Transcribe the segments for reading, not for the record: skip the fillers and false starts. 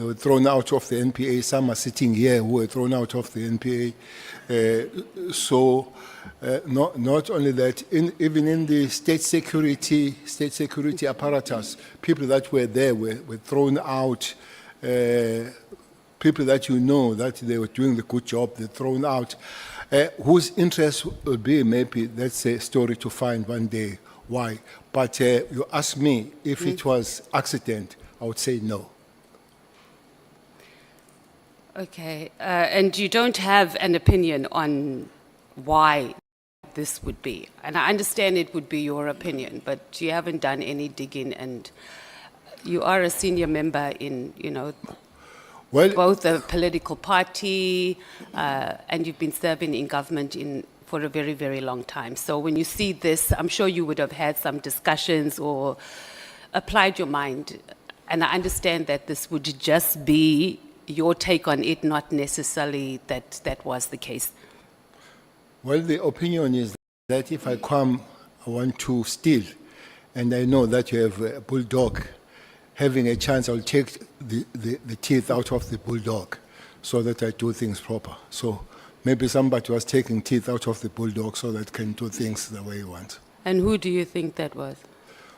They were thrown out of the NPA. Some are sitting here who were thrown out of the NPA. Not only that, even in the state security apparatus, people that were there were thrown out. People that you know that they were doing the good job, they're thrown out. Whose interest will be, maybe that's a story to find one day why. But you ask me if it was accident, I would say no. Okay, and you don't have an opinion on why this would be. And I understand it would be your opinion, but you haven't done any digging, and you are a senior member in, both a political party, and you've been serving in government for a very, very long time. So when you see this, I'm sure you would have had some discussions or applied your mind. And I understand that this would just be your take on it, not necessarily that was the case. Well, the opinion is that if I come, I want to steal, and I know that you have a bulldog, having a chance, I'll take the teeth out of the bulldog so that I do things proper. So maybe somebody was taking teeth out of the bulldog so that can do things the way you want. And who do you think that was?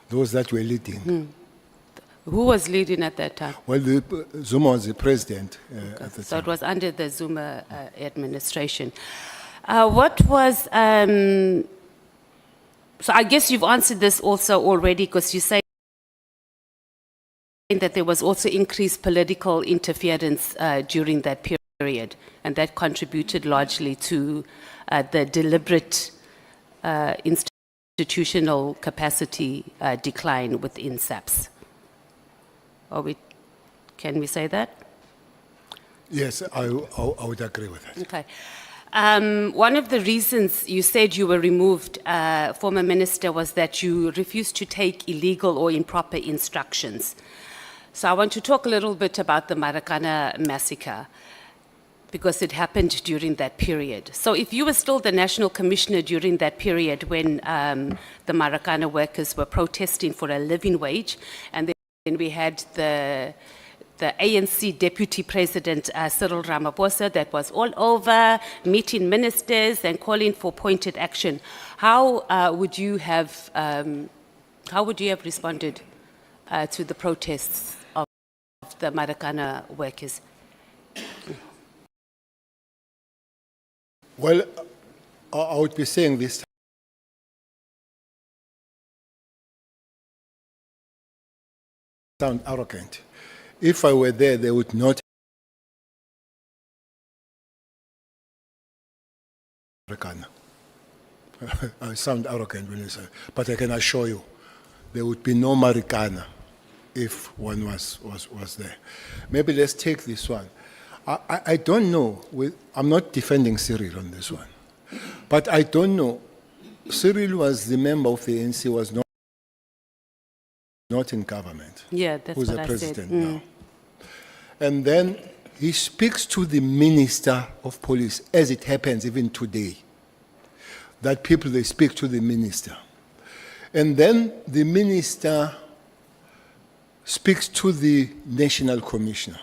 Those that were leading. Who was leading at that time? Well, Zuma was the president at the time. So it was under the Zuma administration. What was... so I guess you've answered this also already, because you say that there was also increased political interference during that period, and that contributed largely to the deliberate institutional capacity decline within SAPS. Can we say that? Yes, I would agree with that. Okay. One of the reasons you said you were removed, former minister, was that you refused to take illegal or improper instructions. So I want to talk a little bit about the Marikana massacre, because it happened during that period. So if you were still the national commissioner during that period when the Marikana workers were protesting for a living wage, and then we had the ANC deputy president, Cyril Ramaphosa, that was all over, meeting ministers and calling for pointed action. How would you have responded to the protests of the Marikana workers? Well, I would be saying this sound arrogant. If I were there, they would not. I sound arrogant when you say, but I can assure you, there would be no Marikana if one was there. Maybe let's take this one. I don't know. I'm not defending Cyril on this one, but I don't know. Cyril was the member of the ANC, was not in government. Yeah, that's who's what the I president said. now. And then he speaks to the Minister of Police, as it happens even today, that people, they speak to the minister. And then the minister speaks to the National Commissioner,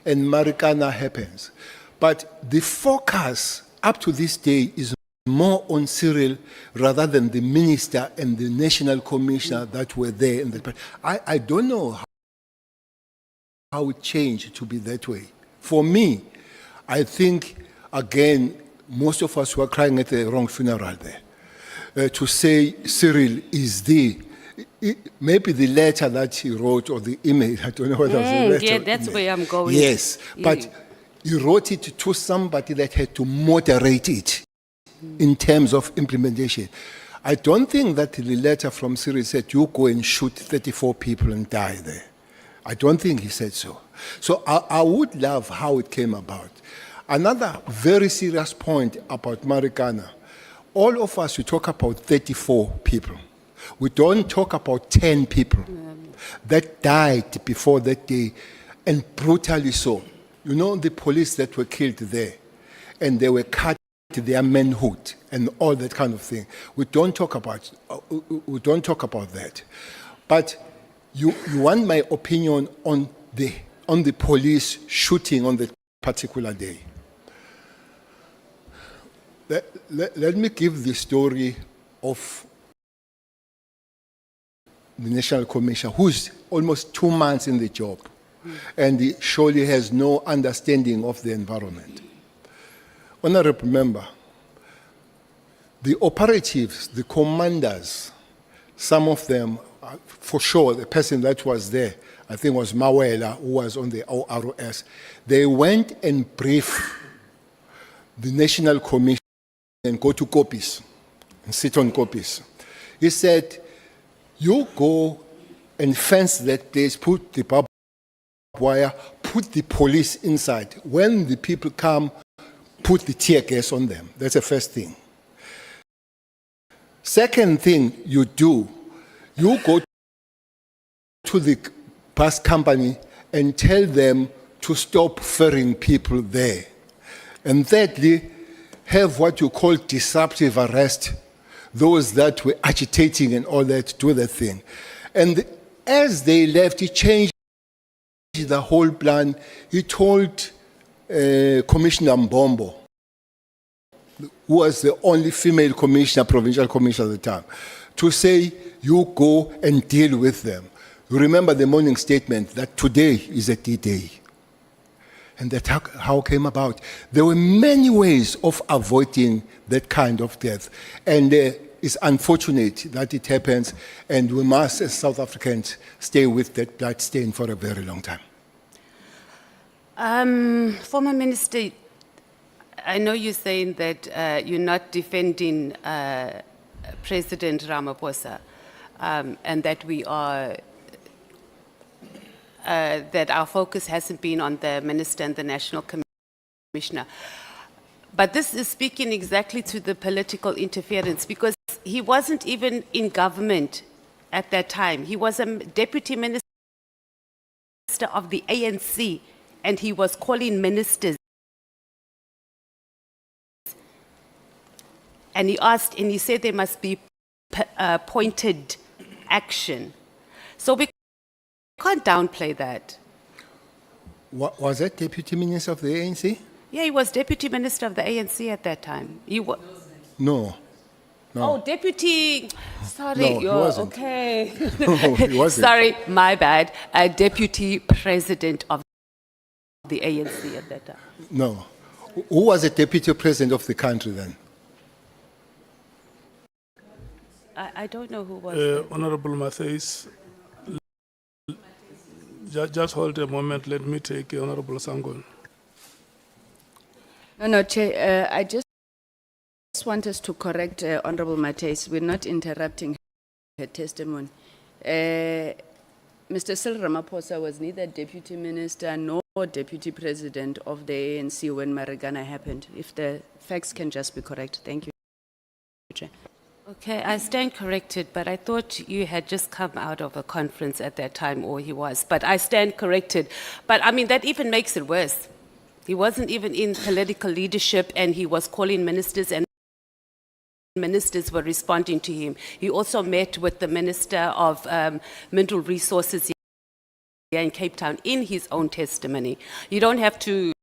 and Marikana happens. But the focus up to this day is more on Cyril rather than the minister and the National Commissioner that were there. I don't know how it changed to be that way. For me, I think, again, most of us were crying at the wrong funeral there. To say Cyril is maybe the letter that he wrote or the email, I don't know what was the letter. Yeah, that's where I'm going. Yes, but he wrote it to somebody that had to moderate it in terms of implementation. I don't think that the letter from Cyril said, you go and shoot 34 people and die there. I don't think he said so. So I would love how it came about. Another very serious point about Marikana, all of us, we talk about 34 people. We don't talk about 10 people that died before that day, and brutally so. You know, the police that were killed there, and they were cut their manhood and all that kind of thing. We don't talk about that. But you want my opinion on on the police shooting on that particular day. Let me give the story of the National Commissioner, who's almost 2 months in the job, and he surely has no understanding of the environment. Honorable Member, the operatives, the commanders, some of them, for sure, the person that was there, I think was Mawela, who was on the ORS, they went and briefed the National Commission and go to copies and sit on copies. He said, you go and fence that place, put the barbed wire, put the police inside. When the people come, put the tear gas on them. That's the first thing. Second thing you do, you go to the bus company and tell them to stop ferrying people there. And thirdly, have what you call disruptive arrest, those that were agitating and all that, do that thing. And as they left, he changed the whole plan. He told Commissioner Mbombo, who was the only female commissioner, provincial commissioner at the time, to say, you go and deal with them. You remember the morning statement that today is a D-Day. And that how came about. There were many ways of avoiding that kind of death. And it's unfortunate that it happens, and we must, as South Africans, stay with that blood stain for a very long time. Former Minister, I know you're saying that you're not defending President Ramaphosa, and that we are that our focus hasn't been on the minister and the national commissioner. But this is speaking exactly to the political interference, because he wasn't even in government at that time. He was a deputy minister of the ANC, and he was calling ministers. And he asked, and he said there must be pointed action. So we can't downplay that. Was that deputy minister of the ANC? Yeah, he was deputy minister of the ANC at that time. No. Oh, deputy. Sorry, No, he you're wasn't. okay. No, he wasn't. Sorry, my bad. Deputy president of the ANC at that time. No. Who was the deputy president of the country then? I don't know who was. Honorable Matthijs, just hold a moment. Let me take Honorable Sangon. No, Chair, I just want us to correct Honorable Matthijs. We're not interrupting her testimony. Mr. Cyril Ramaphosa was neither deputy minister nor deputy president of the ANC when Maragana happened. If the facts can just be correct. Thank you, Chair. Okay, I stand corrected, but I thought you had just come out of a conference at that time, or he was. But I stand corrected. But I mean, that even makes it worse. He wasn't even in political leadership, and he was calling ministers, and ministers were responding to him. He also met with the Minister of Mineral Resources here in Cape Town in his own testimony. You don't have to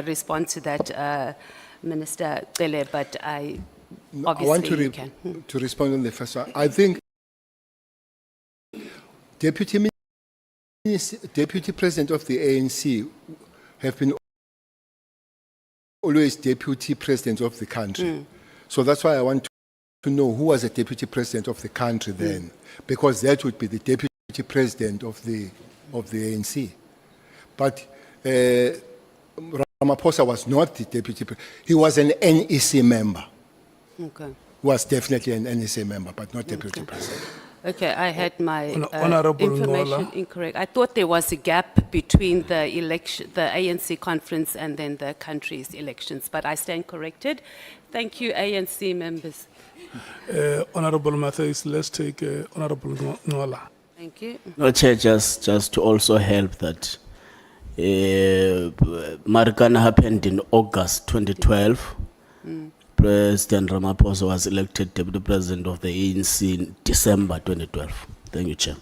respond to that, Minister Cele, but obviously I want you can. to respond on the first one. I think deputy president of the ANC have been always deputy president of the country. So that's why I want to know who was the deputy president of the country then, because that would be the deputy president of the ANC. But Ramaphosa was not the deputy president. He was an NEC member. Okay. Was definitely an NEC member, but not deputy president. Okay, I had my Honorable information Ngola. incorrect. I thought there was a gap between the election, the ANC conference, and then the country's elections, but I stand corrected. Thank you, ANC members. Honorable Matthijs, let's take Honorable Ngola. Thank you. No, Chair, just to also help that Marikana happened in August 2012. President Ramaphosa was elected Deputy President of the ANC in December 2012. Thank you, Chair.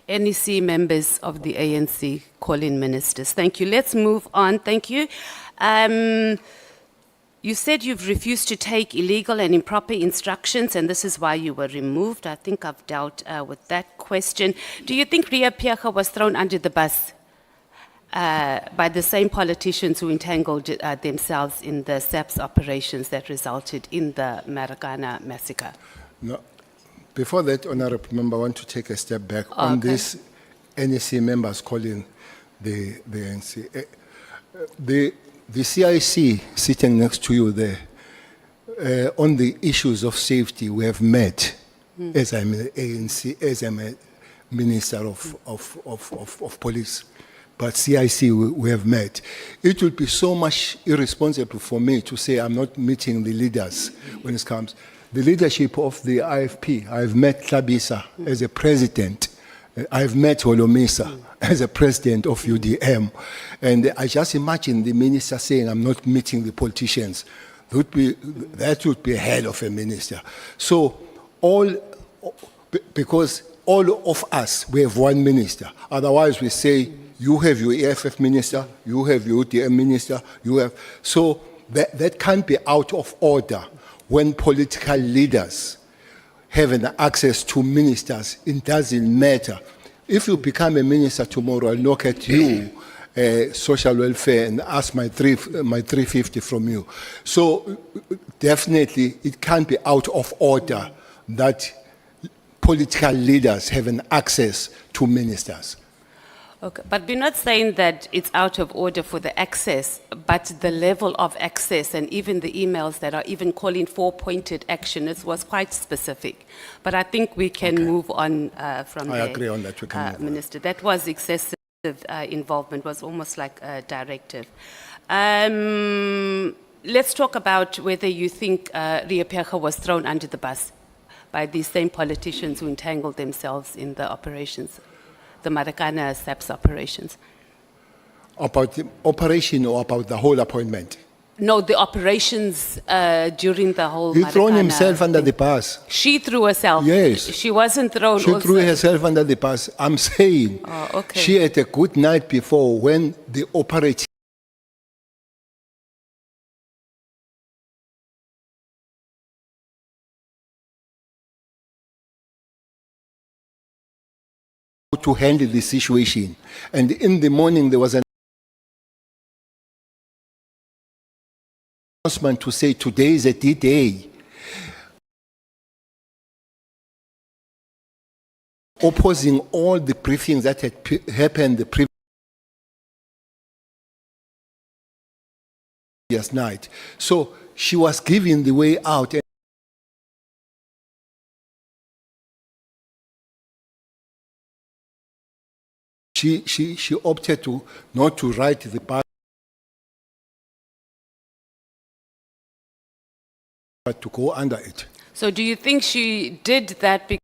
NEC members of the ANC call-in ministers. Thank you. Let's move on. Thank you. You said you've refused to take illegal and improper instructions, and this is why you were removed. I think I've dealt with that question. Do you think Ria Piecha was thrown under the bus by the same politicians who entangled themselves in the SAPS operations that resulted in the Marikana massacre? No. Before that, Honourable Member, I want to take a step back on this NEC members calling the ANC. The CIC sitting next to you there, on the issues of safety, we have met as I'm the ANC, as I'm a Minister of Police. But CIC, we have met. It would be so much irresponsible for me to say I'm not meeting the leaders when it comes. The leadership of the IFP, I've met Tlabisa as a president. I've met Holomisa as a president of UDM. And I just imagine the minister saying, I'm not meeting the politicians. That would be a hell of a minister. So because all of us, we have one minister. Otherwise we say, you have your EFF minister, you have your UDM minister, you have... So that can't be out of order when political leaders have an access to ministers. It doesn't matter. If you become a minister tomorrow, I'll look at you, social welfare, and ask my 350 from you. So definitely it can't be out of order that political leaders have an access to ministers. Okay, but we're not saying that it's out of order for the access, but the level of access and even the emails that are even calling for pointed action, it was quite specific. But I think we can move on from there. I agree on that. We can move on. Minister, that was excessive involvement, was almost like a directive. Let's talk about whether you think Ria Piecha was thrown under the bus by these same politicians who entangled themselves in the operations. The Marikana SAPS operations. About the operation or about the whole appointment? No, the operations during the whole He thrown Marikana himself under thing. the bus. She threw herself? Yes. She wasn't thrown She also? threw herself under the bus. I'm saying okay. she had a good night before when the operation to handle the situation. And in the morning, there was an announcement to say today is a D-Day. Opposing all the briefings that had happened the previous night. So she was giving the way out. She opted to not to write the part, but to go under it. So do you think she did that because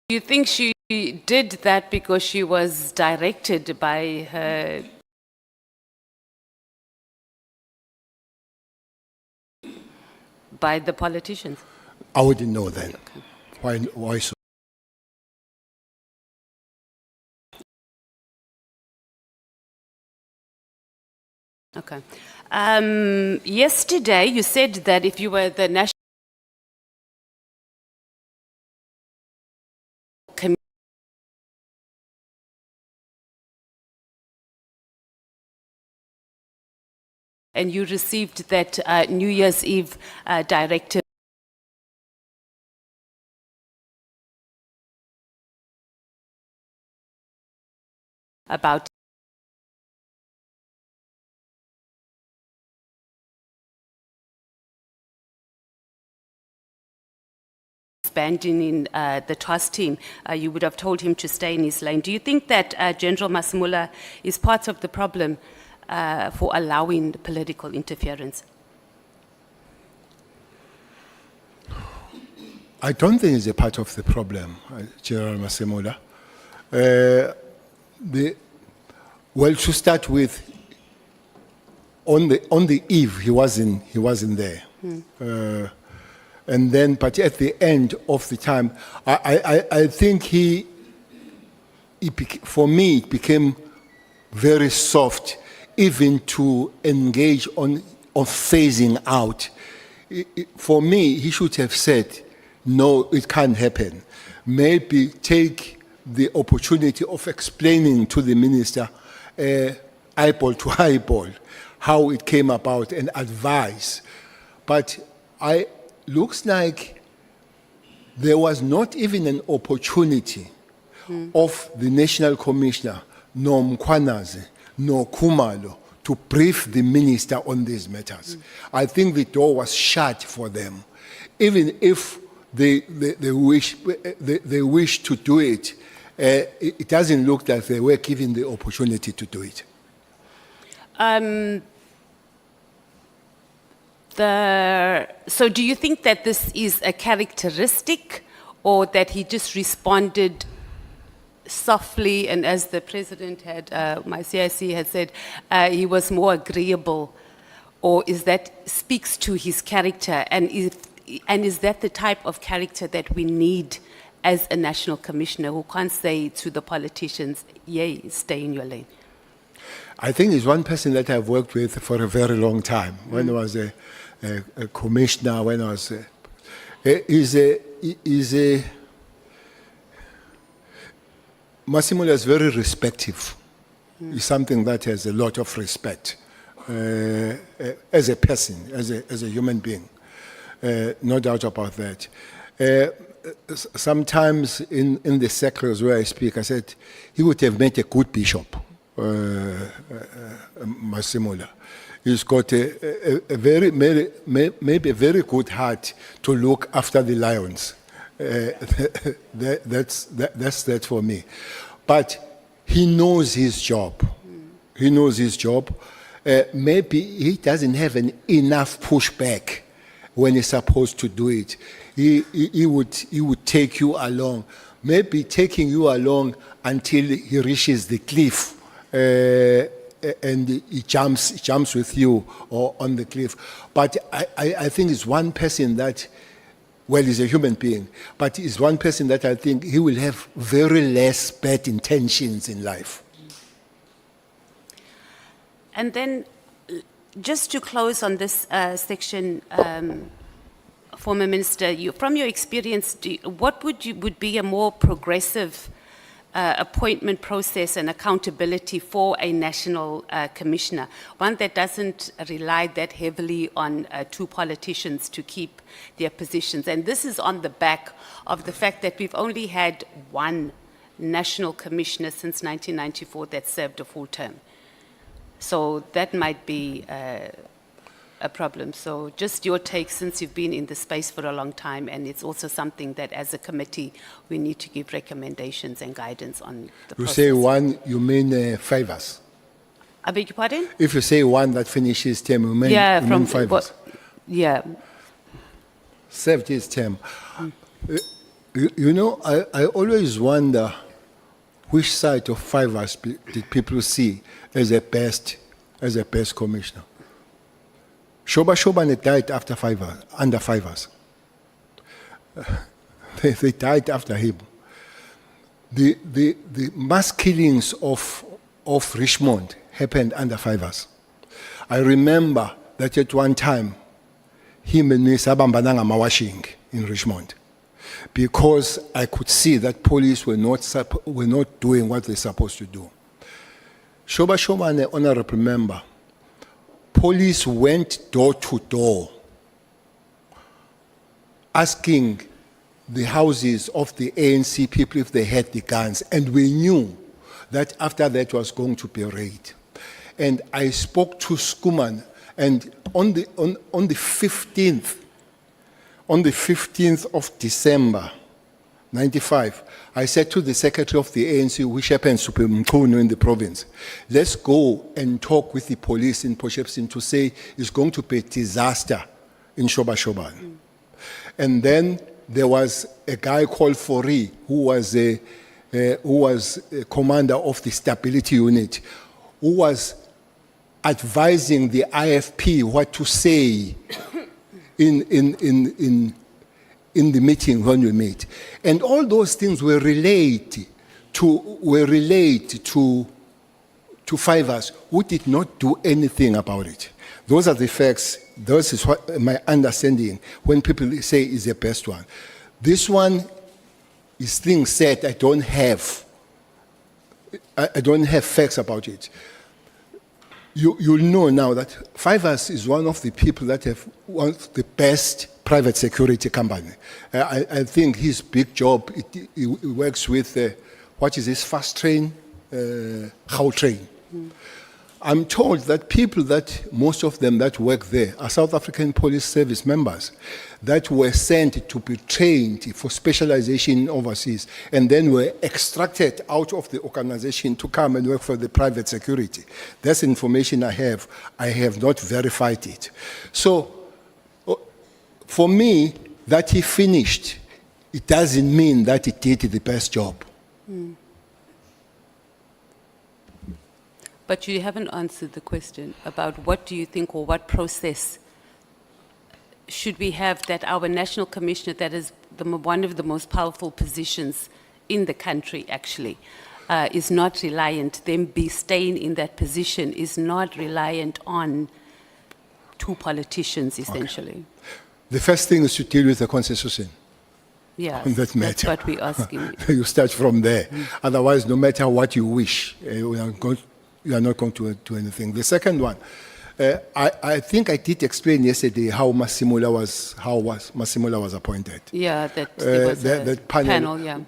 do you think she did that because she was directed by her by the politicians? I wouldn't know then. Okay. Why so? Okay. Yesterday, you said that if you were the national and you received that New Year's Eve directive about abandoning the trust team, you would have told him to stay in his lane. Do you think that General Masimula is part of the problem for allowing political interference? I don't think it's a part of the problem, General Masemola. Well, to start with, on the eve, he wasn't there. And then, but at the end of the time, I think for me, it became very soft, even to engage on phasing out. For me, he should have said, no, it can't happen. Maybe take the opportunity of explaining to the minister, eyeball to eyeball, how it came about and advise. But looks like there was not even an opportunity of the National Commissioner, no Mkwanazi, no Kumalo, to brief the minister on these matters. I think the door was shut for them. Even if they wish to do it, it doesn't look like they were given the opportunity to do it. So do you think that this is a characteristic, or that he just responded softly, and as the president had, my CIC had said, he was more agreeable, or is that speaks to his character, and is that the type of character that we need as a national commissioner, who can't say to the politicians, yay, stay in your lane? I think he's one person that I've worked with for a very long time. When I was a commissioner, when I was Massimo is very respectful. He's something that has a lot of respect as a person, as a human being. No doubt about that. Sometimes in the circles where I speak, I said he would have made a good bishop, Masimula. He's got a very, maybe a very good heart to look after the lions. That's that for me. But he knows his job. He knows his job. Maybe he doesn't have enough pushback when he's supposed to do it. He would take you along, maybe taking you along until he reaches the cliff, and he jumps with you or on the cliff. But I think it's one person that, well, he's a human being, but he's one person that I think he will have very less bad intentions in life. And then, just to close on this section, former minister, from your experience, what would be a more progressive appointment process and accountability for a national commissioner, one that doesn't rely that heavily on two politicians to keep their positions? And this is on the back of the fact that we've only had one national commissioner since 1994 that served a full term. So that might be a problem. So just your take, since you've been in the space for a long time, and it's also something that as a committee we need to give recommendations and guidance on the process. You say one, you mean favors? I beg your pardon? If you say one that finishes term, you mean favors? Yeah. Served his term. You know, I always wonder which side of favors did people see as a best commissioner. Shobane died after under fivers. They died after him. The mass killings of Richmond happened under fivers. I remember that at one time, him and me sabambananga mawashing in Richmond, because I could see that police were not doing what they're supposed to do. Shobane, honorable member, police went door to door asking the houses of the ANC people if they had the guns, and we knew that after that was going to be a raid. And I spoke to Skuman, and on the 15th of December 95, I said to the secretary of the ANC, which happens to be Mkhunu in the province, let's go and talk with the police in Potchefstroom to say it's going to be a disaster in Shobane. And then there was a guy called Fori who was a commander of the stability unit, who was advising the IFP what to say in the meeting when we meet. And all those things were relayed to Fivers, who did not do anything about it. Those are the facts. This is what my understanding when people say is the best one. This one is things said I don't have facts about it. You'll know now that Fivers is one of the people that have one of the best private security company. I think his big job, he works with, what is this, fast train, how train. I'm told that people most of them that work there are South African Police Service members that were sent to be trained for specialization overseas and then were extracted out of the organization to come and work for the private security. That's information I have. I have not verified it. So, for me, that he finished, it doesn't mean that he did the best job. But you haven't answered the question about what do you think or what process should we have that our national commissioner, that is one of the most powerful positions in the country actually, is not reliant, them be staying in that position is not reliant on two politicians essentially. Okay. The first thing is to deal with the constitution. Yeah, On that matter. that's what we're asking. You start from there. Otherwise, no matter what you wish, you are not going to do anything. The second one, I think I did explain yesterday how Massimola was appointed. Yeah, that there was that panel, yeah.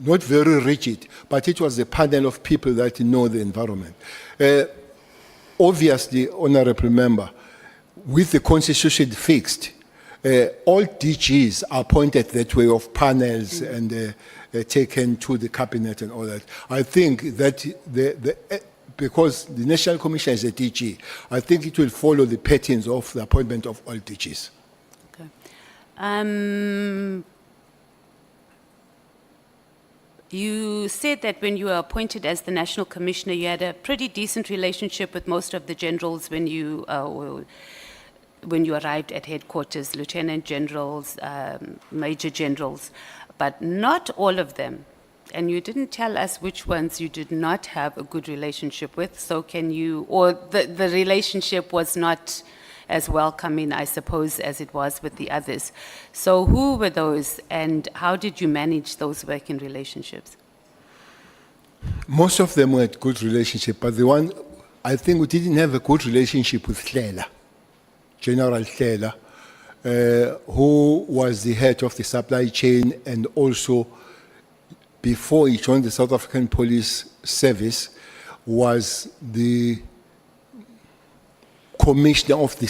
Not very rigid, but it was a panel of people that know the environment. Obviously, honorable member, with the constitution fixed, all DGs are appointed that way of panels and taken to the cabinet and all that. I think that because the National Commission is a DG, I think it will follow the patterns of the appointment of all DGs. Okay. You said that when you were appointed as the National Commissioner, you had a pretty decent relationship with most of the generals when you arrived at headquarters, lieutenant generals, major generals, but not all of them. And you didn't tell us which ones you did not have a good relationship with. So can you, or the relationship was not as welcoming, I suppose, as it was with the others. So who were those and how did you manage those working relationships? Most of them had good relationship, but the one, I think we didn't have a good relationship with Cele, General Cele, who was the head of the supply chain and also before he joined the South African Police Service, was the commissioner of the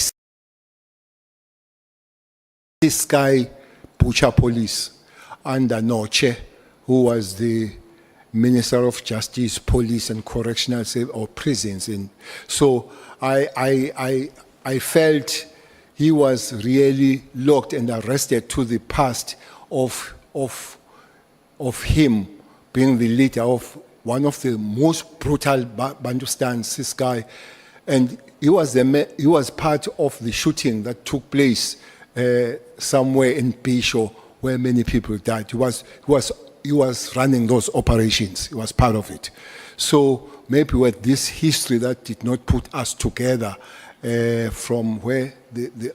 Sky Butcher Police under Noche, who was the Minister of Justice, Police and Correctional or Prisons. So I felt he was really locked and arrested to the past of him being the leader of one of the most brutal Bantustans, this guy. And he was part of the shooting that took place somewhere in Bisho where many people died. He was running those operations. He was part of it. So maybe with this history that did not put us together from where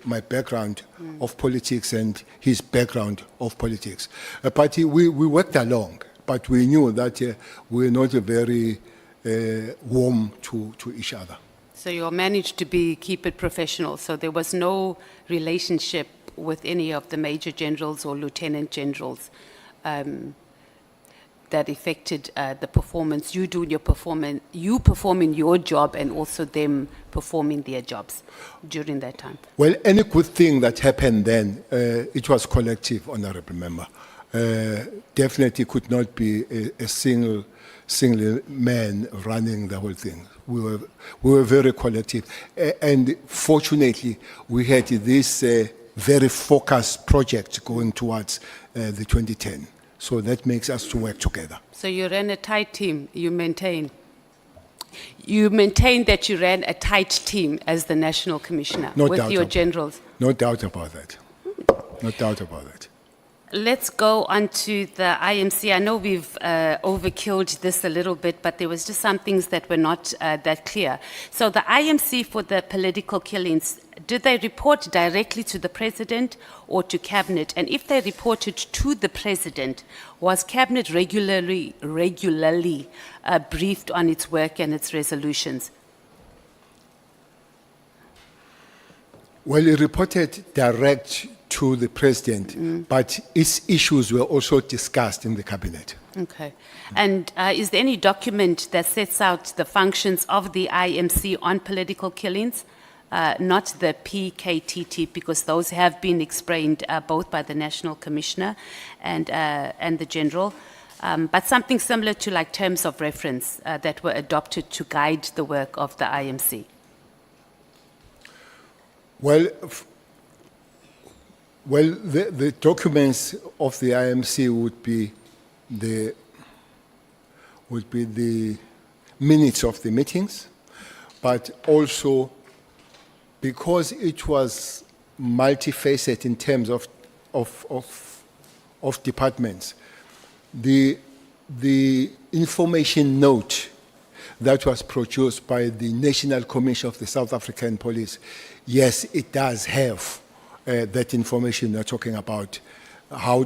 my background of politics and his background of politics. But we worked along, but we knew that we were not very warm to each other. So you all managed to keep it professional. So there was no relationship with any of the major generals or lieutenant generals that affected the performance, you performing your job and also them performing their jobs during that time? Well, any good thing that happened then, it was collective, honorable member. Definitely could not be a single man running the whole thing. We were very collective. And fortunately, we had this very focused project going towards the 2010. So that makes us to work together. So you ran a tight team, you maintain that you ran a tight team as the National Commissioner No with doubt your about it. generals. No doubt about that. No doubt about that. Let's go on to the IMC. I know we've overkilled this a little bit, but there was just some things that were not that clear. So the IMC for the political killings, did they report directly to the President or to Cabinet? And if they reported to the President, was Cabinet regularly briefed on its work and its resolutions? Well, it reported direct to the President, but its issues were also discussed in the Cabinet. Okay. And is there any document that sets out the functions of the IMC on political killings? Not the PKTT, because those have been explained both by the National Commissioner and the General, but something similar to like terms of reference that were adopted to guide the work of the IMC. Well, the documents of the IMC would be the minutes of the meetings, but also because it was multifaceted in terms of departments, the information note that was produced by the National Commission of the South African Police, yes, it does have that information you're talking about, how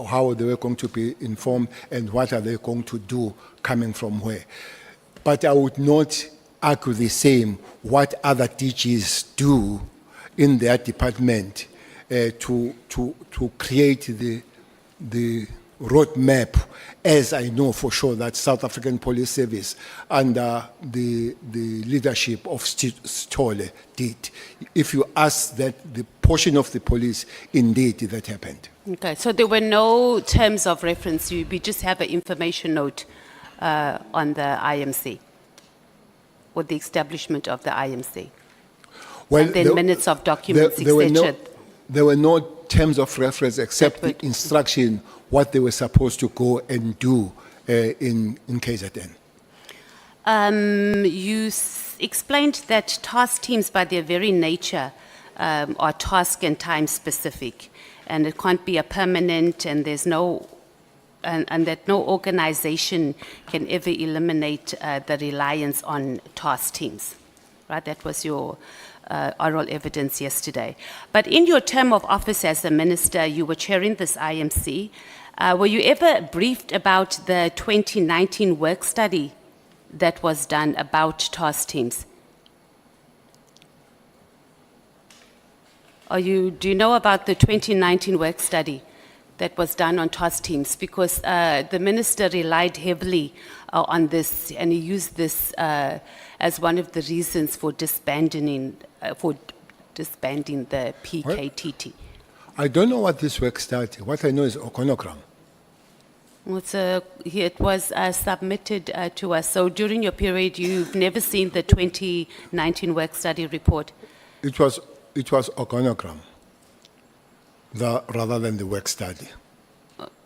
how they were going to be informed and what are they going to do coming from where. But I would not argue the same what other DGs do in their department to create the roadmap, as I know for sure that South African Police Service under the leadership of Stole did. If you ask that, the portion of the police, indeed that happened. Okay, so there were no terms of reference. We just have an information note on the IMC, or the establishment of the IMC. Well, And then minutes of documents, etc. There were no terms of reference except the That would- instruction what they were supposed to go and do in KZN. You explained that task teams, by their very nature, are task and time specific, and it can't be a permanent, and there's no, and that no organization can ever eliminate the reliance on task teams. Right? That was your oral evidence yesterday. But in your term of office as a minister, you were chairing this IMC. Were you ever briefed about the 2019 work study that was done about task teams? Do you know about the 2019 work study that was done on task teams? Because the minister relied heavily on this, and he used this as one of the reasons for disbanding the PKTT. I don't know what this work started. What I know is organogram. It was submitted to us. So during your period, you've never seen the 2019 work study report? It was organogram rather than the work study.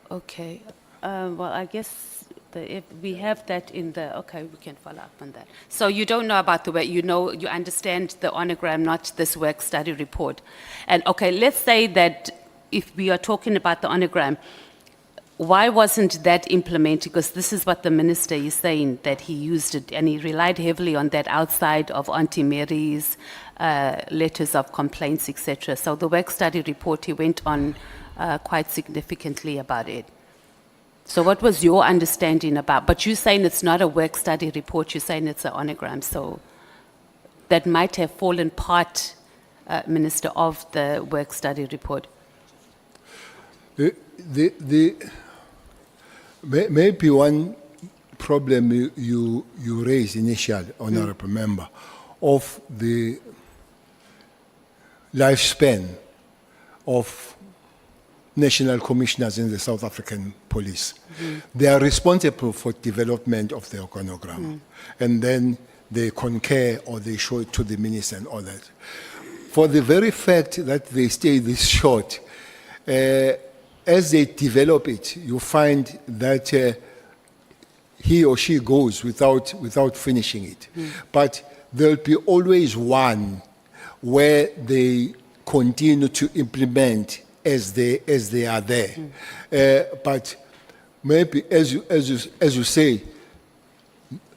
Okay. Well, I guess if we have that in the, okay, we can follow up on that. So you don't know about the work, you understand the onogram, not this work study report. And okay, let's say that if we are talking about the onogram, why wasn't that implemented? Because this is what the minister is saying, that he used it and he relied heavily on that outside of Auntie Mary's letters of complaints, etc. So the work study report, he went on quite significantly about it. So what was your understanding about? But you're saying it's not a work study report, you're saying it's an onogram. So that might have fallen part, Minister, of the work study report. Maybe one problem you raised initially, Honorable Member, of the lifespan of national commissioners in the South African Police. They are responsible for development of the organogram, and then they concur or they show it to the minister and all that. for the very fact that they stay this short, as they develop it, you find that he or she goes without finishing it. But there'll be always one where they continue to implement as they are there. But maybe, as you say,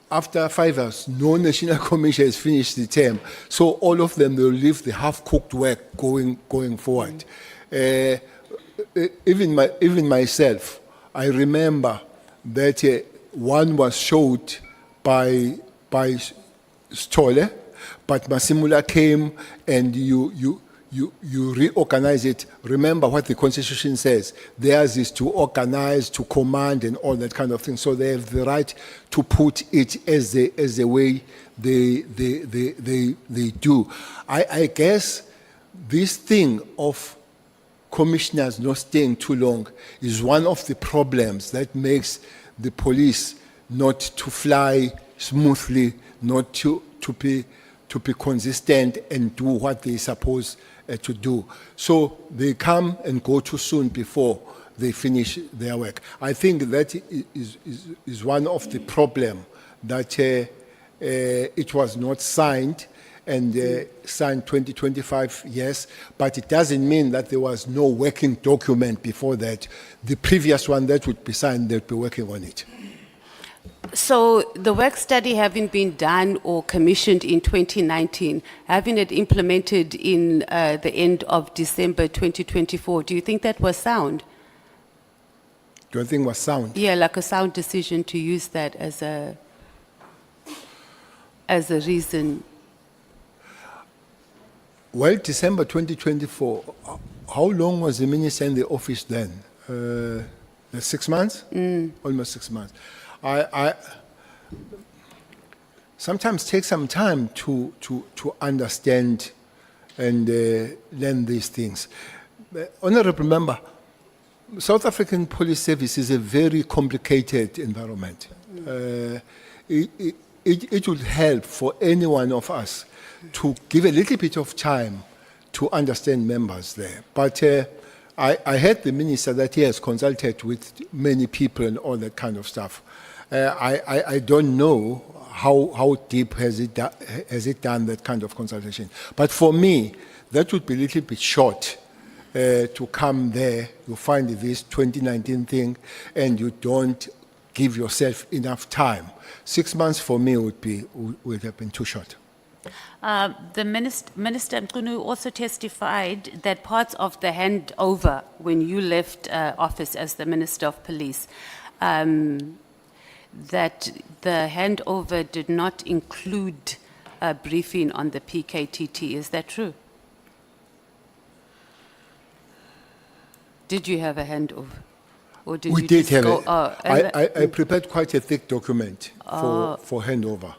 after 5 years, no national commission has finished the term. So all of them will leave the half-cooked work going forward. Even myself, I remember that one was showed by Stolle, but Masimula came and you reorganize it. Remember what the Constitution says. Theirs is to organize, to command, and all that kind of thing. So they have the right to put it as the way they do. I guess this thing of commissioners not staying too long is one of the problems that makes the police not to fly smoothly, not to be consistent and do what they're supposed to do. So they come and go too soon before they finish their work. I think that is one of the problems that it was not signed, and signed 2025, yes, but it doesn't mean that there was no working document before that. The previous one that would be signed, they'd be working on it. So the work study having been done or commissioned in 2019, having it implemented in the end of December 2024, do you think that was sound? Do you think it was sound? Yeah, like a sound decision to use that as a reason. Well, December 2024, how long was the minister in the office then? 6 months? Almost 6 months. I sometimes take some time to understand and learn these things. Honorable Member, South African Police Service is a very complicated environment. It would help for any one of us to give a little bit of time to understand members there. But I heard the minister that he has consulted with many people and all that kind of stuff. I don't know how deep has it done that kind of consultation. But for me, that would be a little bit short to come there, you find this 2019 thing, and you don't give yourself enough time. 6 months for me would have been too short. The Minister Mqunu also testified that parts of the handover when you left office as the Minister of Police, that the handover did not include a briefing on the PKTT. Is that true? Did you have a handover? Or did We you did just have go, it. I prepared quite a thick document for handover.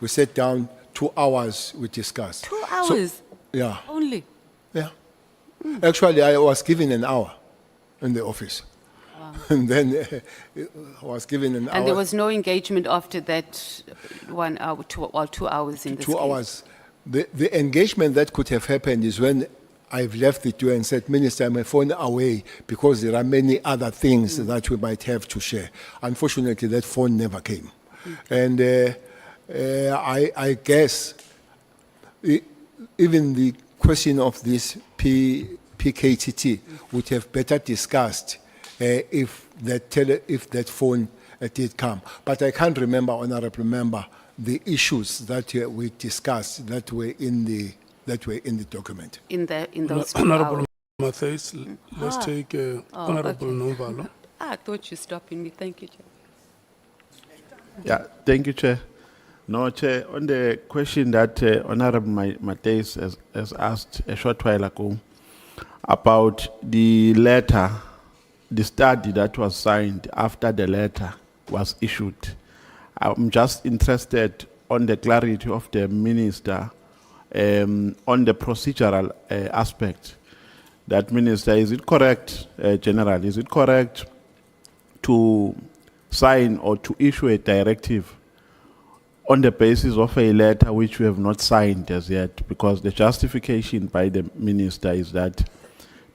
We sat down 2 hours, we discussed. 2 hours? Yeah, Only? yeah. Actually, I was given an hour in the office. And then I was given an hour. And there was no engagement after that 1 hour, 2 hours in this 2 case? hours. The engagement that could have happened is when I've left the door and said, Minister, my phone away because there are many other things that we might have to share. Unfortunately, that phone never came. And I guess even the question of this PKTT would have better discussed if that phone did come. But I can't remember, Honorable Member, the issues that we discussed that were in the document. In those 2 Honorable hours? Matthys, let's take Honorable Novalo. I thought you were stopping me. Thank you, Chair. Yeah, thank you, Chair. No, Chair, on the question that Honorable Matthys has asked a short while ago about the letter, the study that was signed after the letter was issued. I'm just interested on the clarity of the Minister on the procedural aspect. That, Minister, is it correct, General, is it correct to sign or to issue a directive on the basis of a letter which we have not signed as yet, because the justification by the minister is that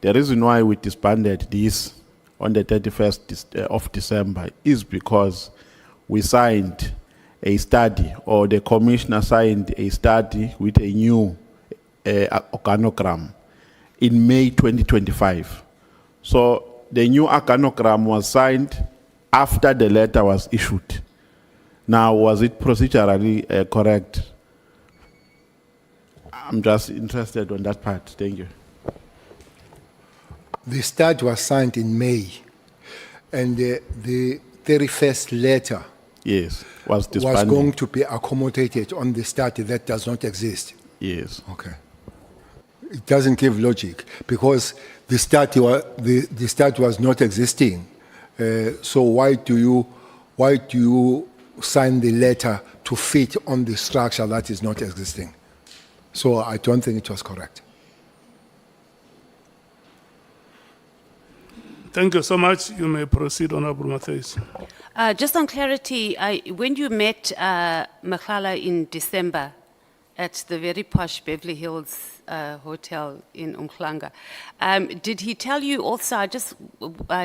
the reason why we disbanded this on the 31st of December is because we signed a study, or the commissioner signed a study with a new organogram in May 2025. So the new organogram was signed after the letter was issued. Now, was it procedurally correct? I'm just interested on that part. Thank you. The study was signed in May, and the 31st letter Yes, was was disbanded. going to be accommodated on the study that does not exist. Yes. Okay. It doesn't give logic because the study was not existing. So why do you sign the letter to fit on the structure that is not existing? So I don't think it was correct. Thank you so much. You may proceed, Honorable Matthys. Just on clarity, when you met Makhala in December at the very posh Beverly Hills hotel in Umhlanga, did he tell you also, I just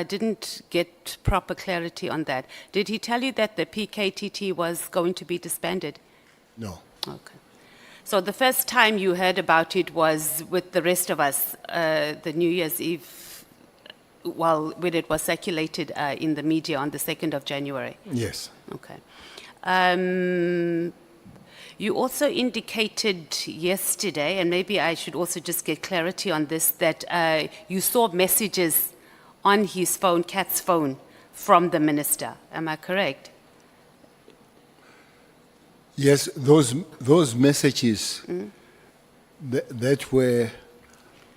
didn't get proper clarity on that, did he tell you that the PKTT was going to be disbanded? No. Okay. So the first time you heard about it was with the rest of us, the New Year's Eve, well, when it was circulated in the media on the 2nd of January. Yes. Okay. You also indicated yesterday, and maybe I should also just get clarity on this, that you saw messages on his phone, Kat's phone, from the minister. Am I correct? Yes, those messages that were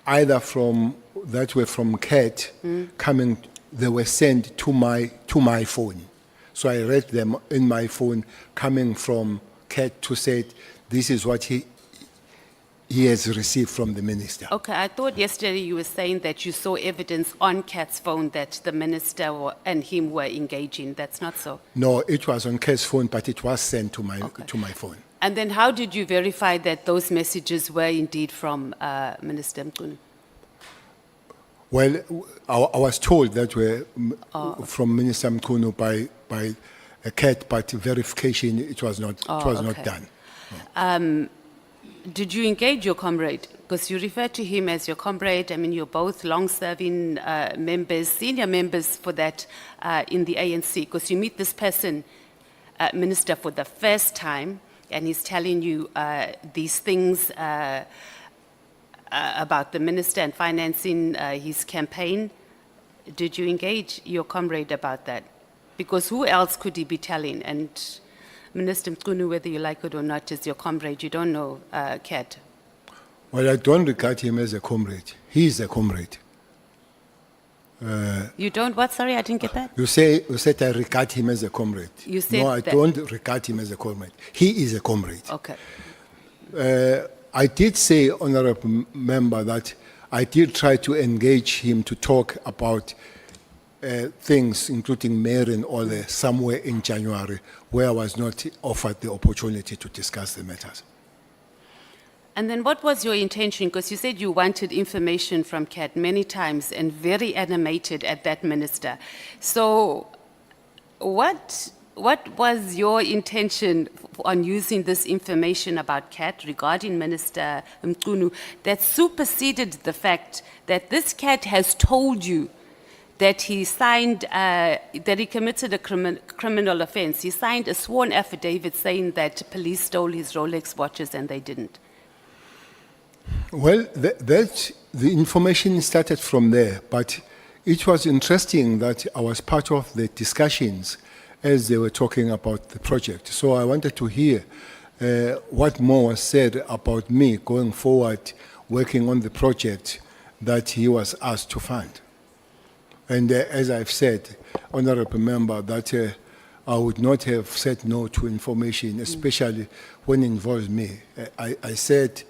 either from Kat coming, they were sent to my phone. So I read them in my phone coming from Kat to say this is what he has received from the minister. Okay, I thought yesterday you were saying that you saw evidence on Kat's phone that the minister and him were engaging. That's not so. No, it was on Kat's phone, but it was sent to my phone. And then how did you verify that those messages were indeed from Minister Mqunu? Well, I was told that were from Minister Mqunu by a Kat, but verification it was not okay. done. Did you engage your comrade? Because you refer to him as your comrade. I mean, you're both long-serving members, senior members for that in the ANC. Because you meet this person, minister, for the first time, and he's telling you these things about the minister and financing his campaign. Did you engage your comrade about that? Because who else could he be telling? And Minister Mqunu, whether you like it or not, is your comrade. You don't know Kat. Well, I don't regard him as a comrade. He is a comrade. You don't what? Sorry, I didn't get that. You said I regard him as a comrade. You said no, I that- don't regard him as a comrade. He is a comrade. Okay. I did say, Honourable Member, that I did try to engage him to talk about things, including mayor and all that, somewhere in January, where I was not offered the opportunity to discuss the matters. And then what was your intention? Because you said you wanted information from Kat many times and very animated at that minister. So what was your intention on using this information about Kat regarding Minister Mqunu that superseded the fact that this Kat has told you that he signed, that he committed a criminal offense? He signed a sworn affidavit saying that police stole his Rolex watches and they didn't. Well, the information started from there, but it was interesting that I was part of the discussions as they were talking about the project. So I wanted to hear what more was said about me going forward, working on the project that he was asked to fund. And as I've said, Honourable Member, that I would not have said no to information, especially when it involves me. I said,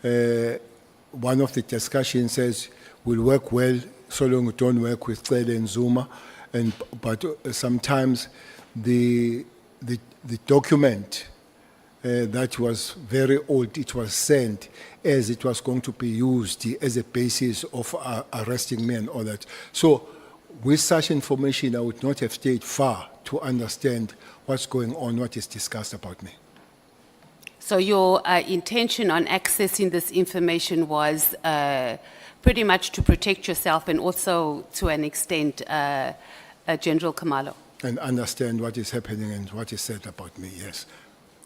one of the discussions says, we'll work well so long we don't work with Cele and Zuma, but sometimes the document that was very old. It was sent as it was going to be used as a basis of arresting me and all that. So with such information, I would not have stayed far to understand what's going on, what is discussed about me. So your intention on accessing this information was pretty much to protect yourself and also, to an extent, General Kamalo. And understand what is happening and what is said about me, yes.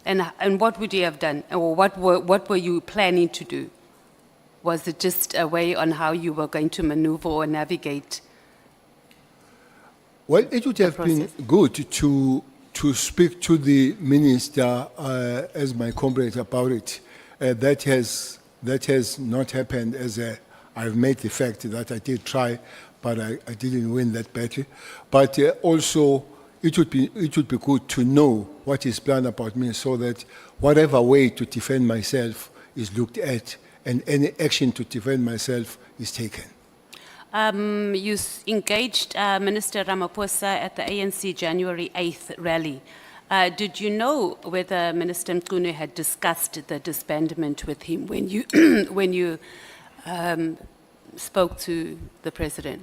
And what would you have done, or what were you planning to do? Was it just a way on how you were going to maneuver or navigate? Well, it would have been good to speak to the minister as my comrade about it. That has not happened. I've made the fact that I did try, but I didn't win that battle. But also, it would be good to know what is planned about me, so that whatever way to defend myself is looked at, and any action to defend myself is taken. You engaged Minister Ramaphosa at the ANC January 8th rally. Did you know whether Minister Mkunu had discussed the disbandment with him when you when you spoke to the president?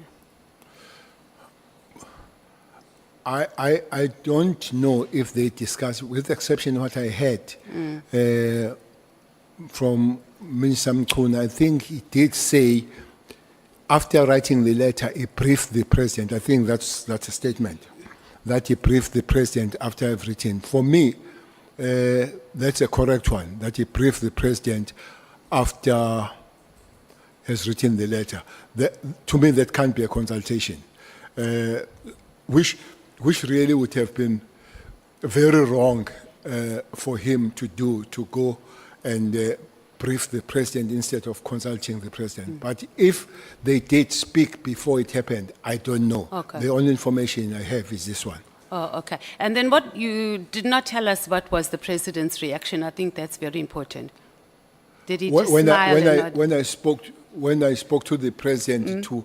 I don't know if they discussed, with the exception of what I heard from Minister Mkunu. I think he did say, after writing the letter, he briefed the president. I think that's a statement, that he briefed the president after I've written. For me, that's a correct one, that he briefed the president after has written the letter. To me, that can't be a consultation, which really would have been very wrong for him to do, to go and brief the president instead of consulting the president. But if they did speak before it happened, I don't know. Okay. The only information I have is this one. Oh, okay. And then what, you did not tell us what was the president's reaction. I think that's very important. Did he just smile and nod? When I spoke to the president to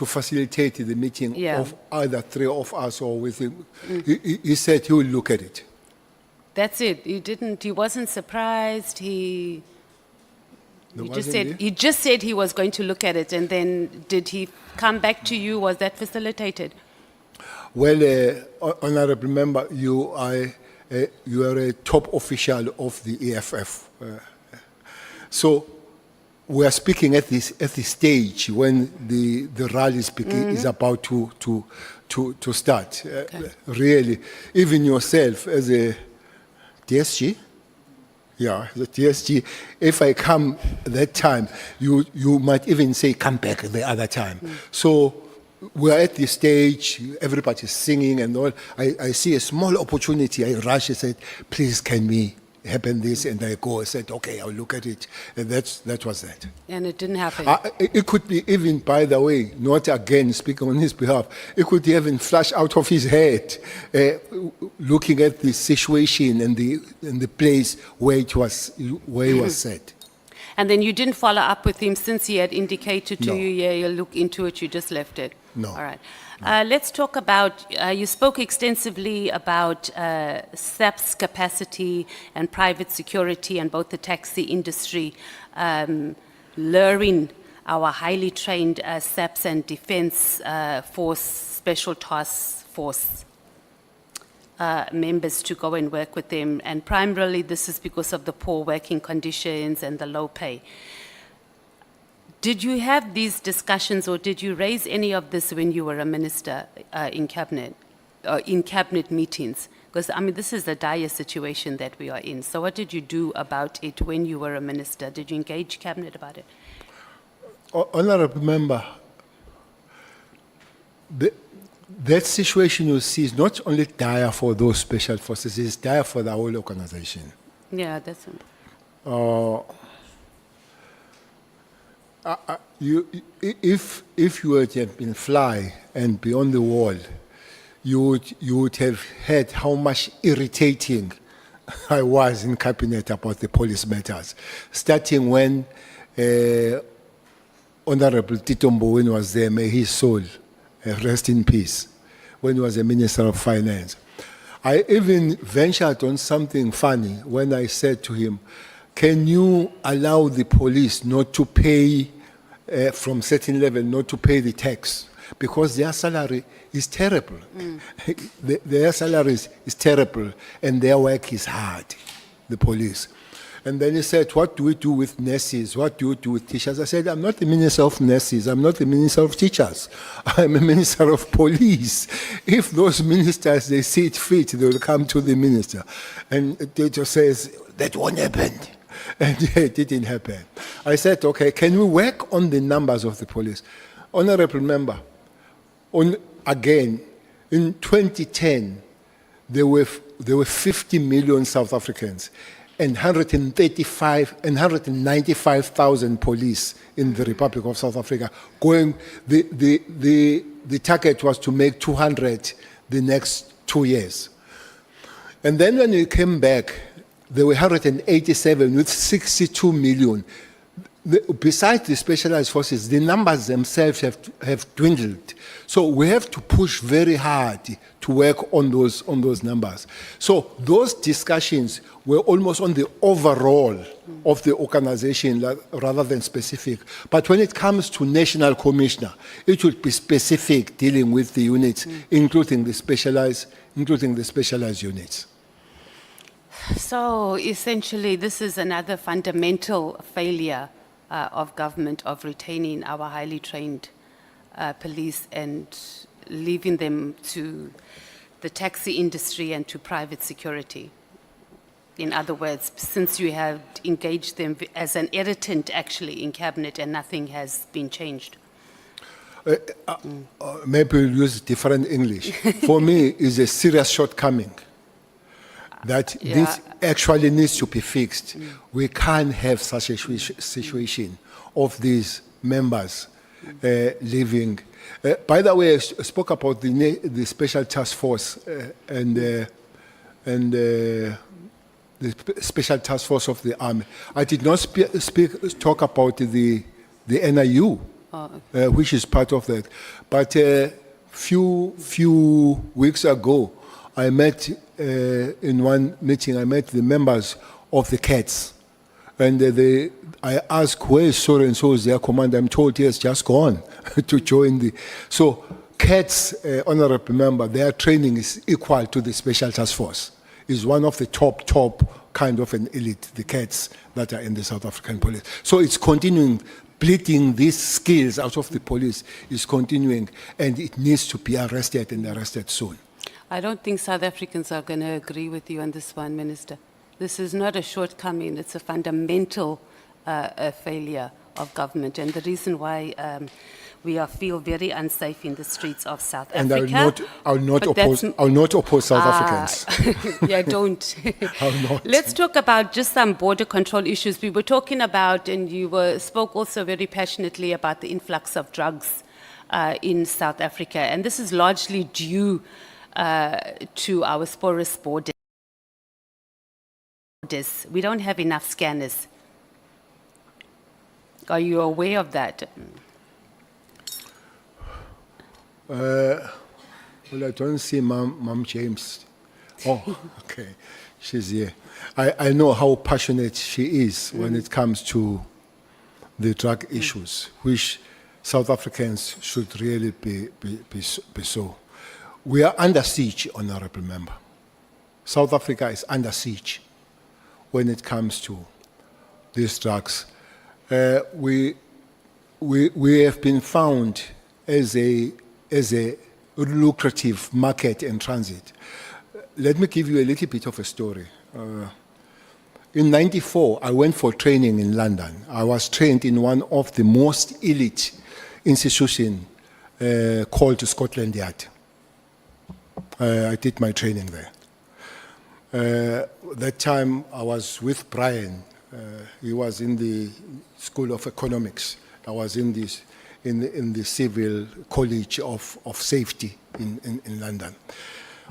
facilitate the meeting Yeah. of either three of us or with him, he said he will look at it. That's it. He wasn't surprised. He just said he was going to look at it, and then did he come back to you? Was that facilitated? Well, Honorable Member, you are a top official of the EFF. So we are speaking at this stage when the rally is about to start. Really, even yourself as a DSG, the TSG, if I come that time, you might even say, come back the other time. So we're at this stage, everybody's singing and all. I see a small opportunity, I rush and said, please, can we happen this? And I go, I said, okay, I'll look at it. And that was that. And it didn't happen. It could be even, by the way, not again speaking on his behalf, it could even flash out of his head, looking at the situation and the place where he was set. And then you didn't follow up with him since he had indicated to No. you, yeah, you'll look into it, you just left it? No. All right. Let's talk about, you spoke extensively about SAP's capacity and private security and both the taxi industry luring our highly trained SAPs and Defense Force, Special Task Force members to go and work with them. And primarily this is because of the poor working conditions and the low pay. Did you have these discussions, or did you raise any of this when you were a minister in cabinet meetings? Because, I mean, this is a dire situation that we are in. So what did you do about it when you were a minister? Did you engage cabinet about it? Honorable Member, that situation you see is not only dire for those special forces, it's dire for the whole organization. Yeah, that's... If you would have been fly and beyond the wall, you would have heard how much irritating I was in cabinet about the police matters, starting when Honorable Tito Mboweni was there, may his soul rest in peace, when he was a Minister of Finance. I even ventured on something funny when I said to him, can you allow the police not to pay, from certain level, not to pay the tax? Because their salary is terrible. Their salary is terrible, and their work is hard, the police. And then he said, what do we do with nurses? What do we do with teachers? I said, I'm not the minister of nurses. I'm not the minister of teachers. I'm a minister of police. If those ministers, they see it fit, they will come to the minister. And the teacher says, that won't happen. And it didn't happen. I said, okay, can we work on the numbers of the police? Honorable member, again, in 2010, there were 50 million South Africans and 195,000 police in the Republic of South Africa. The target was to make 200 the next 2 years. And then when we came back, there were 187 with 62 million. Besides the specialized forces, the numbers themselves have dwindled. So we have to push very hard to work on those numbers. So those discussions were almost on the overall of the organization rather than specific. But when it comes to national commissioner, it would be specific, dealing with the units, including the specialized units. So essentially, this is another fundamental failure of government of retaining our highly trained police and leaving them to the taxi industry and to private security. In other words, since you have engaged them as an irritant actually in cabinet and nothing has been changed. Maybe we'll use different English. For me, it's a serious shortcoming that this actually needs to be fixed. We can't have such a situation of these members leaving. By the way, I spoke about the special task force and the special task force of the army. I did not talk about the NIU, which is part of that. But few weeks ago, I met in one meeting. I met the members of the CATS, and I asked, where is so and so is their commander? I'm told he has just gone to join the. So CATS, honorable member, their training is equal to the special task force. Is one of the top kind of an elite, the CATS that are in the South African police. So it's continuing. Bleeding these skills out of the police is continuing, and it needs to be arrested and arrested soon. I don't think South Africans are going to agree with you on this one, Minister. This is not a shortcoming, it's a fundamental failure of government, and the reason why we feel very unsafe in the streets of South And Africa. I'll not oppose South Africans. Yeah, don't. I'll not. Let's talk about just some border control issues. We were talking about, and you spoke also very passionately about the influx of drugs in South Africa, and this is largely due to our porous borders. We don't have enough scanners. Are you aware of that? Well, I don't see Mom James. Oh, okay. She's here. I know how passionate she is when it comes to the drug issues, which South Africans should really be so. We are under siege, honorable member. South Africa is under siege when it comes to these drugs. We have been found as a lucrative market and transit. Let me give you a little bit of a story. In '94, I went for training in London. I was trained in one of the most elite institutions called Scotland Yard. I did my training there. That time I was with Brian. He was in the School of Economics. I was in the Civil College of Safety in London.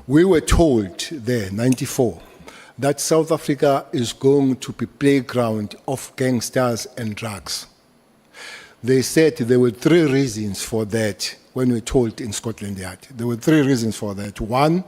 We were told there, '94, that South Africa is going to be playground of gangsters and drugs. They said there were 3 reasons for that when we told in Scotland Yard. There were 3 reasons for that. One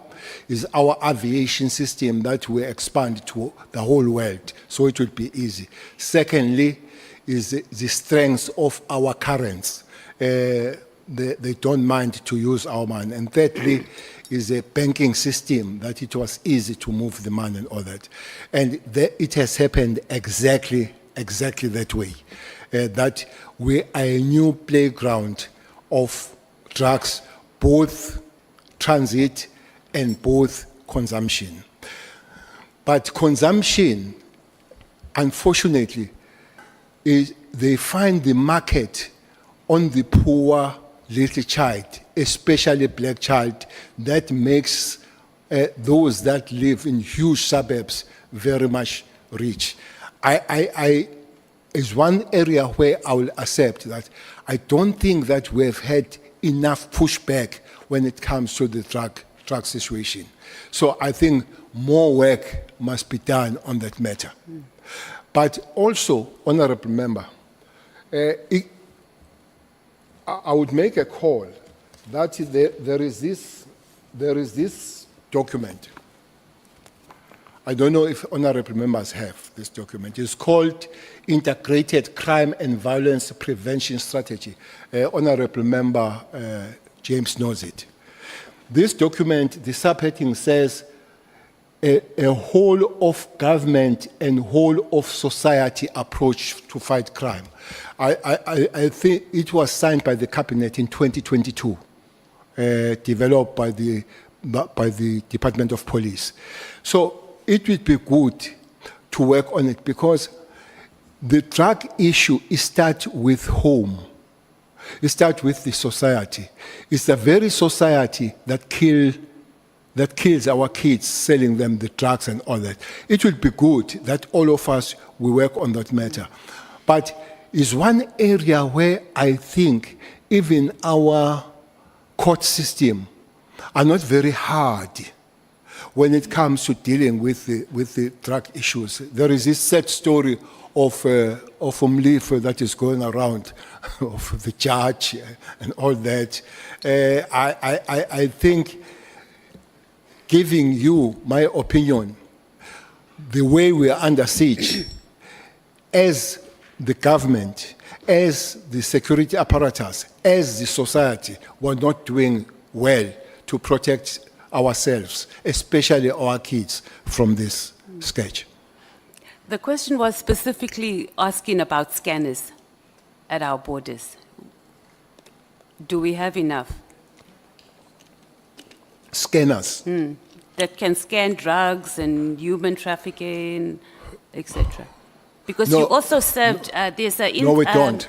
is our aviation system that we expand to the whole world, so it would be easy. Secondly, is the strength of our currents. They don't mind to use our money. And thirdly, is a banking system that it was easy to move the money and all that. And it has happened exactly that way. That we are a new playground of drugs, both transit and both consumption. But consumption, unfortunately, they find the market on the poor little child, especially black child, that makes those that live in huge suburbs very much rich. I is one area where I will accept that I don't think that we have had enough pushback when it comes to the drug situation. So I think more work must be done on that matter. But also, Honourable Member, I would make a call that there is this document. I don't know if honourable members have this document. It's called Integrated Crime and Violence Prevention Strategy. Honourable Member James knows it. This document, the subheading says, a whole of government and whole of society approach to fight crime. I think it was signed by the Cabinet in 2022, developed by the Department of Police. So it would be good to work on it because the drug issue starts with home. It starts with the society. It's the very society that kills our kids, selling them the drugs and all that. It would be good that all of us will work on that matter. But it's one area where I think even our court system are not very hard when it comes to dealing with the drug issues. There is this sad story of Umlifa that is going around, of the judge and all that. I think, giving you my opinion, the way we are under siege, as the government, as the security apparatus, as the society, we're not doing well to protect ourselves, especially our kids, from this scourge. The question was specifically asking about scanners at our borders. Do we have enough Scanners. that can scan drugs and human trafficking, etc.? Because No. you also served, there's a... No, we don't.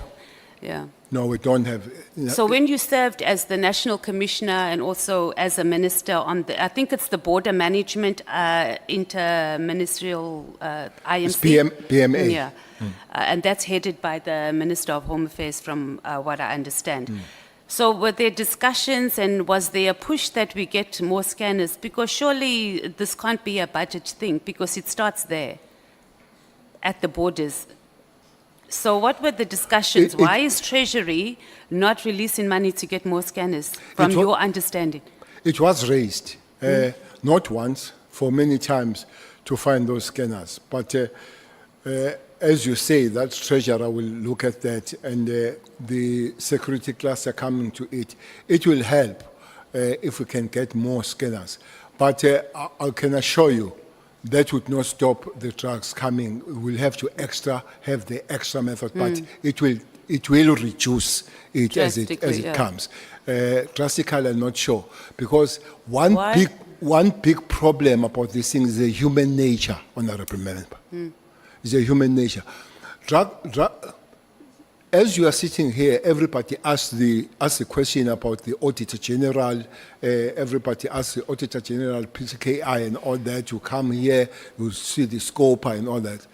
Yeah. No, we don't have. So when you served as the National Commissioner and also as a minister on the, I think it's the Border Management Interministerial IMC. It's PMA. Yeah. And that's headed by the Minister of Home Affairs from what I understand. So were there discussions and was there a push that we get more scanners? Because surely this can't be a budget thing because it starts there at the borders. So what were the discussions? Why is Treasury not releasing money to get more scanners, from your understanding? It was raised, not once, for many times, to find those scanners. But as you say, that Treasurer will look at that, and the security cluster coming to it. It will help if we can get more scanners. But I can assure you, that would not stop the drugs coming. We'll have to have the extra method, but it will reduce it as it comes. Drastically, I'm not sure, because one big problem about this thing is the human nature, Honourable Member. It's a human nature. As you are sitting here, everybody asks the question about the Auditor General. Everybody asks the Auditor General, PCKI, and all that. You come here, you see the scope and all that.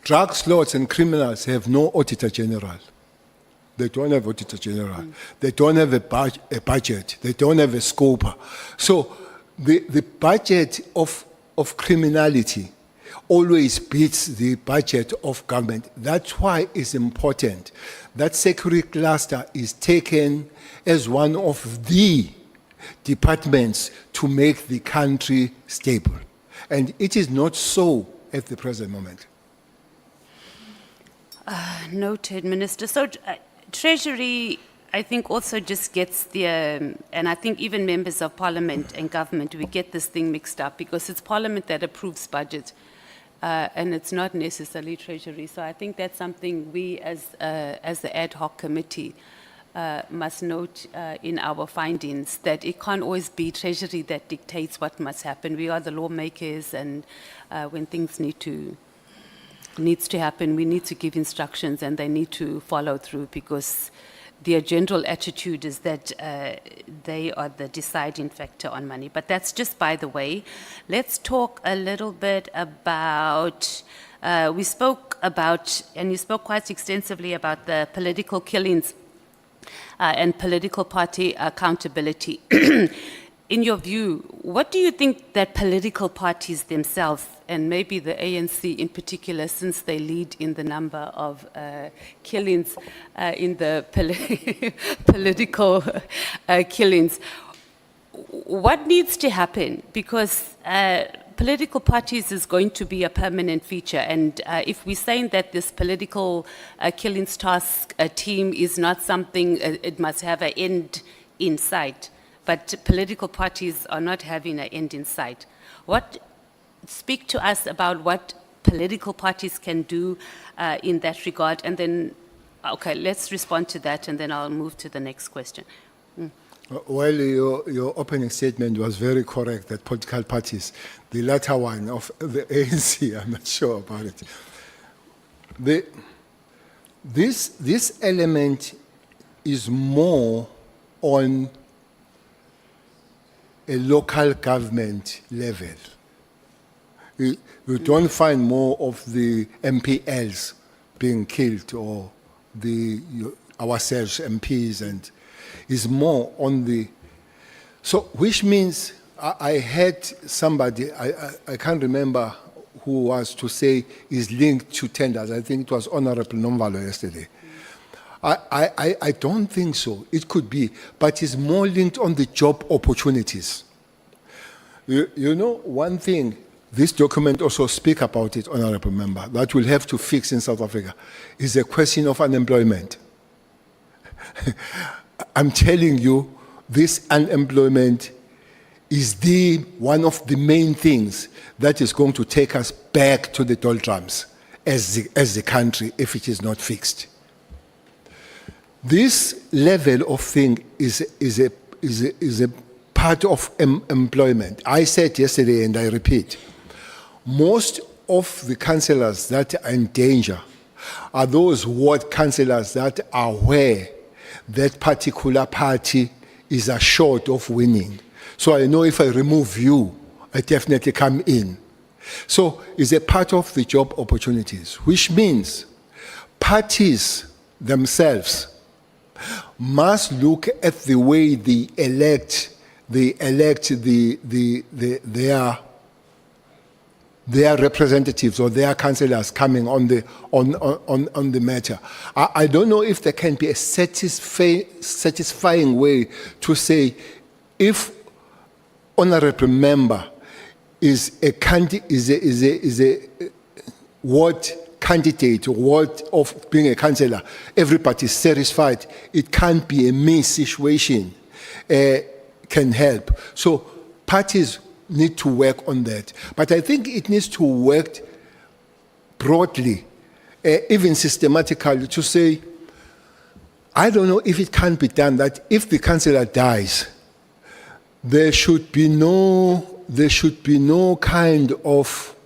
Drug lords and criminals have no Auditor General. They don't have Auditor General. They don't have a budget. They don't have a scope. So the budget of criminality always beats the budget of government. That's why it's important that security cluster is taken as one of the departments to make the country stable. And it is not so at the present moment. Noted, Minister. So Treasury, I think, also just gets the, and I think even members of Parliament and government, we get this thing mixed up because it's Parliament that approves budget, and it's not necessarily Treasury. So I think that's something we as the Ad Hoc Committee must note in our findings, that it can't always be Treasury that dictates what must happen. We are the lawmakers, and when things needs to happen, we need to give instructions and they need to follow through, because their general attitude is that they are the deciding factor on money. But that's just by the way. Let's talk a little bit about, we spoke about, and you spoke quite extensively about the political killings and political party accountability. In your view, what do you think that political parties themselves, and maybe the ANC in particular, since they lead in the number of killings in the political killings, what needs to happen? Because political parties is going to be a permanent feature, and if we're saying that this political killings task team is not something, it must have an end in sight, but political parties are not having an end in sight. Speak to us about what political parties can do in that regard, and then, okay, let's respond to that, and then I'll move to the next question. Well, your opening statement was very correct, that political parties, the latter one of the ANC, I'm not sure about it. This element is more on a local government level. You don't find more of the MPLs being killed, or ourselves MPs, and is more on the, so which means I had somebody, I can't remember who was to say is linked to tenders. I think it was Honorable Nomvalo yesterday. I don't think so. It could be, but it's more linked on the job opportunities. You know, one thing, this document also speaks about it, Honorable Member, that we'll have to fix in South Africa, is a question of unemployment. I'm telling you, this unemployment is one of the main things that is going to take us back to the doldrums as the country if it is not fixed. This level of thing is a part of employment. I said yesterday, and I repeat, most of the councillors that are in danger are those ward councillors that are aware that particular party is assured of winning. So I know if I remove you, I definitely come in. So it's a part of the job opportunities, which means parties themselves must look at the way they elect their representatives or their councillors coming on the matter. I don't know if there can be a satisfying way to say, if honourable member is a ward candidate, or ward of being a councillor, everybody is satisfied. It can't be a me situation. Can help. So parties need to work on that. But I think it needs to work broadly, even systematically, to say, I don't know if it can be done that if the councillor dies, there should be no kind of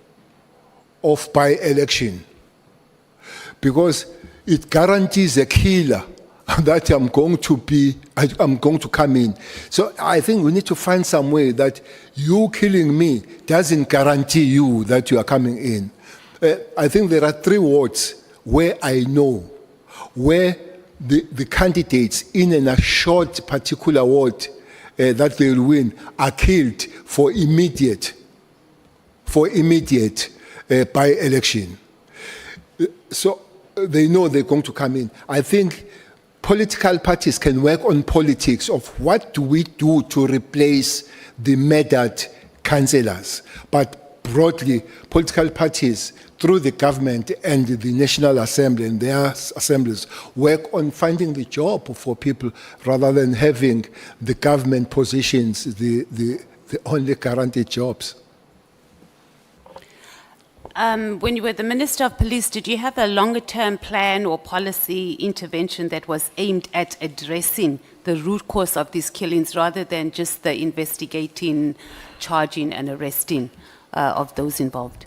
by-election, because it guarantees a killer that I'm going to come in. So I think we need to find some way that you killing me doesn't guarantee you that you are coming in. I think there are 3 wards where I know where the candidates in an assured particular ward that they will win are killed for immediate by-election. So they know they're going to come in. I think political parties can work on politics of what do we do to replace the murdered councillors. But broadly, political parties through the government and the National Assembly and their assemblies work on finding the job for people rather than having the government positions the only guaranteed jobs. When you were the Minister of Police, did you have a longer-term plan or policy intervention that was aimed at addressing the root cause of these killings rather than just the investigating, charging and arresting of those involved?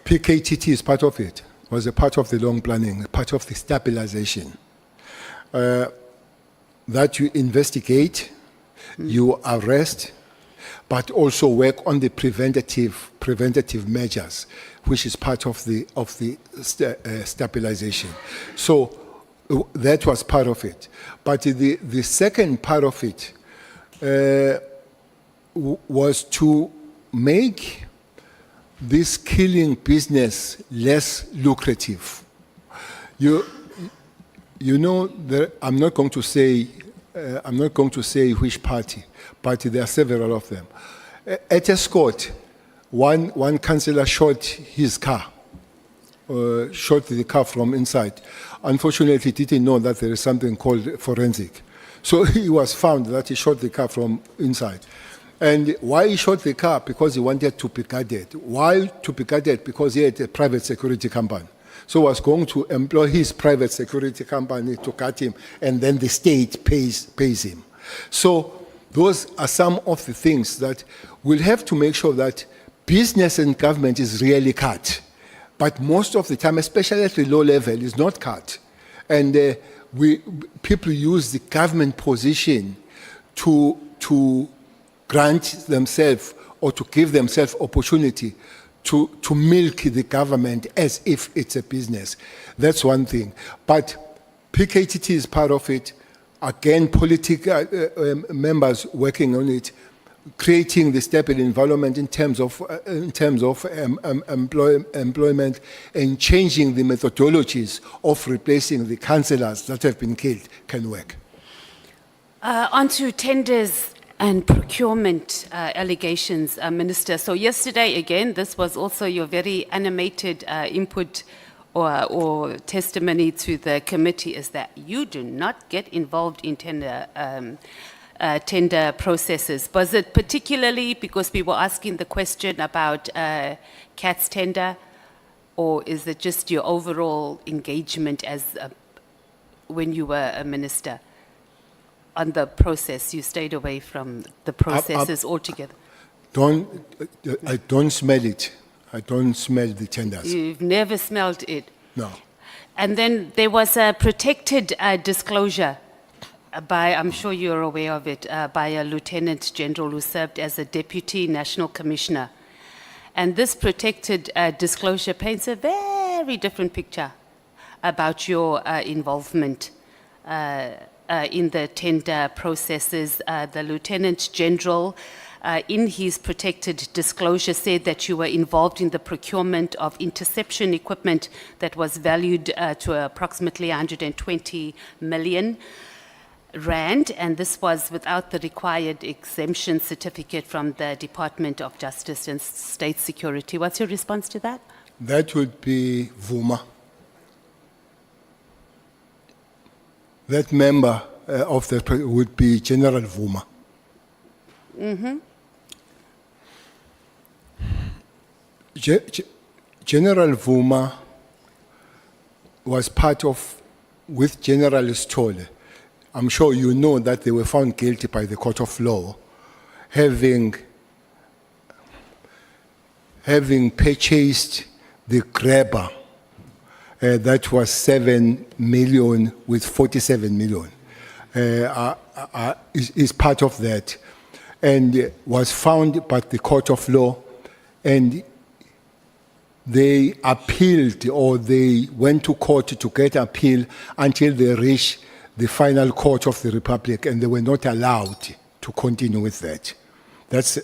PKTT is part of it, was a part of the long planning, part of the stabilization. That you investigate, you arrest, but also work on the preventative measures, which is part of the stabilization. So that was part of it. But the second part of it was to make this killing business less lucrative. You know, I'm not going to say which party, but there are several of them. At Escort, one councillor shot his car, shot the car from inside. Unfortunately, he didn't know that there is something called forensic. So he was found that he shot the car from inside. And why he shot the car? Because he wanted to be guarded. Why to be guarded? Because he had a private security company. So he was going to employ his private security company to guard him, and then the state pays him. So those are some of the things that we'll have to make sure that business and government is really cut. But most of the time, especially at the low level, is not cut. And people use the government position to grant themselves or to give themselves opportunity to milk the government as if it's a business. That's one thing. But PKTT is part of it. Again, political members working on it, creating the stable environment in terms of employment and changing the methodologies of replacing the councillors that have been killed can work. On to tenders and procurement allegations, Minister. So yesterday, again, this was also your very animated input or testimony to the committee, is that you do not get involved in tender processes. Was it particularly because we were asking the question about CAT's tender, or is it just your overall engagement as when you were a minister? On the process, you stayed away from the processes altogether. I don't smell it. I don't smell the tenders. You've never smelled it. No. And then there was a protected disclosure by, I'm sure you're aware of it, by a Lieutenant General who served as a Deputy National Commissioner. And this protected disclosure paints a very different picture about your involvement in the tender processes. The Lieutenant General, in his protected disclosure, said that you were involved in the procurement of interception equipment that was valued to approximately 120 million rand, and this was without the required exemption certificate from the Department of Justice and State Security. What's your response to that? That would be Vuma. That member of the would be General Vuma. Mm-hmm. General Vuma was part of, with General Stolle. I'm sure you know that they were found guilty by the court of law, having purchased the grabber that was 7 million with 47 million. Is part of that, and was found by the court of law, and they appealed, or they went to court to get appeal until they reached the final court of the Republic, and they were not allowed to continue with that. That's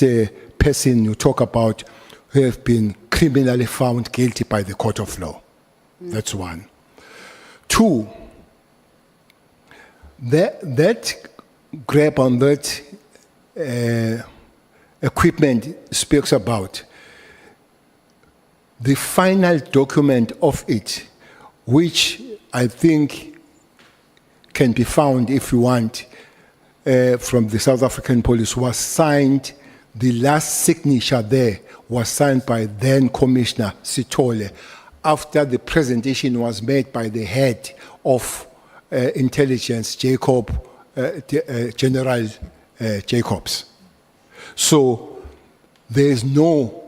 a person you talk about who have been criminally found guilty by the court of law. That's one. Two, that grab on that equipment speaks about the final document of it, which I think can be found if you want from the South African police, was signed, the last signature there was signed by then Commissioner Sithole after the presentation was made by the head of intelligence, General Jacobs. So there is no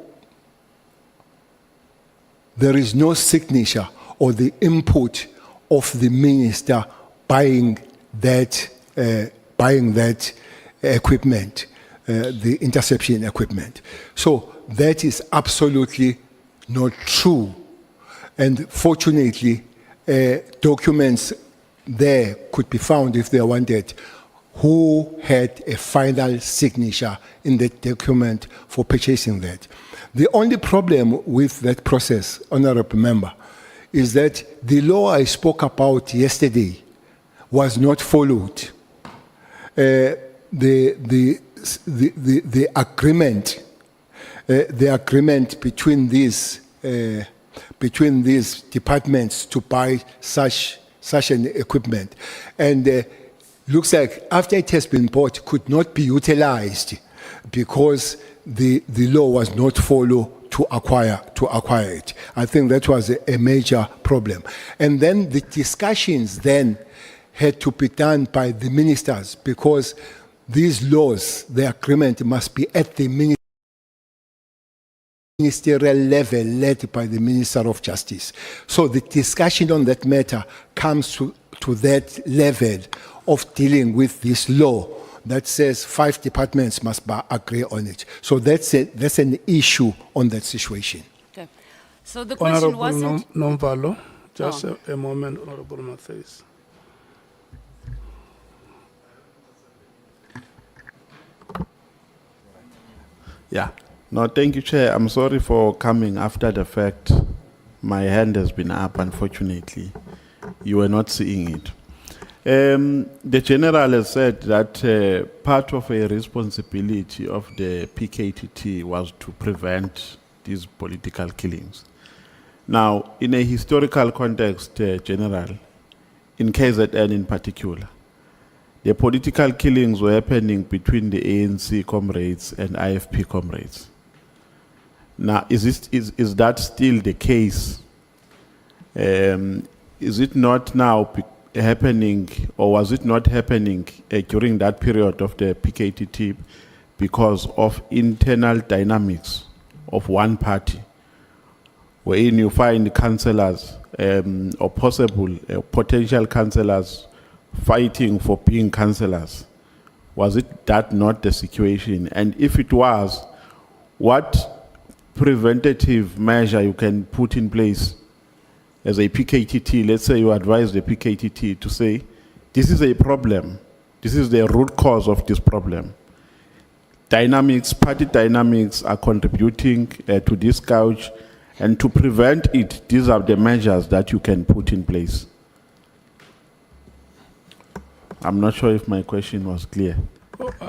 signature or the input of the minister buying that equipment, the interception equipment. So that is absolutely not true. And fortunately, documents there could be found if they wanted, who had a final signature in the document for purchasing that. The only problem with that process, Honorable Member, is that the law I spoke about yesterday was not followed. The agreement between these departments to buy such an equipment, and looks like after it has been bought, could not be utilized because the law was not followed to acquire it. I think that was a major problem. And then the discussions then had to be done by the ministers, because these laws, the agreement must be at the ministerial level, led by the Minister of Justice. So the discussion on that matter comes to that level of dealing with this law that says 5 departments must agree on it. So that's an issue on that situation. Okay. So the question Honorable wasn't... Nomvalo, just a moment, Honorable Matthys. Yeah. No, thank you, Chair. I'm sorry for coming after the fact. My hand has been up, unfortunately. You were not seeing it. The General has said that part of a responsibility of the PKTT was to prevent these political killings. Now, in a historical context, General, in KZN in particular, the political killings were happening between the ANC comrades and IFP comrades. Now, is that still the case? Is it not now happening, or was it not happening during that period of the PKTT because of internal dynamics of one party, wherein you find councillors or potential councillors fighting for being councillors? Was it that not the situation? And if it was, what preventative measure you can put in place as a PKTT? Let's say you advise the PKTT to say, this is a problem. This is the root cause of this problem. Dynamics, party dynamics are contributing to this gouge, and to prevent it, these are the measures that you can put in place. I'm not sure if my question was clear.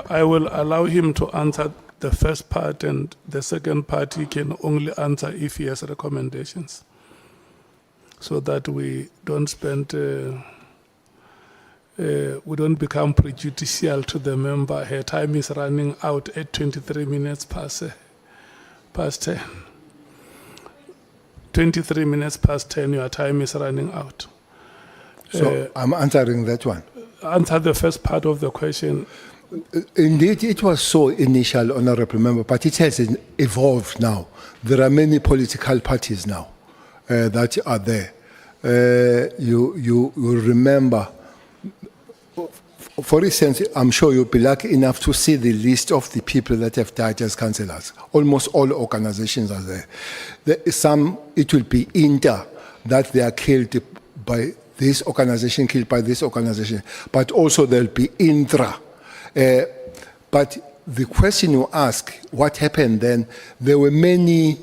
I will allow him to answer the first part, and the second part he can only answer if he has recommendations, so that we don't spend, we don't become prejudicial to the member. Her time is running out at 23 minutes past 10. 23 minutes past 10, your time is running out. So I'm answering that one. Answer the first part of the question. Indeed, it was so initial, Honorable Member, but it has evolved now. There are many political parties now that are there. You remember, for instance, I'm sure you'll be lucky enough to see the list of the people that have died as councillors. Almost all organizations are there. Some, it will be inter, that they are killed by this organization, killed by this organization, but also there'll be intra. But the question you ask, what happened then? There were many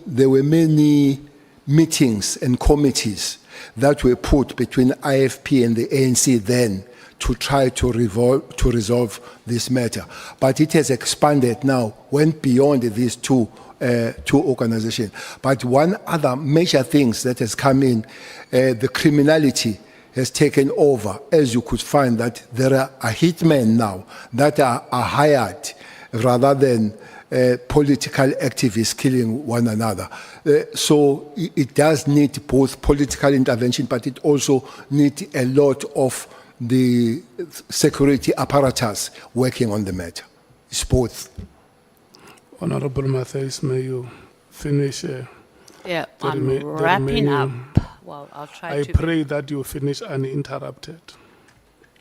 meetings and committees, that were put between IFP and the ANC then to try to resolve this matter. But it has expanded now, went beyond these two organizations. But one other major things that has come in, the criminality has taken over. As you could find that there are hitmen now that are hired rather than political activists killing one another. So it does need both political intervention, but it also needs a lot of the security apparatus working on the matter. It's both. Honorable Matthias, may you finish? Yeah, the I'm rema- the wrapping up. remaining- Well, I'll try I to. pray that you finish uninterrupted.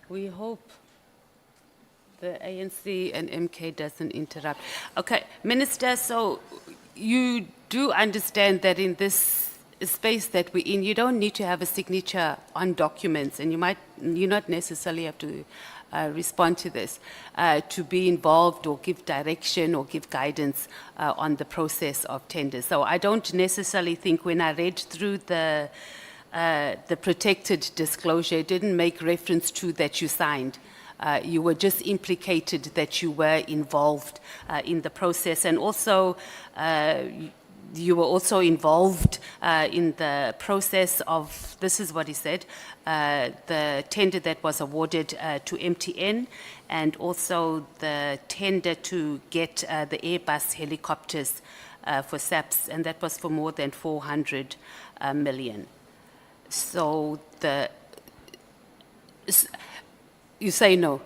We hope the ANC and MK doesn't interrupt. Okay, Minister, so you do understand that in this space that we're in, you don't need to have a signature on documents, and you not necessarily have to respond to this, to be involved or give direction or give guidance on the process of tenders. So I don't necessarily think when I read through the protected disclosure, it didn't make reference to that you signed. You were just implicated that you were involved in the process, and also you were also involved in the process of, this is what he said, the tender that was awarded to MTN, and also the tender to get the Airbus helicopters for SAPS, and that was for more than 400 million. So you say no.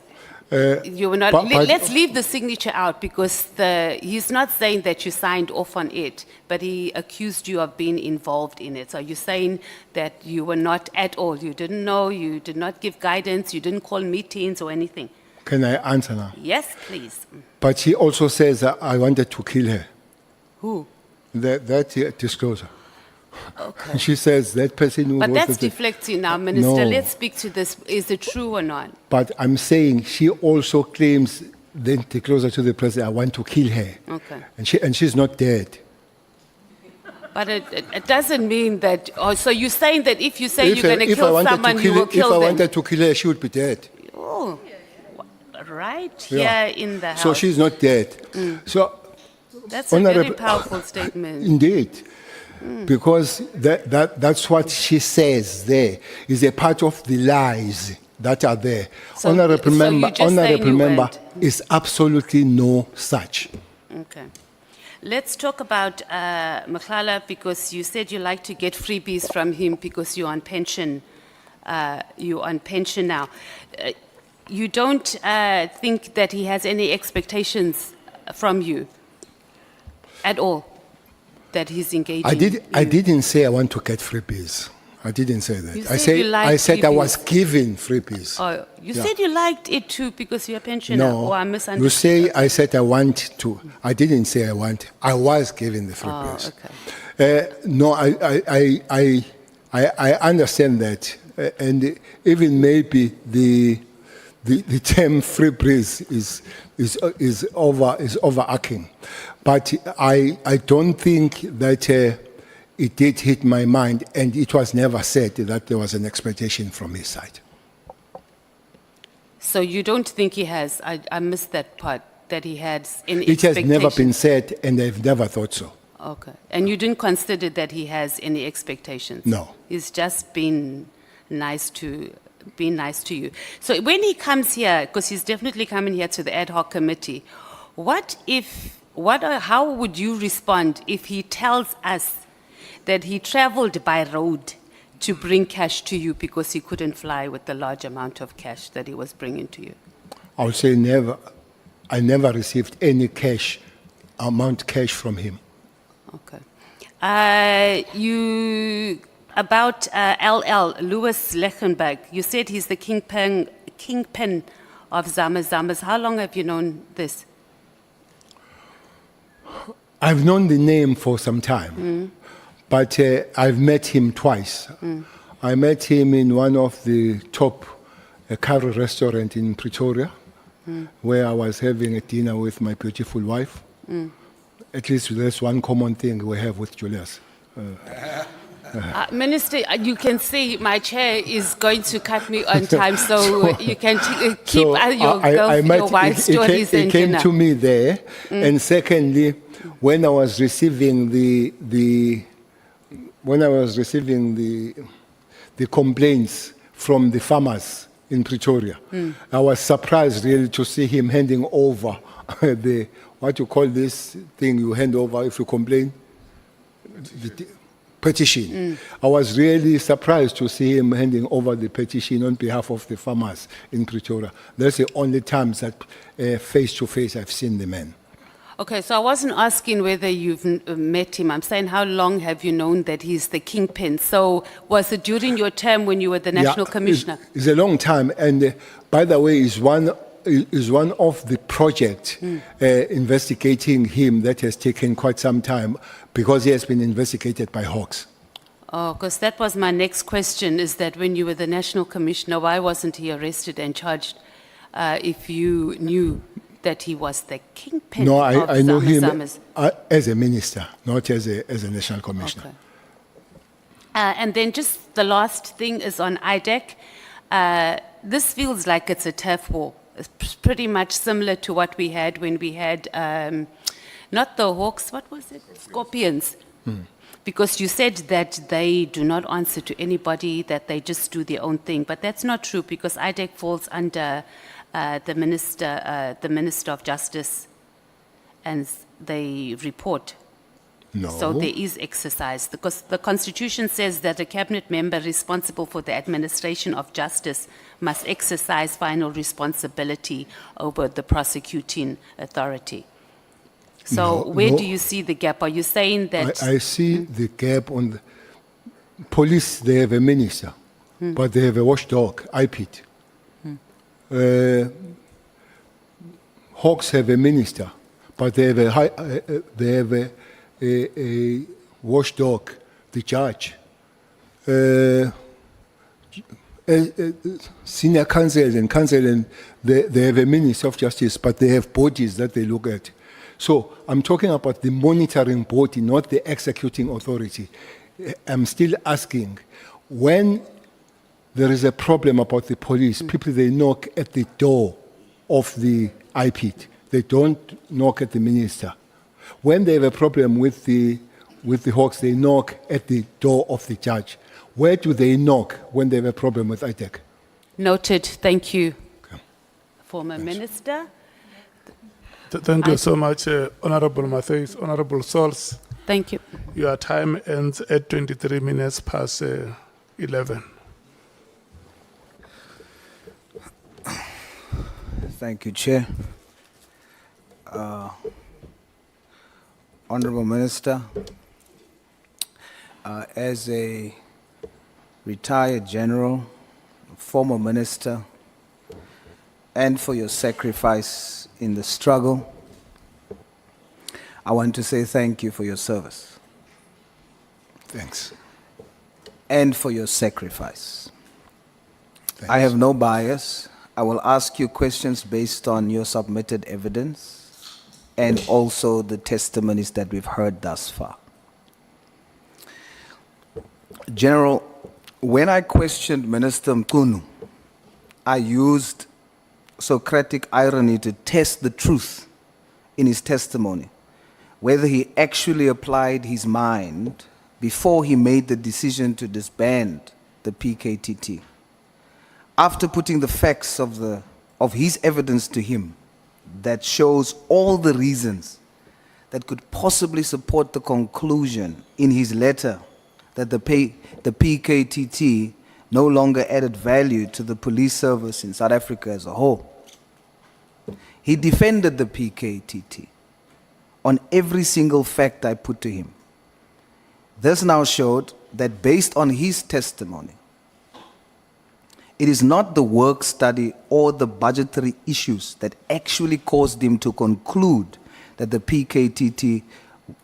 You were not. but- Let's leave the signature out, because he's not saying that you signed off on it, but he accused you of being involved in it. So you're saying that you were not at all. You didn't know. You did not give guidance. You didn't call meetings or anything. Can I answer now? Yes, please. But he also says that I wanted to kill her. Who? That disclosure. Okay. She says that person who But wrote that's the thing- deflecting now, Minister. No. Let's speak to this. Is it true or not? But I'm saying she also claims then to closer to the president, I want to kill her. Okay. And she's not dead. But it doesn't mean that. Oh, so you're saying that if you say If you're going to I kill wanted to someone, you kill will her- kill If I them? wanted to kill her, she would be dead. Oh, right Yeah. here in the house. So she's not dead. So That's a very Honorable- powerful statement. indeed, because that's what she says there is a part of the lies that are there. So- Honorable so member, you're just saying honorable you member, weren't. is absolutely no such. Okay. Let's talk about Makhala, because you said you like to get freebies from him because you're on pension. You're on pension now. You don't think that he has any expectations from you at all, that he's engaging? I didn't say I want to get freebies. I didn't say that. You I said you said liked I said I freebies. was given freebies. Oh, you Yeah. said you liked it too because you're a pensioner. No, Or I you misunderstood. say I said I want to. I didn't say I want. I was given the freebies. okay. No, I understand that, and even maybe the term freebies is overarching, but I don't think that it did hit my mind, and it was never said that there was an expectation from his side. So you don't think he has, I missed that part, that he had any It has never expectation? been said, and I've never thought so. Okay. And you didn't consider that he has any expectations? No. He's just been nice to you. So when he comes here, because he's definitely coming here to the Ad Hoc Committee, how would you respond if he tells us that he traveled by road to bring cash to you because he couldn't fly with the large amount of cash that he was bringing to you? I would say never. I never received any cash from him. Okay. About LL, Louis Lechenberg, you said he's the kingpin of Zamas. How long have you known this? I've known the name for some time, but I've met him twice. I met him in one of the top curry restaurant in Pretoria, where I was having a dinner with my beautiful wife. At least there's one common thing we have with Julius. Minister, you can see my chair is going to cut me on time, so you can keep your wild stories it and came dinner. to me there. And secondly, when I was receiving the complaints from the farmers in Pretoria, I was surprised really to see him handing over the, what you call this thing you hand over if you complain? The petition. I was really surprised to see him handing over the petition on behalf of the farmers in Pretoria. That's the only times that face to face I've seen the man. Okay, so I wasn't asking whether you've met him. I'm saying how long have you known that he's the kingpin? So was it during your term when you were the National Commissioner? It's a long time, and by the way, is one of the projects investigating him that has taken quite some time because he has been investigated by Hawks. Oh, because that was my next question, is that when you were the National Commissioner, why wasn't he arrested and charged if you knew that he was the kingpin No, of I know him Zama-Zama's? as a minister, not as a national commissioner. Okay. And then just the last thing is on IDEC. This feels like it's a turf war. It's pretty much similar to what we had when we had, not the Hawks, what was it? Scorpions. Because you said that they do not answer to anybody, that they just do their own thing. But that's not true, because IDEC falls under the Minister of Justice, and they report. No. So there is exercise, because the Constitution says that a cabinet member responsible for the administration of justice must exercise final responsibility over the prosecuting authority. So where do you see the gap? Are you saying that... I see the gap on the police. They have a minister, but they have a watchdog, IPIT. Hawks have a minister, but they have a watchdog, the judge. Senior counsel and they have a minister of justice, but they have bodies that they look at. So I'm talking about the monitoring body, not the executing authority. I'm still asking, when there is a problem about the police, people, they knock at the door of the IPIT. They don't knock at the minister. When they have a problem with the Hawks, they knock at the door of the judge. Where do they knock when they have a problem with IDEC? Noted. Thank you, Okay. former Minister. Thank you so much, Honorable Matthews, Honorable Sols. Thank you. Your time ends at 23 minutes past 11. Thank you, Chair. Honorable Minister, as a retired general, former minister, and for your sacrifice in the struggle, I want to say thank you for your service. Thanks. And for your sacrifice. Thanks. I have no bias. I will ask you questions based on your submitted evidence and also the testimonies that we've heard thus far. General, when I questioned Minister Mkunu, I used Socratic irony to test the truth in his testimony, whether he actually applied his mind before he made the decision to disband the PKTT. After putting the facts of his evidence to him that shows all the reasons that could possibly support the conclusion in his letter that the PKTT no longer added value to the police service in South Africa as a whole, he defended the PKTT on every single fact I put to him. This now showed that based on his testimony, it is not the work study or the budgetary issues that actually caused him to conclude that the PKTT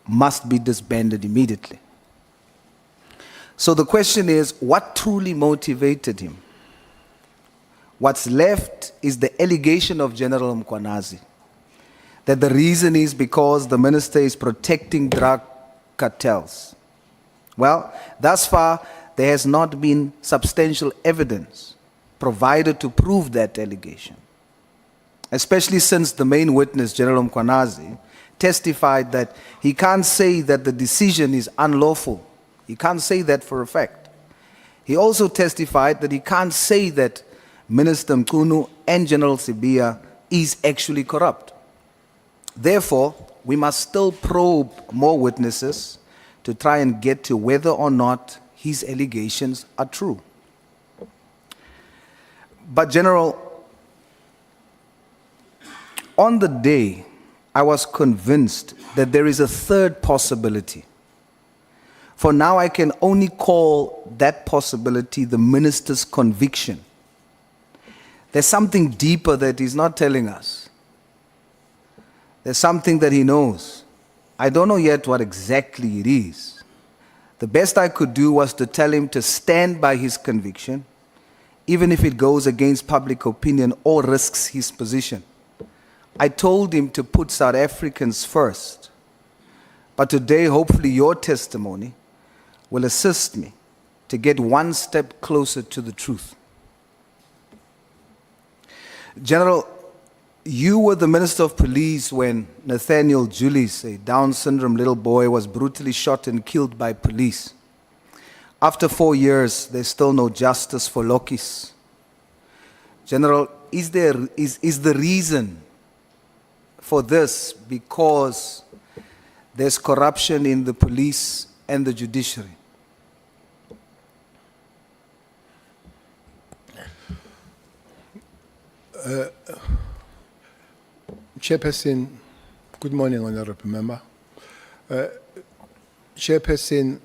must be disbanded immediately. So the question is, what truly motivated him? What's left is the allegation of General Mkwanazi, that the reason is because the minister is protecting drug cartels. Well, thus far, there has not been substantial evidence provided to prove that allegation, especially since the main witness, General Mkwanazi, testified that he can't say that the decision is unlawful. He can't say that for a fact. He also testified that he can't say that Minister Mkunu and General Sibia is actually corrupt. Therefore, we must still probe more witnesses to try and get to whether or not his allegations are true. But General, on the day, I was convinced that there is a third possibility. For now, I can only call that possibility the minister's conviction. There's something deeper that he's not telling us. There's something that he knows. I don't know yet what exactly it is. The best I could do was to tell him to stand by his conviction, even if it goes against public opinion or risks his position. I told him to put South Africans first. But today, hopefully, your testimony will assist me to get one step closer to the truth. General, you were the Minister of Police when Nathaniel Julius, a Down syndrome little boy, was brutally shot and killed by police. After 4 years, there's still no justice for Lokis. General, is the reason for this because there's corruption in the police and the judiciary? Chairperson, good morning, Honorable Member. Chairperson,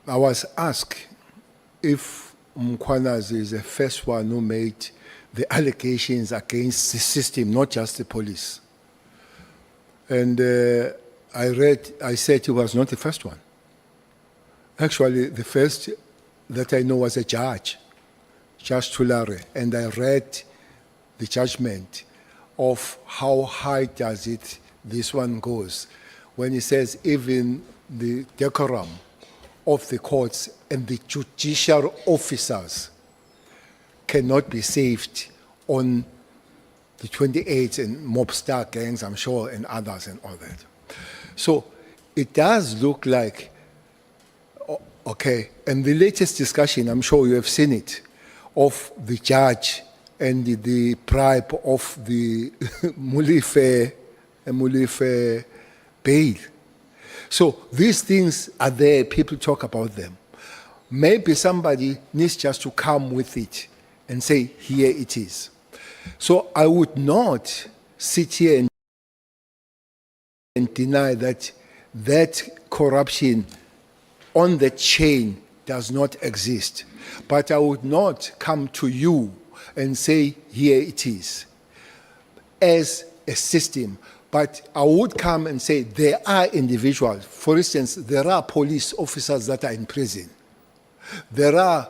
I was asked if Mkwanazi is the first one who made the allegations against the system, not just the police. And I said he was not the first one. Actually, the first that I know was a judge, Judge Tulare, and I read the judgment of how high does it this one goes when he says even the decorum of the courts and the judicial officers cannot be saved on the 28th and mobster gangs, I'm sure, and others and all that. So it does look like, okay, and the latest discussion, I'm sure you have seen it, of the judge and the bribe of the Mulife bail. So these things are there, people talk about them. Maybe somebody needs just to come with it and say, here it is. So I would not sit here and deny that that corruption on the chain does not exist. But I would not come to you and say, here it is, as a system. But I would come and say, there are individuals. For instance, there are police officers that are in prison. There are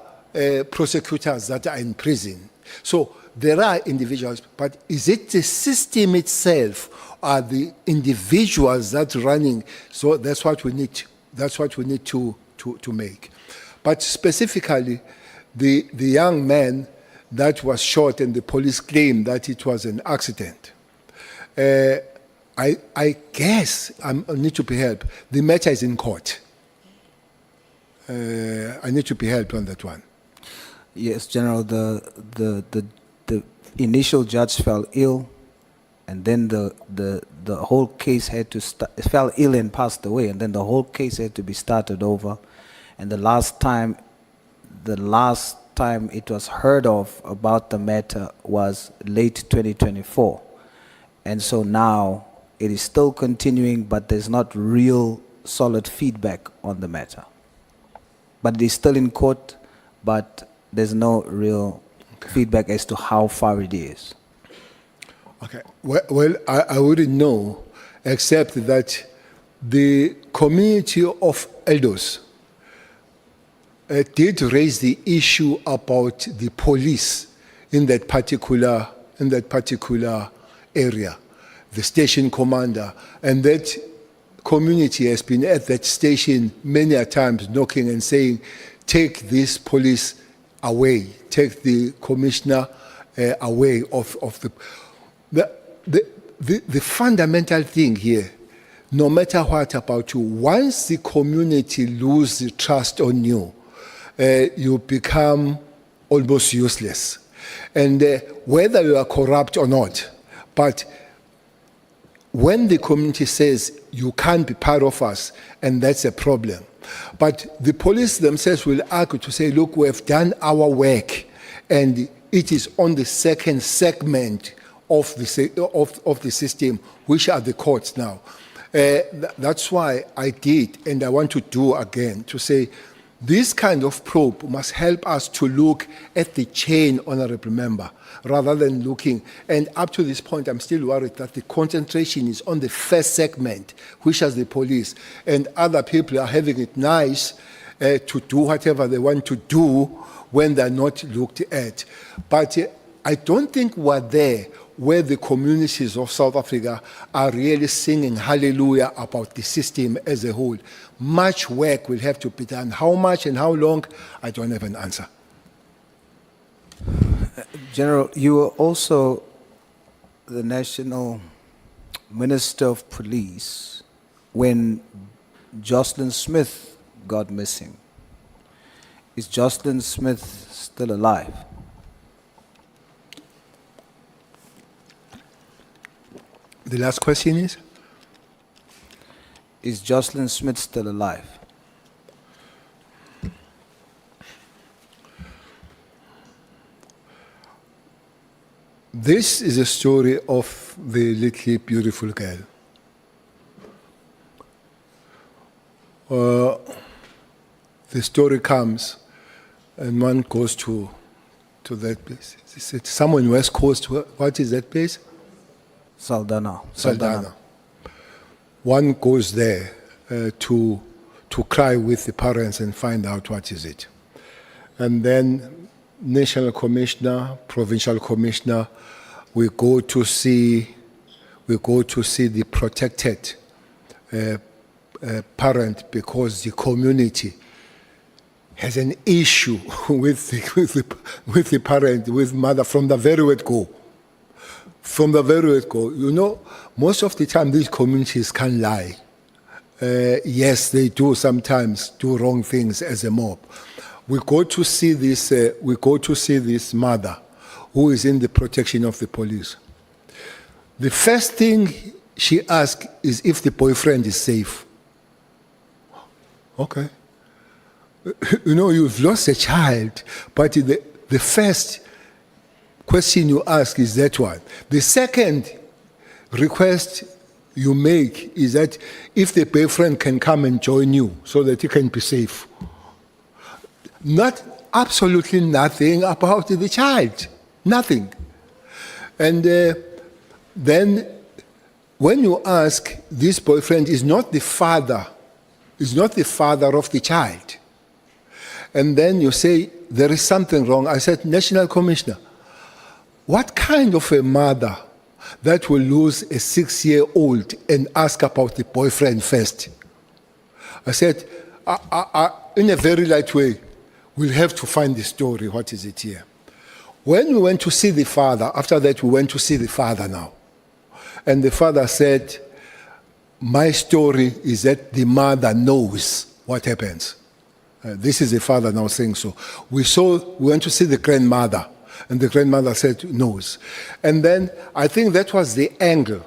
prosecutors that are in prison. So there are individuals, but is it the system itself, or the individuals that are running? So that's what we need. That's what we need to make. But specifically, the young man that was shot and the police claimed that it was an accident. I guess I need to be helped. The matter is in court. I need to be helped on that one. Yes, General, the initial judge fell ill, and then the whole case had to fell ill and passed away, and then the whole case had to be started over. And the last time it was heard of about the matter was late 2024. And so now it is still continuing, but there's not real solid feedback on the matter. But it is still in court, but there's no real feedback as to how far it is. Okay. Well, I wouldn't know, except that the community of elders did raise the issue about the police in that particular area, the station commander, and that community has been at that station many a times knocking and saying, take this police away, take the commissioner away of the fundamental thing here, no matter what about you, once the community loses trust on you, you become almost useless. And whether you are corrupt or not, but when the community says you can't be part of us, and that's a problem. But the police themselves will argue to say, look, we have done our work, and it is on the second segment of the system, which are the courts now. That's why I did, and I want to do again, to say this kind of probe must help us to look at the chain, honorable member, rather than looking. And up to this point, I'm still worried that the concentration is on the first segment, which is the police, and other people are having it nice to do whatever they want to do when they're not looked at. But I don't think we're there where the communities of South Africa are really singing hallelujah about the system as a whole. Much work will have to be done. How much and how long, I don't have an answer. General, you were also the National Minister of Police when Jocelyn Smith got missing. Is Jocelyn Smith still alive? The last question is? Is Jocelyn Smith still alive? This is a story of the little beautiful girl. The story comes, and one goes to that place. It's somewhere in West Coast. What is that place? Saldanha. One goes there to cry with the parents and find out what is it. And then national commissioner, provincial commissioner, we go to see the protected parent because the community has an issue with the parent, with mother from the very word go. From the very word go. You know, most of the time these communities can't lie. Yes, they do sometimes do wrong things as a mob. We go to see this. We go to see this mother, who is in the protection of the police. The first thing she asks is if the boyfriend is safe. Okay. You know, you've lost a child, but the first question you ask is that one. The second request you make is that if the boyfriend can come and join you so that he can be safe. Not absolutely nothing about the child, nothing. And then when you ask, this boyfriend is not the father of the child. And then you say, there is something wrong. I said, National Commissioner, what kind of a mother that will lose a 6-year-old and ask about the boyfriend first? I said, in a very light way, we'll have to find the story. What is it here? When we went to see the father, after that we went to see the father now. And the father said, my story is that the mother knows what happens. This is the father now saying so. We went to see the grandmother, and the grandmother said knows. And then I think that was the angle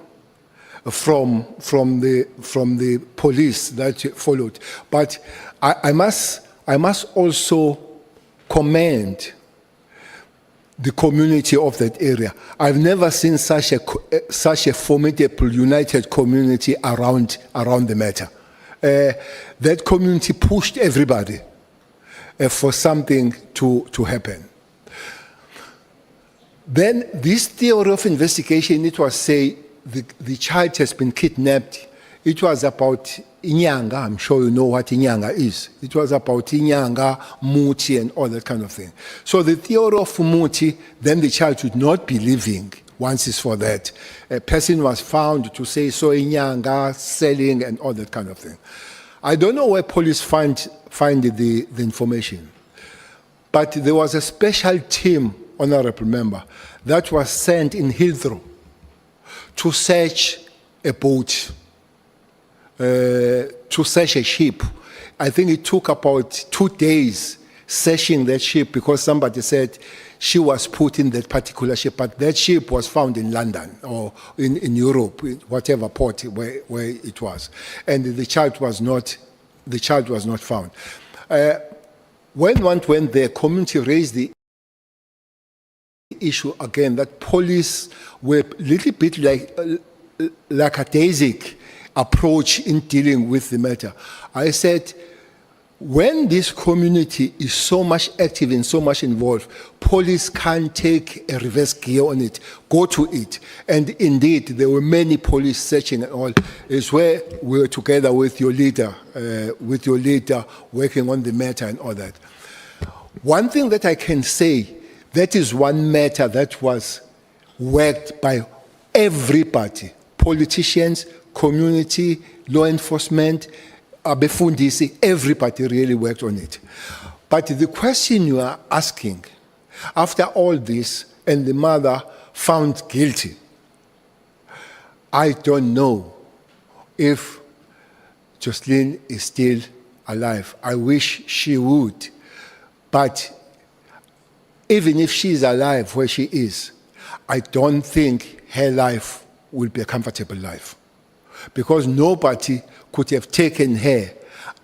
from the police that followed. But I must also commend the community of that area. I've never seen such a formidable, united community around the matter. That community pushed everybody for something to happen. Then this theory of investigation, it was say the child has been kidnapped. It was about Inyanga. I'm sure you know what Inyanga is. It was about Inyanga, Muti, and all that kind of thing. So the theory of Muti, then the child should not be living Once is for that. A person was found to say so inyanga, selling, and all that kind of thing. I don't know where police find the information, but there was a special team, honorable member, that was sent in Heathrow to search a boat, to search a ship. I think it took about 2 days searching that ship because somebody said she was put in that particular ship, but that ship was found in London or in Europe, whatever port where it was, and the child was not found. When one went there, community raised the issue again that police were a little bit like lackadaisic approach in dealing with the matter. I said, when this community is so much active and so much involved, police can take a reverse gear on it, go to it. And indeed, there were many police searching and all. It's where we were together with your leader, working on the matter and all that. One thing that I can say, that is one matter that was worked by everybody, politicians, community, law enforcement, abefundisi, everybody really worked on it. But the question you are asking, after all this, and the mother found guilty, I don't know if Jocelyn is still alive. I wish she would. But even if she is alive where she is, I don't think her life will be a comfortable life. Because nobody could have taken her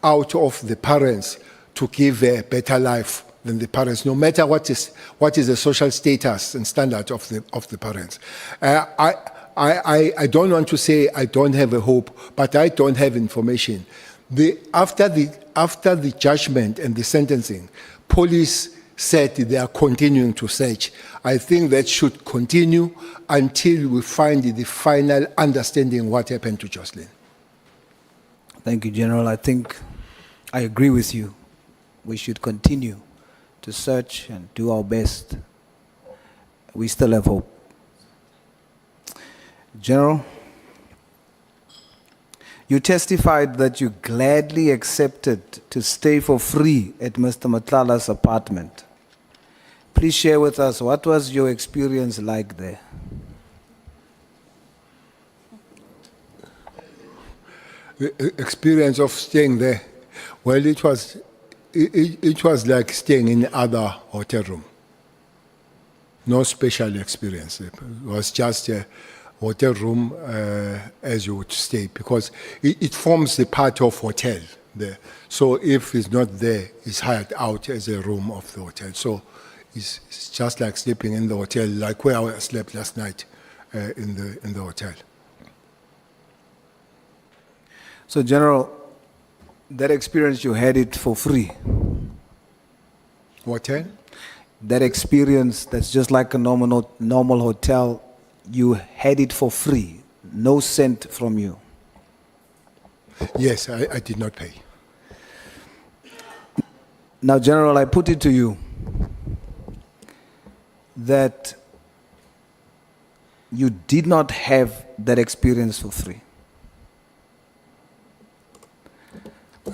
out of the parents to give her a better life than the parents, no matter what is the social status and standard of the parents. I don't want to say I don't have a hope, but I don't have information. After the judgment and the sentencing, police said they are continuing to search. I think that should continue until we find the final understanding what happened to Jocelyn. Thank you, General. I think I agree with you. We should continue to search and do our best. We still have hope. General, you testified that you gladly accepted to stay for free at Mr. Matlala's apartment. Please share with us, what was your experience like there? The experience of staying there, well, it was like staying in other hotel room. No special experience. It was just a hotel room as you would stay, because it forms the part of hotel there. So if it's not there, it's hired out as a room of the hotel. So it's just like sleeping in the hotel, like where I slept last night in the hotel. So, General, that experience, you had it for free. Hotel? That experience, that's just like a normal hotel, you had it for free, no cent from you. Yes, I did not pay. Now, General, I put it to you that you did not have that experience for free.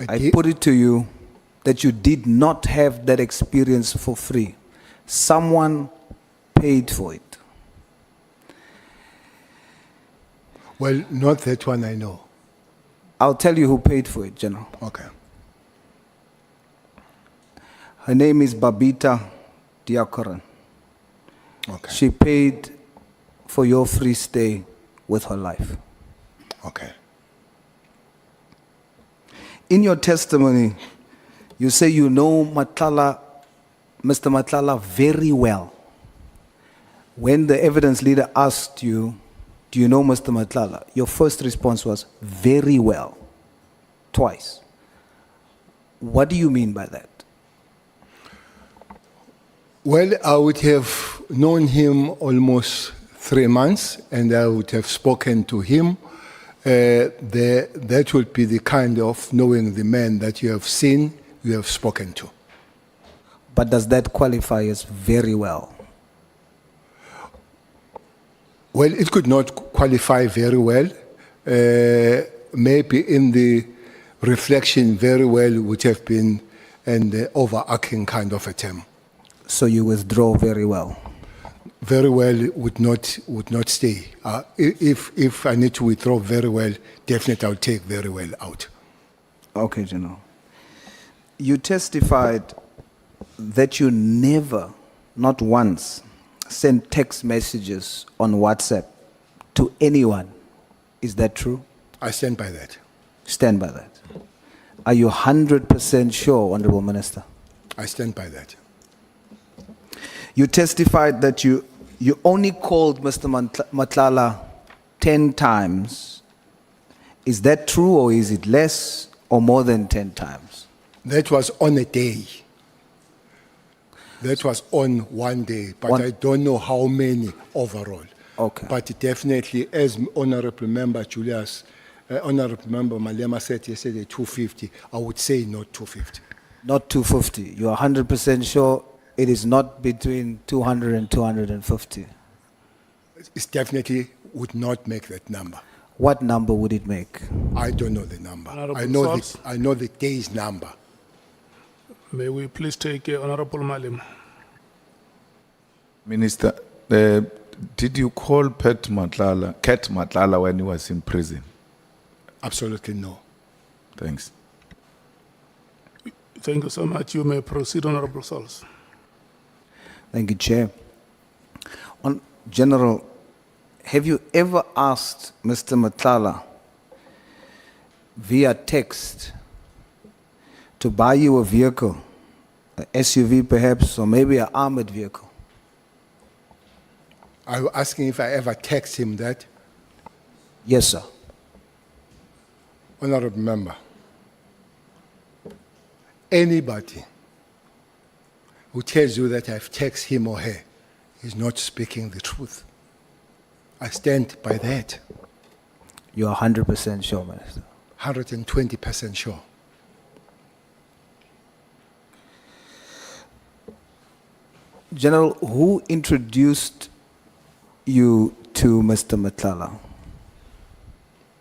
I put it to you that you did not have that experience for free. Someone paid for it. Well, not that one I know. I'll tell you who paid for it, General. Okay. Her name is Babita Diakoran. Okay. She paid for your free stay with her life. Okay. In your testimony, you say you know Mr. Matlala very well. When the evidence leader asked you, do you know Mr. Matlala? Your first response was, very well, twice. What do you mean by that? Well, I would have known him almost 3 months, and I would have spoken to him. That would be the kind of knowing the man that you have seen, you have spoken to. But does that qualify as very well? Well, it could not qualify very well. Maybe in the reflection, very well would have been an overarching kind of a term. So you withdraw very well. Very well would not stay. If I need to withdraw very well, definitely I'll take very well out. Okay, General. You testified that you never, not once, sent text messages on WhatsApp to anyone. Is that true? I stand by that. Stand by that. Are you 100% sure, Honorable Minister? I stand by that. You testified that you only called Mr. Matlala 10 times. Is that true, or is it less or more than 10 times? That was on a day. That was on one day, but I don't know how many overall. Okay. But definitely, as Honorable Member Julius, Honorable Member Malema said yesterday, 250, I would say not 250. Not 250. You are 100% sure it is not between 200 and 250? It definitely would not make that number. What number would it make? I don't know the number. Honourable Sals. I know the day's number. May we please take Honorable Malema? Minister, did you call Cat Matlala when he was in prison? Absolutely no. Thanks. Thank you so much. You may proceed, Honorable Sals. Thank you, Chair. General, have you ever asked Mr. Matlala via text to buy you a vehicle, an SUV perhaps, or maybe an armored vehicle? Are you asking if I ever text him that? Yes, sir. Honorable Member, anybody who tells you that I've texted him or her is not speaking the truth. I stand by that. You are 100% sure, Minister. 120% sure. General, who introduced you to Mr. Matlala?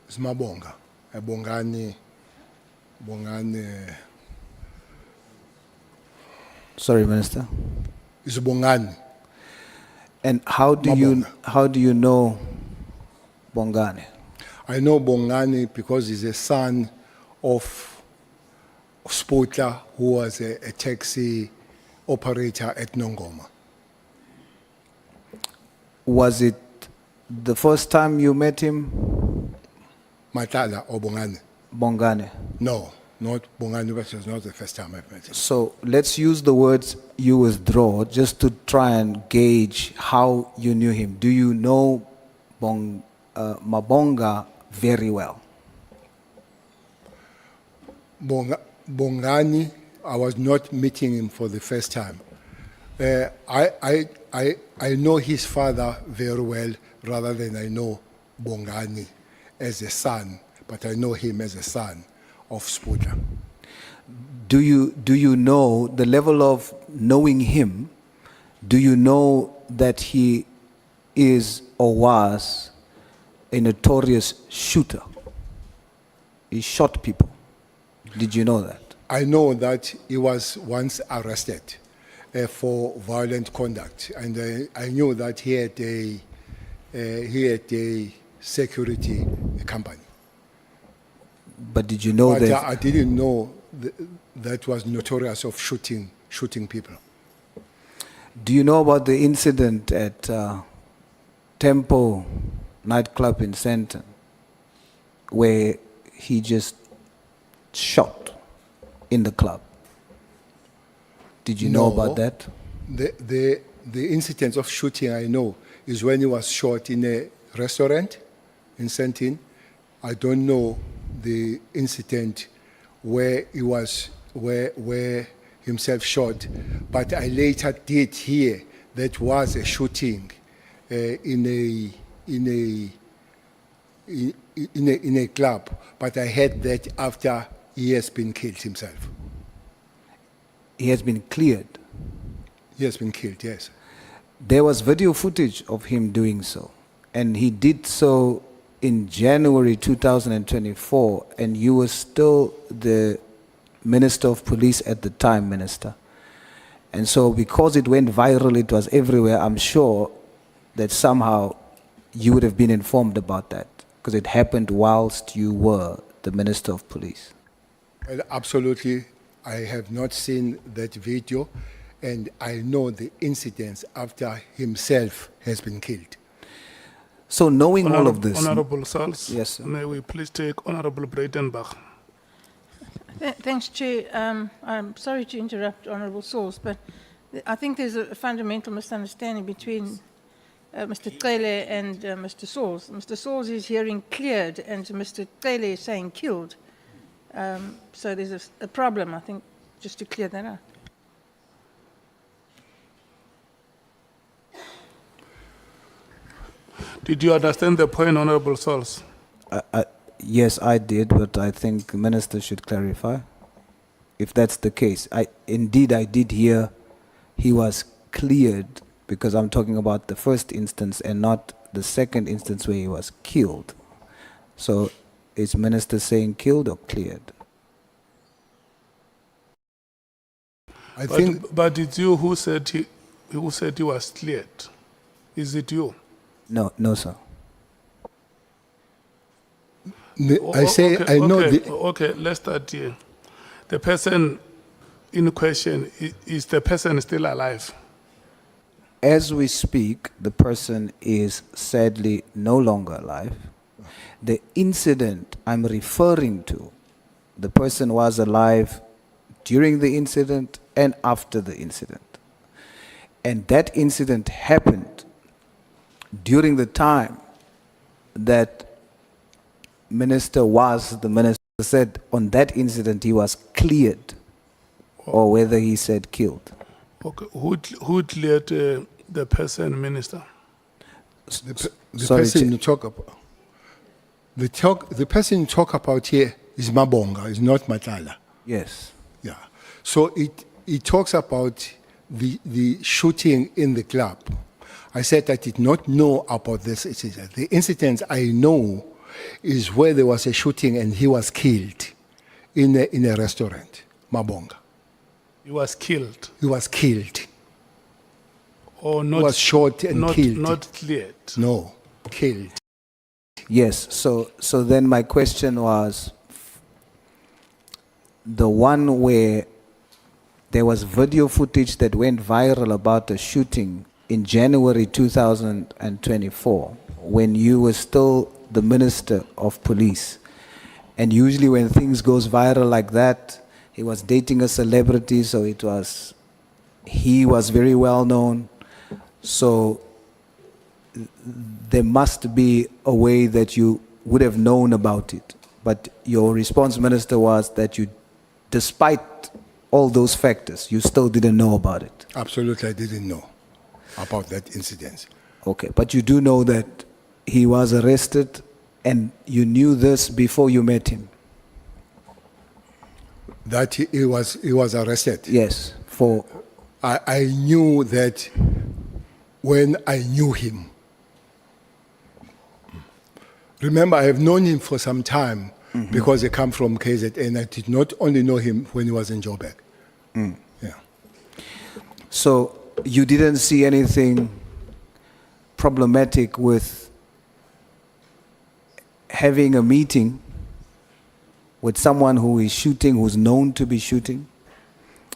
It's Mabonga. Bongani. Sorry, Minister. It's Bongani. And how do you know Bongani? I know Bongani because he's a son of Spotla, who was a taxi operator at Nongoma. Was it the first time you met him, Matala or Bongani? Bongani? No, not Bongani, but it was not the first time I've met him. So let's use the words you withdraw just to try and gauge how you knew him. Do you know Mabonga very well? Bongani, I was not meeting him for the first time. I know his father very well rather than I know Bongani as a son, but I know him as a son of Spotla. Do you know the level of knowing him? Do you know that he is or was a notorious shooter? He shot people. Did you know that? I know that he was once arrested for violent conduct, and I knew that he had a security company. But did you know But that? I didn't know that was notorious of shooting people. Do you know about the incident at Tempo nightclub in Sandton, where he just shot in the club? Did you know about that? The incident of shooting I know is when he was shot in a restaurant in Sandton. I don't know the incident where he was, where himself shot, but I later did hear that was a shooting in a club, but I heard that after he has been killed himself. He has been cleared. He has been killed, yes. There was video footage of him doing so. And he did so in January 2024, and you were still the Minister of Police at the time, Minister. And so because it went viral, it was everywhere, I'm sure that somehow you would have been informed about that, because it happened whilst you were the Minister of Police. Well, absolutely. I have not seen that video, and I know the incidents after himself has been killed. So knowing all of this, Honorable Sals. Yes, sir. May we please take Honorable Breitenbach. Thanks, Chair. I'm sorry to interrupt Honourable Sauls, but I think there's a fundamental misunderstanding between Mr. Cele and Mr. Sauls. Mr. Sauls is hearing cleared, and Mr. Cele is saying killed. So there's a problem, I think, just to clear that out. Did you understand the point, Honorable Sals? yes, I did, but I think the Minister should clarify if that's the case. Indeed, I did hear he was cleared, because I'm talking about the first instance and not the second instance where he was killed. So is Minister saying killed or cleared? I think But it's you who said he was cleared. Is it you? No, sir. I say Okay, I know okay, the. Okay, let's start here. The person in question, is the person still alive? As we speak, the person is sadly no longer alive. The incident I'm referring to, the person was alive during the incident and after the incident. And that incident happened during the time that Minister was, the Minister said on that incident he was cleared, or whether he said killed. Okay, who cleared the person, Minister? The Sorry, person Chair. you talk about. The person you talk about here is Mabonga, is not Matala. Yes. Yeah. So it talks about the shooting in the club. I said I did not know about this incident. The incident I know is where there was a shooting and he was killed in a restaurant, Mabonga. He was killed He was killed. or He not? was shot and killed. Not cleared. No, killed. Yes, so then my question was, the one where there was video footage that went viral about a shooting in January 2024, when you were still the Minister of Police. And usually when things goes viral like that, he was dating a celebrity, so he was very well known. So there must be a way that you would have known about it. But your response, Minister, was that you, despite all those factors, you still didn't know about it. Absolutely, I didn't know about that incident. Okay, but you do know that he was arrested, and you knew this before you met him? That he was arrested. Yes, for... I knew that when I knew him. Remember, I have known him for some time because I come from KZN. I did not only know him when he was in Joburg. Yeah. So you didn't see anything problematic with having a meeting with someone who is shooting, who's known to be shooting?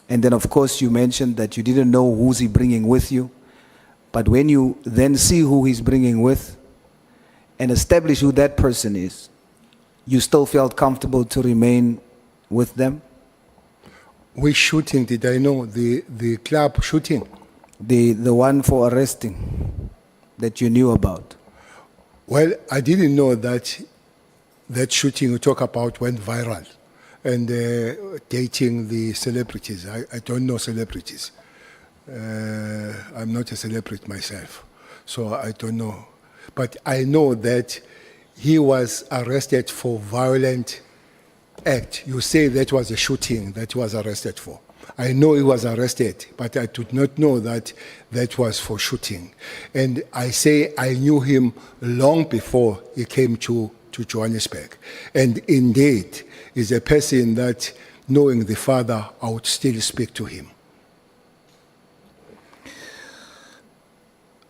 And then, of course, you mentioned that you didn't know who's he bringing with you. But when you then see who he's bringing with and establish who that person is, you still felt comfortable to remain with them? Which shooting did I know? The club shooting? The one for arresting that you knew about? Well, I didn't know that shooting you talk about went viral and dating the celebrities. I don't know celebrities. I'm not a celebrity myself, so I don't know. But I know that he was arrested for violent act. You say that was a shooting that he was arrested for. I know he was arrested, but I did not know that that was for shooting. And I say I knew him long before he came to Johannesburg. And indeed, is a person that, knowing the father, I would still speak to him.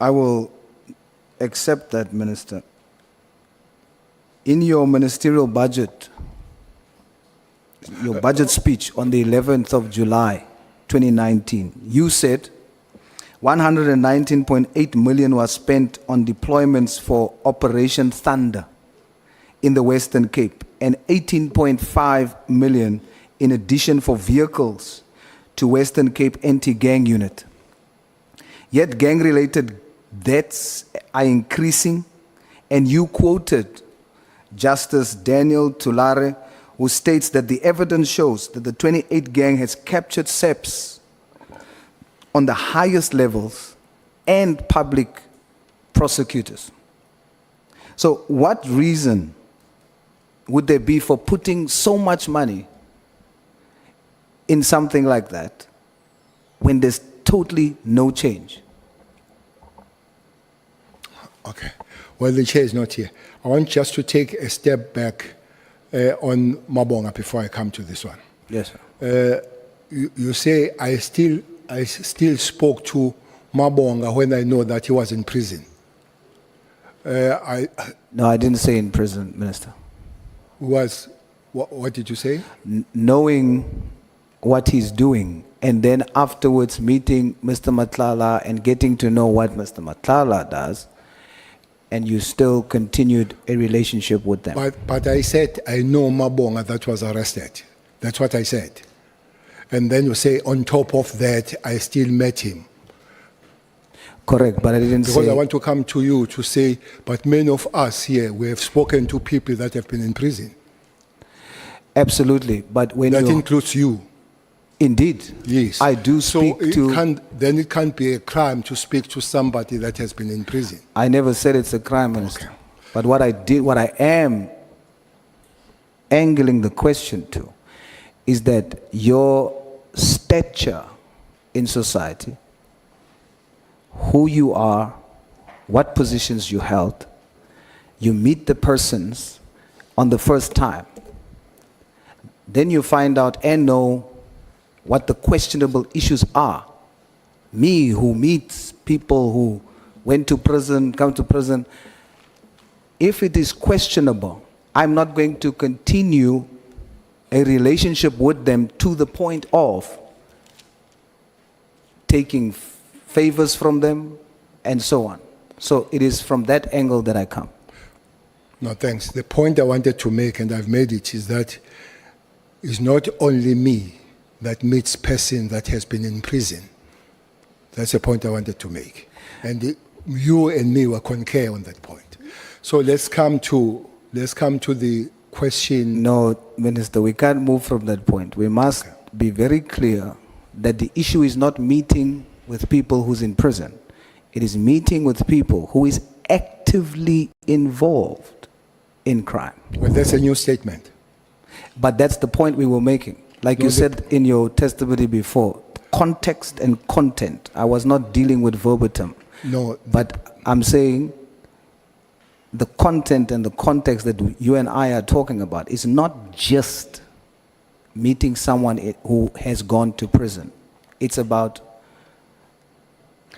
I will accept that, Minister. In your ministerial budget, your budget speech on the 11th of July, 2019, you said 119.8 million was spent on deployments for Operation Thunder in the Western Cape and 18.5 million in addition for vehicles to Western Cape anti-gang unit. Yet gang-related deaths are increasing, and you quoted Justice Daniel Tulare, who states that the evidence shows that the 28 gang has captured SEPs on the highest levels and public prosecutors. So what reason would there be for putting so much money in something like that when there's totally no change? Okay. Well, the chair is not here. I want just to take a step back on Mabonga before I come to this one. Yes, sir. You say I still spoke to Mabonga when I know that he was in prison. No, I didn't say in prison, Minister. What did you say? Knowing what he's doing, and then afterwards meeting Mr. Matlala and getting to know what Mr. Matlala does, and you still continued a relationship with them. But I said I know Mabonga that was arrested. That's what I said. And then you say on top of that I still met him. Correct, but I didn't say... Because I want to come to you to say, but many of us here, we have spoken to people that have been in prison. Absolutely, but when That you... includes you. Indeed. Yes. I do speak Then it can't be a crime to speak to somebody that has been in prison. I never said it's a crime, Minister. Okay. But what I am angling the question to is that your stature in society, who you are, what positions you held, you meet the persons on the first time. Then you find out and know what the questionable issues are. Me, who meets people who went to prison, come to prison, if it is questionable, I'm not going to continue a relationship with them to the point of taking favors from them and so on. So it is from that angle that I come. No, thanks. The point I wanted to make, and I've made it, is that it's not only me that meets person that has been in prison. That's the point I wanted to make. And you and me were concur on that point. So let's come to the question. No, Minister, we can't move from that point. We must be very clear that the issue is not meeting with people who's in prison. It is meeting with people who is actively involved in crime. Well, that's a new statement. But that's the point we were making. Like you said in your testimony before, context and content. I was not dealing with verbatim. No. But I'm saying the content and the context that you and I are talking about is not just meeting someone who has gone to prison. It's about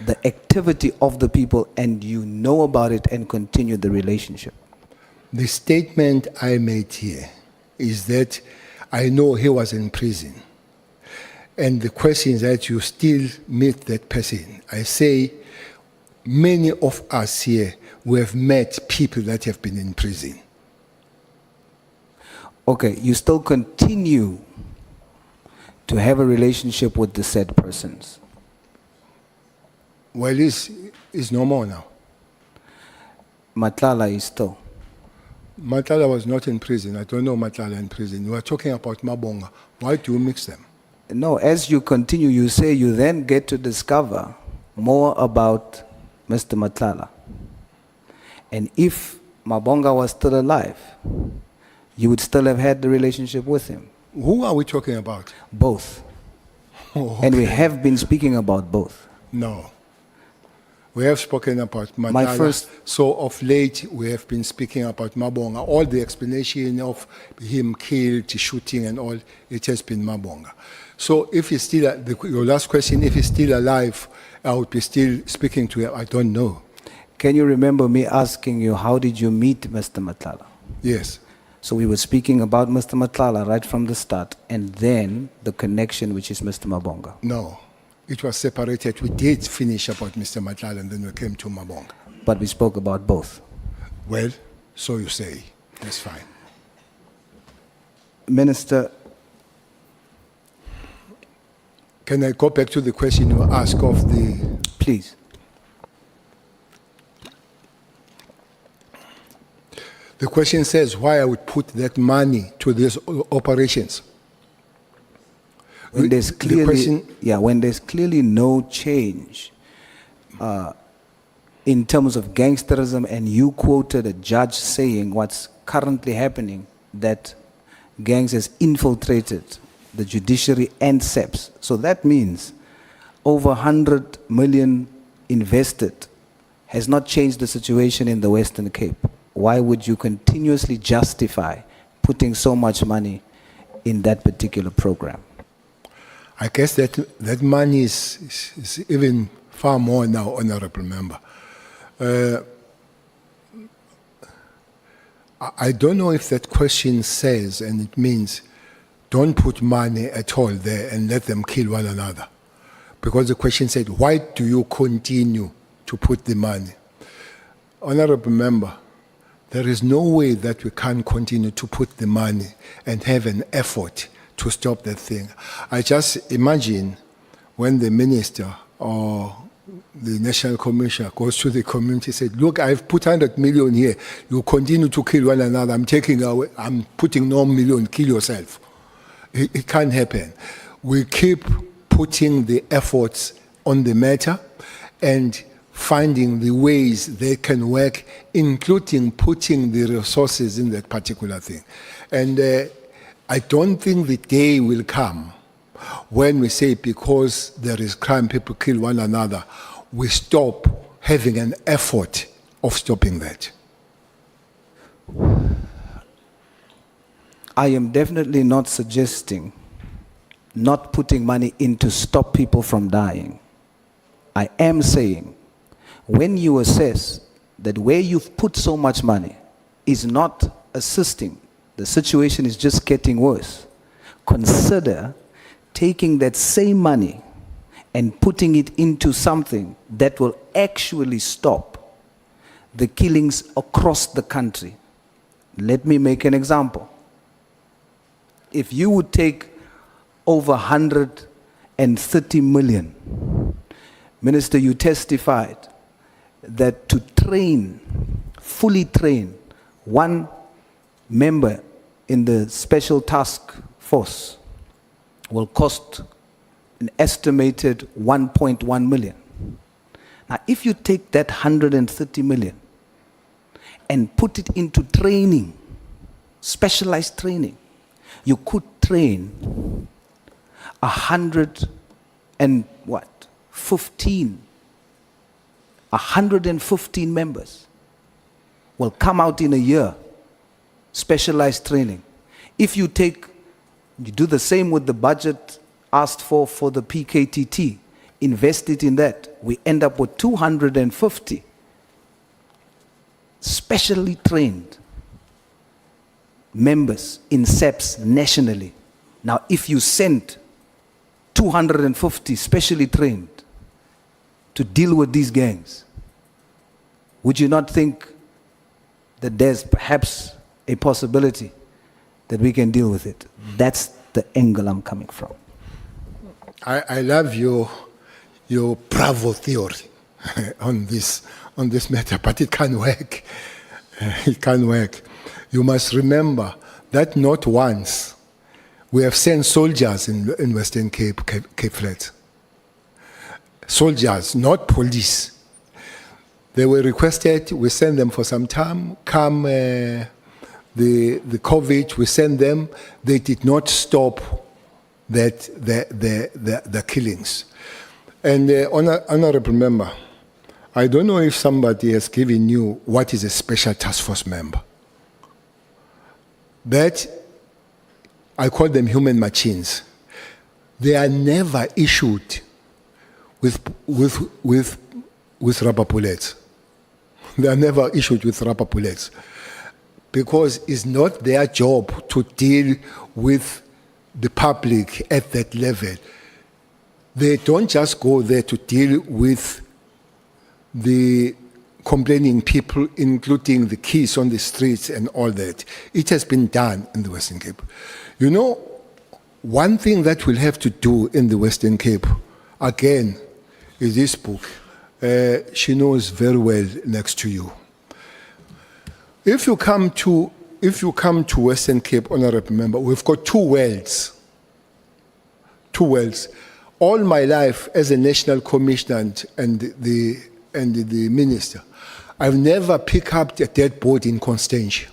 the activity of the people, and you know about it and continue the relationship. The statement I made here is that I know he was in prison. And the question is that you still meet that person. I say many of us here, we have met people that have been in prison. Okay, you still continue to have a relationship with the said persons. Well, it's no more now. Matlala is still. Matlala was not in prison. I don't know Matlala in prison. You are talking about Mabonga. Why do you mix them? No, as you continue, you say you then get to discover more about Mr. Matlala. And if Mabonga was still alive, you would still have had the relationship with him. Who are we talking about? Both. And we have been speaking about both. No. We have spoken about Matala. My first- So of late, we have been speaking about Mabonga. All the explanation of him killed, shooting and all, it has been Mabonga. So if he's still, your last question, if he's still alive, I would be still speaking to him. I don't know. Can you remember me asking you, how did you meet Mr. Matlala? Yes. So we were speaking about Mr. Matlala right from the start, and then the connection, which is Mr. Mabonga. No. It was separated. We did finish about Mr. Matlala and then we came to Mabonga. But we spoke about both. Well, so you say. That's fine. Minister, Can I go back to the question you asked of the... please. The question says why I would put that money to these operations. When there's The clearly, question- when there's clearly no change in terms of gangsterism, and you quoted a judge saying what's currently happening, that gangs has infiltrated the judiciary and SEPs. So that means over 100 million invested has not changed the situation in the Western Cape. Why would you continuously justify putting so much money in that particular program? I guess that money is even far more now, Honorable Member. I don't know if that question says, and it means, don't put money at all there and let them kill one another. Because the question said, why do you continue to put the money? Honorable Member, there is no way that we can continue to put the money and have an effort to stop that thing. I just imagine when the minister or the national commissioner goes to the community and said, look, I've put 100 million here. You continue to kill one another. I'm taking away, I'm putting no million, kill yourself. It can't happen. We keep putting the efforts on the matter and finding the ways they can work, including putting the resources in that particular thing. And I don't think the day will come when we say because there is crime, people kill one another, we stop having an effort of stopping that. I am definitely not suggesting not putting money in to stop people from dying. I am saying, when you assess that where you've put so much money is not assisting, the situation is just getting worse, consider taking that same money and putting it into something that will actually stop the killings across the country. Let me make an example. If you would take over 130 million, Minister, you testified that to train, fully train one member in the special task force will cost an estimated 1.1 million. Now, if you take that 130 million and put it into training, specialized training, you could train 115 members will come out in a year, specialized training. If you do the same with the budget asked for the PKTT, invest it in that, we end up with 250 specially trained members in SEPs nationally. Now, if you send 250 specially trained to deal with these gangs, would you not think that there's perhaps a possibility that we can deal with it? That's the angle I'm coming from. I love your bravo theory on this matter, but it can't work. It can't work. You must remember that not once we have sent soldiers in Western Cape Flats. Soldiers, not police. They were requested, we sent them for some time. Come the COVID, we sent them. They did not stop the killings. And honorable member, I don't know if somebody has given you what is a special task force member. But I call them human machines. They are never issued with rubber bullets. They are never issued with rubber bullets because it's not their job to deal with the public at that level. They don't just go there to deal with the complaining people, including the keys on the streets and all that. It has been done in the Western Cape. You know, one thing that we'll have to do in the Western Cape, again, is this book. She knows very well next to you. If you come to Western Cape, honorable member, we've got two wells. Two wells. All my life as a national commissioner and the minister, I've never picked up a dead body in Constantia.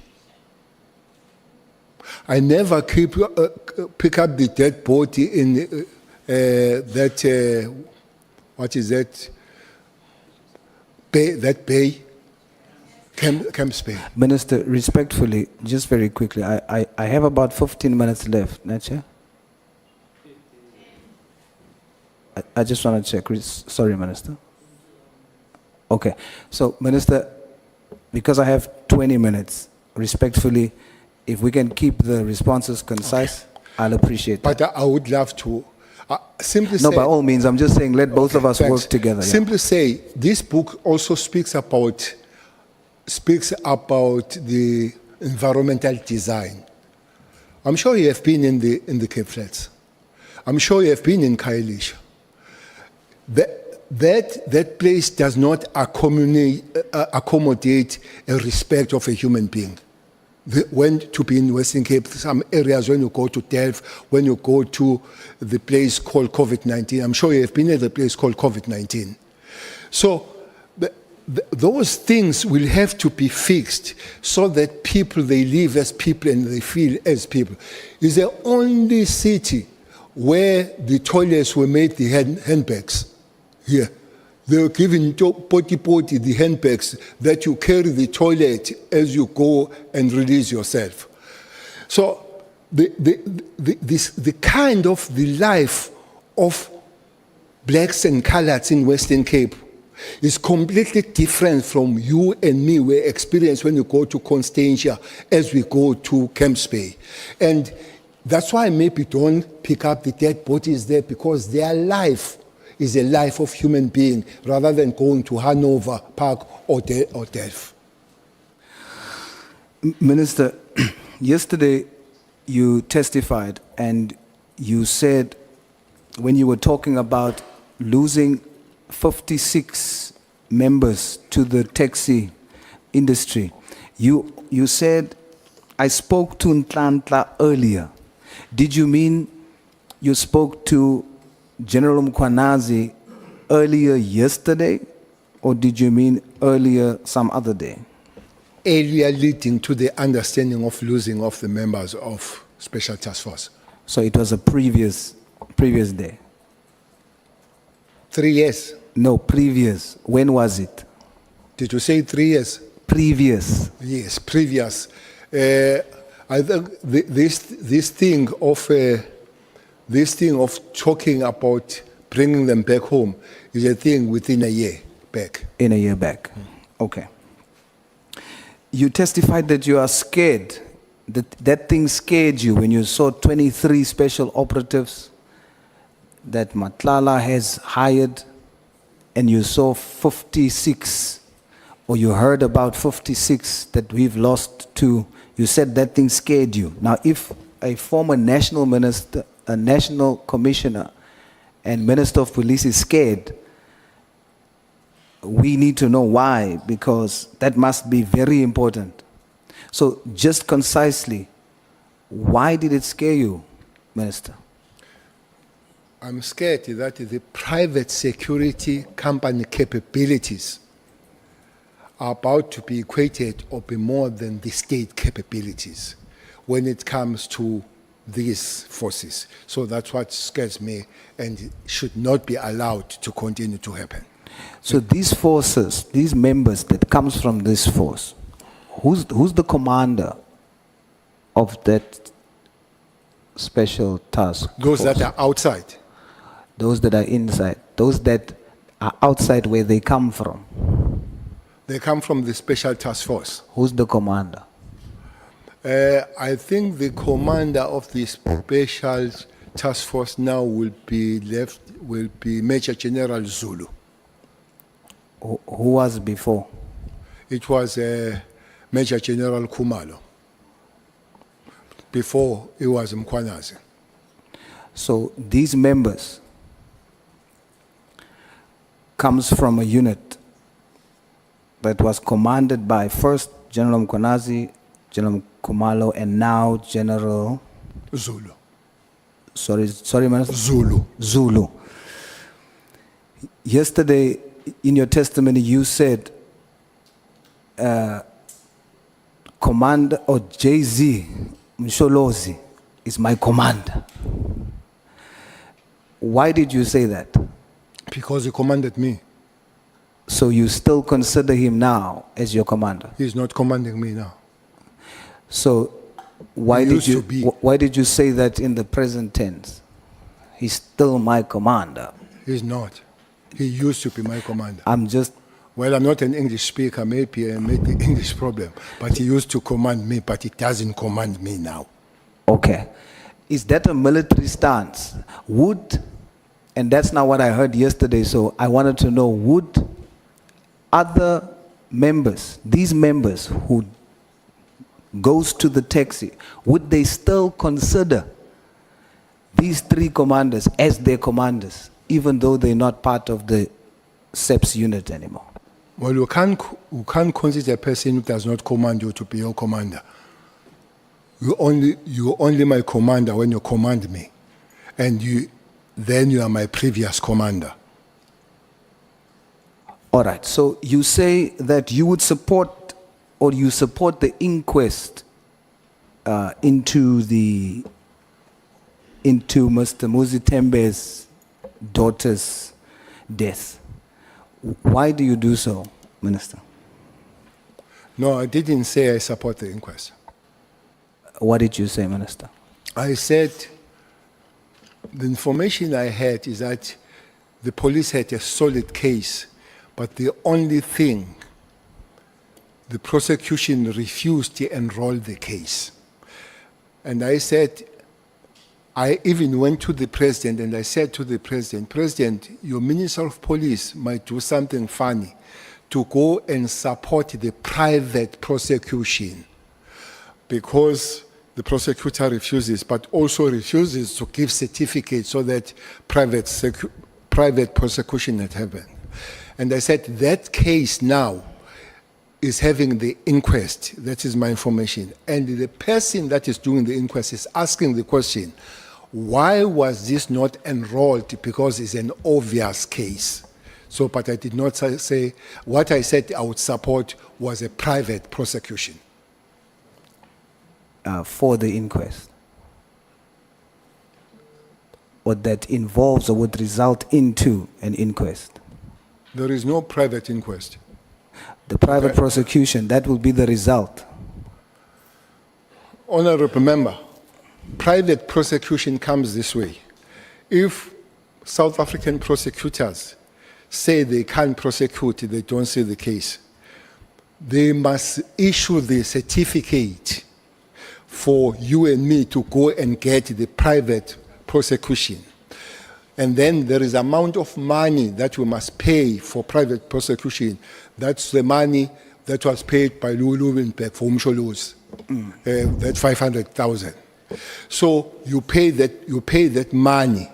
I never pick up the dead body in what is that? Bay? Camps Bay. Minister, respectfully, just very quickly, I have about 15 minutes left, Nacha. I just want to check. Sorry, Minister. Okay. So, Minister, because I have 20 minutes, respectfully, if we can keep the responses concise, okay, I'll appreciate that. But I would love to simply say... No, by all means, I'm just saying let both of us work together. Yeah. Simply say, this book also speaks about the environmental design. I'm sure you have been in the Cape Flats. I'm sure you have been in Khayelitsha. That place does not accommodate a respect of a human being. When to be in Western Cape, some areas when you go to Delft, when you go to the place called COVID-19, I'm sure you have been at the place called COVID-19. So those things will have to be fixed so that people, they live as people and they feel as people. It's the only city where the toilets were made the handbags. Here. They were given potty, the handbags that you carry the toilet as you go and release yourself. So the kind of the life of blacks and coloureds in Western Cape is completely different from you and me we experience when you go to Constantia as we go to Camps Bay. And that's why maybe don't pick up the dead bodies there, because their life is a life of human being rather than going to Hanover Park or Delft. Minister, yesterday you testified and you said when you were talking about losing 56 members to the taxi industry, you said, I spoke to Ntlantla earlier. Did you mean you spoke to General Mkhwanazi earlier yesterday, or did you mean earlier some other day? Earlier, leading to the understanding of losing of the members of Special Task Force. So it was a previous day? 3 years. No, previous. When was it? Did you say 3 years? Previous. Yes, previous. I think this thing of talking about bringing them back home is a thing within a year back. In a year back. Okay. You testified that you are scared, that thing scared you when you saw 23 special operatives that Matlala has hired, and you saw 56, or you heard about 56 that we've lost to. You said that thing scared you. Now, if a former national minister, a national commissioner, and minister of police is scared, we need to know why, because that must be very important. So just concisely, why did it scare you, Minister? I'm scared that the private security company capabilities are about to be equated or be more than the state capabilities when it comes to these forces. So that's what scares me and should not be allowed to continue to happen. So these forces, these members that comes from this force, who's the commander of that special task Those force? that are outside, Those that are inside, those that are outside where they come from. they come from the special task force. Who's the commander? I think the commander of the special task force now will be Major General Zulu. Who was before? It was Major General Khumalo. Before it was Mkwanazi. So these members comes from a unit that was commanded by first General Mkwanazi, General Khumalo, and now General, Zulu. sorry, Minister? Zulu. Zulu. Yesterday, in your testimony, you said Commander or JZ Msholozi is my commander. Why did you say that? Because he commanded me. So you still consider him now as your commander? He's not commanding me now. So why He did used you to be. why did you say that in the present tense? He's still my commander. He's not. He used to be my commander. I'm just Well, I'm not an English speaker, maybe I made the English problem, but he used to command me, but he doesn't command me now. okay. Is that a military stance? Would, and that's not what I heard yesterday, so I wanted to know, would other members, these members who goes to the taxi, would they still consider these three commanders as their commanders, even though they're not part of the SEPS unit anymore? Well, you can't consider a person who does not command you to be your commander. You're only my commander when you command me, and then you are my previous commander. All right, so you say that you would support, or you support the inquest into Mr. Muzi Tembe's daughter's death. Why do you do so, Minister? No, I didn't say I support the inquest. What did you say, Minister? I said the information I had is that the police had a solid case, but the only thing, the prosecution refused to enroll the case. And I said, I even went to the president and I said to the president, President, your Minister of Police might do something funny to go and support the private prosecution, because the prosecutor refuses, but also refuses to give certificates so that private prosecution had happened. And I said, that case now is having the inquest. That is my information. And the person that is doing the inquest is asking the question, why was this not enrolled? Because it's an obvious case. So, but I did not say, what I said I would support was a private prosecution. For the inquest? Or that involves or would result into an inquest? There is no private inquest. The private prosecution, that will be the result. Honorable member, private prosecution comes this way. If South African prosecutors say they can't prosecute, they don't see the case, they must issue the certificate for you and me to go and get the private prosecution. And then there is amount of money that we must pay for private prosecution. That's the money that was paid by Lulu and for Umsholo's, that 500,000. So you pay that money.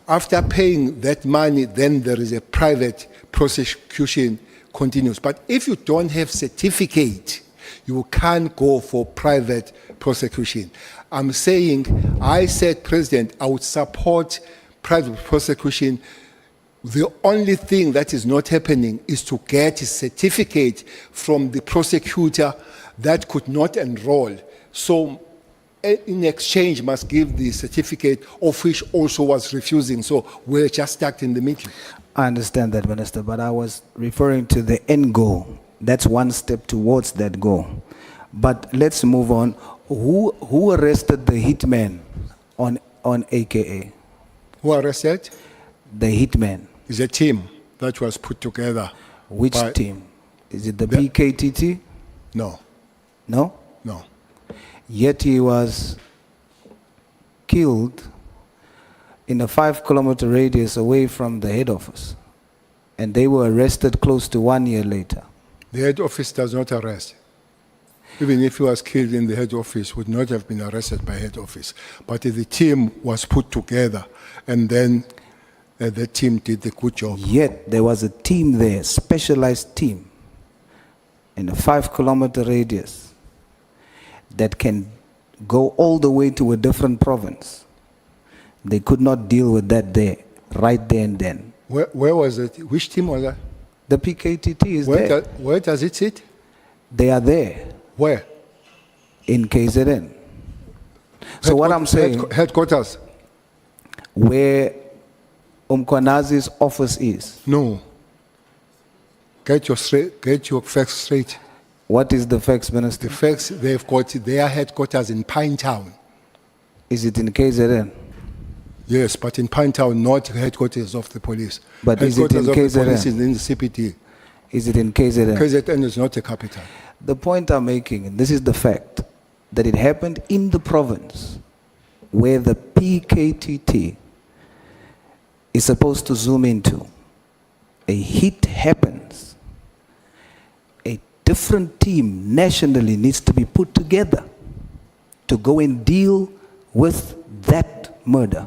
After paying that money, then there is a private prosecution continues. But if you don't have certificate, you can't go for private prosecution. I'm saying, I said, President, I would support private prosecution. The only thing that is not happening is to get a certificate from the prosecutor that could not enroll. So in exchange must give the certificate, of which also was refusing. So we're just stuck in the middle. I understand that, Minister, but I was referring to the end goal. That's one step towards that goal. But let's move on. Who arrested the hitman on AKA? Who arrested? The hitman. Is a team that was put together. Which by- team? Is it the PKTT? No, No? no. Yet he was killed in a 5-kilometer radius away from the head office. And they were arrested close to 1 year later. The head office does not arrest. Even if he was killed in the head office, would not have been arrested by head office. But the team was put together, and then the team did the good job. Yet there was a team there, specialized team, in a 5-kilometer radius that can go all the way to a different province. They could not deal with that there, right there and then. Where was it? Which team was that? The PKTT is there. Where does it sit? They are there Where? in KZN. So what I'm saying, Headquarters? where Umkwanazi's office is, No. Get your facts straight. what is the facts, Minister? The facts, they've got their headquarters in Pinetown. Is it in KZN? Yes, but in Pinetown, not headquarters of the police. But is it in Headquarters of the KZN? police is in the CPT. Is it in KZN? KZN is not a capital. The point I'm making, and this is the fact, that it happened in the province where the PKTT is supposed to zoom into. A hit happens. A different team nationally needs to be put together to go and deal with that murder,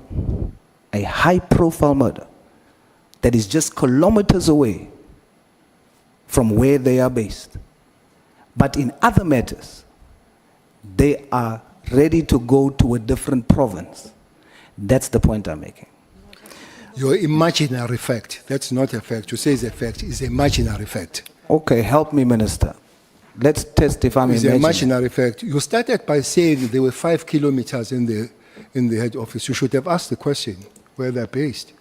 a high-profile murder that is just kilometers away from where they are based. But in other matters, they are ready to go to a different province. That's the point I'm making. Your imaginary fact, that's not a fact. You say it's a fact, it's imaginary fact. Okay, help me, Minister. Let's test if I'm It's an imagining. imaginary fact. You started by saying there were 5 kilometers in the head office. You should have asked the question where they're based.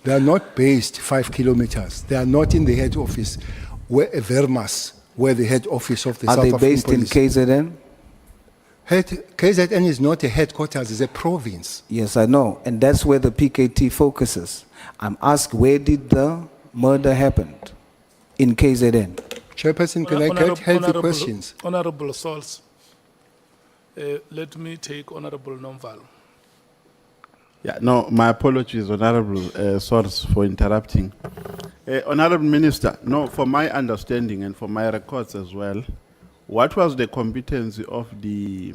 They are not based 5 kilometers. They are not in the head office, where Vermas, where the head office of the Are South they African based in Police. KZN? KZN is not a headquarters, it's a province. Yes, I know. And that's where the PKT focuses. I'm asked, where did the murder happen? In KZN. Chairperson, can I get healthy questions? Honorable Souls, let me take Honorable Nomval. Yeah, no, my apologies, Honorable Source, for interrupting. Honorable Minister, no, for my understanding and for my records as well, what was the competency of the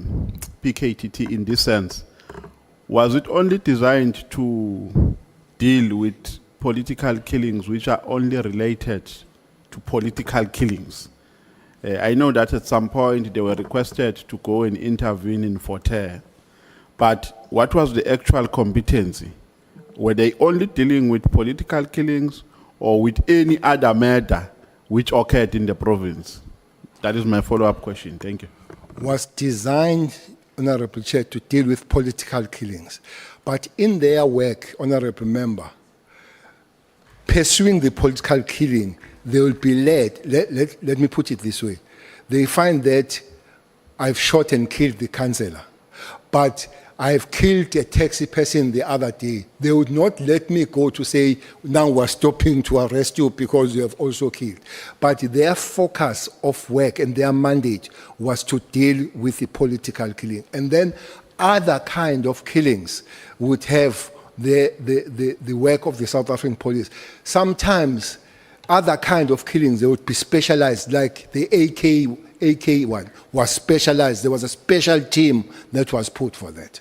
PKTT in this sense? Was it only designed to deal with political killings which are only related to political killings? I know that at some point they were requested to go and intervene in Forterre, but what was the actual competency? Were they only dealing with political killings or with any other murder which occurred in the province? That is my follow-up question. Thank you. Was designed, Honorable Chair, to deal with political killings. But in their work, Honorable Member, pursuing the political killing, they will be led, let me put it this way. They find that I've shot and killed the councillor, but I've killed a taxi person the other day. They would not let me go to say, now we're stopping to arrest you because you have also killed. But their focus of work and their mandate was to deal with the political killing. And then other kind of killings would have the work of the South African police. Sometimes other kind of killings, they would be specialized, like the AK one was specialized. There was a special team that was put for that.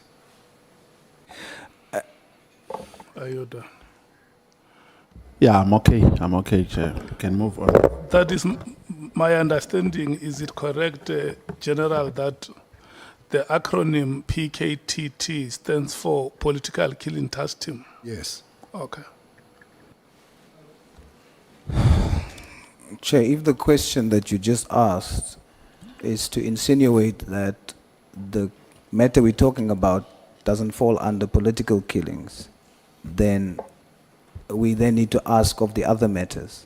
Are you done? Yeah, I'm okay, Chair. You can move on. That is my understanding. Is it correct, General, that the acronym PKTT stands for Political Killing Task Team? Yes. Okay. Chair, if the question that you just asked is to insinuate that the matter we're talking about doesn't fall under political killings, then we then need to ask of the other matters.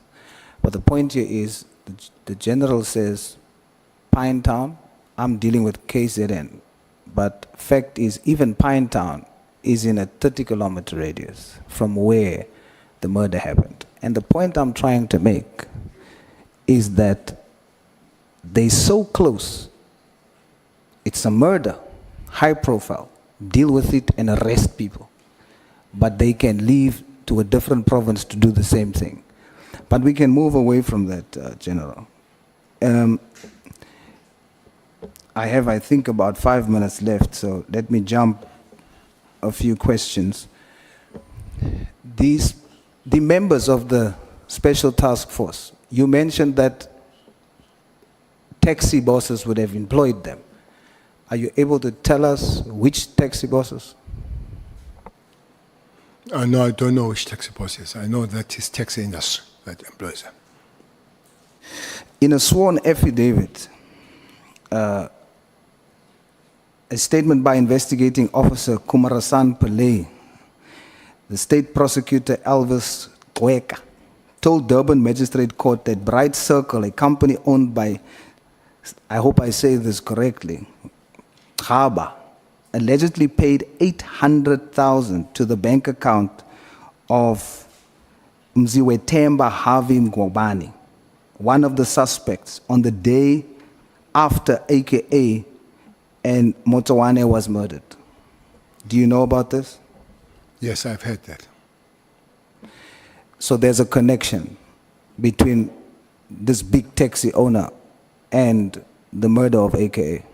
But the point here is, the general says, Pinetown, I'm dealing with KZN. But fact is, even Pinetown is in a 30-kilometer radius from where the murder happened. And the point I'm trying to make is that they're so close. It's a murder, high profile, deal with it and arrest people. But they can leave to a different province to do the same thing. But we can move away from that, General. I have, I think, about 5 minutes left, so let me jump a few questions. The members of the Special Task Force, you mentioned that taxi bosses would have employed them. Are you able to tell us which taxi bosses? No, I don't know which taxi bosses. I know that it's taxi industry that employs them. In a sworn affidavit, a statement by investigating officer Kumarasan Pillay, the state prosecutor Elvis Gweka, told Durban Magistrate Court that Bright Circle, a company owned by, I hope I say this correctly, Khaba, allegedly paid 800,000 to the bank account of Mziwetemba Harvey Mgwabani, one of the suspects, on the day after AKA and Motawane was murdered. Do you know about this? Yes, I've heard that. So there's a connection between this big taxi owner and the murder of AKA.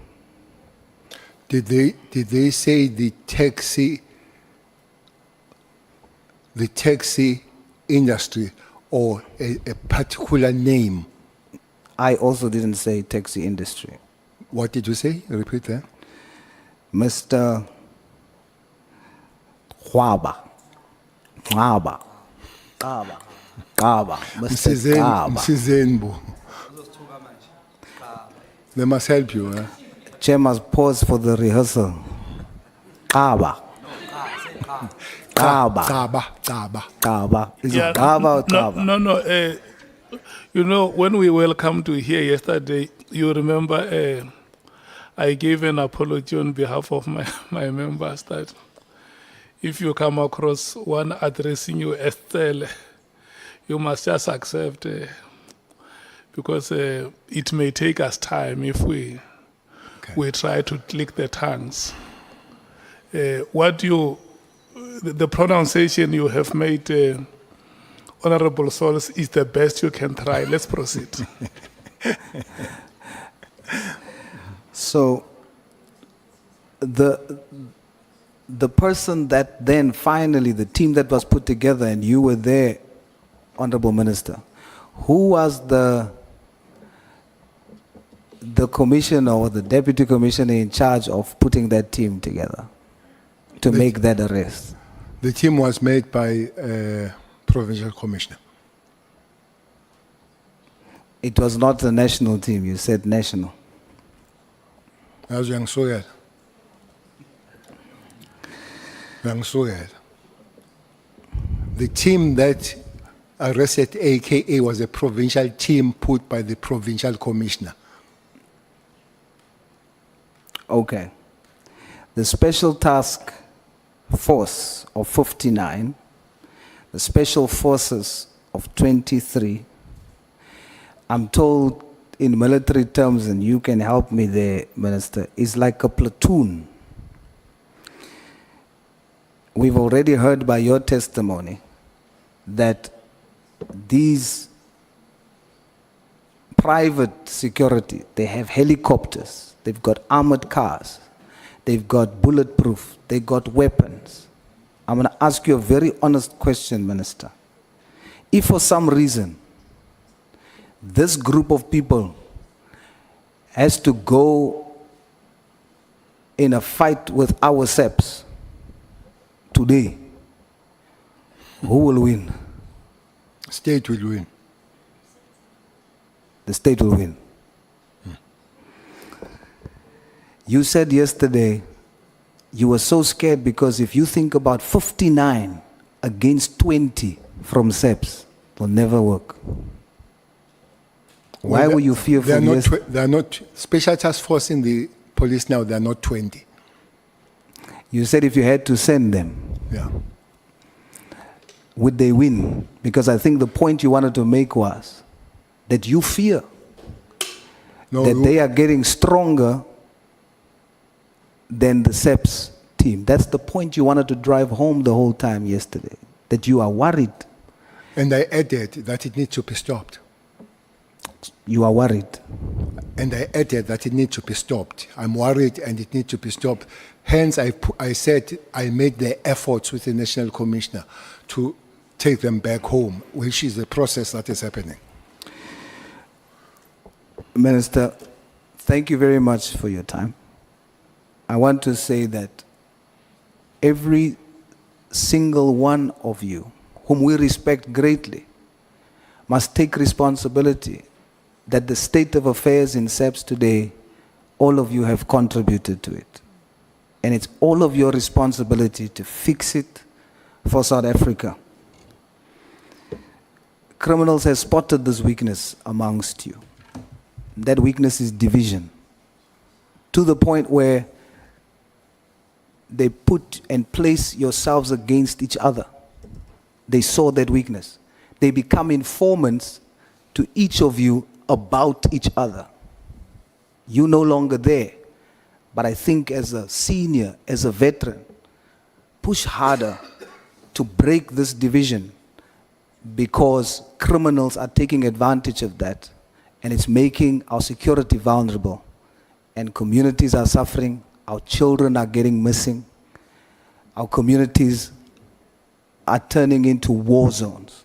Did they say the taxi industry or a particular name? I also didn't say taxi industry. What did you say? Repeat that. Mr. Khwaba. Khwaba. Khwaba. Mr. Khwaba. Msizenbu. They must help you. Chair must pause for the rehearsal. Khwaba. Khwaba. Khwaba. Is it Khwaba or Khwaba? No. You know, when we welcomed you here yesterday, you remember I gave an apology on behalf of my members that if you come across one addressing you as Cele, you must just accept because it may take us time if we try to click the tongues. The pronunciation you have made, Honorable Souls, is the best you can try. Let's proceed. So, the person that then finally, the team that was put together, and you were there, Honorable Minister, who was the commissioner or the deputy commissioner in charge of putting that team together to make that arrest? The team was made by provincial commissioner. It was not the national team, you said national. As young Soyer. The team that arrested AKA was a provincial team put by the provincial commissioner. Okay. The Special Task Force of 59, the Special Forces of 23, I'm told in military terms, and you can help me there, Minister, is like a platoon. We've already heard by your testimony that these private security, they have helicopters, they've got armored cars, they've got bulletproof, they've got weapons. I'm going to ask you a very honest question, Minister. If for some reason this group of people has to go in a fight with our SEPs today, who will win? State will win. The state will win. You said yesterday You were so scared because if you think about 59 against 20 from SEPs, it will never work. Why Well, were you fearful? They are not, Yes. they are not, special task force in the police now, they are not 20. You said if you had to send them, Yeah. would they win? Because I think the point you wanted to make was that you fear No, that they are getting stronger than the SEPs team. That's the point you wanted to drive home the whole time yesterday, that you are worried. and I added that it needs to be stopped. You are worried. And I added that it needs to be stopped. I'm worried and it needs to be stopped. Hence, I said I made the efforts with the National Commissioner to take them back home, which is the process that is happening. Minister, thank you very much for your time. I want to say that every single one of you, whom we respect greatly, must take responsibility that the state of affairs in SEPS today, all of you have contributed to it. And it's all of your responsibility to fix it for South Africa. Criminals have spotted this weakness amongst you. That weakness is division, to the point where they put and place yourselves against each other. They saw that weakness. They become informants to each of you about each other. You're no longer there. But I think as a senior, as a veteran, push harder to break this division, because criminals are taking advantage of that, and it's making our security vulnerable. And communities are suffering, our children are getting missing, our communities are turning into war zones.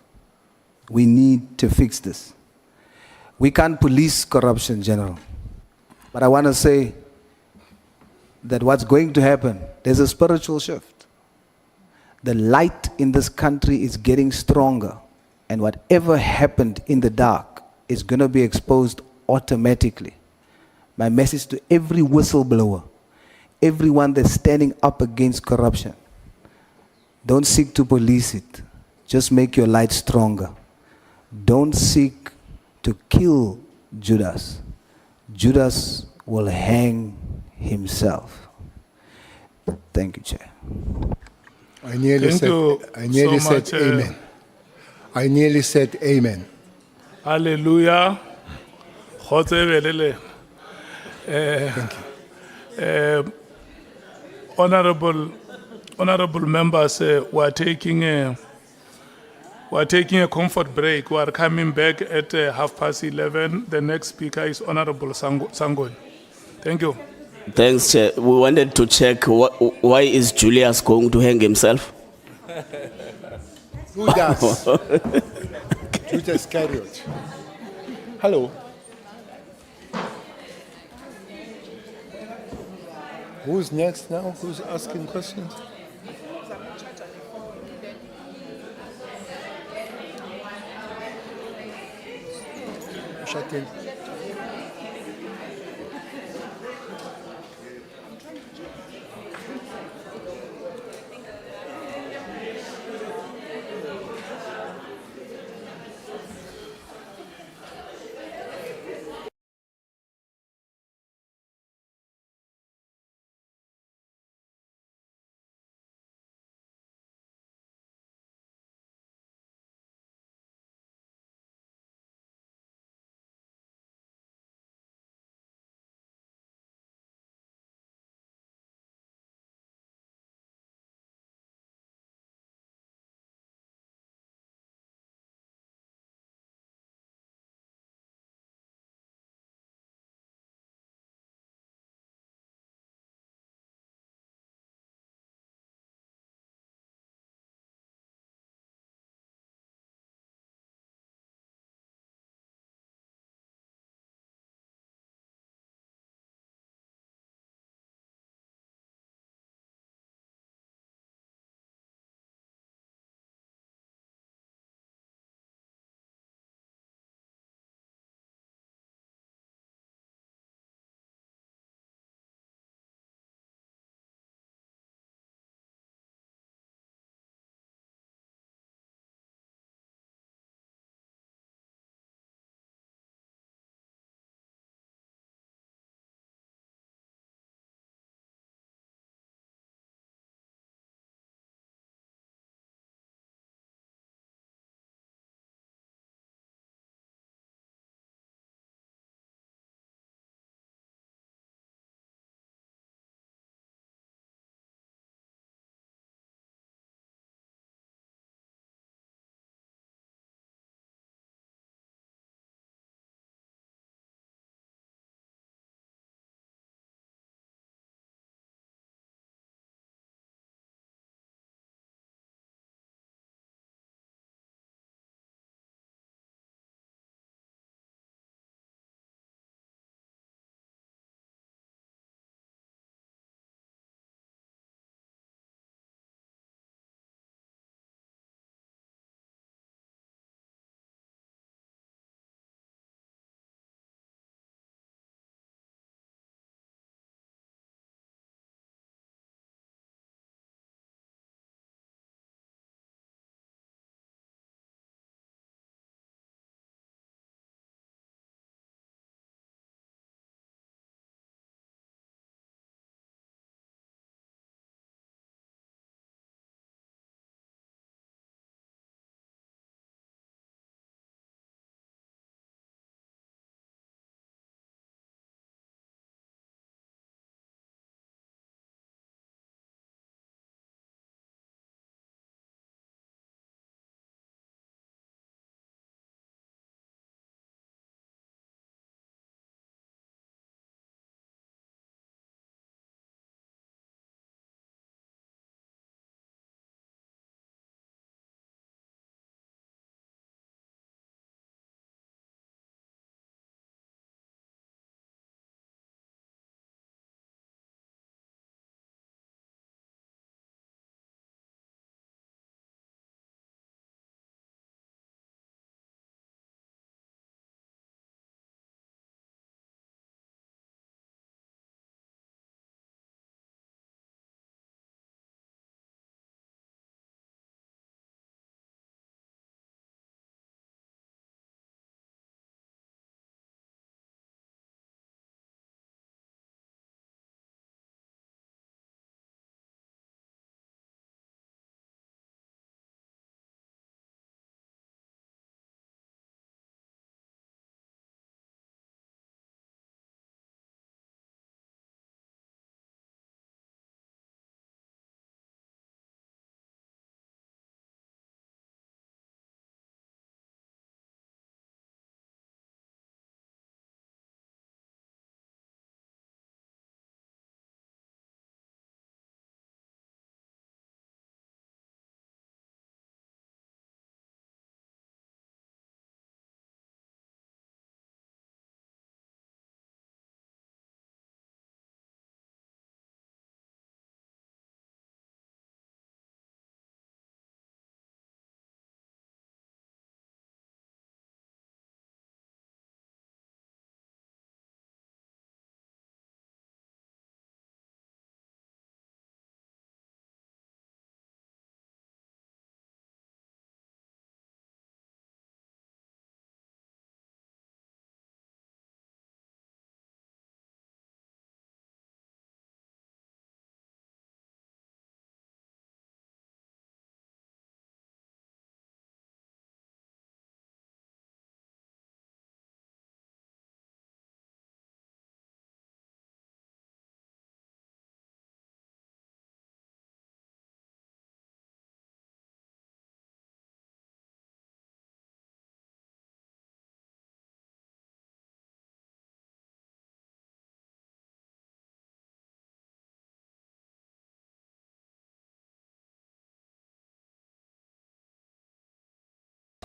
We need to fix this. We can't police corruption, General. But I want to say that what's going to happen, there's a spiritual shift. The light in this country is getting stronger, and whatever happened in the dark is going to be exposed automatically. My message to every whistleblower, everyone that's standing up against corruption, don't seek to police it. Just make your light stronger. Don't seek to kill Judas. Judas will hang himself. Thank you, Chair. I nearly Thank said, you I nearly so said much, amen. I nearly said amen. Hallelujah. Khotsebelele. Honorable members, we're taking a comfort break. We are coming back at 11:30. The next speaker is Honorable Sangoy. Thank you. Thanks, Chair. We wanted to check why is Julius going to hang himself? Who does? Judas Iscariot. Hello. Who's next now? Who's asking questions? Shut in.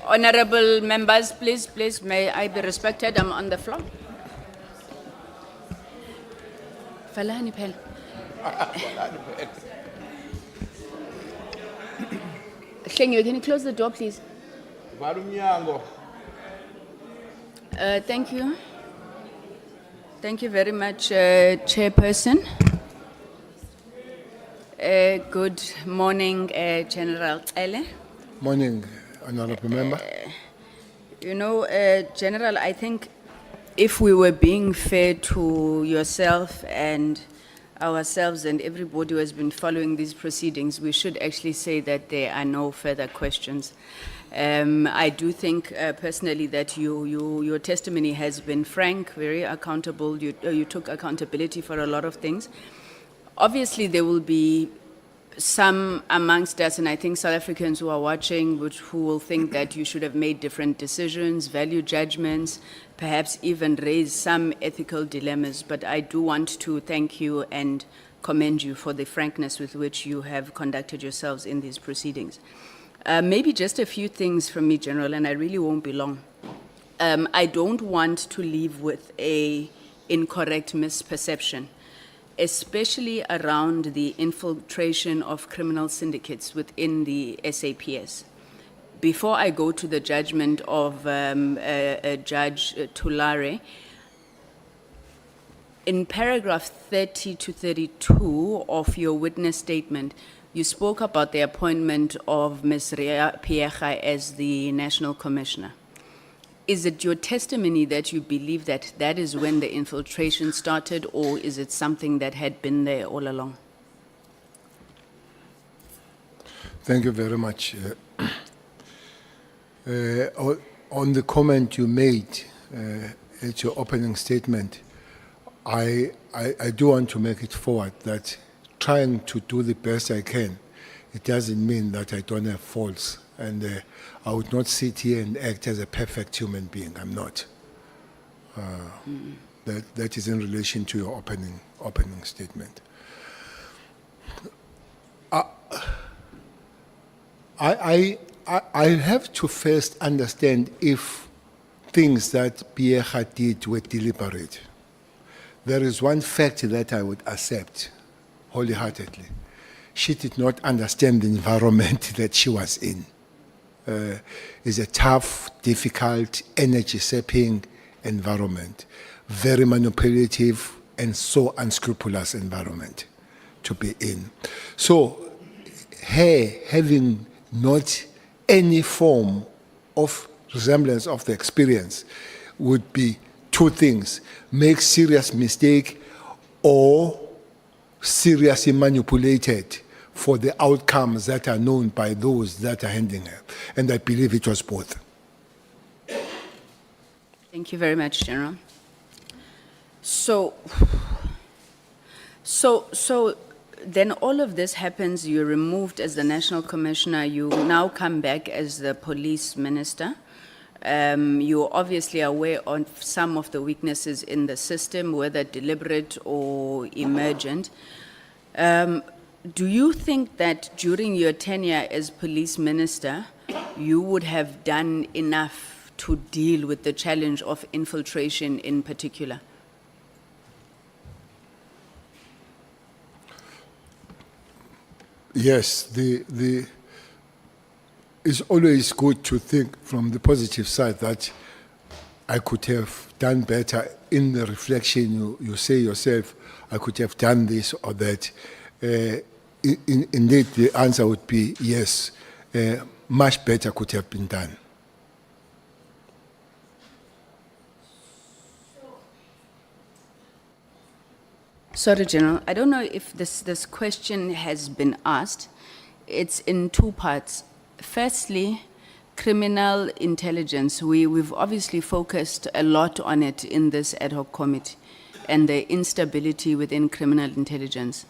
Honorable members, please, may I be respected? I'm on the floor. Falani phela. Hlengiwe, can you close the door, please? Thank you. Thank you very much, Chairperson. Good morning, General Cele. Morning, Honorable Member. You know, General, I think if we were being fair to yourself and ourselves and everybody who has been following these proceedings, we should actually say that there are no further questions. I do think personally that your testimony has been frank, very accountable. You took accountability for a lot of things. Obviously, there will be some amongst us, and I think South Africans who are watching, who will think that you should have made different decisions, value judgments, perhaps even raise some ethical dilemmas. But I do want to thank you and commend you for the frankness with which you have conducted yourselves in these proceedings. Maybe just a few things from me, General, and I really won't be long. I don't want to leave with an incorrect misperception, especially around the infiltration of criminal syndicates within the SAPS. Before I go to the judgment of Judge Tulare, in paragraph 30 to 32 of your witness statement, you spoke about the appointment of Ms. Ria Piecha as the National Commissioner. Is it your testimony that you believe that that is when the infiltration started, or is it something that had been there all along? Thank you very much. On the comment you made at your opening statement, I do want to make it forward that trying to do the best I can, it doesn't mean that I don't have faults. And I would not sit here and act as a perfect human being. I'm not. That is in relation to your opening statement. I have to first understand if things that Piecha did were deliberate. There is one fact that I would accept wholeheartedly. She did not understand the environment that she was in. It's a tough, difficult, energy-sapping environment, very manipulative and so unscrupulous environment to be in. So her having not any form of resemblance of the experience would be two things: make serious mistake or seriously manipulated for the outcomes that are known by those that are handling her. And I believe it was both. Thank you very much, General. So then all of this happens, you're removed as the National Commissioner, you now come back as the Police Minister. You're obviously aware of some of the weaknesses in the system, whether deliberate or emergent. Do you think that during your tenure as Police Minister, you would have done enough to deal with the challenge of infiltration in particular? Yes, it's always good to think from the positive side that I could have done better. In the reflection, you say yourself, I could have done this or that. Indeed, the answer would be yes, much better could have been done. Sorry, General, I don't know if this question has been asked. It's in two parts. Firstly, criminal intelligence. We've obviously focused a lot on it in this ad hoc committee and the instability within criminal intelligence.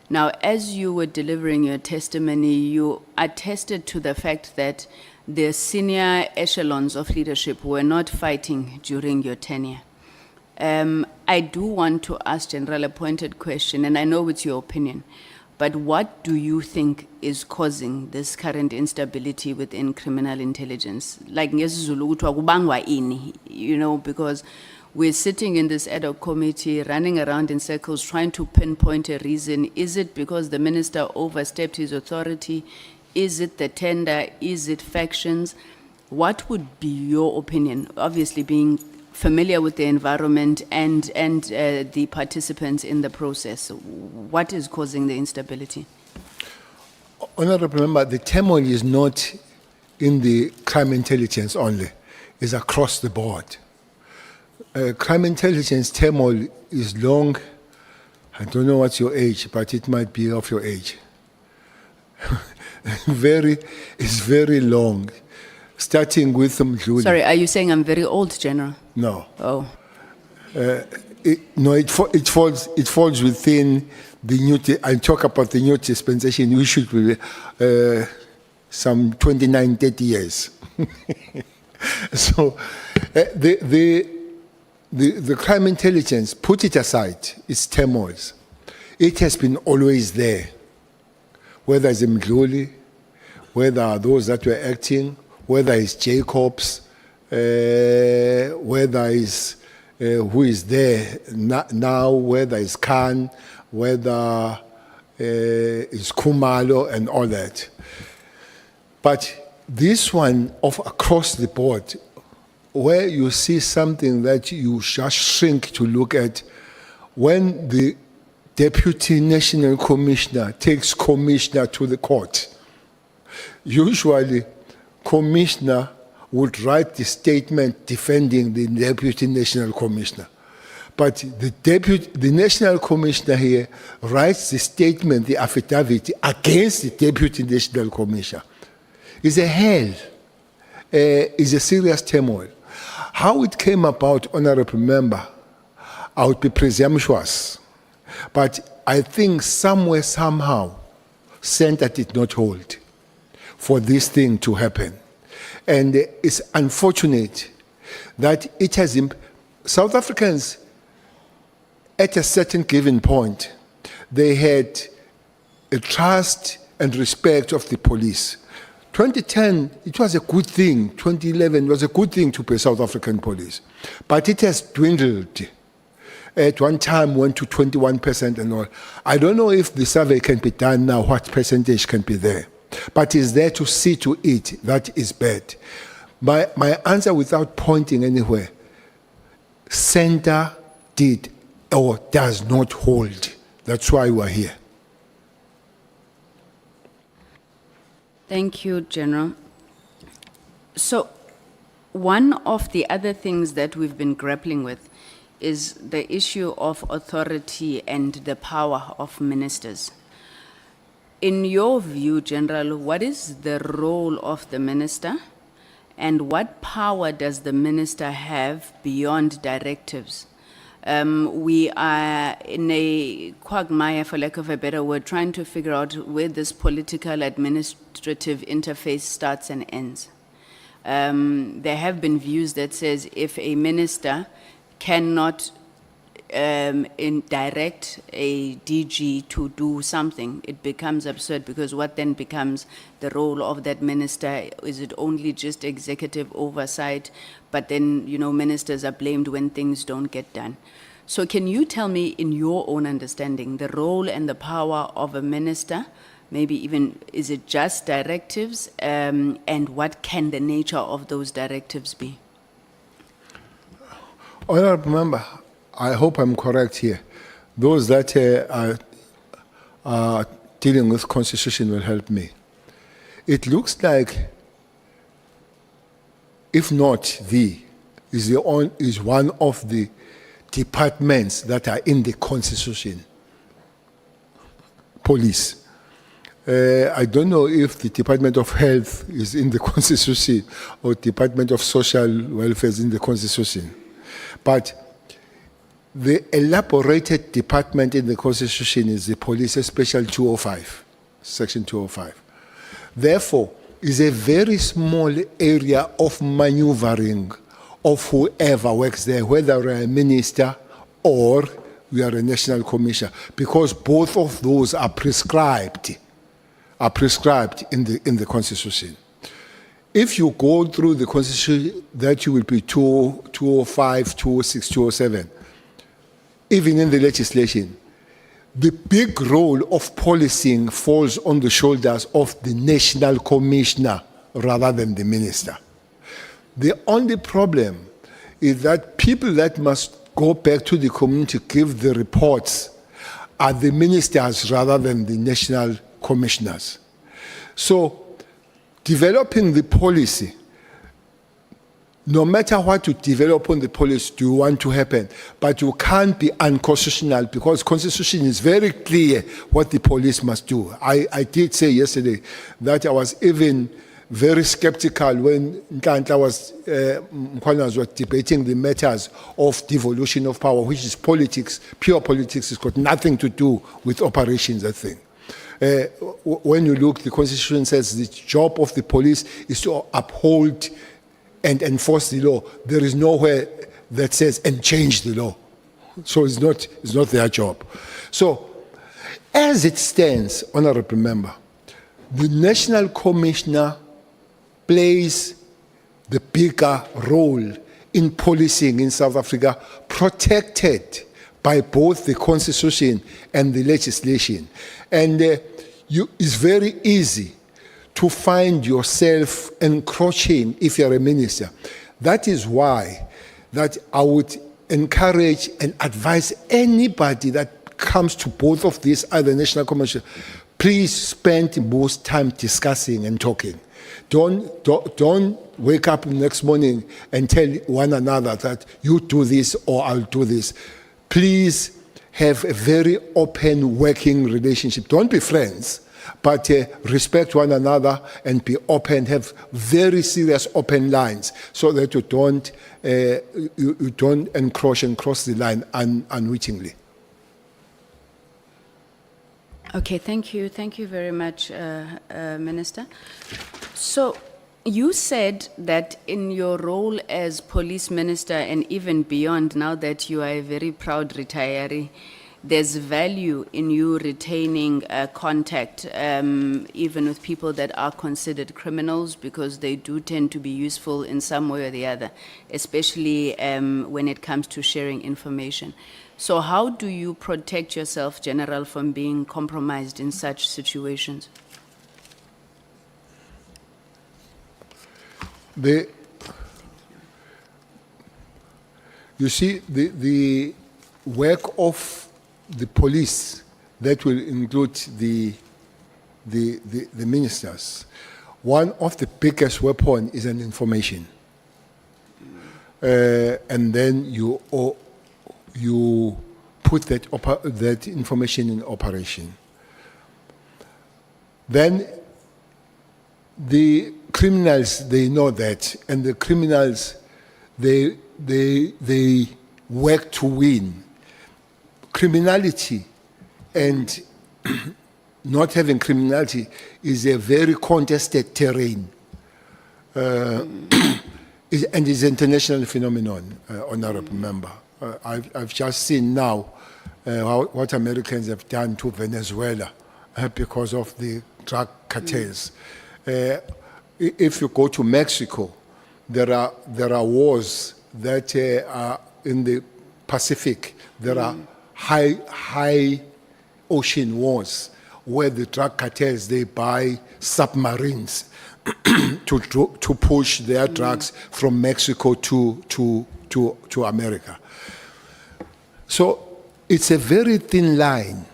Now, as you were delivering your testimony, you attested to the fact that the senior echelons of leadership were not fighting during your tenure. I do want to ask General a pointed question, and I know it's your opinion, But what do you think is causing this current instability within criminal intelligence? Like, ngesiZulu kuthiwa kubangwa ini, you know, because we're sitting in this ad hoc committee, running around in circles, trying to pinpoint a reason. Is it because the minister overstepped his authority? Is it the tender? Is it factions? What would be your opinion? Obviously, being familiar with the environment and the participants in the process, what is causing the instability? Honorable Member, the turmoil is not in the crime intelligence only, it's across the board. Crime intelligence turmoil is long. I don't know what's your age, but it might be of your age. It's very long. Starting with Mdluli. Sorry, are you saying I'm very old, General? No. Oh. It falls within the new. I talk about the new dispensation. We should be some 29, 30 years. So the crime intelligence, put it aside, its turmoils. It has been always there. Whether it's Mdluli, whether those that were acting, whether it's Jacobs, whether it's who is there now, whether it's Khan, whether it's Kumalo and all that. But this one of across the board, where you see something that you just shrink to look at, when the Deputy National Commissioner takes Commissioner to the court, usually Commissioner would write the statement defending the Deputy National Commissioner. But the National Commissioner here writes the statement, the affidavit, against the Deputy National Commissioner. It's a hell. It's a serious turmoil. How it came about, Honorable Member, I would be presumptuous. But I think somewhere, somehow, center did not hold for this thing to happen. And it's unfortunate that it has, South Africans, at a certain given point, they had a trust and respect of the police. 2010, it was a good thing. 2011 was a good thing to pay South African police. But it has dwindled. At one time, went to 21% and all. I don't know if the survey can be done now, what percentage can be there. But it's there to see to it. That is bad. My answer, without pointing anywhere, center did or does not hold. That's why we're here. Thank you, General. So, one of the other things that we've been grappling with is the issue of authority and the power of ministers. In your view, General, what is the role of the minister, and what power does the minister have beyond directives? We are in a quagmire, for lack of a better word, trying to figure out where this political administrative interface starts and ends. There have been views that says if a minister cannot direct a DG to do something, it becomes absurd, because what then becomes the role of that minister? Is it only just executive oversight, but then, you know, ministers are blamed when things don't get done? So can you tell me, in your own understanding, the role and the power of a minister? Maybe even, is it just directives? And what can the nature of those directives be? Honorable Member, I hope I'm correct here. Those that are dealing with Constitution will help me. It looks like, if not is one of the departments that are in the Constitution. Police. I don't know if the Department of Health is in the Constitution or Department of Social Welfare is in the Constitution. But the elaborated department in the Constitution is the Police Special 205, Section 205. Therefore, is a very small area of maneuvering of whoever works there, whether a minister or you are a national commissioner, because both of those are prescribed in the Constitution. If you go through the Constitution, that you will be 205, 206, 207, even in the legislation, the big role of policing falls on the shoulders of the national commissioner rather than the minister. The only problem is that people that must go back to the community to give the reports are the ministers rather than the national commissioners. So, developing the policy, no matter what you develop on the policy, do you want to happen, but you can't be unconstitutional, because Constitution is very clear what the police must do. I did say yesterday that I was even very skeptical when Nkandla was debating the matters of devolution of power, which is politics, pure politics. It's got nothing to do with operations, I think. When you look, the Constitution says the job of the police is to uphold and enforce the law. There is nowhere that says and change the law. So it's not their job. So as it stands, Honorable Member, the National Commissioner plays the bigger role in policing in South Africa, protected by both the Constitution and the legislation. And it's very easy to find yourself encroaching if you're a minister. That is why that I would encourage and advise anybody that comes to both of these, either National Commission, please spend most time discussing and talking. Don't wake up the next morning and tell one another that you do this or I'll do this. Please have a very open working relationship. Don't be friends, but respect one another and be open, have very serious open lines so that you don't encroach and cross the line unwittingly. Okay, thank you. Thank you very much, Minister. So you said that in your role as police minister and even beyond, now that you are a very proud retiree, there's value in you retaining contact even with people that are considered criminals, because they do tend to be useful in some way or the other, especially when it comes to sharing information. So how do you protect yourself, General, from being compromised in such situations? You see, the work of the police, that will include the ministers, one of the biggest weapons is an information. And then you put that information in operation. Then the criminals, they know that, and the criminals, they work to win. Criminality and not having criminality is a very contested terrain. And it's an international phenomenon, Honorable Member. I've just seen now what Americans have done to Venezuela because of the drug cartels. If you go to Mexico, there are wars that are in the Pacific. There are high ocean wars where the drug cartels, they buy submarines to push their drugs from Mexico to America. So it's a very thin line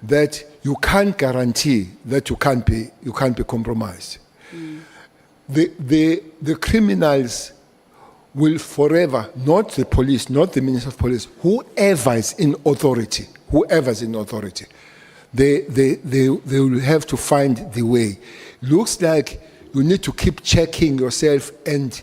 that you can't guarantee that you can't be compromised. The criminals will forever, not the police, not the Minister of Police, whoever is in authority, they will have to find the way. Looks like you need to keep checking yourself and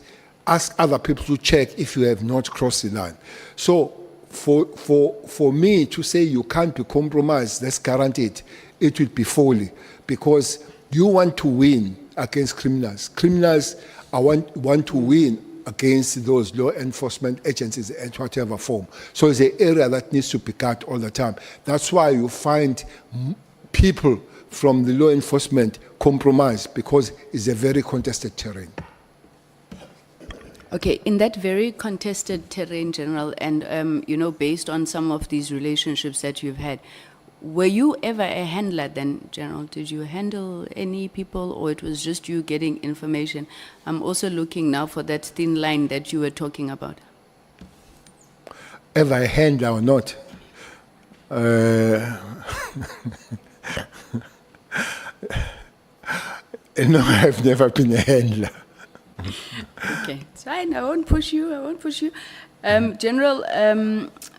ask other people to check if you have not crossed the line. So for me to say you can't be compromised, that's guaranteed, it will be folly, because you want to win against criminals. Criminals want to win against those law enforcement agencies in whatever form. So it's an area that needs to be cut all the time. That's why you find people from the law enforcement compromise, because it's a very contested terrain. Okay, in that very contested terrain, General, and, you know, based on some of these relationships that you've had, were you ever a handler then, General? Did you handle any people, or it was just you getting information? I'm also looking now for that thin line that you were talking about. Ever a handler or not? No, I've never been a handler. Okay, it's fine. I won't push you. I won't push you. General,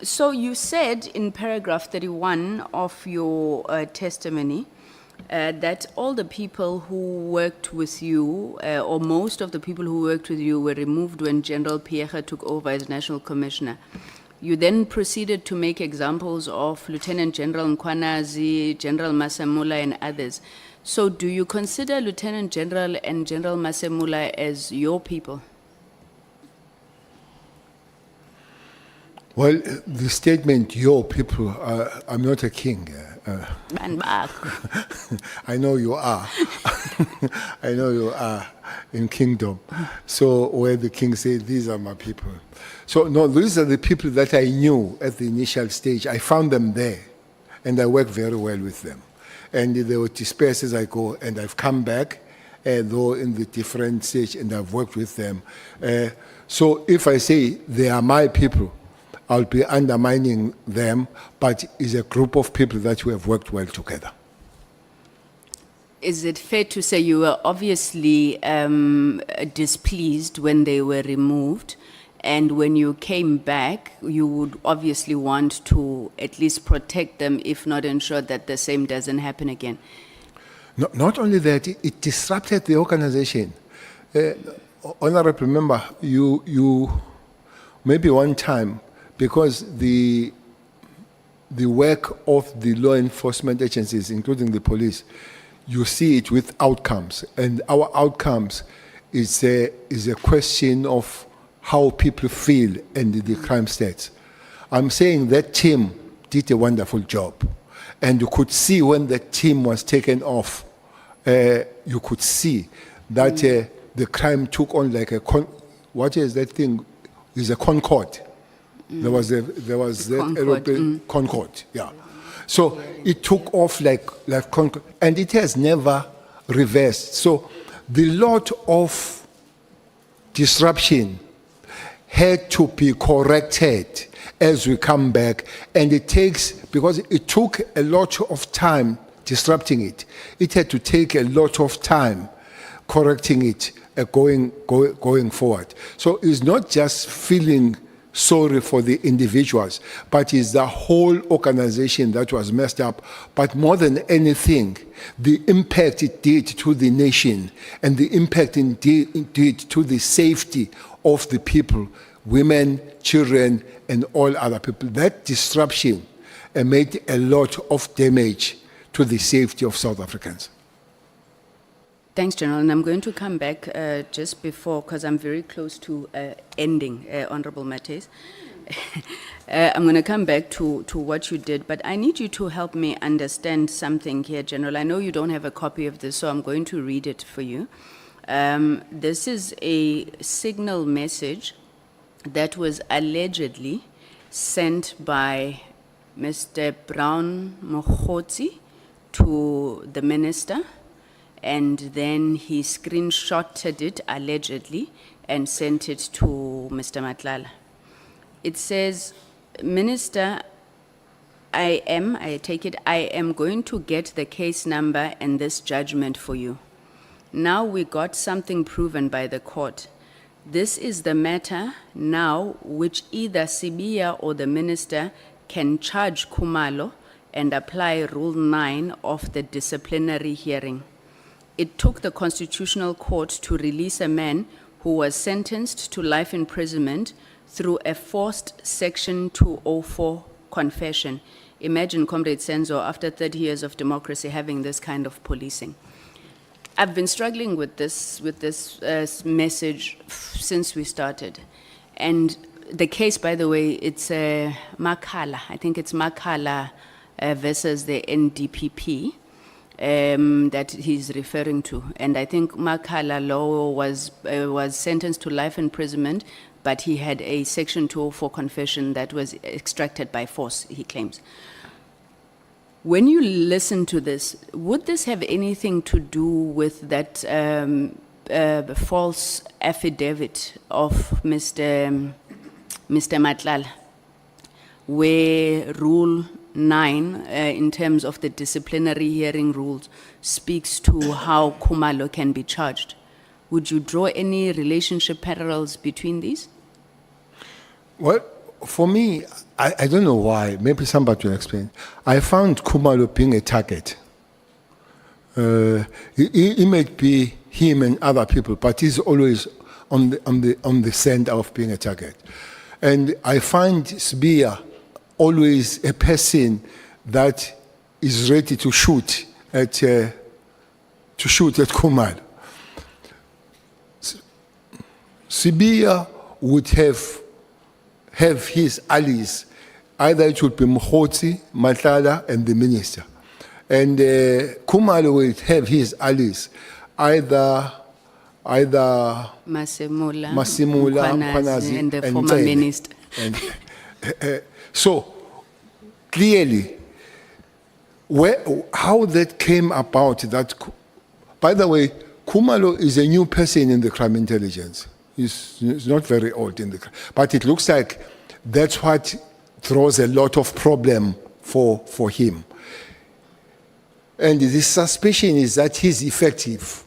so you said in paragraph 31 of your testimony that all the people who worked with you, or most of the people who worked with you, were removed when General Pierre took over as National Commissioner. You then proceeded to make examples of Lieutenant General Nkwanazi, General Masamula, and others. So do you consider Lieutenant General and General Masamula as your people? Well, the statement, your people, I'm not a king. And back. I know you are. I know you are in kingdom. So where the king said, these are my people. So no, these are the people that I knew at the initial stage. I found them there, and I worked very well with them. And they were dispersed as I go, and I've come back, though in the different stage, and I've worked with them. So if I say they are my people, I'll be undermining them, but it's a group of people that we have worked well together. Is it fair to say you were obviously displeased when they were removed, and when you came back, you would obviously want to at least protect them, if not ensure that the same doesn't happen again? No, not only that, it disrupted the organization. Honorable member, you maybe one time, because the work of the law enforcement agencies, including the police, you see it with outcomes, and our outcomes is a question of how people feel in the crime stats. I'm saying that team did a wonderful job, and you could see when the team was taken off, you could see that the crime took on like what is that thing? It's a Concorde. There was that Concorde, aeroplane, Concorde, yeah. So it took off like Concorde, and it has never reversed. So the lot of disruption had to be corrected as we come back, and it takes, because it took a lot of time disrupting it, it had to take a lot of time correcting it, going forward. So it's not just feeling sorry for the individuals, but it's the whole organization that was messed up. But more than anything, the impact it did to the nation, and the impact it did to the safety of the people, women, children, and all other people. That disruption made a lot of damage to the safety of South Africans. Thanks, General. And I'm going to come back just before, because I'm very close to ending, Honorable Mates. I'm going to come back to what you did, but I need you to help me understand something here, General. I know you don't have a copy of this, so I'm going to read it for you. This is a signal message that was allegedly sent by Mr. Brown Mokhotsi to the minister, and then he screenshotted it allegedly and sent it to Mr. Matlala. It says, Minister, I take it, I am going to get the case number and this judgment for you. Now we got something proven by the court. This is the matter now which either Sibiya or the minister can charge Khumalo and apply Rule 9 of the disciplinary hearing. It took the Constitutional Court to release a man who was sentenced to life imprisonment through a forced Section 204 confession. Imagine, Comrade Senzo, after 30 years of democracy, having this kind of policing. I've been struggling with this message since we started. And the case, by the way, it's Makhala. I think it's Makhala versus the NDPP that he's referring to. And I think Makhala law was sentenced to life imprisonment, but he had a Section 204 confession that was extracted by force, he claims. When you listen to this, would this have anything to do with that false affidavit of Mr. Matlala, where Rule 9, in terms of the disciplinary hearing rules, speaks to how Khumalo can be charged? Would you draw any relationship parallels between these? Well, for me, I don't know why. Maybe somebody will explain. I found Khumalo being a target. It might be him and other people, but he's always on the center of being a target. And I find Sibia always a person that is ready to shoot at Khumalo. Sibia would have his allies. Either it would be Mkhotsi, Matlala, and the minister. And Khumalo will have his allies. Either Masimula, Mkhwanazi, and the former Cele. minister. And, so, clearly, how that came about, by the way, Khumalo is a new person in the crime intelligence. He's not very old in the crime. But it looks like that's what throws a lot of problem for him. And the suspicion is that he's effective.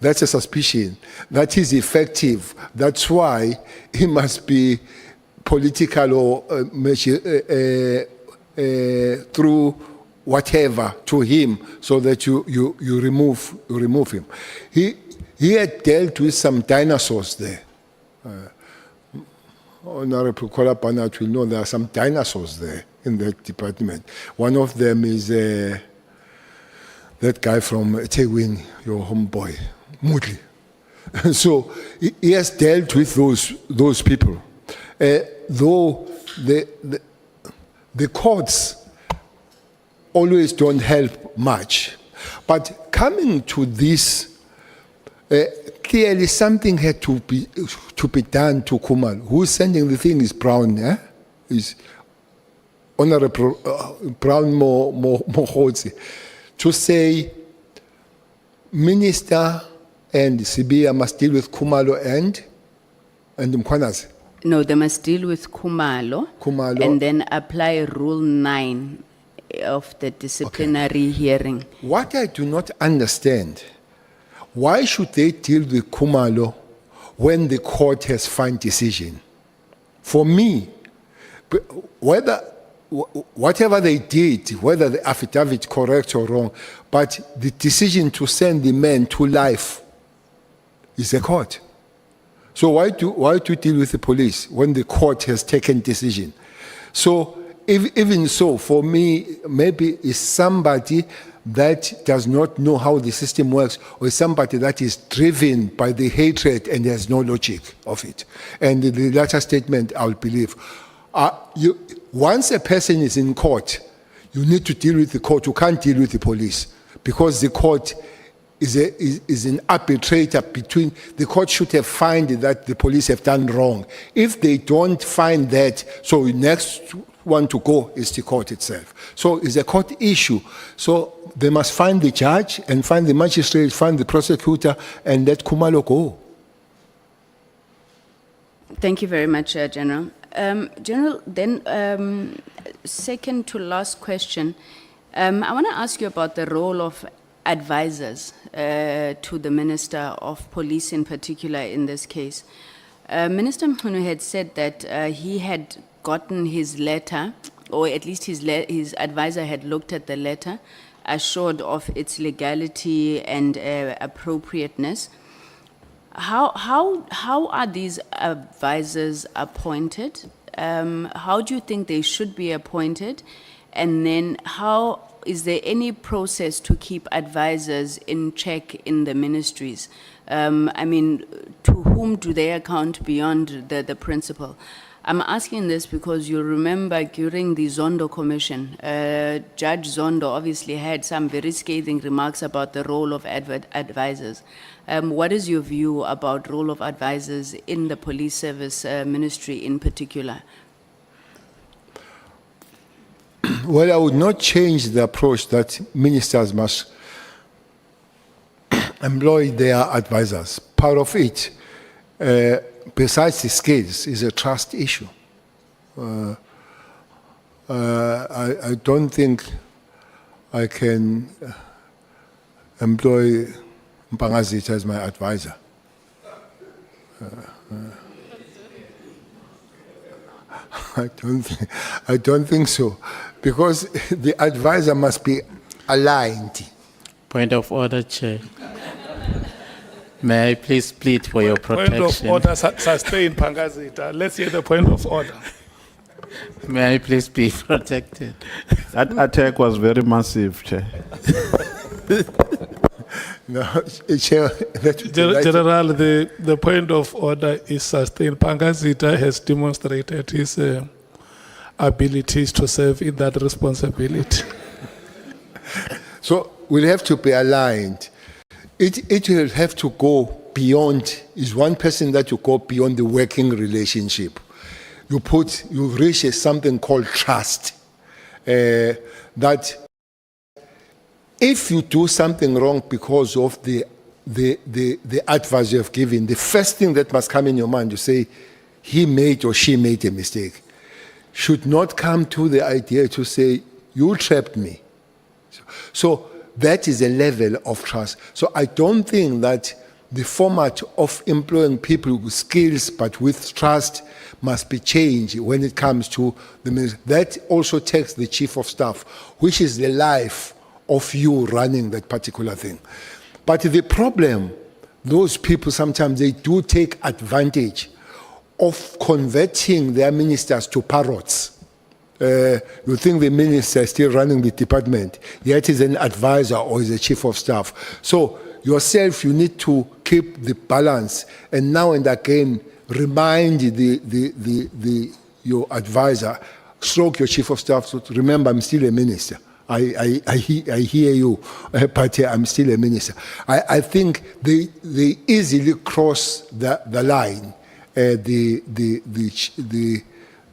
That's a suspicion, that he's effective. That's why he must be political or through whatever to him, so that you remove him. He had dealt with some dinosaurs there. Honorable Kola Panat will know there are some dinosaurs there in that department. One of them is that guy from Tegwin, your homeboy, Mutli. So he has dealt with those people. Though the courts always don't help much. But coming to this, clearly something had to be done to Khumalo. Who's sending the thing is Brown, is Honorable Brown Mohotsi, to say Minister and Sibia must deal with Khumalo and Mkhwanazi. No, they must deal with Khumalo, and then apply Rule 9 of the disciplinary hearing. What I do not understand, why should they deal with Khumalo when the court has final decision? For me, whatever they did, whether the affidavit correct or wrong, but the decision to send the man to life is the court. So why do deal with the police when the court has taken decision? So even so, for me, maybe it's somebody that does not know how the system works, or somebody that is driven by the hatred and has no logic of it. And the latter statement, I'll believe. Once a person is in court, you need to deal with the court. You can't deal with the police, because the court is an arbitrator between. The court should have found that the police have done wrong. If they don't find that, so the next one to go is the court itself. So it's a court issue. So they must find the judge and find the magistrate, find the prosecutor, and let Khumalo go. Thank you very much, General. General, then second to last question, I want to ask you about the role of advisors to the Minister of Police in particular in this case. Minister Mkhunu had said that he had gotten his letter, or at least his advisor had looked at the letter, assured of its legality and appropriateness. How are these advisors appointed? How do you think they should be appointed? And then how is there any process to keep advisors in check in the ministries? I mean, to whom do they account beyond the principal? I'm asking this because you remember during the Zondo Commission, Judge Zondo obviously had some very scathing remarks about the role of advisors. What is your view about role of advisors in the police service ministry in particular? Well, I would not change the approach that ministers must employ their advisors. Part of it, besides the skills, is a trust issue. I don't think I can employ Mpangazita as my advisor. I don't think so, because the advisor must be aligned. Point of order, Chair. May I please plead for your protection? Point of order, sustain Pangazita. Let's hear the point of order. May I please be protected? That attack was very massive, Chair. No, Chair, that would be right. General, the point of order is sustained. Pangazita has demonstrated his abilities to serve in that responsibility. So we'll have to be aligned. It will have to go beyond, is one person that you go beyond the working relationship. You reach something called trust. That if you do something wrong because of the advice you have given, the first thing that must come in your mind, you say, he made or she made a mistake, should not come to the idea to say, you trapped me. So that is a level of trust. So I don't think that the format of employing people with skills but with trust must be changed when it comes to the minister. That also takes the chief of staff, which is the life of you running that particular thing. But the problem, those people sometimes they do take advantage of converting their ministers to parrots. You think the minister is still running the department, yet he's an advisor or is a chief of staff. So yourself, you need to keep the balance, and now and again remind your advisor, stroke your chief of staff, to remember I'm still a minister. I hear you, but I'm still a minister. I think they easily cross the line,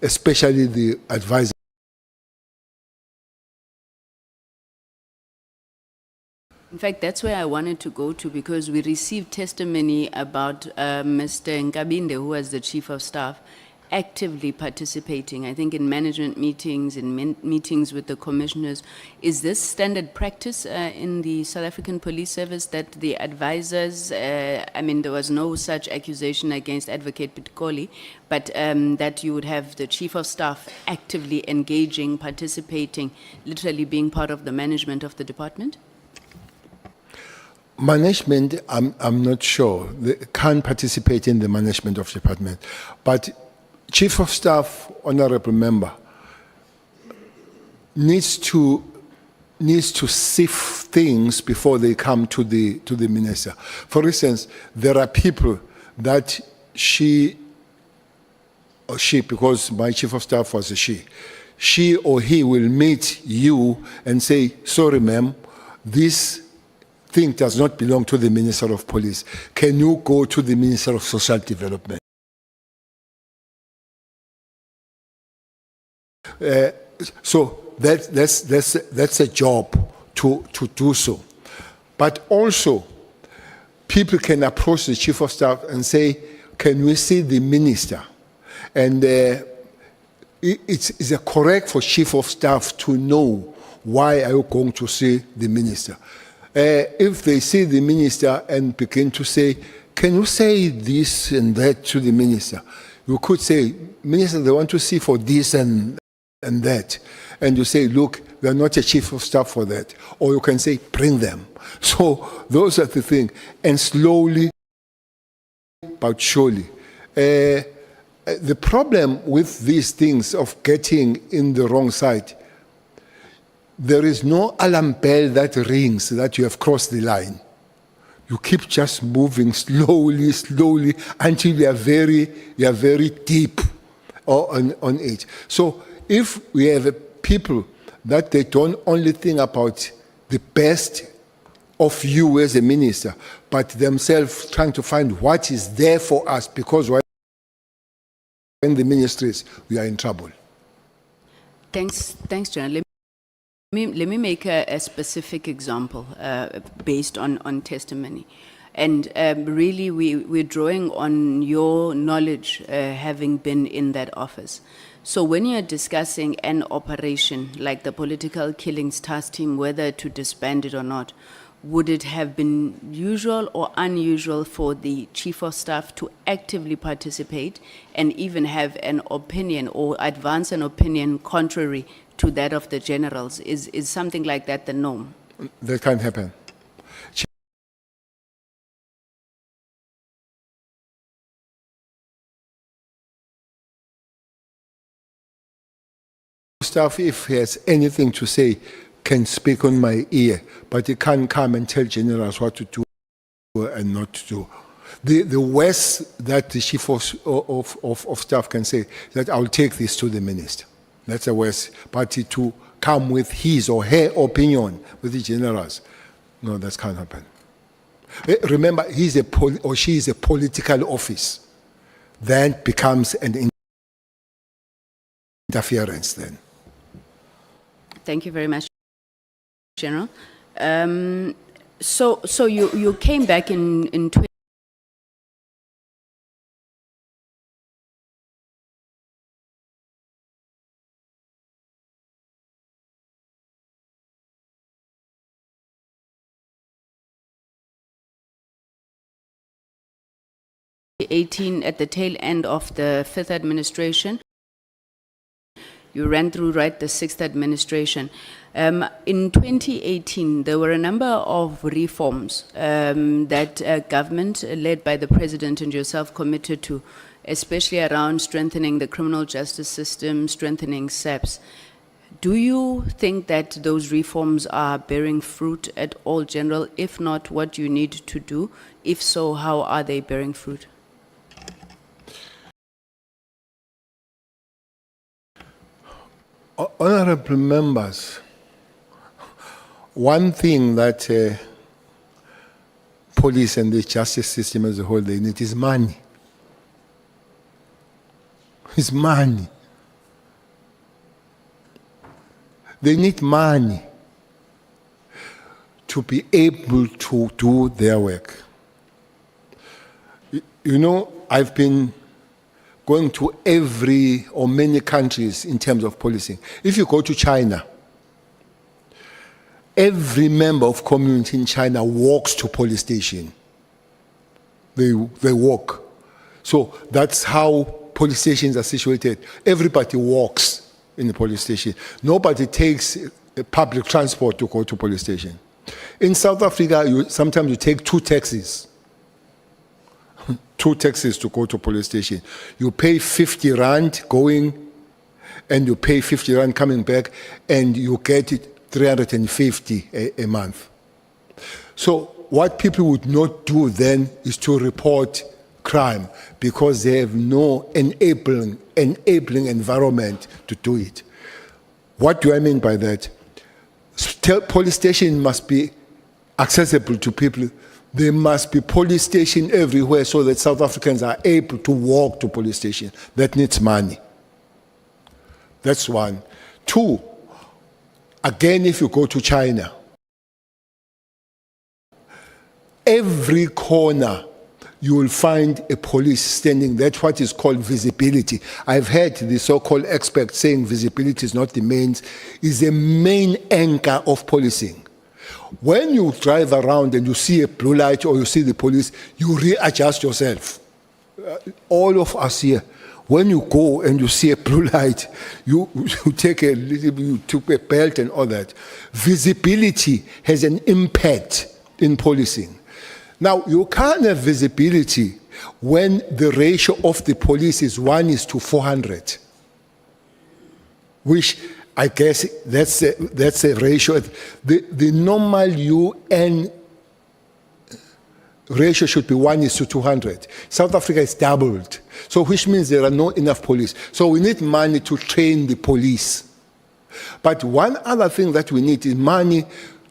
especially the advisor. In fact, that's where I wanted to go to, because we received testimony about Mr. Nkabinde, who was the chief of staff, actively participating, I think, in management meetings, in meetings with the commissioners. Is this standard practice in the South African Police Service that the advisors, I mean, there was no such accusation against Advocate Bheki Cele, but that you would have the chief of staff actively engaging, participating, literally being part of the management of the department? Management, I'm not sure. They can't participate in the management of the department. But chief of staff, honorable member, needs to sift things before they come to the minister. For instance, there are people that she, because my chief of staff was a she or he will meet you and say, sorry ma'am, this thing does not belong to the Minister of Police. Can you go to the Minister of Social Development? So that's a job to do so. But also, people can approach the chief of staff and say, can we see the minister? And it's correct for chief of staff to know why are you going to see the minister. If they see the minister and begin to say, can you say this and that to the minister? You could say, minister, they want to see for this and that. And you say, look, we are not a chief of staff for that. Or you can say, bring them. So those are the things. And slowly but surely. The problem with these things of getting in the wrong side, there is no alarm bell that rings that you have crossed the line. You keep just moving slowly, slowly until you are very deep on it. So if we have people that they don't only think about the best of you as a minister, but themselves trying to find what is there for us, because when the ministries, we are in trouble. Thanks, General. Let me make a specific example based on testimony. And really, we're drawing on your knowledge having been in that office. So when you're discussing an operation like the political killings task team, whether to disband it or not, would it have been usual or unusual for the chief of staff to actively participate and even have an opinion or advance an opinion contrary to that of the generals? Is something like that the norm? That can't happen. Staff, if he has anything to say, can speak on my ear, but he can't come and tell generals what to do and not to do. The worst that the chief of staff can say is that I'll take this to the minister. That's the worst. But to come with his or her opinion with the generals, no, that can't happen. Remember, or she is a political office. Then becomes an interference then. Thank you very much, General. So you came back in 2018 at the tail end of the 5th administration. You ran through, right, the 6th administration. In 2018, there were a number of reforms that government, led by the President and yourself, committed to, especially around strengthening the criminal justice system, strengthening SAPS. Do you think that those reforms are bearing fruit at all, General? If not, what do you need to do? If so, how are they bearing fruit? Honorable members, one thing that police and the justice system as a whole, they need is money. It's money. They need money to be able to do their work. You know, I've been going to every or many countries in terms of policing. If you go to China, every member of community in China walks to police station. They walk. So that's how police stations are situated. Everybody walks in the police station. Nobody takes public transport to go to police station. In South Africa, sometimes you take two taxis to go to police station. You pay 50 rand going, and you pay 50 rand coming back, and you get it 350 a month. So what people would not do then is to report crime, because they have no enabling environment to do it. What do I mean by that? Police station must be accessible to people. There must be police station everywhere so that South Africans are able to walk to police station. That needs money. That's one. Two, again, if you go to China, every corner you will find a police standing. That's what is called visibility. I've heard the so-called experts saying visibility is not the main, is the main anchor of policing. When you drive around and you see a blue light or you see the police, you readjust yourself. All of us here, when you go and you see a blue light, you take you took a belt and all that. Visibility has an impact in policing. Now, you can't have visibility when the ratio of the police is 1:400, which I guess that's a ratio. The normal UN ratio should be 1:200. South Africa is doubled. So which means there are not enough police. So we need money to train the police. But one other thing that we need is money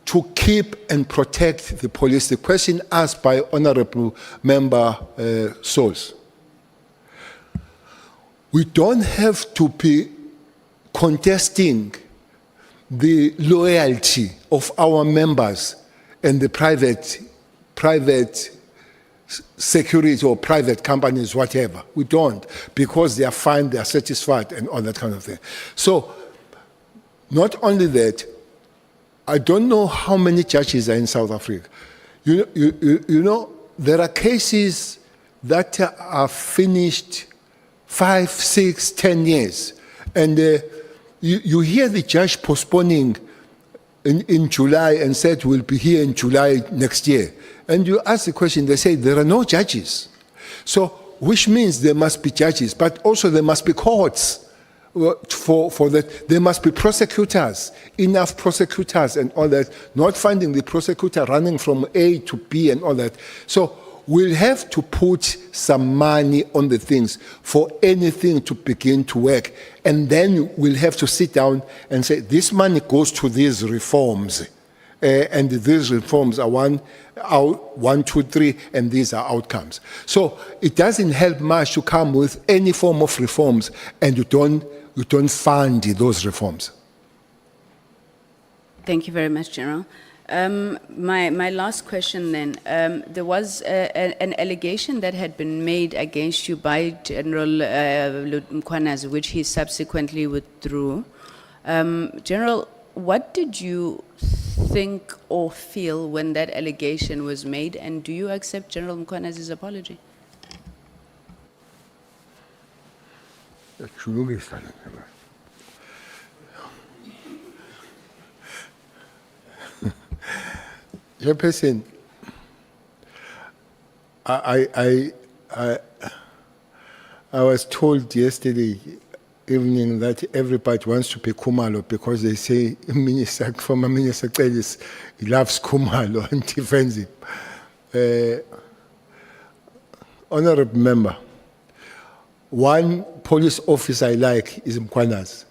to keep and protect the police. The question asked by Honorable Member Souls. We don't have to be contesting the loyalty of our members and the private security or private companies, whatever. We don't, because they are fine, they are satisfied, and all that kind of thing. So, not only that, I don't know how many judges are in South Africa. You know, there are cases that are finished 5, 6, 10 years. And you hear the judge postponing in July and said we'll be here in July next year. And you ask the question, they say there are no judges. So, which means there must be judges, but also there must be courts for that. There must be prosecutors, enough prosecutors and all that, not finding the prosecutor running from A to B and all that. So, we'll have to put some money on the things for anything to begin to work. And then we'll have to sit down and say, this money goes to these reforms. And these reforms are 1, 2, 3, and these are outcomes. So it doesn't help much to come with any form of reforms and you don't fund those reforms. Thank you very much, General. My last question then, there was an allegation that had been made against you by General Mkhwanazi, which he subsequently withdrew. General, what did you think or feel when that allegation was made, and do you accept General Mkhwanazi's apology? Chairperson, I was told yesterday evening that everybody wants to be Khumalo because they say former Minister Cele loves Khumalo and defends him. Honorable Member, one police officer I like is Mkhwanazi.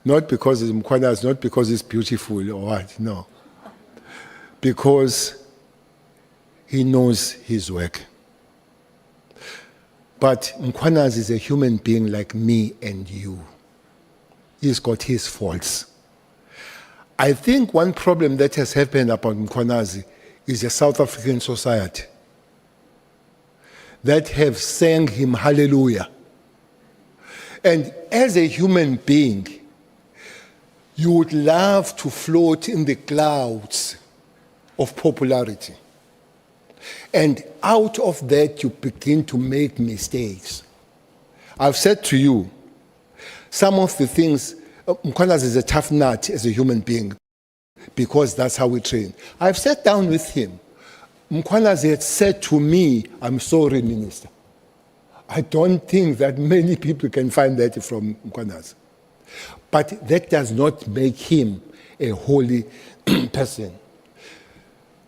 Not because he's Mkhwanazi, not because he's beautiful or what, no. Because he knows his work. But Mkhwanazi is a human being like me and you. He's got his faults. I think one problem that has happened about Mkhwanazi is the South African society that have sang him hallelujah. And as a human being, you would love to float in the clouds of popularity. And out of that, you begin to make mistakes. I've said to you, some of the things, Mkhwanazi is a tough nut as a human being, because that's how we train. I've sat down with him. Mkhwanazi had said to me, I'm sorry, Minister. I don't think that many people can find that from Mkhwanazi. But that does not make him a holy person.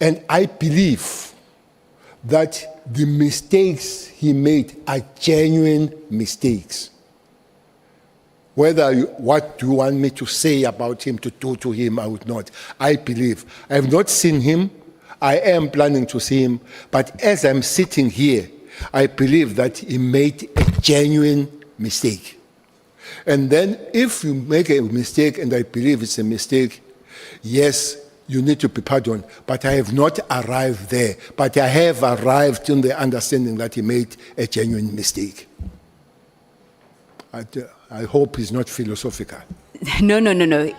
And I believe that the mistakes he made are genuine mistakes. What do you want me to say about him, to do to him, I would not. I believe. I have not seen him. I am planning to see him. But as I'm sitting here, I believe that he made a genuine mistake. And then if you make a mistake, and I believe it's a mistake, yes, you need to be pardoned. But I have not arrived there. But I have arrived in the understanding that he made a genuine mistake. I hope it's not philosophical. No,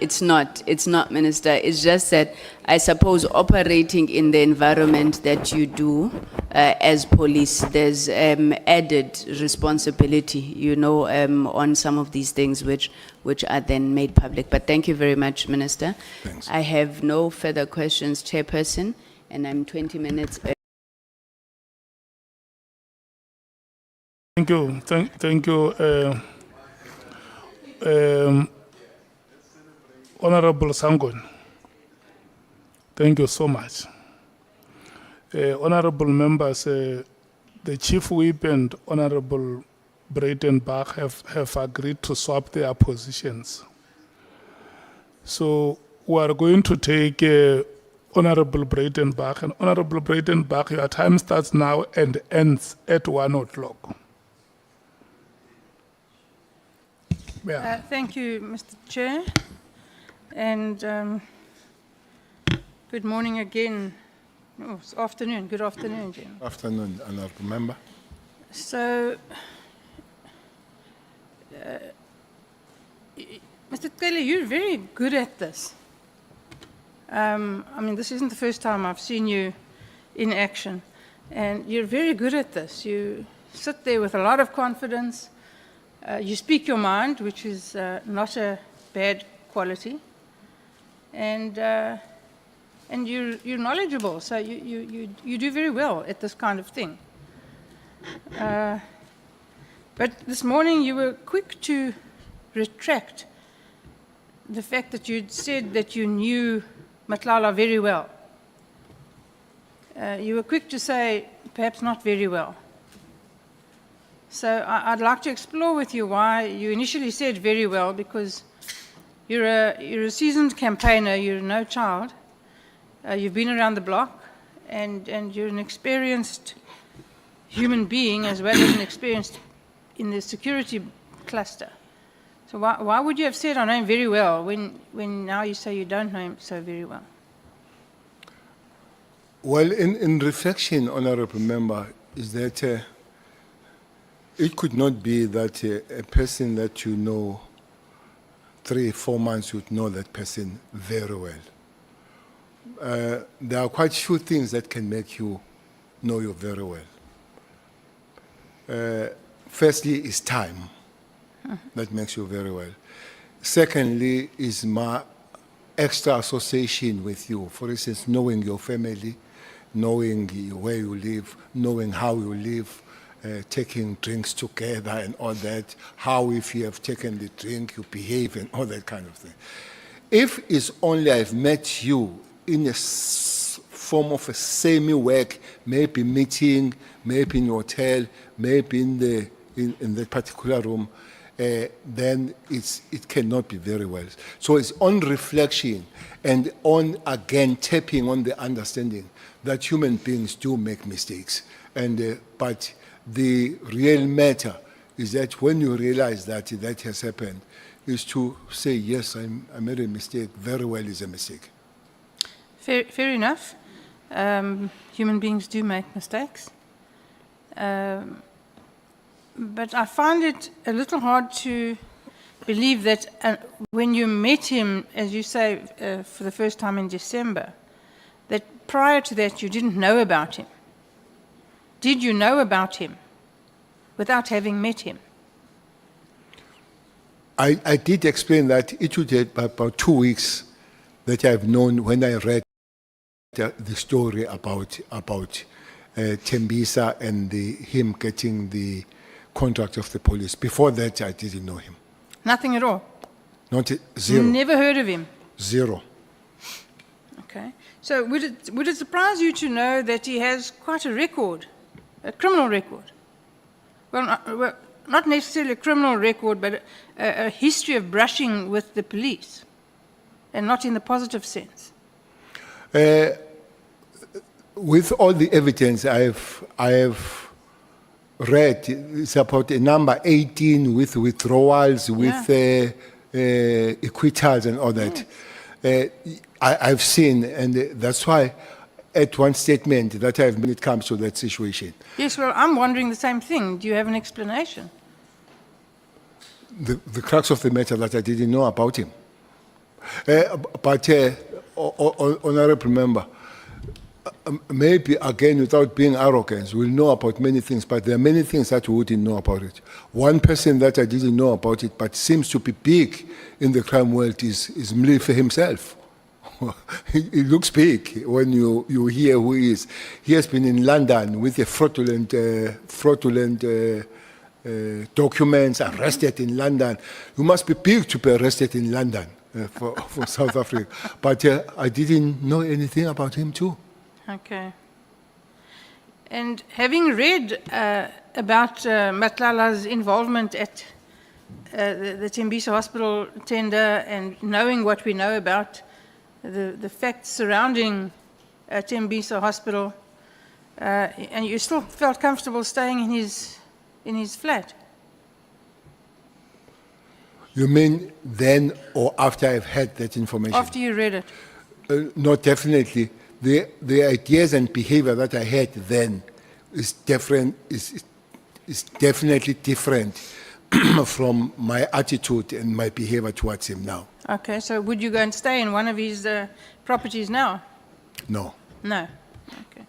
it's not. It's not, Minister. It's just that I suppose operating in the environment that you do as police, there's added responsibility, on some of these things which are then made public. But thank you very much, Minister. Thanks. I have no further questions, Chairperson, and I'm 20 minutes early. Thank you. Honorable Sangon, thank you so much. Honorable members, the Chief Whip and Honorable Breitenbach have agreed to swap their positions. So we are going to take Honorable Breitenbach. And Honorable Breitenbach, your time starts now and ends at 1 o'clock. Yeah. Thank you, Mr. Chair. And good morning again. Oh, it's afternoon. Good afternoon, Jen. Afternoon, honorable member. So, Mr. Cele, you're very good at this. I mean, this isn't the first time I've seen you in action, and you're very good at this. You sit there with a lot of confidence. You speak your mind, which is not a bad quality, and you're knowledgeable. So you do very well at this kind of thing. But this morning you were quick to retract the fact that you'd said that you knew Matlala very well. You were quick to say, perhaps not very well. So I'd like to explore with you why you initially said very well, because you're a seasoned campaigner, you're no child, you've been around the block, and you're an experienced human being as well as an experienced in the security cluster. So why would you have said I know him very well when now you say you don't know him so very well? Well, in reflection, honorable member, is that it could not be that a person that you know 3-4 months would know that person very well. There are quite few things that can make you know you very well. Firstly, is time that makes you very well. Secondly, is my extra association with you. For instance, knowing your family, knowing where you live, knowing how you live, taking drinks together and all that, how if you have taken the drink, you behave and all that kind of thing. If it's only I've met you in a form of a semi-work, maybe meeting, maybe in hotel, maybe in the particular room, then it cannot be very well. So it's on reflection and on, again, tapping on the understanding that human beings do make mistakes. And but the real matter is that when you realize that that has happened, is to say, yes, I made a mistake, very well is a mistake. Fair enough. Human beings do make mistakes. But I find it a little hard to believe that when you met him, as you say, for the first time in December, that prior to that you didn't know about him. Did you know about him without having met him? I did explain that it would take about 2 weeks that I've known when I read the story about Tembisa and him getting the contract of the police. Before that, I didn't know him. Nothing at all? Not zero. Never heard of him? Zero. Okay. So would it surprise you to know that he has quite a record, a criminal record? Well, not necessarily a criminal record, but a history of brushing with the police, and not in the positive sense. With all the evidence I have read, it's about a number 18 with withdrawals, with acquittals and all that. I've seen, and that's why at one statement that I've made, it comes to that situation. Yes, well, I'm wondering the same thing. Do you have an explanation? The crux of the matter that I didn't know about him. But honorable member, maybe again without being arrogant, we'll know about many things, but there are many things that we wouldn't know about it. One person that I didn't know about it, but seems to be big in the crime world is Mlife himself. He looks big when you hear who he is. He has been in London with a fraudulent documents, arrested in London. You must be big to be arrested in London for South Africa. But I didn't know anything about him too. Okay. And having read about Matlala's involvement at the Tembisa Hospital tender and knowing what we know about the facts surrounding Tembisa Hospital, and you still felt comfortable staying in his flat? You mean then or after I've had that information? After you read it? No, definitely. The ideas and behavior that I had then is different. Is definitely different from my attitude and my behavior towards him now. Okay, so would you go and stay in one of his properties now? No. No. Okay.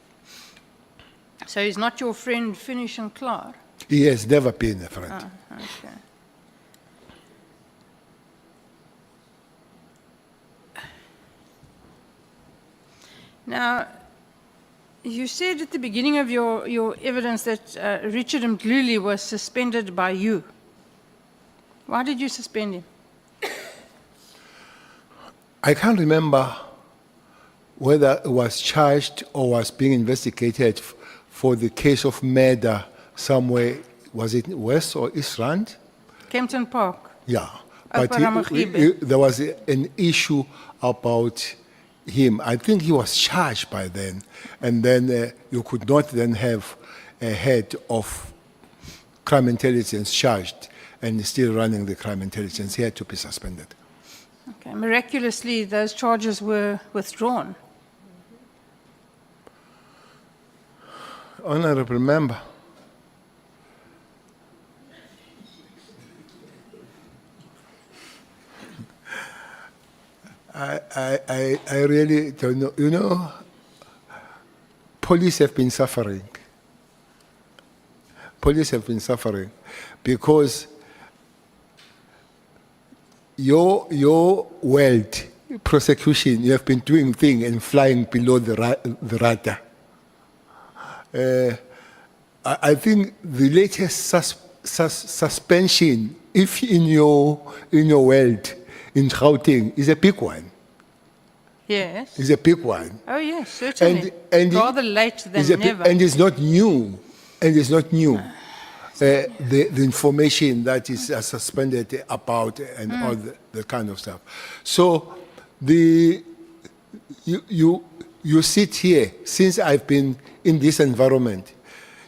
So he's not your friend, Finish and Klaar? He has never been a friend. Oh, okay. Now, you said at the beginning of your evidence that Richard Mdluli was suspended by you. Why did you suspend him? I can't remember whether it was charged or was being investigated for the case of murder somewhere. Was it West or East Rand? Kempton Park. Yeah. Upper But Ramagibe. there was an issue about him. I think he was charged by then. And then you could not then have a head of crime intelligence charged and still running the crime intelligence. He had to be suspended. Okay. Miraculously, those charges were withdrawn. Honorable Member, I really don't know. You know, police have been suffering. Police have been suffering because your world, prosecution, you have been doing things and flying below the radar. I think the latest suspension, if in your world, in Gauteng, is a big one. Yes. Is a big one. Oh, yes, certainly. Rather late than never. And it's not new. And it's not new. The information that is suspended about and all the kind of stuff. So you sit here, since I've been in this environment,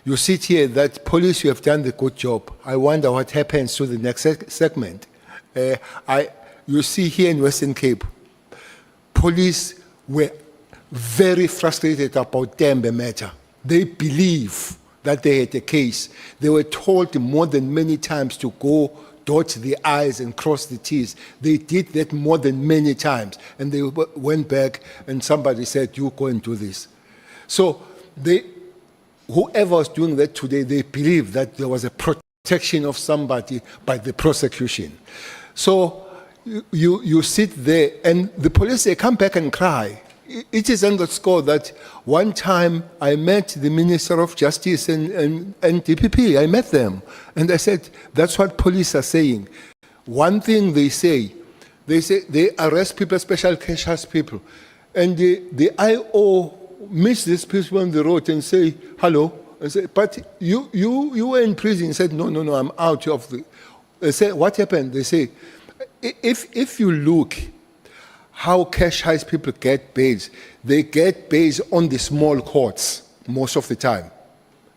you sit here that police, you have done the good job. I wonder what happens to the next segment. You see here in Western Cape, police were very frustrated about Tembe matter. They believe that they had a case. They were told more than many times to go dot the I's and cross the T's. They did that more than many times. And they went back and somebody said, you go and do this. So whoever was doing that today, they believe that there was a protection of somebody by the prosecution. So you sit there and the police, they come back and cry. It is underscored that one time I met the Minister of Justice and DPP. I met them. And I said, that's what police are saying. One thing they say they arrest people, special cash house people. And the IO meets these people on the road and say, hello. And say, but you were in prison. He said, no, I'm out of the... They say, what happened? They say, if you look how cash house people get bails, they get bails on the small courts most of the time,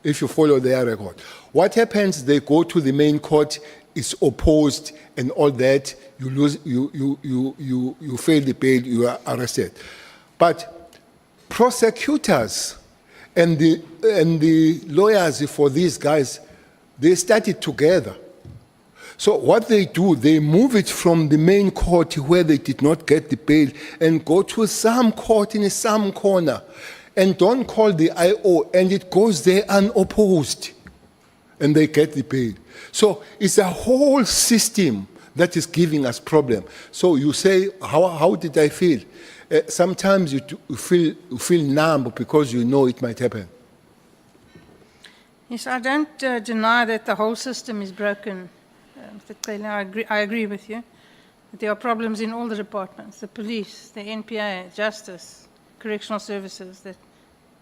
if you follow their record. What happens, they go to the main court, it's opposed and all that, you lose, you fail the bail, you are arrested. But prosecutors and the lawyers for these guys, they started together. So what they do, they move it from the main court where they did not get the bail and go to some court in some corner and don't call the IO, and it goes there unopposed and they get the bail. So it's a whole system that is giving us problem. So you say, how did I feel? Sometimes you feel numb because you know it might happen. Yes, I don't deny that the whole system is broken, Mr. Cele. I agree with you. That there are problems in all the departments, the police, the NPA, justice, correctional services, that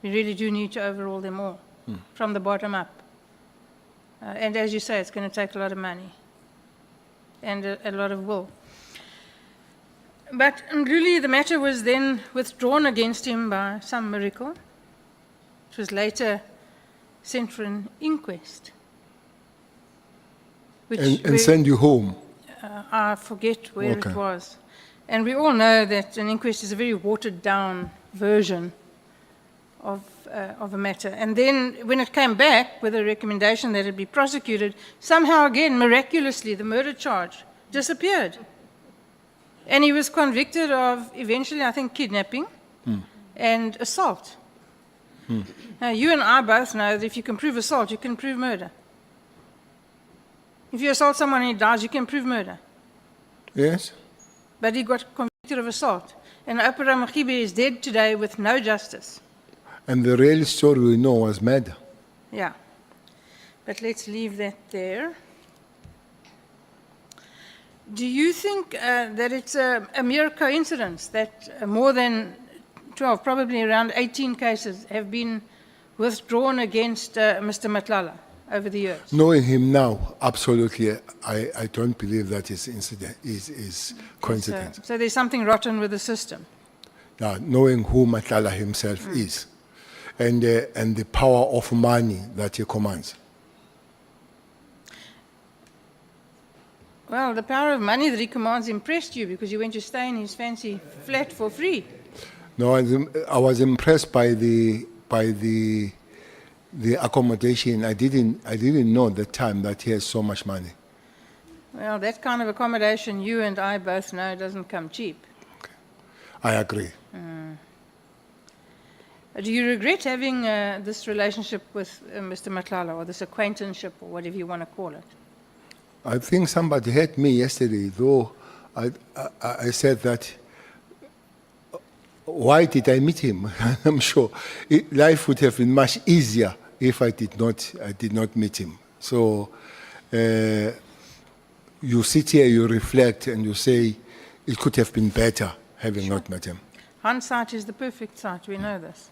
we really do need to overhaul them all from the bottom up. And as you say, it's going to take a lot of money and a lot of will. But really, the matter was then withdrawn against him by some miracle. It was later sent for an inquest. And send you home. I forget where it was. And we all know that an inquest is a very watered down version of a matter. And then when it came back with a recommendation that it be prosecuted, somehow again, miraculously, the murder charge disappeared. And he was convicted of eventually, I think, kidnapping and assault. Now, you and I both know that if you can prove assault, you can prove murder. If you assault someone and he dies, you can prove murder. Yes? But he got convicted of assault. And Opera Machibe is dead today with no justice. And the real story we know was murder. Yeah. But let's leave that there. Do you think that it's a mere coincidence that more than 12, probably around 18 cases have been withdrawn against Mr. Matlala over the years? Knowing him now, absolutely, I don't believe that is incident is coincidence. So there's something rotten with the system. Now, knowing who Matlala himself is, and the power of money that he commands. Well, the power of money that he commands impressed you because you went to stay in his fancy flat for free. No, I was impressed by the accommodation. I didn't know at the time that he has so much money. Well, that kind of accommodation, you and I both know, doesn't come cheap. Okay. I agree. Do you regret having this relationship with Mr. Matlala, or this acquaintanceship, or whatever you want to call it? I think somebody hurt me yesterday, though I said that, why did I meet him? I'm sure life would have been much easier if I did not meet him. So you sit here, you reflect, and you say, it could have been better having not met him. Hindsight is the perfect sight, we know this.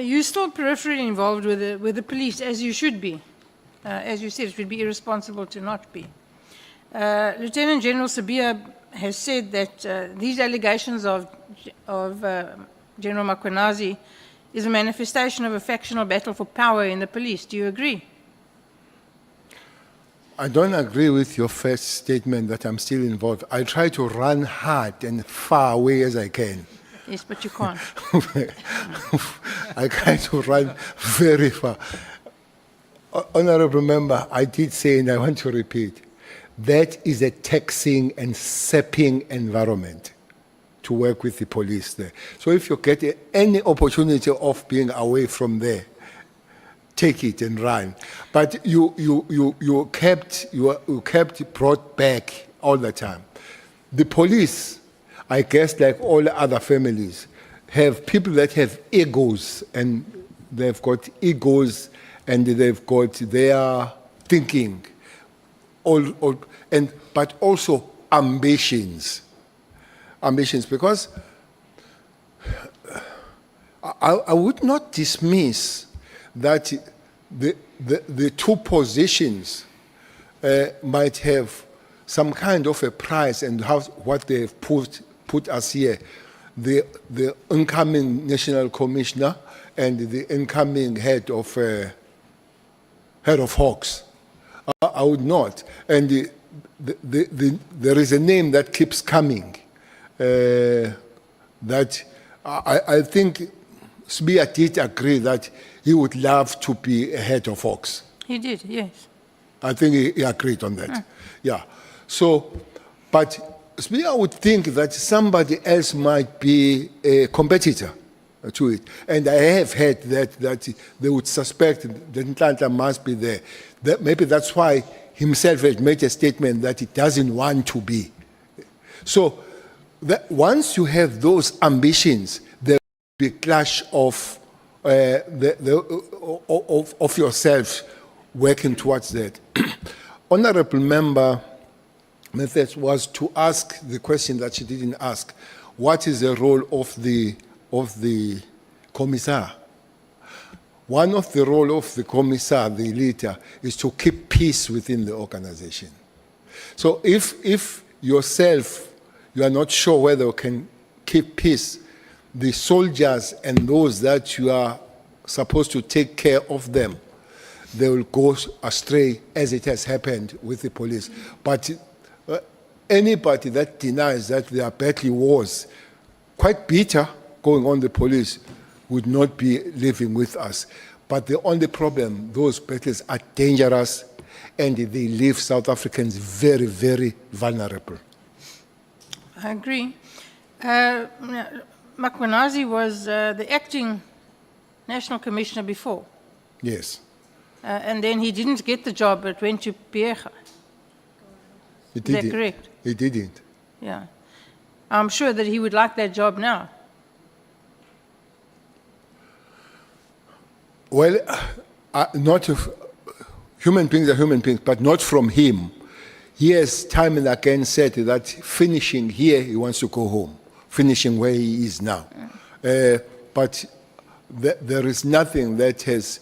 You're still peripherally involved with the police, as you should be. As you said, it would be irresponsible to not be. Lieutenant General Sabia has said that these allegations of General Makwenazi is a manifestation of a factional battle for power in the police. Do you agree? I don't agree with your first statement that I'm still involved. I try to run hard and far away as I can. Yes, but you can't. I try to run very far. Honorable Member, I did say, and I want to repeat, that is a taxing and sapping environment to work with the police there. So if you get any opportunity of being away from there, take it and run. But you kept brought back all the time. The police, I guess, like all other families, have people that have egos, and they've got egos, and they've got their thinking, but also ambitions. Ambitions, because I would not dismiss that the two positions might have some kind of a price, and what they've put us here, the incoming National Commissioner and the incoming head of Hawks. I would not. And there is a name that keeps coming that I think Sbia did agree that he would love to be a head of Hawks. He did, yes. I think he agreed on that. Yeah. So, but Sbia would think that somebody else might be a competitor to it. And I have heard that they would suspect that Nhlanhla must be there. Maybe that's why himself has made a statement that he doesn't want to be. So once you have those ambitions, there will be a clash of of yourself working towards that. Honorable Member Methods was to ask the question that she didn't ask. What is the role of the commissar? One of the role of the commissar, the leader, is to keep peace within the organization. So if yourself, you are not sure whether you can keep peace, the soldiers and those that you are supposed to take care of them, they will go astray, as it has happened with the police. But anybody that denies that there are petty wars, quite bitter going on the police, would not be living with us. But the only problem, those battles are dangerous and they leave South Africans very, very vulnerable. I agree. Makwenazi was the acting National Commissioner before, Yes. and then he didn't get the job, but went to Piega. He Is that didn't. correct? He didn't. Yeah. I'm sure that he would like that job now. Well, not of, human beings are human beings, but not from him. He has time and again said that finishing here, he wants to go home, finishing where he is now. But there is nothing that has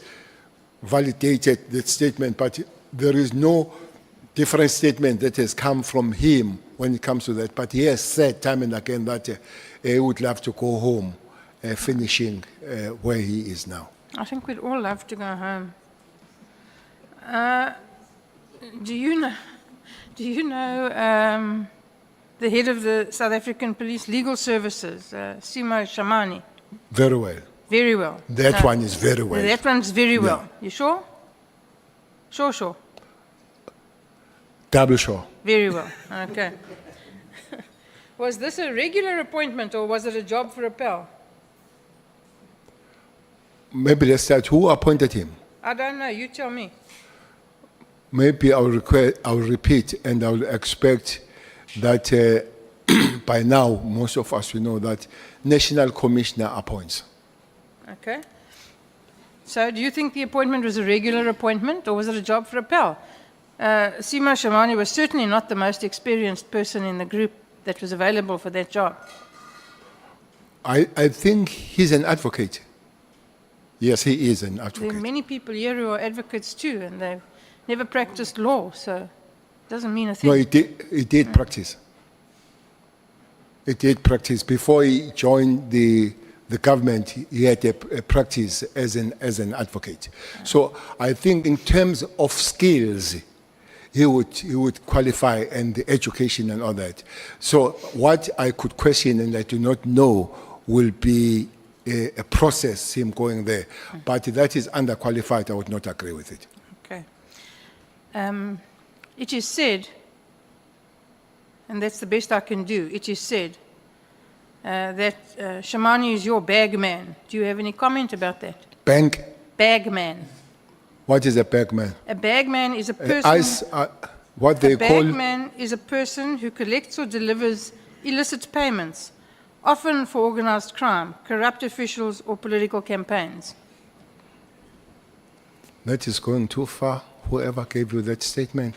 validated that statement, but there is no different statement that has come from him when it comes to that. But he has said time and again that he would love to go home, finishing where he is now. I think we'd all love to go home. Do you know the head of the South African Police Legal Services, Simo Shamani? Very well. Very well. That one is very well. That one's very well. Yeah. You sure? Sure. Double sure. Very well. Okay. Was this a regular appointment or was it a job for a pal? Maybe let's start. Who appointed him? I don't know. You tell me. Maybe I'll repeat, and I'll expect that by now, most of us will know that National Commissioner appoints. Okay. So do you think the appointment was a regular appointment or was it a job for a pal? Simo Shamani was certainly not the most experienced person in the group that was available for that job. I think he's an advocate. Yes, he is an There are advocate. many people here who are advocates too, and they've never practiced law, so it doesn't mean a thing. No, he did practice. He did practice. Before he joined the government, he had a practice as an advocate. So I think in terms of skills, he would qualify, and the education and all that. So what I could question and I do not know will be a process, him going there. But that is underqualified, I would not agree with it. Okay. It is said, and that's the best I can do, it is said that Shamani is your bag man. Do you have any comment about that? Bank, Bag man. what is a bagman? A bag man is a person. What they A call, bagman is a person who collects or delivers illicit payments, often for organized crime, corrupt officials, or political campaigns. that is going too far, whoever gave you that statement.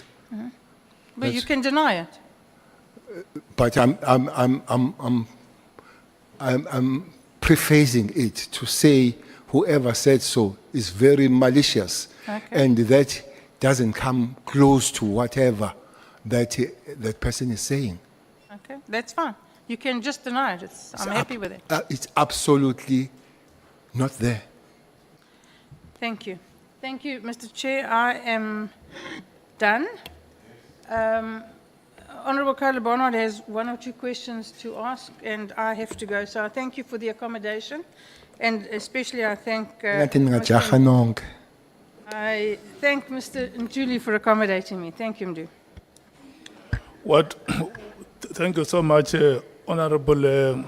But you can deny it. But I'm prefacing it to say whoever said so is very malicious, Okay. and that doesn't come close to whatever that person is saying. Okay, that's fine. You can just deny it. I'm happy with it. It's absolutely not there. Thank you. Thank you, Mr. Chair. I am done. Honourable Carla Barnard has one or two questions to ask, and I have to go. So I thank you for the accommodation, and especially I thank I thank Mr. Ntuli for accommodating me. Thank you, Mdu. Thank you so much, Honorable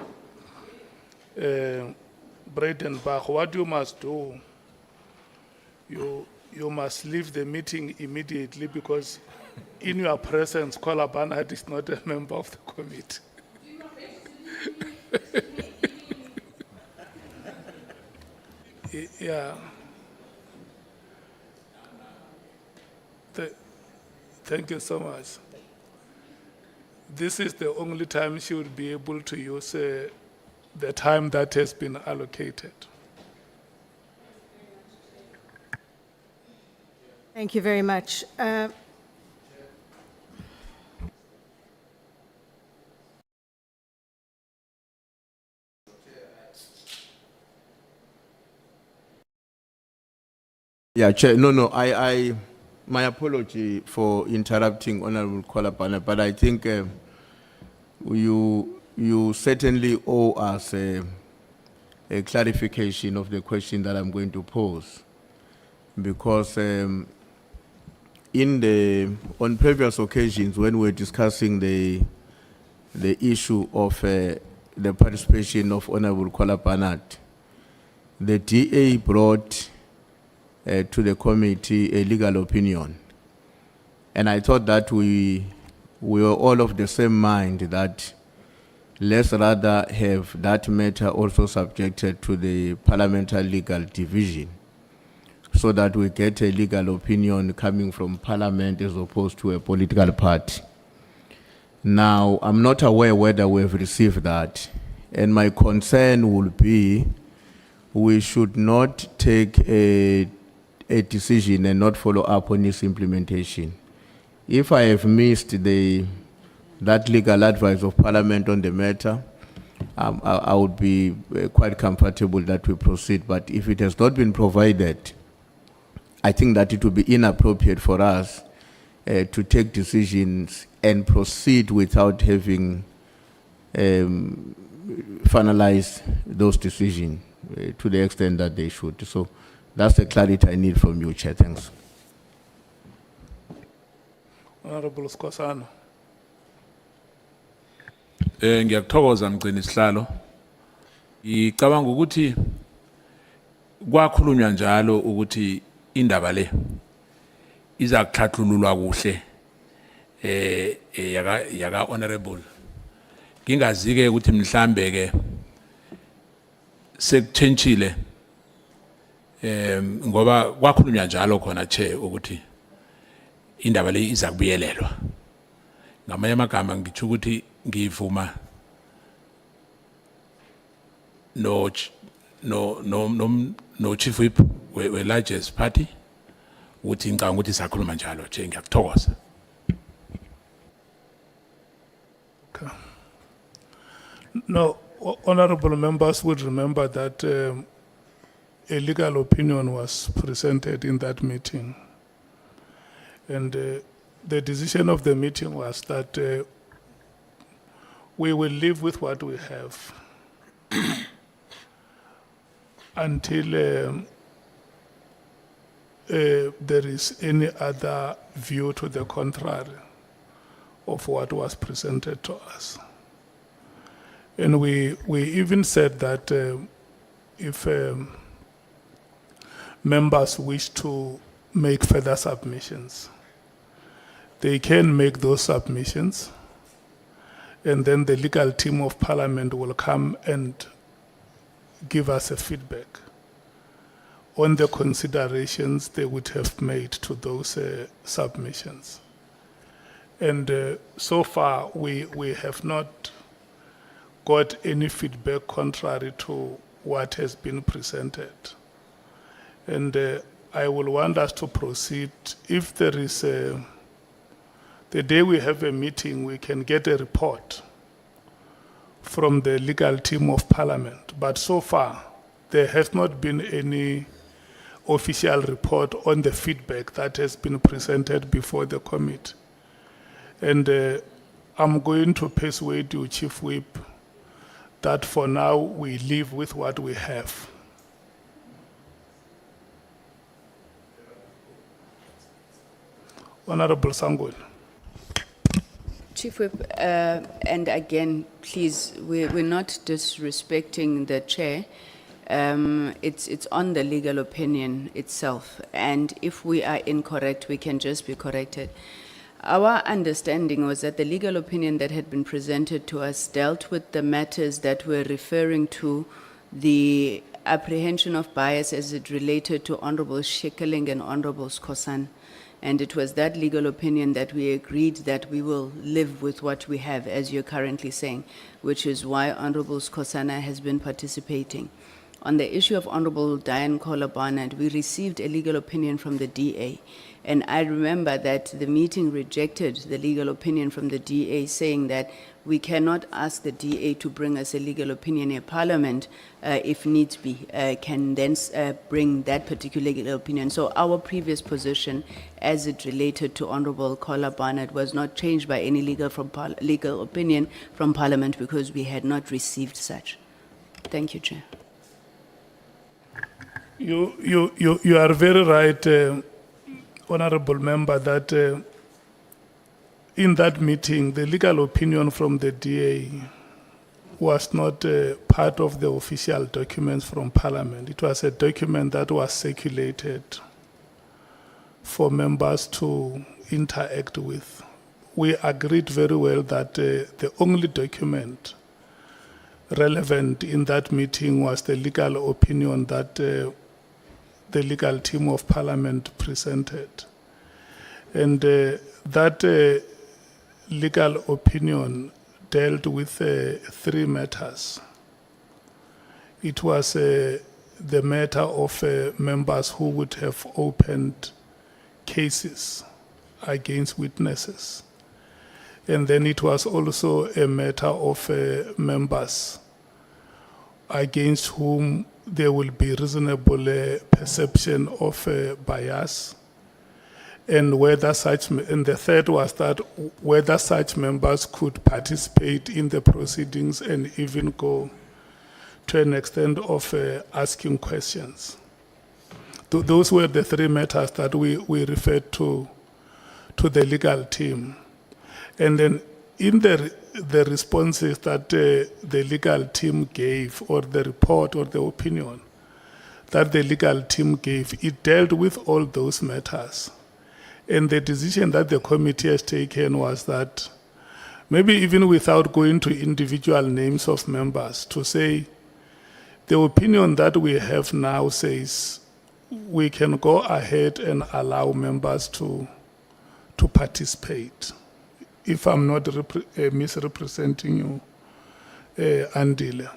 Breitenbach. What you must do, you must leave the meeting immediately, because in your presence, Kola Barnard is not a member of the committee. Yeah. Thank you so much. This is the only time she would be able to use the time that has been allocated. Thank you very much. Yeah, Chair, my apology for interrupting Honorable Kwalapana, but I think you certainly owe us a clarification of the question that I'm going to pose. Because on previous occasions when we were discussing the issue of the participation of Honorable Kwalapanat, the DA brought to the committee a legal opinion. And I thought that we were all of the same mind that let's rather have that matter also subjected to the parliamentary legal division so that we get a legal opinion coming from parliament as opposed to a political party. Now, I'm not aware whether we've received that. And my concern will be we should not take a decision and not follow up on its implementation. If I have missed that legal advice of Parliament on the matter, I would be quite comfortable that we proceed. But if it has not been provided, I think that it would be inappropriate for us to take decisions and proceed without having finalized those decisions to the extent that they should. So that's the clarity I need from you, Chair. Thanks. Honorable Skwasana. Ngiyakuthokoza mgcini isihlalo. Ngicabanga ukuthi kwakhulunywa njalo ukuthi indaba le iza kuhlathululwa kuhle yaka honorable. Ngingazike ukuthi mhlambe ke sekutshentshile ngoba kwakhulunywa njalo khona Chair ukuthi indaba le iza kubuyelelwa. Ngamanye amagama ngithi ukuthi ngivuma no chief whip we largest party ukuthi ngicabanga ukuthi sakhuluma njalo Chair. Ngiyakuthokoza. Okay. No, honorable members would remember that a legal opinion was presented in that meeting. And the decision of the meeting was that we will live with what we have until there is any other view to the contrary of what was presented to us. And we even said that if members wish to make further submissions, they can make those submissions, and then the legal team of Parliament will come and give us a feedback on the considerations they would have made to those submissions. And so far, we have not got any feedback contrary to what has been presented. And I will want us to proceed. If there is the day we have a meeting, we can get a report from the legal team of Parliament. But so far, there has not been any official report on the feedback that has been presented before the committee. And I'm going to persuade you, Chief Whip, that for now we live with what we have. Honorable Sangol. Chief Whip, and again, please, we're not disrespecting the chair. It's on the legal opinion itself. And if we are incorrect, we can just be corrected. Our understanding was that the legal opinion that had been presented to us dealt with the matters that were referring to the apprehension of bias as it related to Honorable Shikeling and Honorable Skosan. And it was that legal opinion that we agreed that we will live with what we have, as you're currently saying, which is why Honorable Skosana has been participating. On the issue of Honorable Diane Kohler Barnard, we received a legal opinion from the DA. And I remember that the meeting rejected the legal opinion from the DA, saying that we cannot ask the DA to bring us a legal opinion in Parliament, if needs be, can then bring that particular legal opinion. So our previous position, as it related to Honorable Kohler Barnard, was not changed by any legal opinion from Parliament because we had not received such. Thank you, Chair. You are very right, Honorable Member, that in that meeting, the legal opinion from the DA was not part of the official documents from Parliament. It was a document that was circulated for members to interact with. We agreed very well that the only document relevant in that meeting was the legal opinion that the legal team of Parliament presented. And that legal opinion dealt with 3 matters. It was the matter of members who would have opened cases against witnesses. And then it was also a matter of members against whom there will be reasonable perception of bias, and whether such, and the third was that whether such members could participate in the proceedings and even go to an extent of asking questions. Those were the 3 matters that we referred to the legal team. And then in the responses that the legal team gave, or the report or the opinion that the legal team gave, it dealt with all those matters. And the decision that the committee has taken was that, maybe even without going to individual names of members, to say the opinion that we have now says we can go ahead and allow members to participate. If I'm not misrepresenting you, Andile.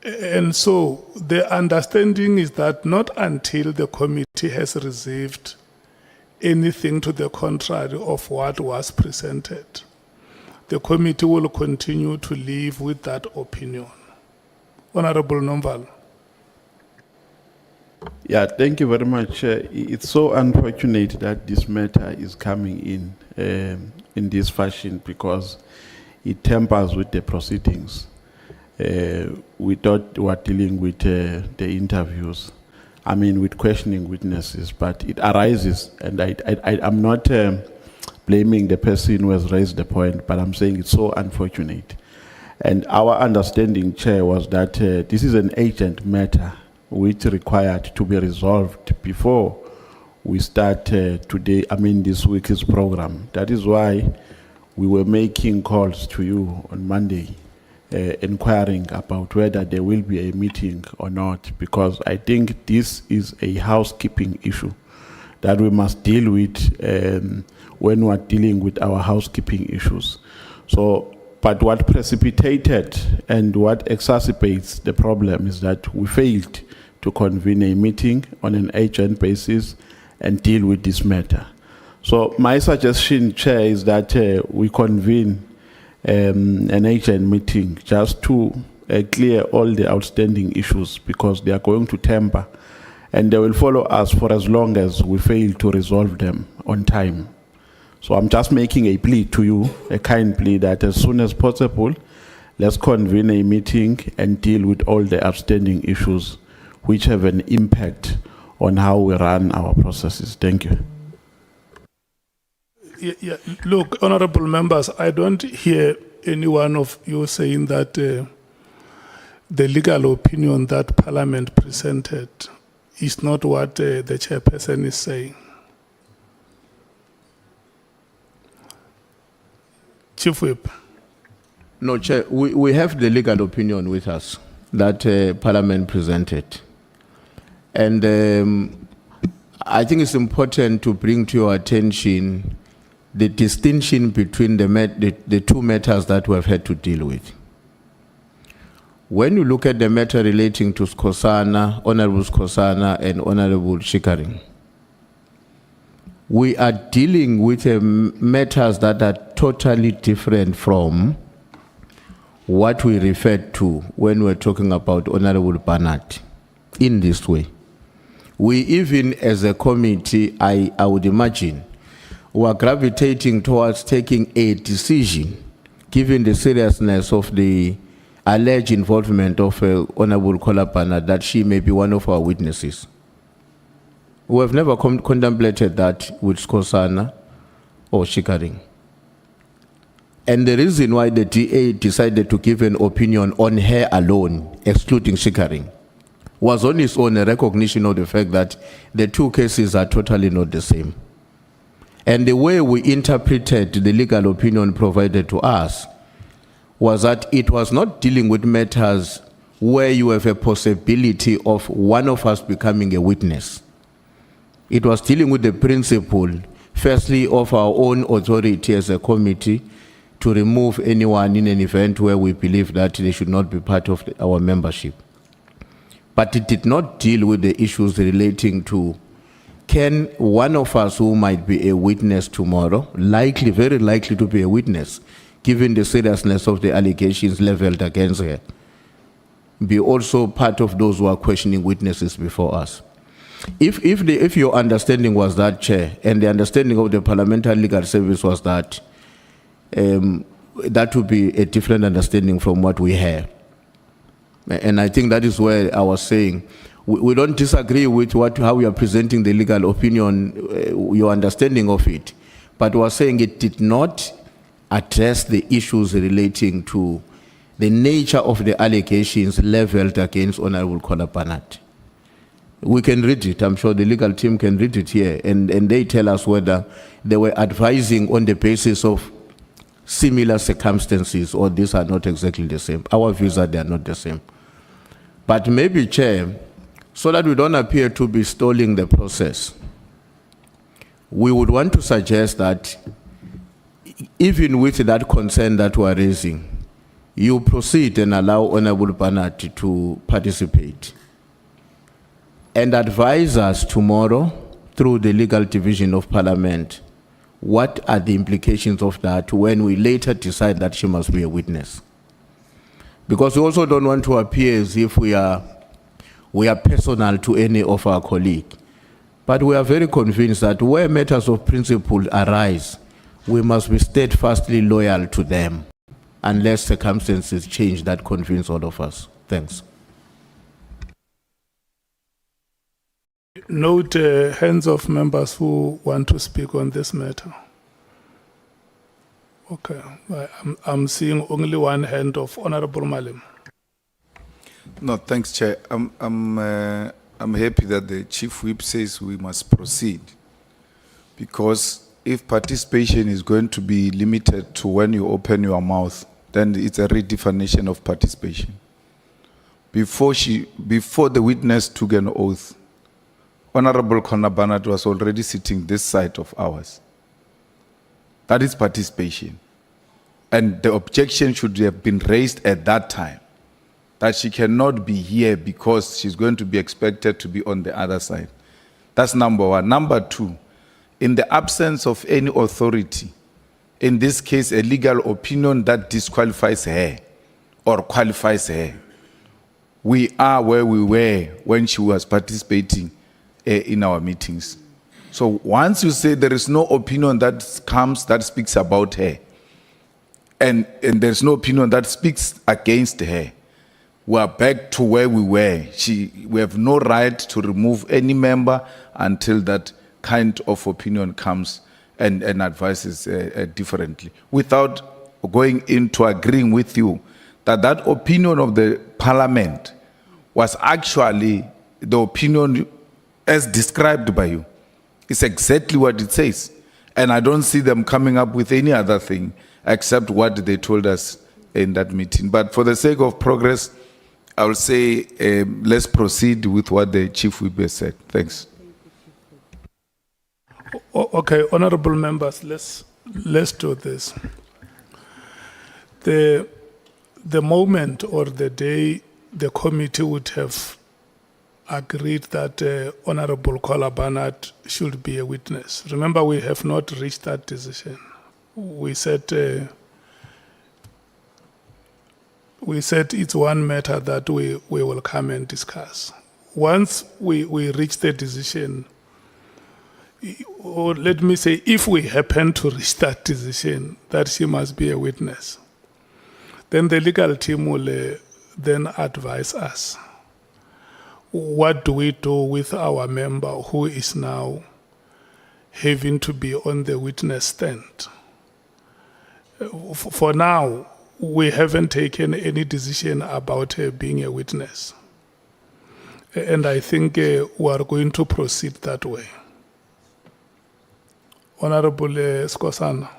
And so the understanding is that not until the committee has received anything to the contrary of what was presented, the committee will continue to live with that opinion. Honorable Nomval. Yeah, thank you very much. It's so unfortunate that this matter is coming in this fashion, because it tampers with the proceedings. We thought we were dealing with the interviews, with questioning witnesses, but it arises, and I'm not blaming the person who has raised the point, but I'm saying it's so unfortunate. And our understanding, Chair, was that this is an urgent matter which required to be resolved before we start this week's program. That is why we were making calls to you on Monday, inquiring about whether there will be a meeting or not, because I think this is a housekeeping issue that we must deal with when we're dealing with our housekeeping issues. But what precipitated and what exacerbates the problem is that we failed to convene a meeting on an urgent basis and deal with this matter. So my suggestion, Chair, is that we convene an urgent meeting just to clear all the outstanding issues, because they are going to temper and they will follow us for as long as we fail to resolve them on time. So I'm just making a plea to you, a kind plea, that as soon as possible, let's convene a meeting and deal with all the outstanding issues which have an impact on how we run our processes. Thank you. Yeah. Look, honorable members, I don't hear any one of you saying that the legal opinion that Parliament presented is not what the chairperson is saying. Chief Whip. No, Chair, we have the legal opinion with us. that Parliament presented. And I think it's important to bring to your attention the distinction between the two matters that we have had to deal with. When you look at the matter relating to Skosana, Honorable Skosana and Honorable Shikaring, we are dealing with matters that are totally different from what we referred to when we're talking about Honorable Barnard in this way. We even, as a committee, I would imagine, were gravitating towards taking a decision, given the seriousness of the alleged involvement of Honorable Kola Barnard, that she may be one of our witnesses. We have never contemplated that with Skosana or Shikaring. And the reason why the DA decided to give an opinion on her alone, excluding Shikaring, was on its own a recognition of the fact that the two cases are totally not the same. And the way we interpreted the legal opinion provided to us was that it was not dealing with matters where you have a possibility of one of us becoming a witness. It was dealing with the principle, firstly, of our own authority as a committee to remove anyone in an event where we believe that they should not be part of our membership. But it did not deal with the issues relating to, can one of us who might be a witness tomorrow, likely, very likely to be a witness, given the seriousness of the allegations leveled against her, be also part of those who are questioning witnesses before us? If your understanding was that, Chair, and the understanding of the Parliamentary Legal Service was that, that would be a different understanding from what we have. And I think that is where I was saying, we don't disagree with how we are presenting the legal opinion, your understanding of it, but we are saying it did not address the issues relating to the nature of the allegations leveled against Honorable Kola Barnard. We can read it. I'm sure the legal team can read it here, and they tell us whether they were advising on the basis of similar circumstances or these are not exactly the same. Our views are they are not the same. But maybe, Chair, so that we don't appear to be stalling the process, we would want to suggest that even with that concern that we are raising, you proceed and allow Honorable Barnard to participate and advise us tomorrow through the legal division of Parliament what are the implications of that when we later decide that she must be a witness. Because we also don't want to appear as if we are personal to any of our colleagues. But we are very convinced that where matters of principle arise, we must be steadfastly loyal to them unless circumstances change that convince all of us. Thanks. Note hands of members who want to speak on this matter. Okay, I'm seeing only one hand of Honorable Malim. No, thanks, Chair. I'm happy that the Chief Whip says we must proceed, because if participation is going to be limited to when you open your mouth, then it's a redefinition of participation. Before the witness took an oath, Honorable Kola Barnard was already sitting this side of ours. That is participation. And the objection should have been raised at that time, that she cannot be here because she's going to be expected to be on the other side. That's number one. Number two, in the absence of any authority, in this case, a legal opinion that disqualifies her or qualifies her, we are where we were when she was participating in our meetings. So once you say there is no opinion that comes that speaks about her, and there's no opinion that speaks against her, we are back to where we were. We have no right to remove any member until that kind of opinion comes and advises differently, without going into agreeing with you that that opinion of the Parliament was actually the opinion as described by you. It's exactly what it says. And I don't see them coming up with any other thing except what they told us in that meeting. But for the sake of progress, I will say let's proceed with what the Chief Whip has said. Thanks. Okay, honorable members, let's do this. The moment or the day the committee would have agreed that Honorable Kola Barnard should be a witness. Remember, we have not reached that decision. We said it's one matter that we will come and discuss. Once we reach the decision, or let me say, if we happen to reach that decision that she must be a witness, then the legal team will then advise us. What do we do with our member who is now having to be on the witness stand? For now, we haven't taken any decision about her being a witness. And I think we are going to proceed that way. Honorable Skosana.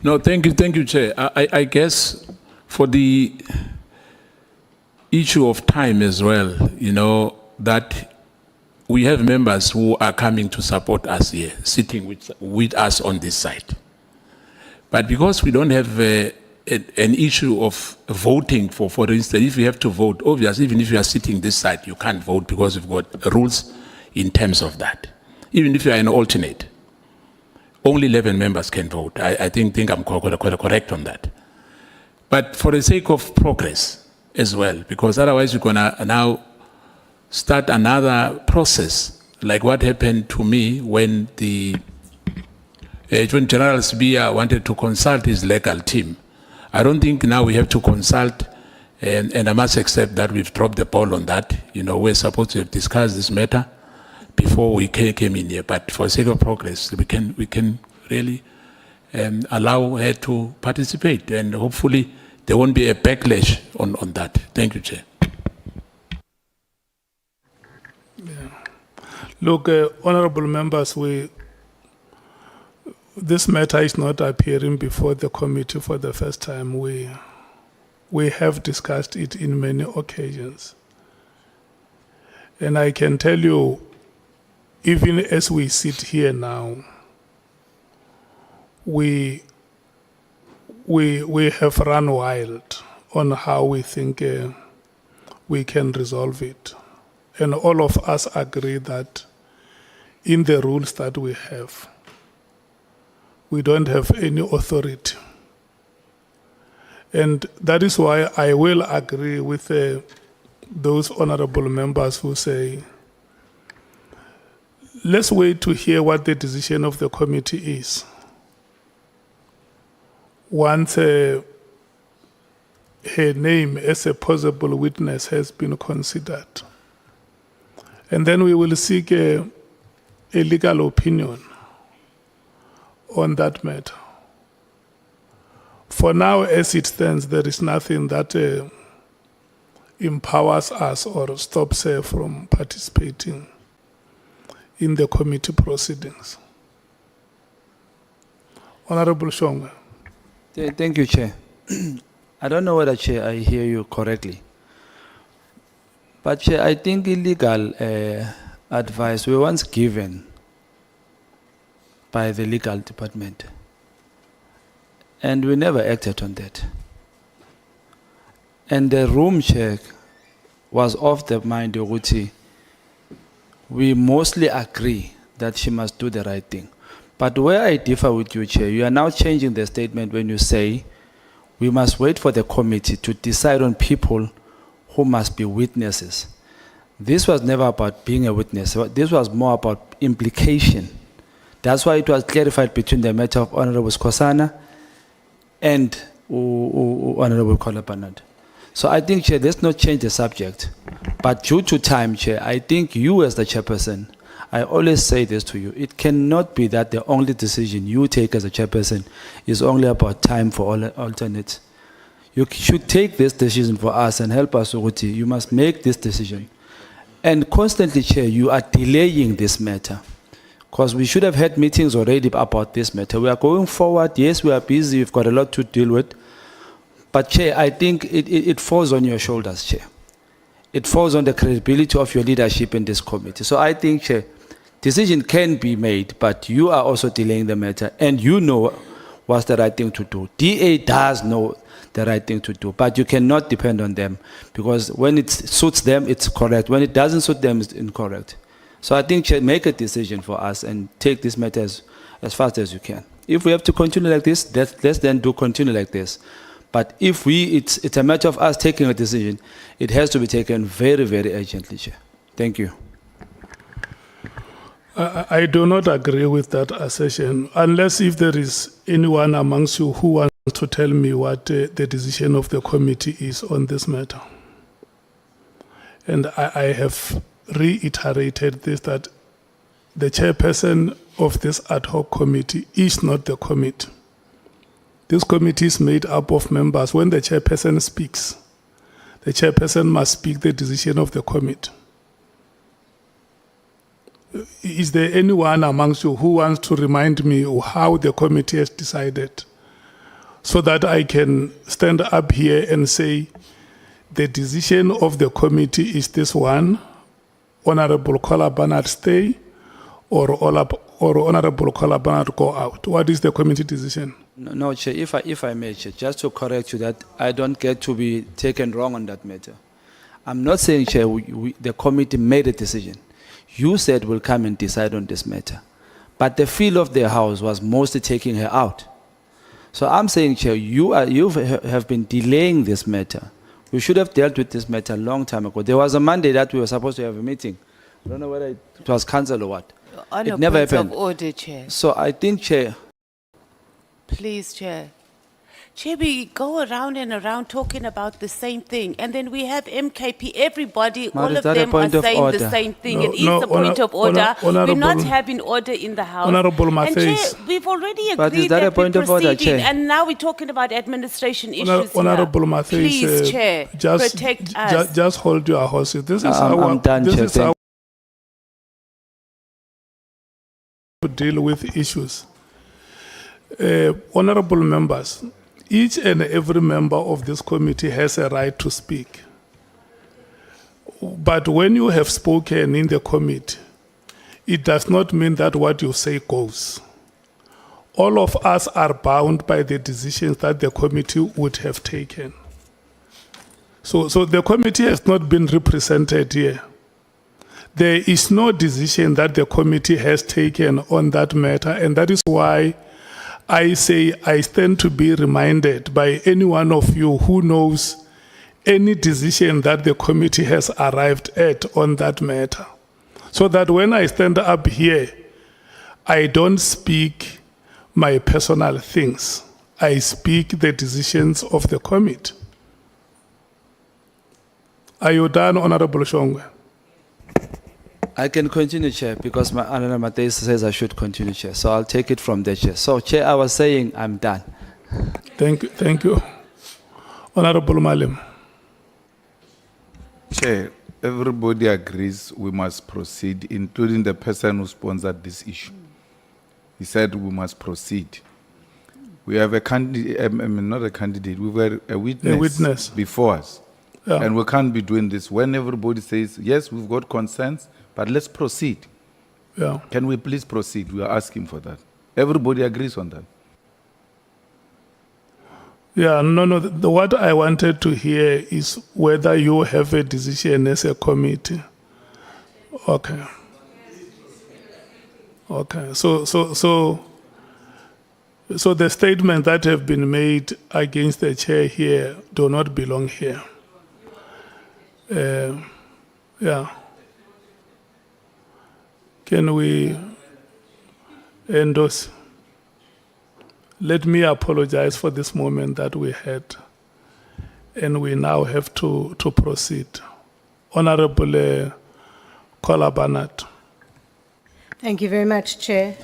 No, thank you, Chair. I guess for the issue of time as well, you know, that we have members who are coming to support us here, sitting with us on this side. But because we don't have an issue of voting, for instance, if you have to vote, obviously, even if you are sitting this side, you can't vote because we've got rules in terms of that. Even if you are an alternate, only 11 members can vote. I think I'm correct on that. But for the sake of progress as well, because otherwise we're going to now start another process, like what happened to me when when General Sbia wanted to consult his legal team. I don't think now we have to consult, and I must accept that we've dropped the ball on that. You know, we're supposed to have discussed this matter before we came in here, but for the sake of progress, we can really allow her to participate, and hopefully there won't be a backlash on that. Thank you, Chair. Look, honorable members, this matter is not appearing before the committee for the first time. We have discussed it in many occasions. And I can tell you, even as we sit here now, we have run wild on how we think we can resolve it. And all of us agree that in the rules that we have, we don't have any authority. And that is why I will agree with those honorable members who say, let's wait to hear what the decision of the committee is. Once her name as a possible witness has been considered. And then we will seek a legal opinion on that matter. For now, as it stands, there is nothing that empowers us or stops her from participating in the committee proceedings. Honorable Shonga. Thank you, Chair. I don't know whether, Chair, I hear you correctly. But, Chair, I think illegal advice we were once given by the legal department. And we never acted on that. And the room check was of the mind of Uti. We mostly agree that she must do the right thing. But where I differ with you, Chair, you are now changing the statement when you say we must wait for the committee to decide on people who must be witnesses. This was never about being a witness. This was more about implication. That's why it was clarified between the matter of Honorable Skosana and Honorable Kola Barnard. So I think, Chair, let's not change the subject. But due to time, Chair, I think you as the chairperson, I always say this to you, it cannot be that the only decision you take as a chairperson is only about time for all alternates. You should take this decision for us and help us, Uguti. You must make this decision. And constantly, Chair, you are delaying this matter. Because we should have had meetings already about this matter. We are going forward. Yes, we are busy. We've got a lot to deal with. But Chair, I think it falls on your shoulders, Chair. It falls on the credibility of your leadership in this committee. So I think, Chair, decision can be made, but you are also delaying the matter, and you know what's the right thing to do. DA does know the right thing to do, but you cannot depend on them, because when it suits them, it's correct. When it doesn't suit them, it's incorrect. So I think, Chair, make a decision for us and take this matter as fast as you can. If we have to continue like this, let's then continue like this. But if it's a matter of us taking a decision, it has to be taken very, very urgently, Chair. Thank you. I do not agree with that assertion, unless if there is anyone amongst you who wants to tell me what the decision of the committee is on this matter. And I have reiterated this, that the chairperson of this ad hoc committee is not the committee. This committee is made up of members. When the chairperson speaks, the chairperson must speak the decision of the committee. Is there anyone amongst you who wants to remind me how the committee has decided, so that I can stand up here and say the decision of the committee is this one: Honorable Kola Barnard stay, or Honorable Kola Barnard go out? What is the committee decision? No, Chair, if I may, Chair, just to correct you that I don't get to be taken wrong on that matter. I'm not saying, Chair, the committee made a decision. You said we'll come and decide on this matter. But the feel of the House was mostly taking her out. So I'm saying, Chair, you have been delaying this matter. We should have dealt with this matter a long time ago. There was a Monday that we were supposed to have a meeting. I don't know whether it was cancelled or what. On It a never point happened. of order, Chair. So I think, Chair, Please, Chair. Chair, we go around and around talking about the same thing, and then we have MKP, everybody, Ma, all is of that a them are point of saying the order? same thing. No, It is no, a point of order. We're not Honourable- having order in the House. Honourable And Chair, Matthys. we've already But is agreed that a that we're point of order, proceeding, Chair? and now we're talking about administration issues Honourable here. Matthys, Please, Chair, protect us. Just hold your horses. This is I'm how done, this Chair. is how to deal with issues. Honourable members, each and every member of this committee has a right to speak. But when you have spoken in the committee, it does not mean that what you say goes. All of us are bound by the decisions that the committee would have taken. So the committee has not been represented here. There is no decision that the committee has taken on that matter, and that is why I say I stand to be reminded by any one of you who knows any decision that the committee has arrived at on that matter. So that when I stand up here, I don't speak my personal things. I speak the decisions of the committee. Are you done, Honorable Shongwe? I can continue, Chair, because my Honourable Matthys says I should continue, Chair. So I'll take it from there, Chair. So, Chair, I was saying I'm done. Thank you. Honorable Malim. Chair, everybody agrees we must proceed, including the person who sponsored this issue. He said we must proceed. We have a candidate, not a candidate, we've got a witness before us. Yeah. And we can't be doing this when everybody says, yes, we've got concerns, but let's proceed. Yeah. Can we please proceed? We are asking for that. Everybody agrees on that. Yeah, no. What I wanted to hear is whether you have a decision as a committee. Okay. So the statements that have been made against the chair here do not belong here. Yeah. Can we endorse? Let me apologize for this moment that we had, and we now have to proceed. Honorable Kola Barnard. Thank you very much, Chair.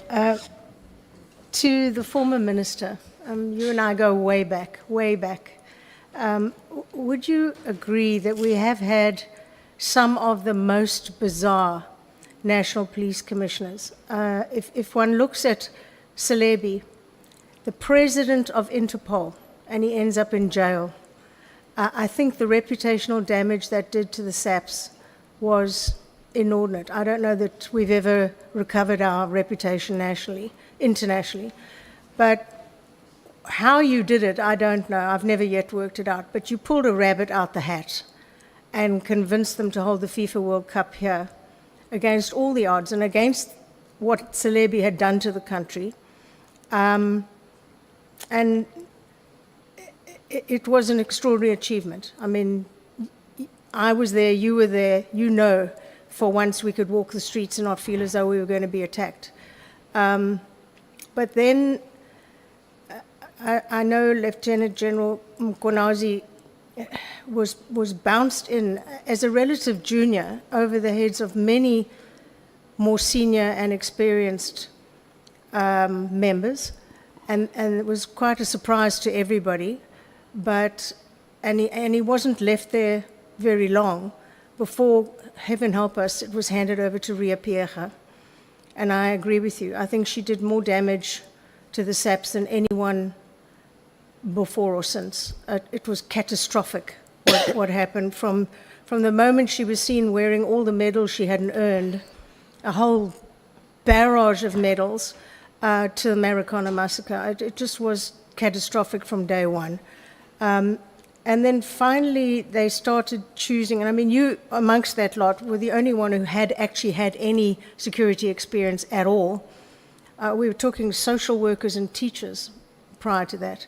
To the former minister, you and I go way back, way back. Would you agree that we have had some of the most bizarre national police commissioners? If one looks at Celebi, the president of Interpol, and he ends up in jail I think the reputational damage that did to the SAPS was inordinate. I don't know that we've ever recovered our reputation internationally. But how you did it, I don't know. I've never yet worked it out. But you pulled a rabbit out the hat and convinced them to hold the FIFA World Cup here against all the odds and against what Celebi had done to the country. And it was an extraordinary achievement. I mean, I was there, you were there, you know, for once we could walk the streets and not feel as though we were going to be attacked. But then I know Lieutenant General Mkonazi was bounced in as a relative junior over the heads of many more senior and experienced members, and it was quite a surprise to everybody. And he wasn't left there very long before, heaven help us, it was handed over to Ria Pierga. And I agree with you. I think she did more damage to the SAPS than anyone before or since. It was catastrophic what happened from the moment she was seen wearing all the medals she hadn't earned, a whole barrage of medals, to the Marikana massacre. It just was catastrophic from day one. And then finally they started choosing, and I mean, you amongst that lot were the only one who had actually had any security experience at all. We were talking social workers and teachers prior to that.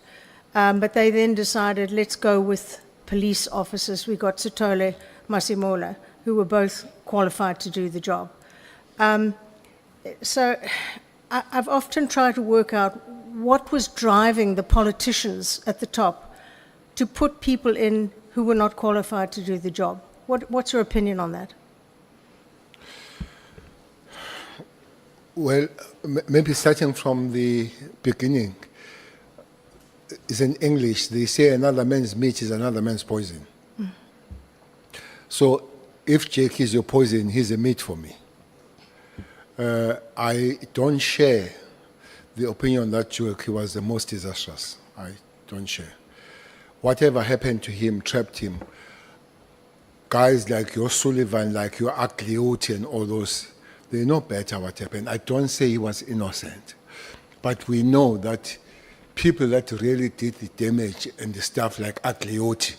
But they then decided, let's go with police officers. We got Sitole Masimola, who were both qualified to do the job. So I've often tried to work out what was driving the politicians at the top to put people in who were not qualified to do the job. What's your opinion on that? Well, maybe starting from the beginning, is in English, they say another man's meat is another man's poison. So if Jake is your poison, he's a meat for me. I don't share the opinion that Jake was the most disastrous. I don't share. Whatever happened to him, trapped him. Guys like your Sullivan, like your Aglioti and all those, they know better what happened. I don't say he was innocent. But we know that people that really did the damage and the stuff like Aglioti,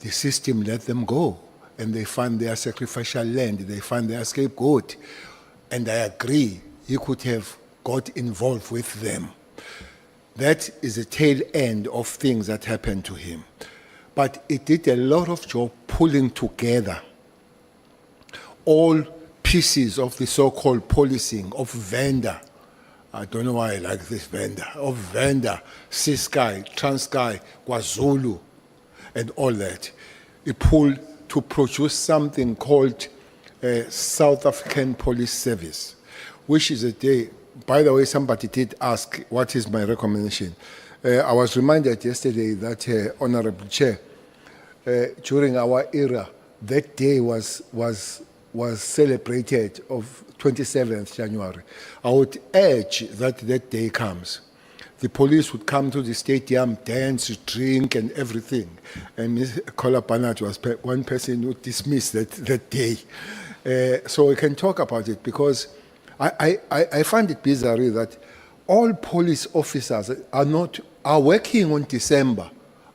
the system let them go. And they found their sacrificial land, they found their scapegoat. And I agree, he could have got involved with them. That is the tail end of things that happened to him. But it did a lot of job pulling together all pieces of the so-called policing of Venda. I don't know why I like this Venda. Of Venda, Ciskei, Transkei, KwaZulu, and all that. It pulled to produce something called South African Police Service, which is a day. By the way, somebody did ask, what is my recommendation? I was reminded yesterday that, Honorable Chair, during our era, that day was celebrated of 27th January. I would urge that that day comes. The police would come to the stadium, dance, drink, and everything. And Ms. Kola Panat was one person who dismissed that day. So we can talk about it because I find it bizarre that all police officers are working on December.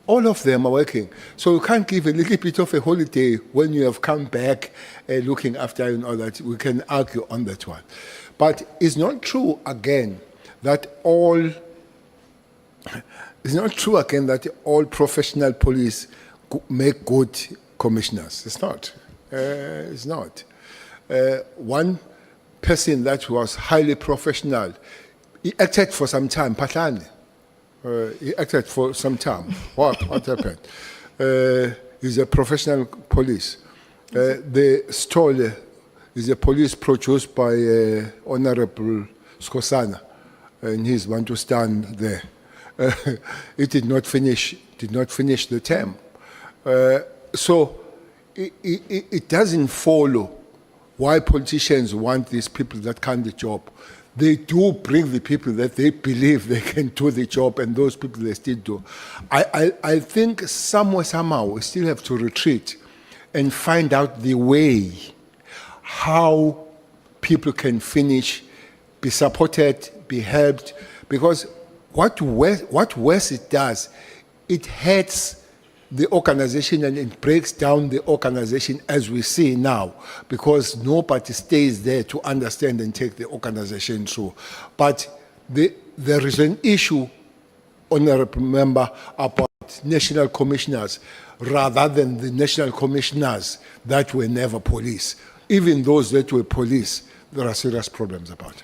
All of them are working. So you can't give a little bit of a holiday when you have come back looking after and all that. We can argue on that one. But it's not true again that all professional police make good commissioners. It's not. It's not. One person that was highly professional, he acted for some time, Patlane. He acted for some time. What happened? He's a professional police. The Stolle is a police produced by Honorable Skosana, and he's one to stand there. It did not finish the term. So it doesn't follow why politicians want these people that can't do the job. they do bring the people that they believe they can do the job, and those people they still do. I think somehow, we still have to retreat and find out the way how people can finish, be supported, be helped, because what worse it does, it hurts the organization and it breaks down the organization as we see now, because nobody stays there to understand and take the organization through. But there is an issue, Honorable Member, about national commissioners rather than the national commissioners that were never police. Even those that were police, there are serious problems about it.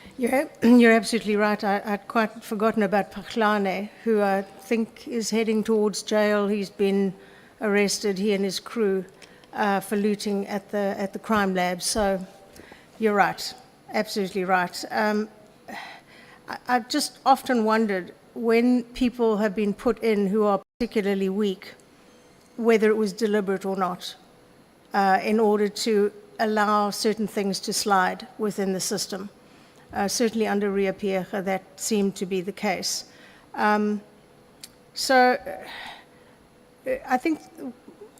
You're absolutely right. I'd quite forgotten about Pakhlane, who I think is heading towards jail. He's been arrested, he and his crew, for looting at the crime lab. So you're right, absolutely right. I've just often wondered, when people have been put in who are particularly weak, whether it was deliberate or not, in order to allow certain things to slide within the system. Certainly under Ria Piecha, that seemed to be the case. So I think,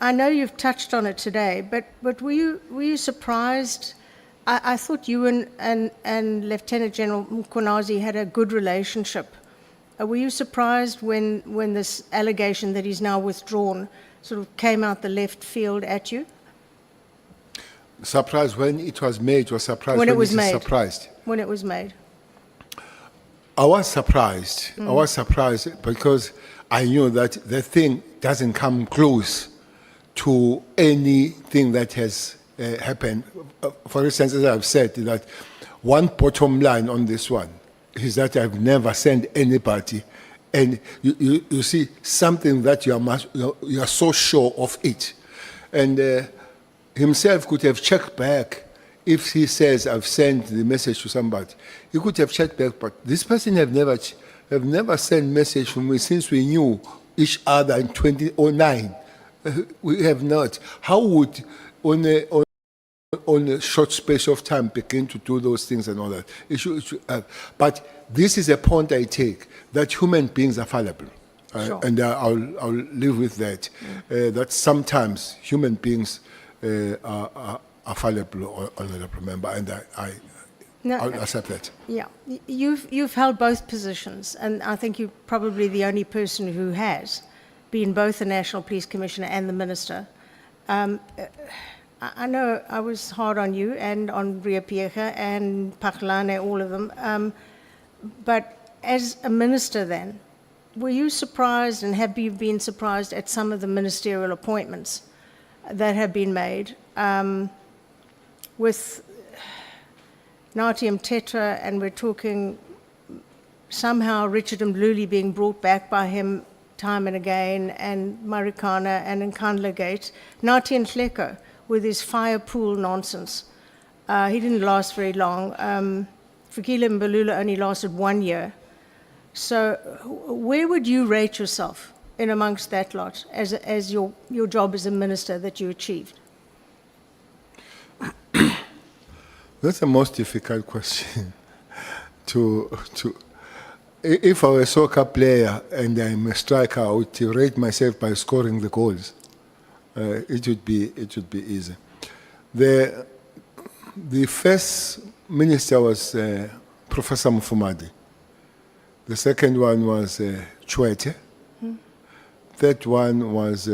I know you've touched on it today, but were you surprised? I thought you and Lieutenant General Mkhwanazi had a good relationship. Were you surprised when this allegation that he's now withdrawn sort of came out the left field at you? Surprised when it was made, or surprised When it was made. Surprised? When it was made. I was surprised. I was surprised because I knew that the thing doesn't come close to anything that has happened. For instance, as I've said, that one bottom line on this one is that I've never sent anybody, and you see something that you are so sure of it, and himself could have checked back. If he says I've sent the message to somebody, he could have checked back. But this person have never sent message from me since we knew each other in 2009. We have not. How would on a short space of time begin to do those things and all that? But this is a point I take, that human beings are fallible. Sure. And I'll live with that. That sometimes human beings are fallible, Honorable Member, and I'll accept that. Yeah, you've held both positions, and I think you're probably the only person who has been both the National Police Commissioner and the Minister. I know I was hard on you and on Ria Piecha and Pakhlane, all of them, but as a Minister then, were you surprised, and have you been surprised at some of the ministerial appointments that have been made, with Nathi Mthethwa, and we're talking somehow Richard Mluli being brought back by him time and again, and Marikana and Nkandla Gate, Nathi Nhleko with his fire pool nonsense. He didn't last very long. Fikile Mbalula only lasted 1 year. So where would you rate yourself in amongst that lot as your job as a minister that you achieved? That's the most difficult question. If I were a soccer player and I'm a striker, I would rate myself by scoring the goals. It would be easy. The first minister was Professor Mufumadi. The second one was Chwete. Third one was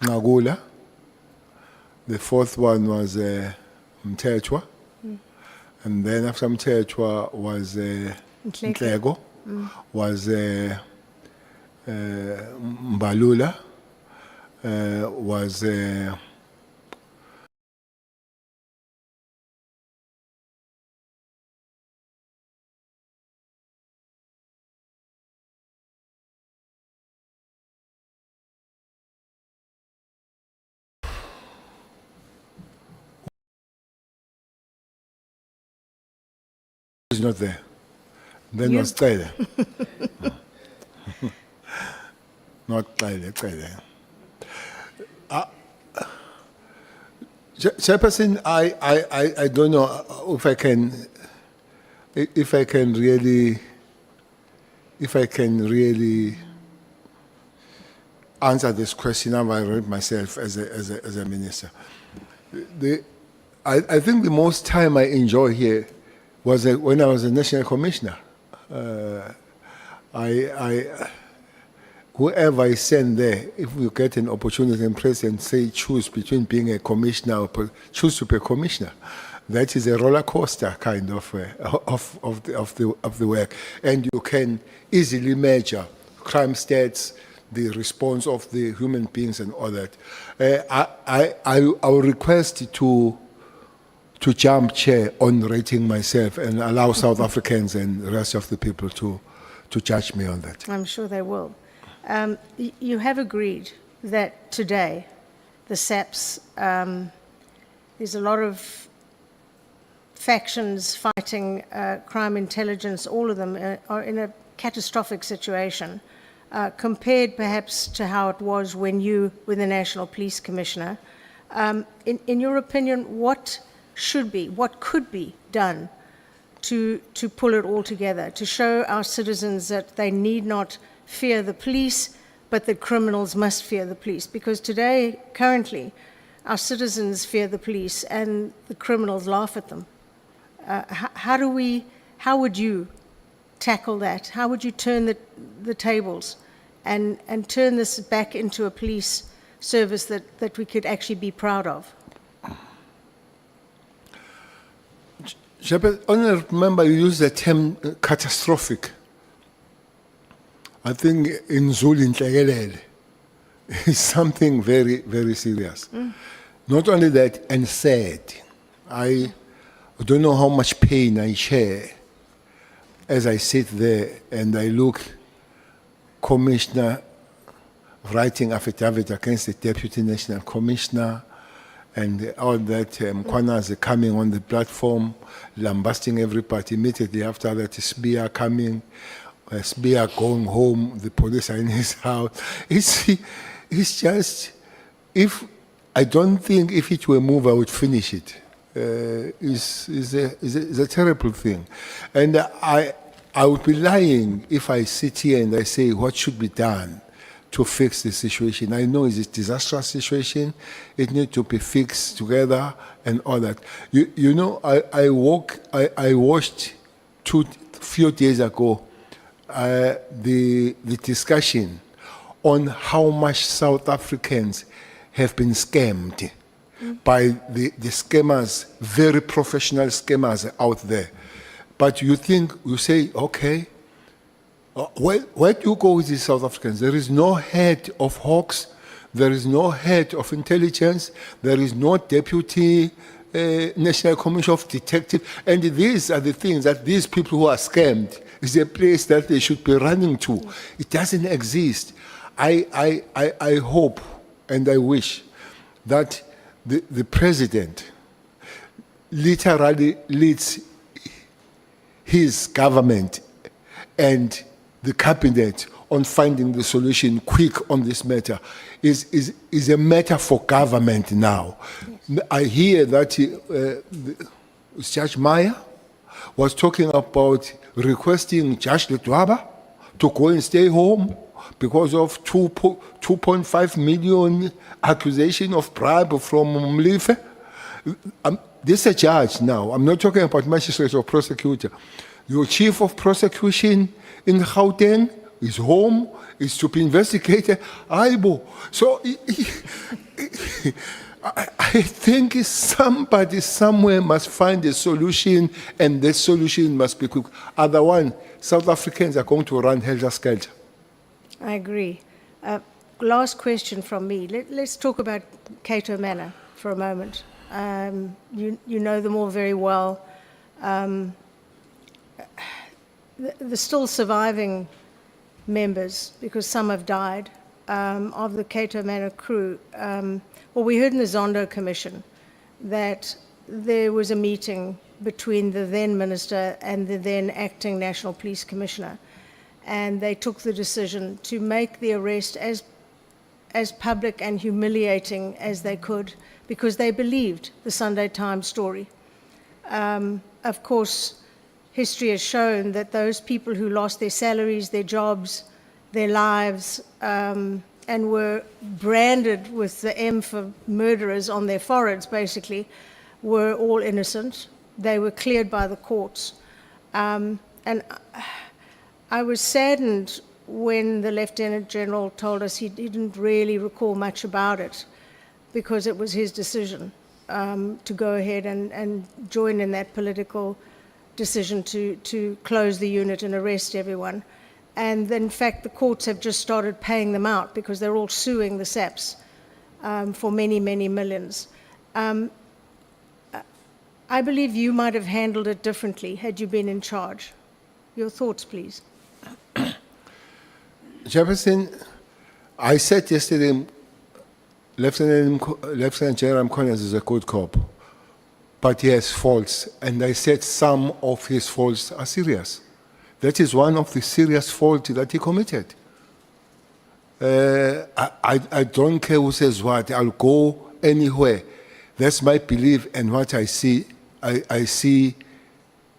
Ngagula. The fourth one was Mthethwa. And then after Mthethwa was Nhleko, was Mbalula, was not there. Then was Cele. Not Cele. Chairperson, I don't know if I can if I can really answer this question, I've read myself as a minister. I think the most time I enjoy here was when I was a national commissioner. Whoever I send there, if we get an opportunity and president say choose between being a commissioner or choose to be a commissioner, that is a roller coaster kind of the work, and you can easily measure crime stats, the response of the human beings, and all that. I will request to jump chair on rating myself and allow South Africans and the rest of the people to judge me on that. I'm sure they will. You have agreed that today, the SAPS, there's a lot of factions fighting crime intelligence, all of them are in a catastrophic situation, compared perhaps to how it was when you were the National Police Commissioner. In your opinion, what could be done to pull it all together, to show our citizens that they need not fear the police, but that criminals must fear the police? Because today, currently, our citizens fear the police and the criminals laugh at them. How would you tackle that? How would you turn the tables and turn this back into a police service that we could actually be proud of? Shepherd, only remember you used the term catastrophic. I think in Zulu Ntlelele is something very, very serious. Not only that, and sad. I don't know how much pain I share as I sit there and I look commissioner writing affidavit against the deputy national commissioner, and all that Kwanas coming on the platform, lambasting everybody. Immediately after that, Spear coming, Spear going home, the police are in his house. It's just, I don't think if it were a move, I would finish it. It's a terrible thing. And I would be lying if I sit here and I say what should be done to fix the situation. I know it's a disastrous situation. It needs to be fixed together and all that. You know, I watched few days ago the discussion on how much South Africans have been scammed by the scammers, very professional scammers out there. But you say, okay, where do you go with these South Africans? There is no head of Hawks, there is no head of intelligence, there is no deputy National Commission of Detectives, and these are the things that these people who are scammed is a place that they should be running to. It doesn't exist. I hope and I wish that the president literally leads his government and the cabinet on finding the solution quick on this matter. Is a matter for government now. Yes. I hear that Judge Maya was talking about requesting Judge Letwaba to go and stay home because of 2.5 million accusation of bribe from Mlife. This is a judge now. I'm not talking about magistrate or prosecutor. Your chief of prosecution in Gauteng is home, is to be investigated. So I think somebody somewhere must find a solution, and the solution must be quick. Otherwise, South Africans are going to run helter-skelter. I agree. Last question from me. Let's talk about Cato Manor for a moment. You know them all very well. The still surviving members, because some have died, of the Cato Manor crew. Well, we heard in the Zondo Commission that there was a meeting between the then minister and the then acting National Police Commissioner, and they took the decision to make the arrest as public and humiliating as they could, because they believed the Sunday Times story. Of course, history has shown that those people who lost their salaries, their jobs, their lives, and were branded with the M for murderers on their foreheads, basically, were all innocent. They were cleared by the courts. And I was saddened when the Lieutenant General told us he didn't really recall much about it, because it was his decision to go ahead and join in that political decision to close the unit and arrest everyone. And in fact, the courts have just started paying them out because they're all suing the SAPs for many, many millions. I believe you might have handled it differently had you been in charge. Your thoughts, please. Jefferson, I said yesterday, Lieutenant General Connors is a good cop, but he has faults, and I said some of his faults are serious. That is one of the serious faults that he committed. I don't care who says what. I'll go anywhere. That's my belief, and what I see, I see.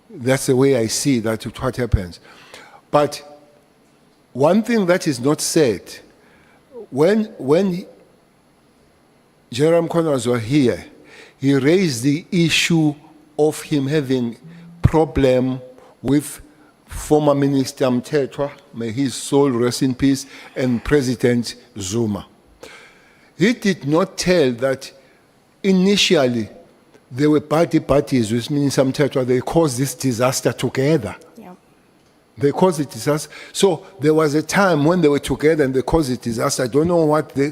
That's the way I see that what happens. But one thing that is not said, when Jerome Connors was here, he raised the issue of him having problem with former Minister Mthethwa, may his soul rest in peace, and President Zuma. He did not tell that initially there were parties with Minister Mthethwa. They caused this disaster together. Yeah. They caused the disaster. So there was a time when they were together and they caused the disaster. I don't know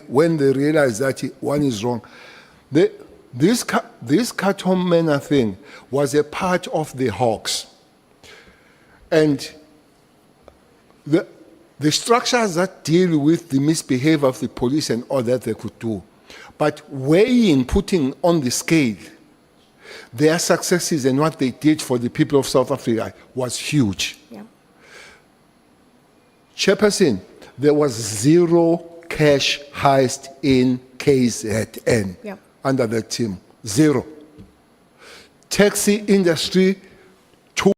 when they realized that one is wrong. This Katomena thing was a part of the Hawks. And the structures that deal with the misbehavior of the police and all that they could do. But weighing, putting on the scale, their successes and what they did for the people of South Africa was huge. Yeah. Chairperson, there was zero cash heist in KZN under that team. Zero. Taxi industry took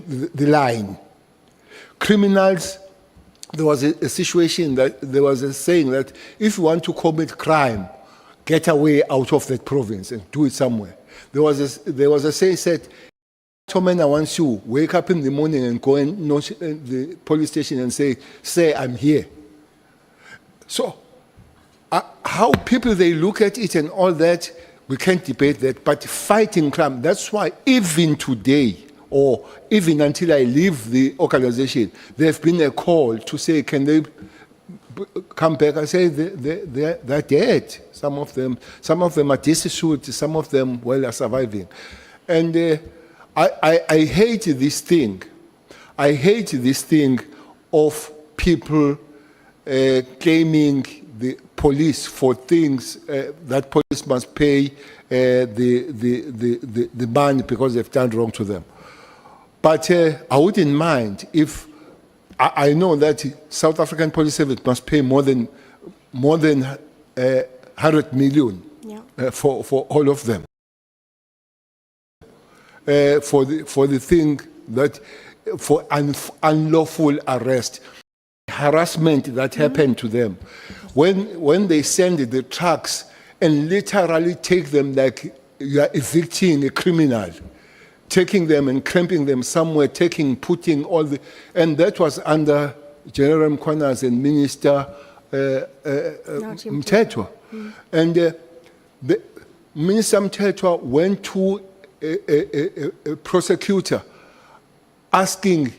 the line. Criminals, there was a situation that there was a saying that if you want to commit crime, get away out of that province and do it somewhere. There was a saying said, Tomena wants you wake up in the morning and go and knock the police station and say I'm here. So how people they look at it and all that, we can't debate that. But fighting crime, that's why even today, or even until I leave the organization, there's been a call to say, can they come back? I say they're dead. Some of them are destitute. Some of them, well, are surviving. And I hate this thing. I hate this thing of people claiming the police for things that police must pay the money because they've done wrong to them. But I wouldn't mind if I know that South African Police Service must pay more than 100 million for all of them. For the thing that for unlawful arrest, harassment that happened to them, when they send the trucks and literally take them like you are evicting a criminal, taking them and cramping them somewhere, putting all the, and that was under General Connors and Minister Mthethwa. And Minister Mthethwa went to a prosecutor asking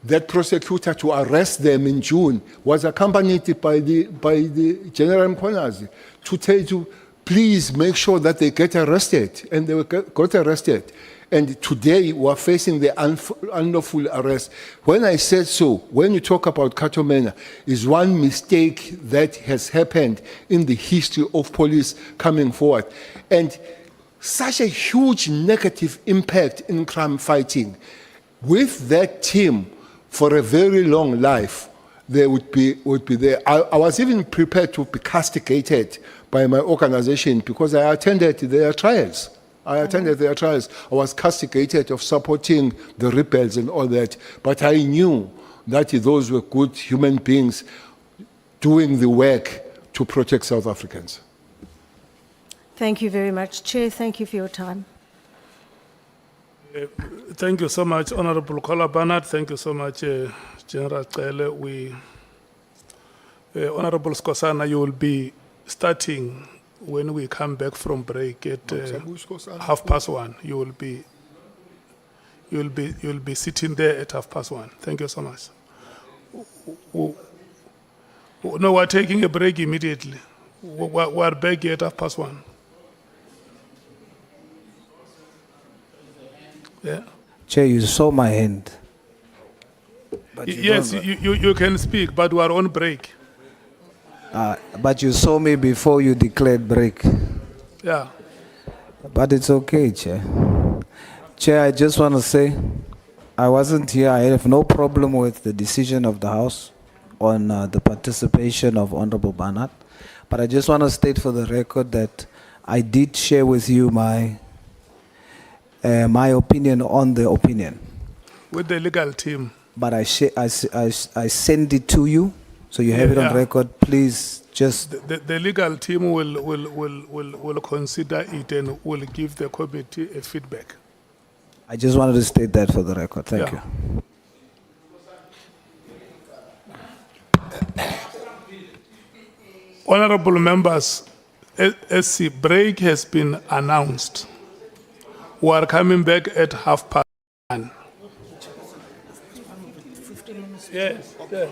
that prosecutor to arrest them in June, was accompanied by the General Connors to tell you, please make sure that they get arrested. And they got arrested. And today we are facing the unlawful arrest. When I said so, when you talk about Katomena, is one mistake that has happened in the history of police coming forward. And such a huge negative impact in crime fighting. With that team, for a very long life, they would be there. I was even prepared to be castigated by my organization because I attended their trials. I attended their trials. I was castigated of supporting the rebels and all that, but I knew that those were good human beings doing the work to protect South Africans. Thank you very much. Chair, thank you for your time. Thank you so much, Honorable Kola Barnard. Thank you so much, General Cele. Honorable Skosana, you will be starting when we come back from break at 1:30. You'll be sitting there at 1:30. Thank you so much. No, we're taking a break immediately. We're back at 1:30. Yeah. Chair, you saw my hand. But Yes, you can speak, but we are on break. But you saw me before you declared break. Yeah. But it's okay, Chair. Chair, I just want to say, I wasn't here. I have no problem with the decision of the House on the participation of Honorable Barnard. But I just want to state for the record that I did share with you my opinion on the opinion. With the legal team. But I send it to you, so you have it on Yeah. record. Please just. The legal team will consider it and will give the committee a feedback. I just wanted to state that for the record. Thank Yeah. you. Honorable members, SC break has been announced. We are coming back at 1:30. Yes, yes.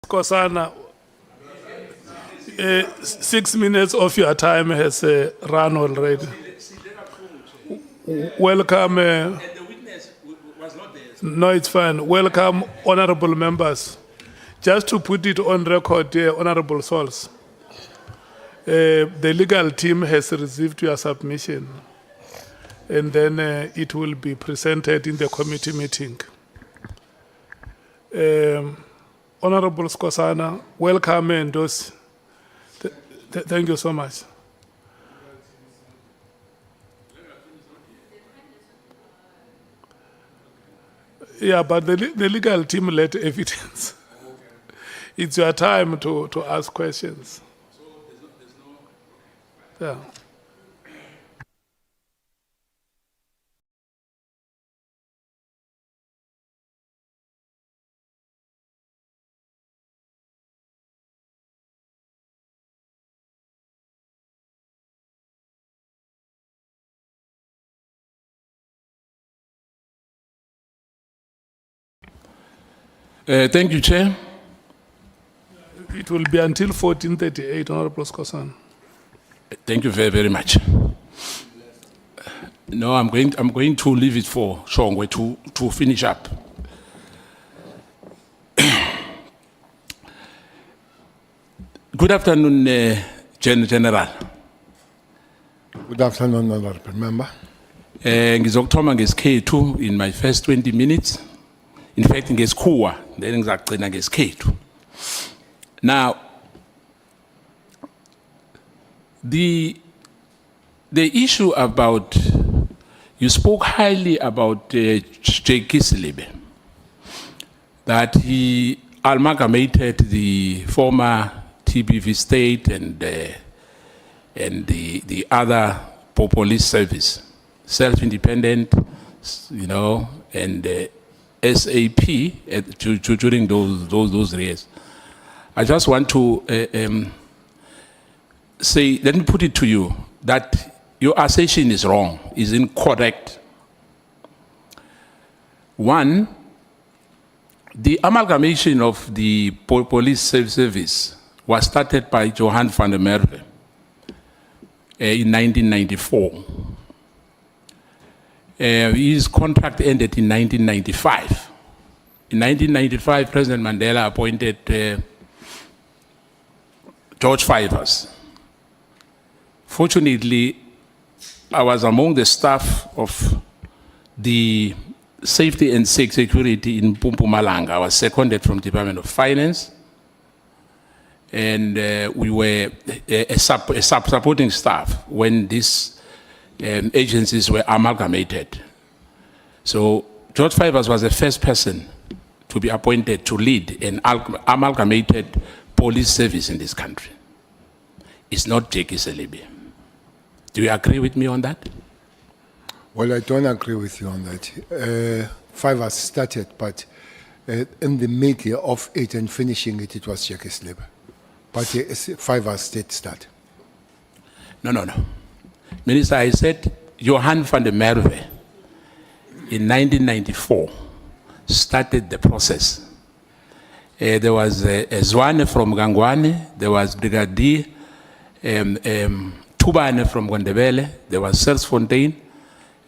Kosana, 6 minutes of your time has run already. Welcome. No, it's fine. Welcome, honorable members. Just to put it on record here, honorable souls, the legal team has received your submission, and then it will be presented in the committee meeting. Honorable Skosana, welcome and those. Thank you so much. Yeah, but the legal team led evidence. It's your time to ask questions. Yeah. Thank you, Chair. It will be until 14:38, Honorable Skosan. Thank you very, very much. No, I'm going to leave it for Shongwe to finish up. Good afternoon, General. Good afternoon, honorable member. Ngizokuthoma ngesikhethu in my first 20 minutes. In fact, ngesikhuwa, then ngizagcina ngesikhethu. Now, the issue about, you spoke highly about Bheki Cele, that he amalgamated the former TBV state and the other police service, self-independent, you know, and SAP during those years. I just want to say, let me put it to you, that your assertion is wrong, is incorrect. One, the amalgamation of the police service was started by Johan van der Merwe in 1994. His contract ended in 1995. In 1995, President Mandela appointed George Fivers. Fortunately, I was among the staff of the safety and security in Mpumalanga. I was seconded from Department of Finance, and we were a supporting staff when these agencies were amalgamated. So George Fivers was the first person to be appointed to lead an amalgamated police service in this country. It's not Bheki Cele. Do you agree with me on that? Well, I don't agree with you on that. Fivers started, but in the middle of it and finishing it, it was Bheki Cele. But Fivers did start. No. Minister, I said Johan van der Merwe in 1994 started the process. There was Zwane from Gangwane, there was Brigadier Tubane from Gondebele, there was Sersfontein,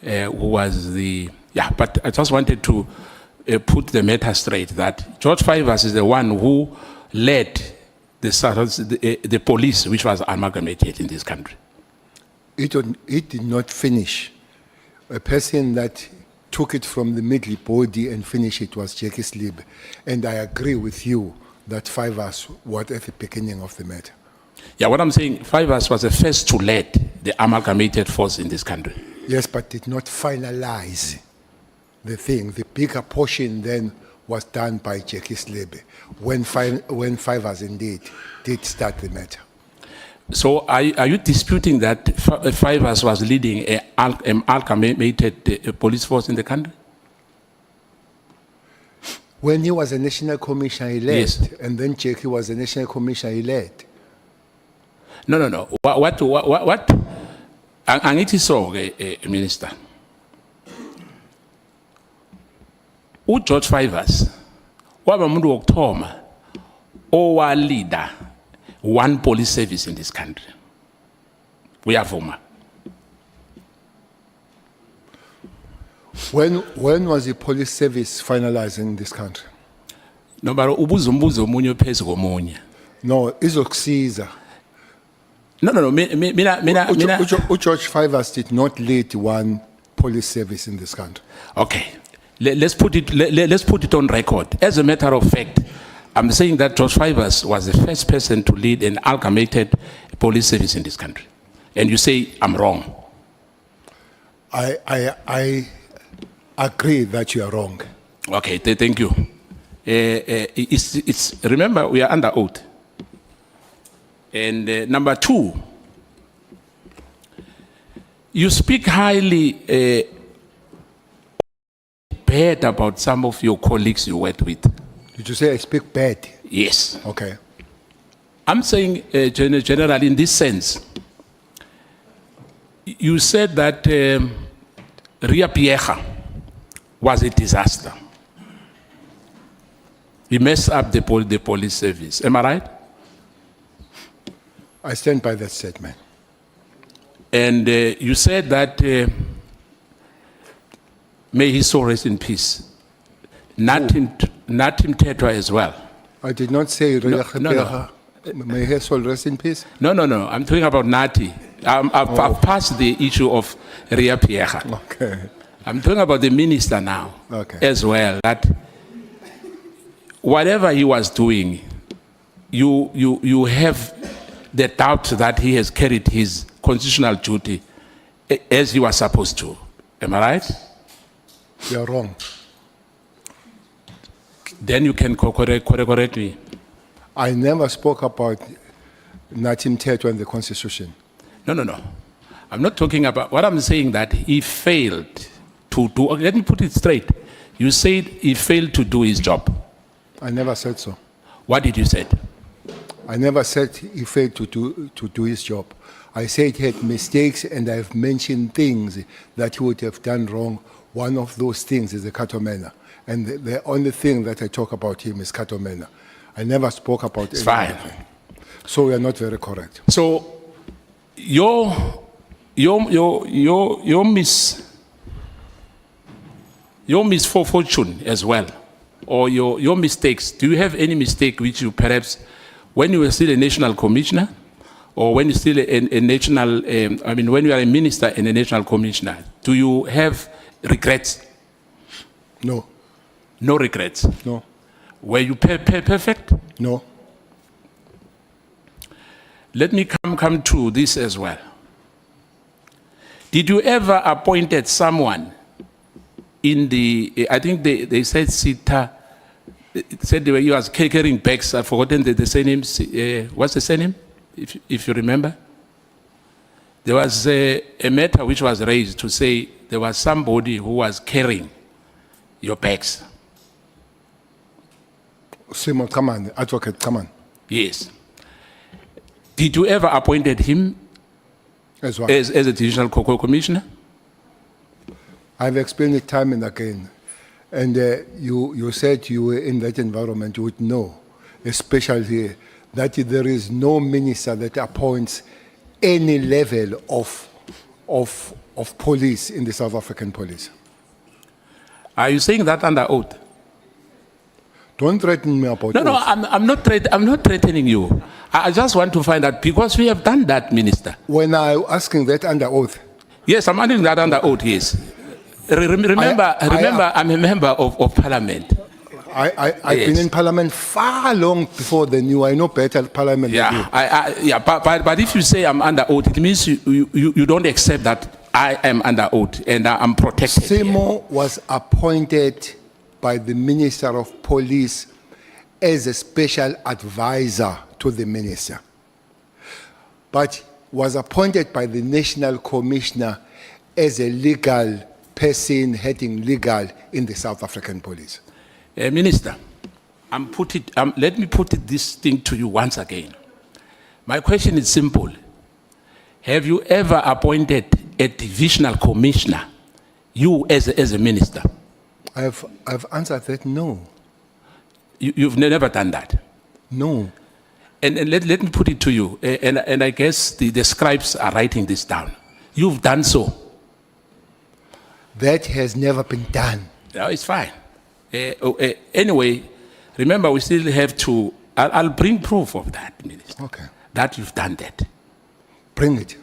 who was the, yeah, but I just wanted to put the matter straight that George Fivers is the one who led the police, which was amalgamated in this country. It did not finish. A person that took it from the middle body and finished it was Bheki Cele. And I agree with you that Fivers was at the beginning of the matter. Yeah, what I'm saying, Fivers was the first to lead the amalgamated force in this country. Yes, but did not finalize the thing. The bigger portion then was done by Bheki Cele when Fivers indeed did start the matter. So are you disputing that Fivers was leading an amalgamated police force in the country? When he was a national commissioner, he led. Yes. And then Bheki was a national commissioner, he led. No. What? Angithi so, Minister. George Fivers, waba umuntu wokuthoma our leader one police service in this country. We are former. When was the police service finalized in this country? No, but ubuzo mbuzo omunye phezu komunye. No, izokusiza. No, mina. George Fivers did not lead one police service in this country. Okay, let's put it on record. As a matter of fact, I'm saying that George Fivers was the first person to lead an amalgamated police service in this country, and you say I'm wrong. I agree that you are wrong. Okay, thank you. Remember, we are under oath. And number two, you speak highly bad about some of your colleagues you worked with. Did you say I speak bad? Yes. Okay. I'm saying, generally, in this sense, you said that Ria Piecha was a disaster. He messed up the police service. Am I right? I stand by that statement. And you said that, may his soul rest in peace. Natim Tetra as well. I did not say no. May his soul rest in peace. No. I'm talking about Nati. I've passed the issue of Ria Piecha. Okay. I'm talking about the minister now as well. That whatever he was doing, you have the doubt that he has carried his constitutional duty as he was supposed to. Am I right? You're wrong. Then you can correct me. I never spoke about Natim Teto and the Constitution. No. I'm not talking about, what I'm saying that he failed to do, let me put it straight. You said he failed to do his job. I never said so. What did you say? I never said he failed to do his job. I said he had mistakes, and I've mentioned things that he would have done wrong. One of those things is the Katomena. And the only thing that I talk about him is Katomena. I never spoke about it's any fine. other thing. So we are not very correct. So your misfortune as well, or your mistakes. Do you have any mistake which you perhaps, when you were still a national commissioner, or when you're still a national, when you are a minister and a national commissioner, do you have regrets? No. No regrets? No. Were you perfect? No. Let me come to this as well. Did you ever appointed someone in the, I think they said Sita, said he was carrying bags, I've forgotten the surname, what's the surname, if you remember? There was a matter which was raised to say there was somebody who was carrying your bags. Simon, come on, advocate, come on. Yes. Did you ever appointed him as well? As a divisional commissioner? I've explained it time and again. And you said you were in that environment, you would know, especially that there is no minister that appoints any level of police in the South African police. Are you saying that under oath? Don't threaten me about No, oath. I'm not threatening you. I just want to find out, because we have done that, Minister. When I'm asking that under oath? Yes, I'm asking that under oath, yes. Remember, I'm a member of Parliament. I've been in Parliament far long before than you. I know better Parliament than you. But if you say I'm under oath, it means you don't accept that I am under oath and I'm protected. Simo was appointed by the Minister of Police as a special advisor to the minister, but was appointed by the National Commissioner as a legal person heading legal in the South African Police. Minister, let me put this thing to you once again. My question is simple. Have you ever appointed a divisional commissioner, you as a minister? I've answered that no. You've never done that? No. And let me put it to you, and I guess the scribes are writing this down. You've done so. That has never been done. No, it's fine. Anyway, remember, we still have to, I'll bring proof of that, Minister, Okay. that you've done that. Bring it.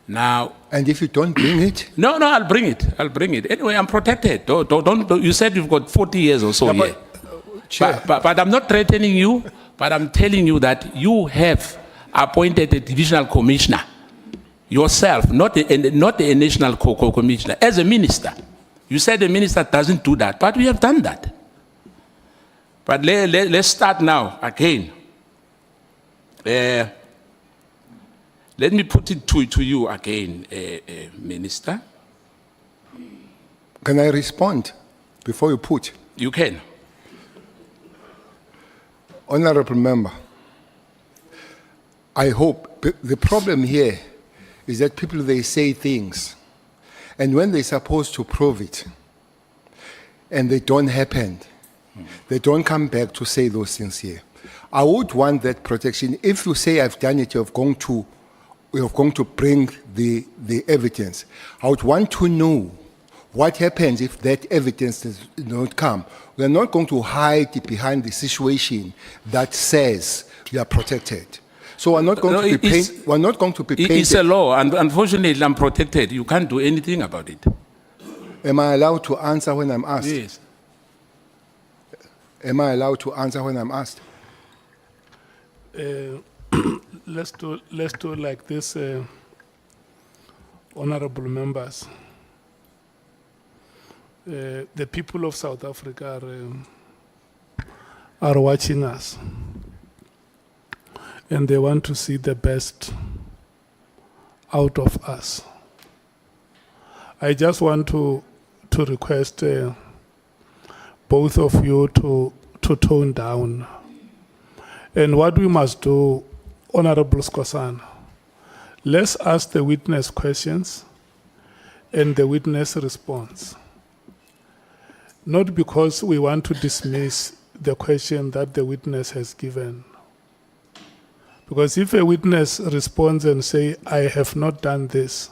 Now, And if you don't bring it, no, I'll bring it. I'll bring it. Anyway, I'm protected. Don't, you said you've got 40 years or so Yeah, here. Chair, But I'm not threatening you, but I'm telling you that you have appointed a divisional commissioner yourself, not a national commissioner, as a minister. You said the minister doesn't do that, but we have done that. But let's start now again. Let me put it to you again, Minister. can I respond before you put? You can. Honorable member, I hope the problem here is that people, they say things, and when they're supposed to prove it, and they don't happen, they don't come back to say those things here. I would want that protection. If you say I've done it, you're going to bring the evidence. I would want to know what happens if that evidence does not come. We are not going to hide behind the situation that says you are protected. So we're not going No, to be we're not going to be painted. It's a law, and unfortunately, I'm protected. You can't do anything about it. Am I allowed to answer when I'm asked? Yes. Am I allowed to answer when I'm asked? Let's do like this, honorable members. The people of South Africa are watching us, and they want to see the best out of us. I just want to request both of you to tone down. And what we must do, Honorable Skosana, let's ask the witness questions and the witness response. Not because we want to dismiss the question that the witness has given. Because if a witness responds and say, I have not done this,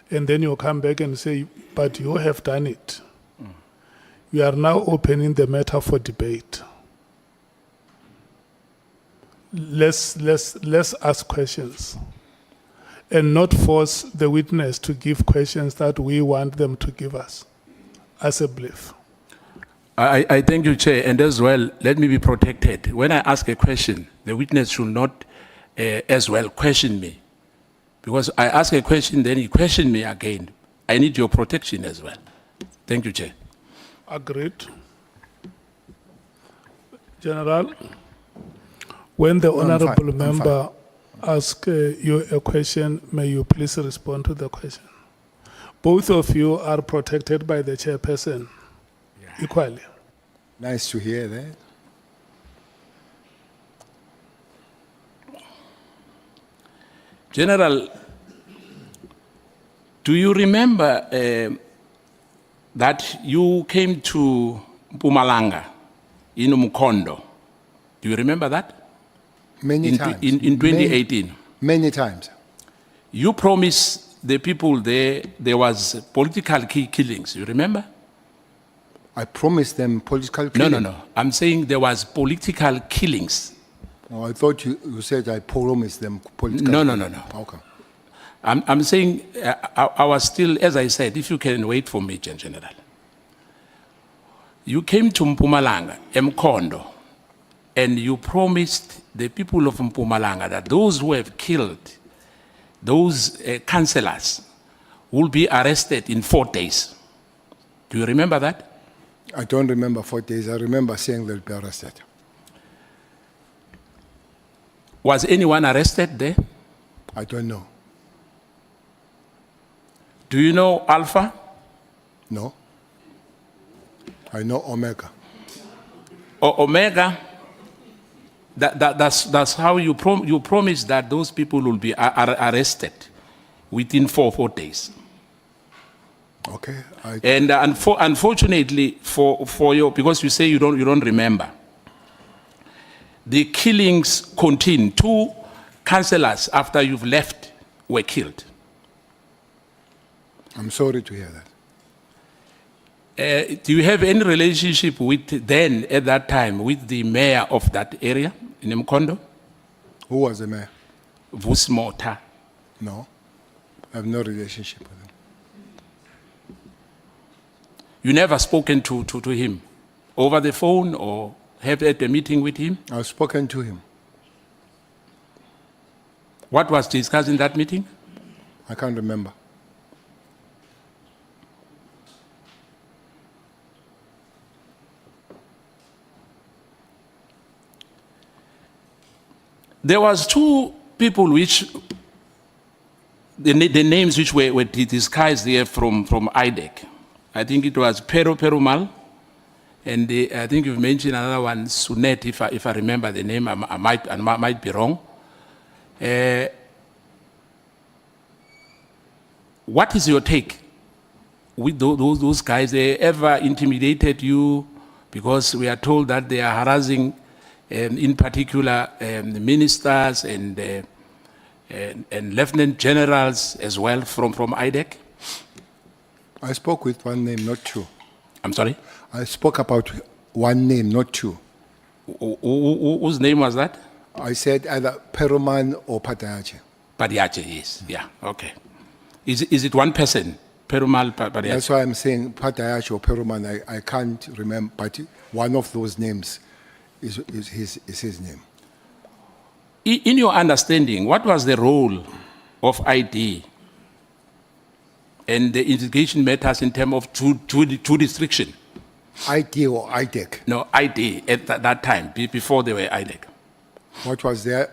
and then you come back and say, but you have done it, you are now opening the matter for debate. Let's ask questions and not force the witness to give questions that we want them to give us as a belief. I thank you, Chair, and as well, let me be protected. When I ask a question, the witness should not as well question me. Because I ask a question, then you question me again. I need your protection as well. Thank you, Chair. Agreed. General, when the I'm fine, honorable I'm member asks you a question, may you please respond to the question. Both of you are protected by the chairperson equally. Nice to hear that. General, do you remember that you came to Mpumalanga in Mkondo? Do you remember that? Many In times. 2018. Many times. You promised the people there was political killings. You remember? I promised them political No, killing. no, no. I'm saying there was political killings. Oh, I thought you said I promised them political No, no, killing. no, no. Okay. I'm saying I was still, as I said, if you can wait for me, General. You came to Mpumalanga, Mkondo, and you promised the people of Mpumalanga that those who have killed those councillors will be arrested in 4 days. Do you remember that? I don't remember 4 days. I remember saying they'll be arrested. Was anyone arrested there? I don't know. Do you know Alpha? No. I know Omega. Omega, that's how you promised that those people will be arrested within 4 days. Okay. And unfortunately for your, because you say you don't remember, the killings continue. 2 councillors after you've left were killed. I'm sorry to hear that. Do you have any relationship with then, at that time, with the mayor of that area in Mkondo? Who was the mayor? Vusmota. No, I have no relationship with him. You never spoken to him over the phone or have had a meeting with him? I've spoken to him. What was discussed in that meeting? I can't remember. There was 2 people which, the names which were disguised here from IDEC. I think it was Perumal, and I think you've mentioned another one, Sunet, if I remember the name, I might be wrong. What is your take with those guys? They ever intimidated you? Because we are told that they are harassing, in particular, ministers and lieutenant generals as well from IDEC. I spoke with one name, not 2. I'm sorry? I spoke about one name, not 2. Whose name was that? I said either Peruman or Patayache. Padiache, yes. Yeah, okay. Is it one person? Perumal Padiache? That's why I'm saying Patayache or Peruman. I can't remember, but one of those names is his name. In your understanding, what was the role of ID and the investigation matters in terms of jurisdiction? ID or IDEC? No, ID at that time, before they were IDEC. What was their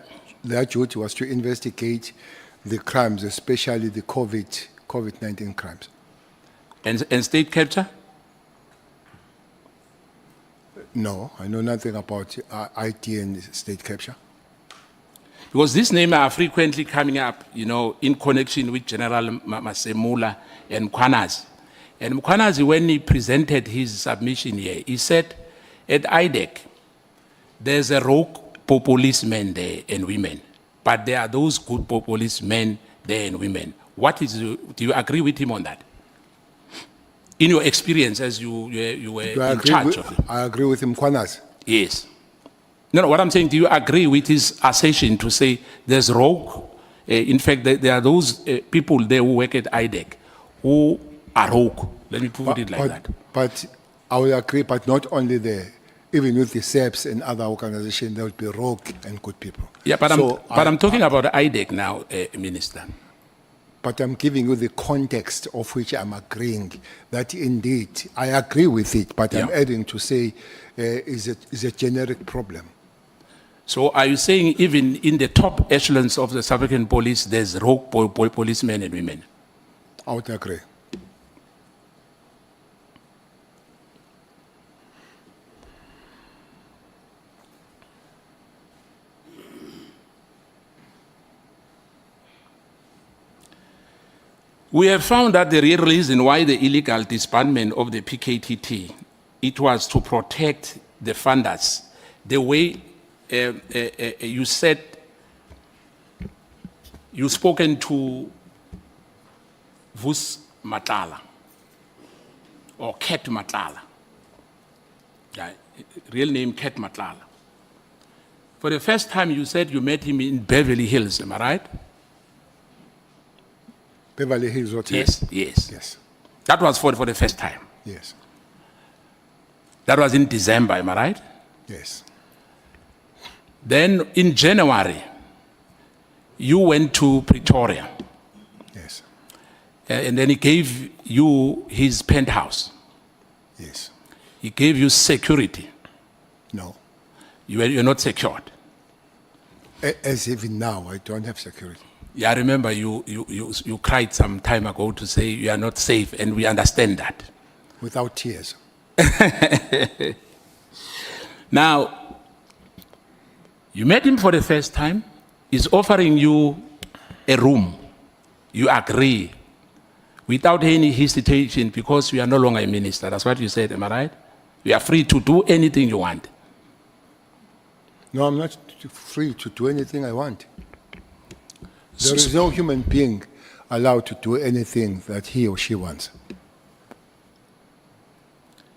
duty was to investigate the crimes, especially the COVID-19 crimes. And state capture? No, I know nothing about IT and state capture. Because these names are frequently coming up, in connection with General Masemula and Mkwanazi. And Mkwanazi, when he presented his submission here, he said, at IDEC, there's a rogue policemen there and women, but there are those good policemen there and women. Do you agree with him on that? In your experience as you were in charge of him? I agree with him, Mkwanazi. Yes. No, what I'm saying, do you agree with his assertion to say there's rogue? In fact, there are those people there who work at IDEC who are rogue. Let me put it like that. But I will agree, but not only there. Even with the SEPs and other organizations, there will be rogue and good people. Yeah, but I'm talking about IDEC now, Minister. But I'm giving you the context of which I'm agreeing that indeed I agree with it, but I'm adding to say is a generic problem. So are you saying even in the top echelons of the South African police, there's rogue policemen and women? I would agree. We have found that the real reason why the illegal disbandment of the PKTT, it was to protect the funders. The way you said, you've spoken to Vus Matala, or Ket Matala. Yeah, real name Ket Matala. For the first time you said you met him in Beverly Hills, am I right? Beverly Hills Hotel? Yes. That was for the first time? Yes. That was in December, am I right? Yes. Then in January, you went to Pretoria. Yes. And then he gave you his penthouse. Yes. He gave you security. No. You're not secured. As even now, I don't have security. Yeah, I remember you cried some time ago to say you are not safe, and we understand that. Without tears. Now, you met him for the first time. He's offering you a room. You agree without any hesitation because you are no longer a minister. That's what you said, am I right? You are free to do anything you want. No, I'm not free to do anything I want. There is no human being allowed to do anything that he or she wants.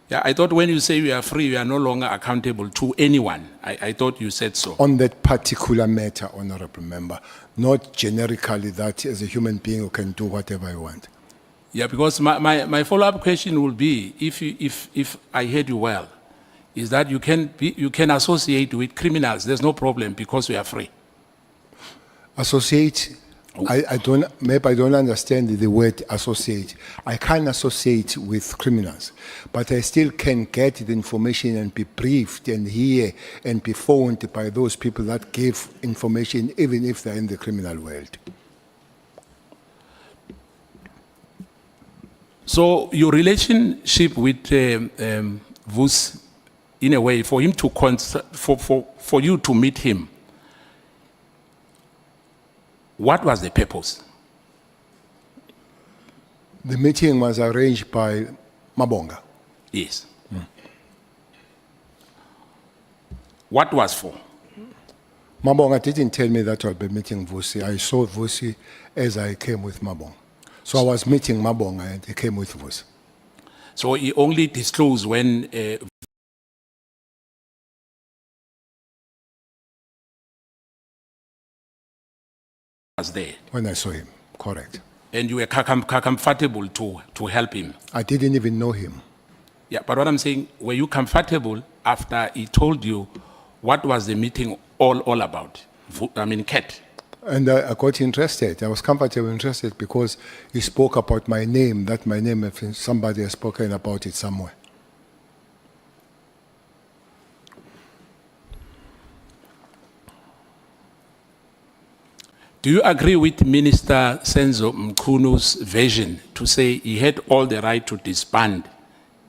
Yeah, I thought when you say you are free, you are no longer accountable to anyone. I thought you said so. On that particular matter, Honorable Member, not generically that as a human being you can do whatever I want. Yeah, because my follow-up question will be, if I heard you well, is that you can associate with criminals. There's no problem because we are free. Associate, maybe I don't understand the word associate. I can associate with criminals, but I still can get the information and be briefed and hear and be phoned by those people that give information, even if they're in the criminal world. So your relationship with Vus, in a way, for him to for you to meet him, what was the purpose? The meeting was arranged by Mabonga. Yes. What was for? Mabonga didn't tell me that I'll be meeting Vusi. I saw Vusi as I came with Mabonga. So I was meeting Mabonga and he came with Vusi. So he only disclosed when was there. When I saw him, correct. And you were comfortable to help him. I didn't even know him. Yeah, but what I'm saying, were you comfortable after he told you what was the meeting all about? I mean, Cat. And I got interested. I was comfortable interested because he spoke about my name, that my name, if somebody has spoken about it somewhere. Do you agree with Minister Senzo Mkunu's version to say he had all the right to disband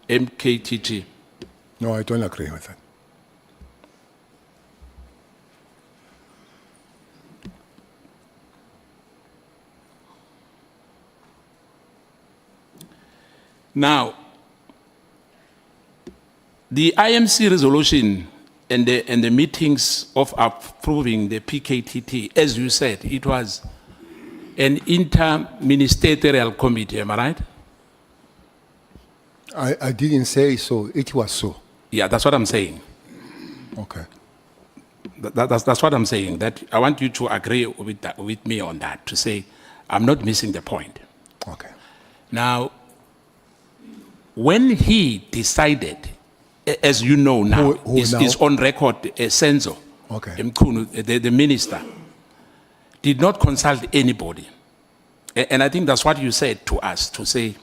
MKTG? No, I don't agree with that. Now, the IMC resolution and the meetings of approving the PKTT, as you said, it was an interministerial committee, am I right? I didn't say so. It was so. Yeah, that's what I'm saying. Okay. That's what I'm saying. That I want you to agree with me on that, to say I'm not missing the point. Okay. Now, when he decided, as you know now, Who is on record, Senzo, Okay. Mkunu, the minister, did not consult anybody. And I think that's what you said to us, to say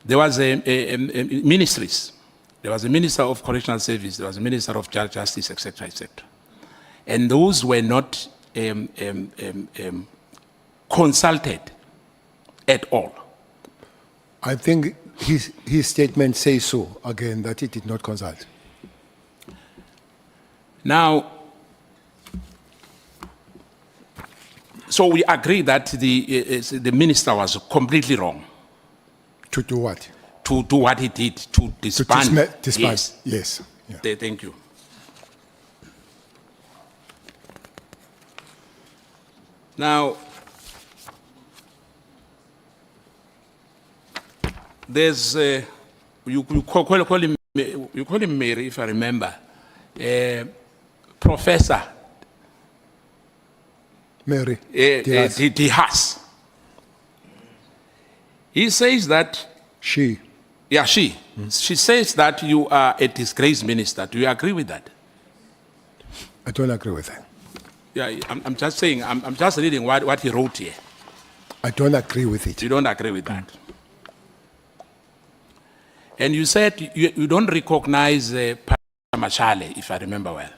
there was ministries. There was a minister of correctional service, there was a minister of justice, etc., etc. And those were not consulted at all. I think his statement says so, again, that he did not consult. Now, so we agree that the minister was completely wrong. To do what? To do what he did, to disband. Disband. Yes. Yeah. Thank you. Now, there's, you call him Mary, if I remember, Professor Mary. Dihas. He says that... She says that you are a disgraced minister. Do you agree with that? I don't agree with that. Yeah, I'm just saying, I'm just reading what he wrote here. I don't agree with it. You don't agree with that? And you said you don't recognize Machale, if I remember well.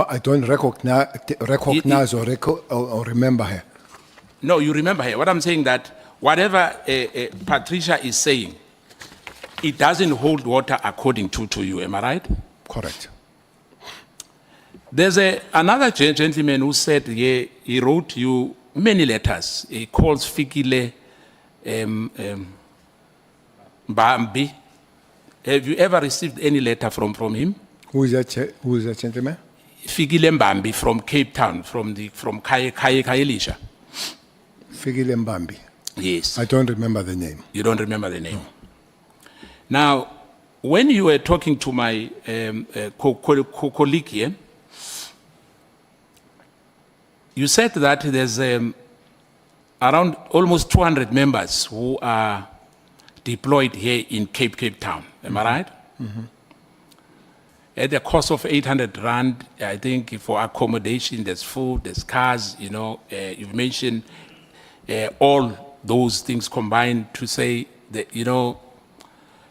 I don't recognize or remember her. No, you remember her. What I'm saying that whatever Patricia is saying, it doesn't hold water according to you. Am I right? Correct. There's another gentleman who said he wrote you many letters. He calls Fikile Mbambi. Have you ever received any letter from him? Who is that gentleman? Fikile Mbambi from Cape Town, from Kayelisha. Fikile Mbambi. Yes. I don't remember the name. You don't remember the name. Now, when you were talking to my colleague here, you said that there's around almost 200 members who are deployed here in Cape Town. Am I right? At the cost of 800 rand, I think for accommodation, there's food, there's cars, you know, you've mentioned all those things combined to say that, you know,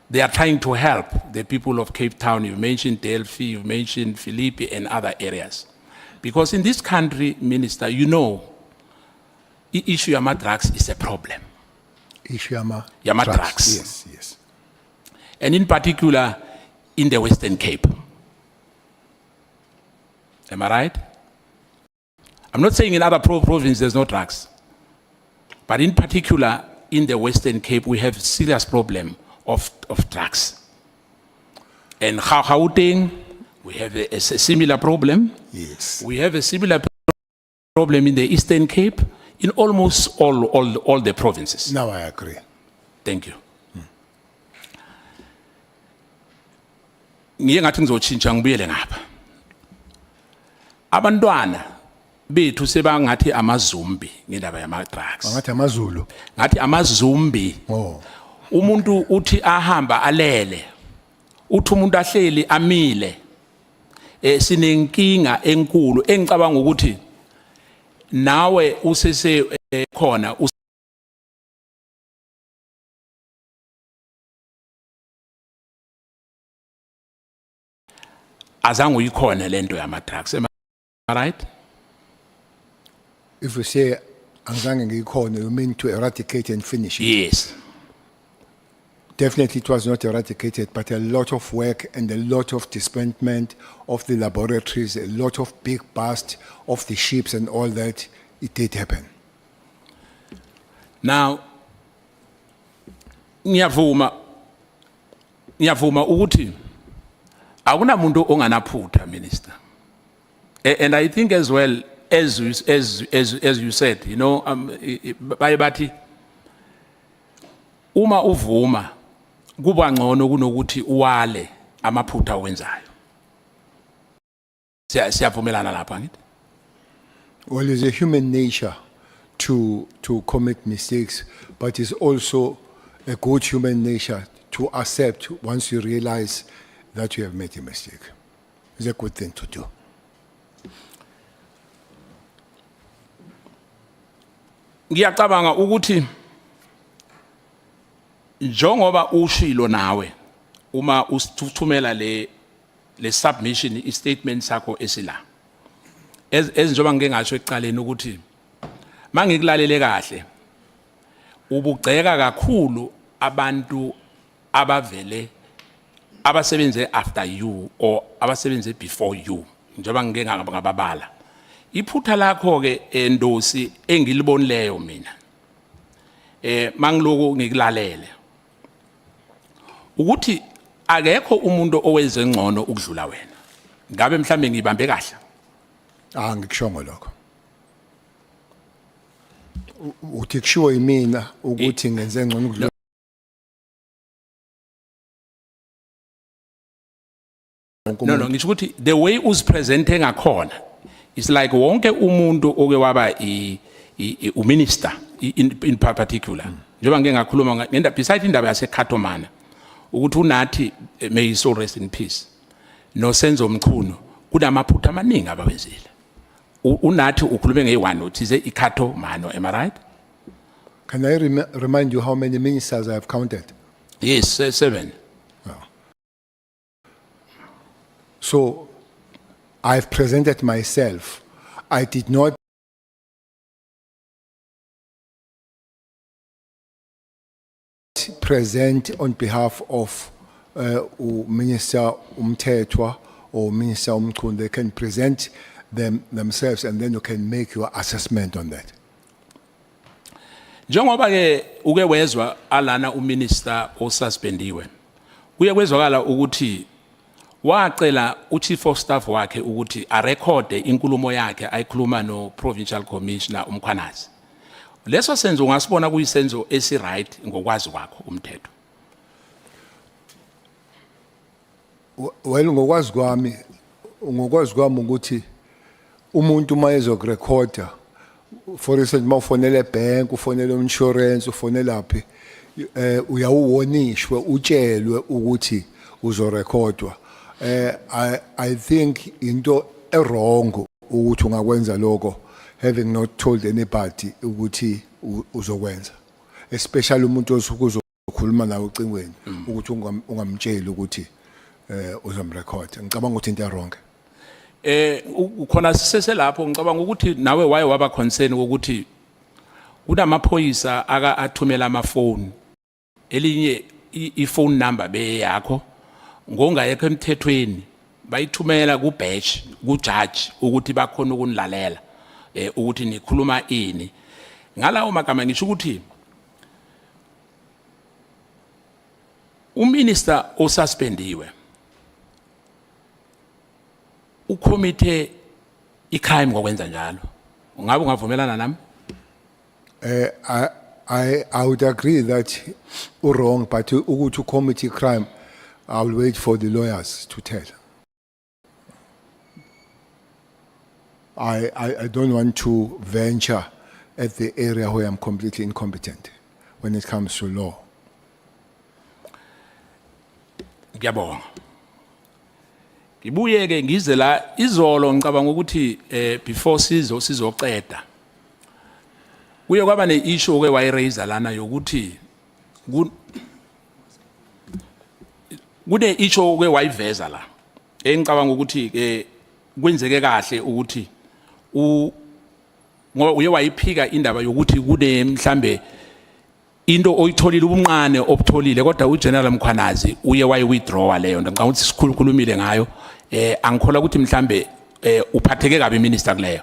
they are trying to help the people of Cape Town. You mentioned Delphi, you mentioned Philippi and other areas. Because in this country, Minister, you know, the issue of drugs is a problem. Issue of drugs. Yes, yes. And in particular, in the Western Cape. Am I right? I'm not saying in other provinces there's no drugs. But in particular, in the Western Cape, we have serious problem of drugs. And Gauteng, we have a similar problem. Yes. We have a similar problem in the Eastern Cape, in almost all the provinces. Now I agree. Thank you. Ngiye ngathi ngizotshintsha ngibuyele ngapha. Abantwana bethu sebangathi amazumbi ngendaba yama drugs. Ngathi amazulu. Ngathi amazumbi. Oh. Umuntu uthi ahamba alele. Uthi umuntu ahleli amile. Sinenkinga enkulu engicabanga ukuthi nawe usese khona azange uyikhona lento yama drugs. Am I right? If you say angizange ngiyikhona, you mean to eradicate and finish it? Yes. Definitely it was not eradicated, but a lot of work and a lot of disbandment of the laboratories, a lot of big bust of the ships and all that, it did happen. Now, ngiyavuma ukuthi akunamuntu onganaphutha, Minister. And I think as well, as you said, you know, baye bathi uma uvuma kuba ngcono kunokuthi uwale amaphutha owenzayo. Siyavumelana lapha ngithi? Well, it's a human nature to commit mistakes, but it's also a good human nature to accept once you realize that you have made a mistake. It's a good thing to do. Ngiyacabanga ukuthi njengoba ushilo nawe uma usithumela le submission statement sakho esila ezinjoba ngeke ngasho ekuqaleni ukuthi mangikulalele kahle ubugceka kakhulu abantu abavele abasebenze after you or abasebenze before you njengoba ngeke ngababala iphutha lakho ke endosi engilibonileyo mina mangiloku ngikulalele ukuthi akekho umuntu owenze ngcono ukudlula wena ngabe mhlambe ngibambe kahle Ngikushongo lokho. Uthi kushiwo yimina ukuthi ngenze ngcono ukudlula. No, ngisho ukuthi the way uzipresente ngakhona is like wonke umuntu oke waba uminister in particular. Njengoba ngeke ngakhuluma ngenda beside indaba yaseKhatomana ukuthi unathi may his soul rest in peace. No senzo mchunu kunamaphutha amaningi abawenzile. Unathi ukhulume ngeyi1 uthize iKhatomana, am I right? Can I remind you how many ministers I have counted? Yes, 7. So I've presented myself. I did not present on behalf of Minister Umthethwa or Minister Umkhulu. They can present themselves and then you can make your assessment on that. Njengoba ke uke wezwa alana uminister osuspendiwe. Kuye kwezwakala ukuthi wacela uchief of staff wakhe ukuthi arekhode inkulumo yakhe ayikhuluma no provincial commissioner uMkhwanazi. Leso senzo ungasibona kuyisenzo esiright ngokwazi kwakho umthetho. Well, ngokwazi kwami ukuthi umuntu uma ezokurekhoda, for instance, uma ufonela ebank, ufonela insurance, ufonela phi, uyawonishwe utshelwe ukuthi uzorekhodwa. I think into wrong ukuthi ungakwenza lokho, having not told anybody ukuthi uzokwenza, especially umuntu osuke uzokhuluma nawe ucingweni ukuthi ungamtsheli ukuthi uzomrekhoda. Ngicabanga ukuthi into wrong. Ukhona sisese lapho ngicabanga ukuthi nawe waye waba concern ukuthi kunamaphoyisa athumela amafoni, elinye iphone number beyakho ngongayekho emthethweni bayithumela ku batch ku judge ukuthi bakhona ukunilalela ukuthi nikhuluma ini. Ngalawo magama ngisho ukuthi uminister osuspendiwe ukomite icrime ngokwenza njalo. Ungabe ungavumelana nami? I would agree that wrong, but to commit crime, I will wait for the lawyers to tell. I don't want to venture at the area where I'm completely incompetent when it comes to law. Ngiyabonga. Ngibuye ke ngize la izolo ngicabanga ukuthi before sizoqeda kuye kwaba ne-issue ke wayiraise lana yokuthi kune issue ke wayiveza la engicabanga ukuthi ke kwenzeke kahle ukuthi uye wayiphika indaba yokuthi kune mhlambe into oyitholile ubunqane obutholile kodwa uGeneral Mkhwanazi uye wayi withdraw leyo nto. Ngicabanga ukuthi sikhulumile ngayo. Angikhola ukuthi mhlambe uphatheke kabi minister kuleyo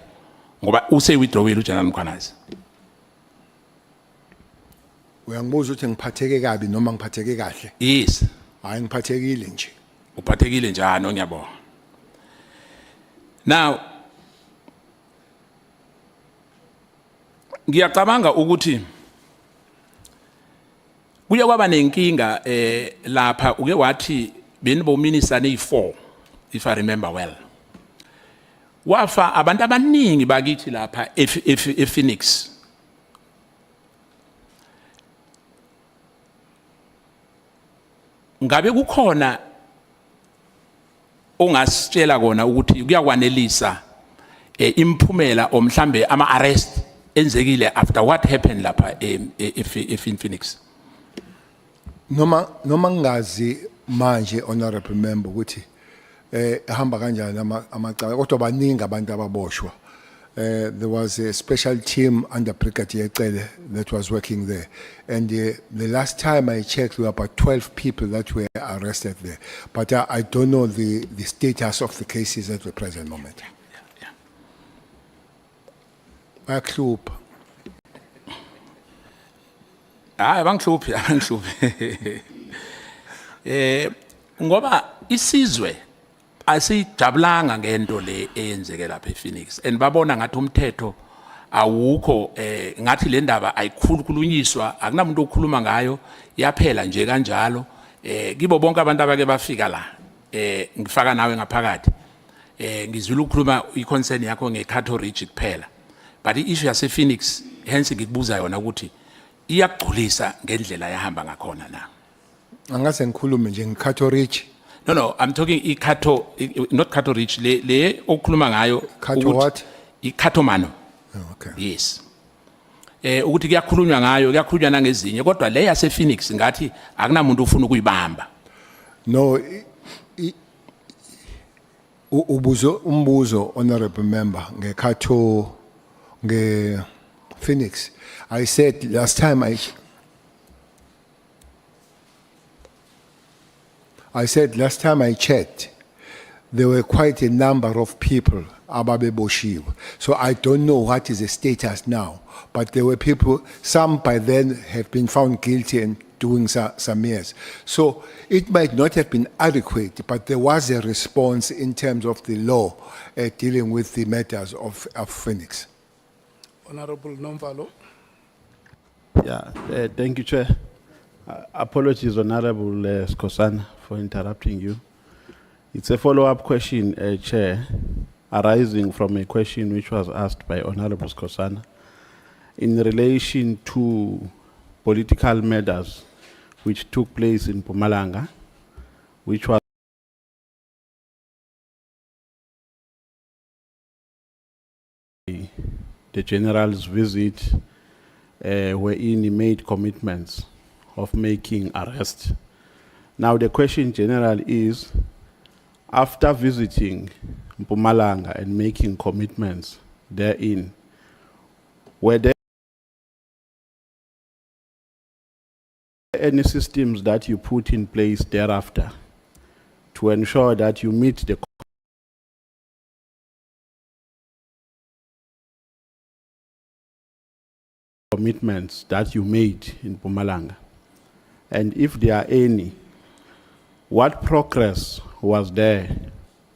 ngoba use withdrawile uGeneral Mkhwanazi. Uyangibuza ukuthi ngiphatheke kabi noma ngiphatheke kahle? Yes. Hayi ngiphathekile nje. Uphathekile njani ngiyabonga. Now ngiyacabanga ukuthi kuye kwaba nenkinga lapha uke wathi benibo minister ne4 if I remember well. Wafa abantu abaningi bakithi lapha ePhoenix. Ngabe kukhona ongasitshela kona ukuthi kuyakwanelisa imphumela omhlambe ama arrest enzekile after what happened lapha ePhoenix? Noma ngazi manje honorable member ukuthi ehamba kanjani amacala kodwa baningi abantu ababoshwa. There was a special team under Brigadier Cele that was working there, and the last time I checked there were about 12 people that were arrested there, but I don't know the status of the cases at the present moment. Bayahlupha. Bangihluphi. Ngoba isizwe asijabulanga ngento le eyenzeke lapha ePhoenix and babona ngathi umthetho awukho ngathi le ndaba ayikhulunyiswa akunamuntu okhuluma ngayo yaphela nje kanjalo kibo bonke abantu abake bafika la ngifaka nawe ngaphakathi ngizwile ukukhuluma iconcern yakho ngeCato Ridge kuphela but iissue yase Phoenix hence ngikubuza yona ukuthi iyagculisa ngendlela yahamba ngakhona na. Angase ngikhulume nje ngeCato Ridge. No, I'm talking not Cato Ridge, le okhuluma ngayo. Cato what? Cato Mano. Oh, okay. Yes. Ukuthi kuyakhulunywa ngayo, kuyakhulunywa nangezinye, kodwa le yase Phoenix ngathi akunamuntu ufuna ukuyibamba. No, umbuzo honorable member ngeCato Phoenix. I said last time I checked, there were quite a number of people ababeboshiwe. So I don't know what is the status now, but there were people, some by then have been found guilty and doing some years. So it might not have been adequate, but there was a response in terms of the law dealing with the matters of Phoenix. Honorable Nomvalo. Yeah, thank you, Chair. Apologies, Honorable Skosana, for interrupting you. It's a follow-up question, Chair, arising from a question which was asked by Honorable Skosana in relation to political matters which took place in Mpumalanga, which was the General's visit, wherein he made commitments of making arrests. Now the question, General, is, after visiting Mpumalanga and making commitments therein, were there any systems that you put in place thereafter to ensure that you meet the commitments that you made in Mpumalanga? And if there are any, what progress was there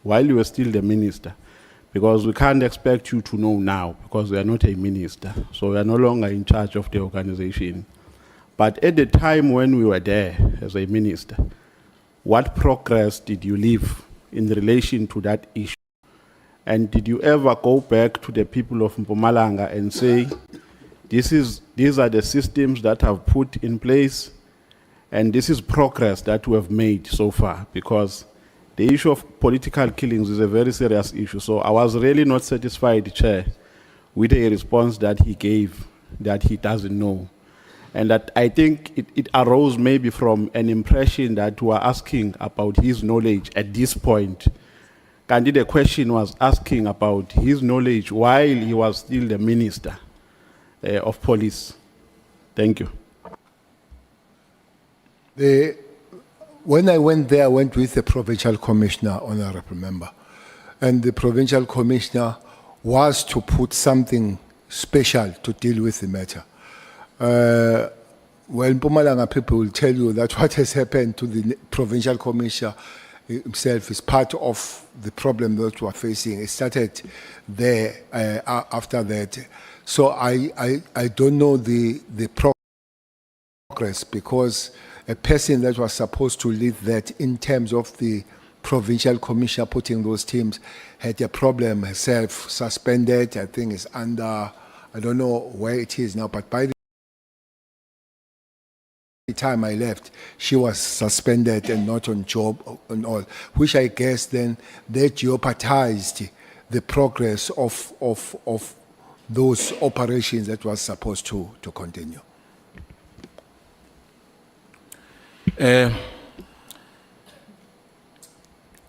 while you were still the minister? Because we can't expect you to know now, because we are not a minister, so we are no longer in charge of the organization. But at the time when we were there as a minister, what progress did you leave in relation to that issue? And did you ever go back to the people of Mpumalanga and say, these are the systems that I've put in place, and this is progress that we have made so far? Because the issue of political killings is a very serious issue. So I was really not satisfied, Chair, with a response that he gave that he doesn't know. And that I think it arose maybe from an impression that we are asking about his knowledge at this point. And the question was asking about his knowledge while he was still the Minister of Police. Thank you. When I went there, I went with the Provincial Commissioner, Honorable Member. And the Provincial Commissioner was to put something special to deal with the matter. Well, Mpumalanga people will tell you that what has happened to the Provincial Commissioner himself is part of the problem that we are facing. It started there after that. So I don't know the progress, because a person that was supposed to lead that in terms of the Provincial Commissioner putting those teams had a problem herself, suspended. I think it's under, I don't know where it is now, but by the time I left, she was suspended and not on job and all, which I guess then that jeopardized the progress of those operations that was supposed to continue.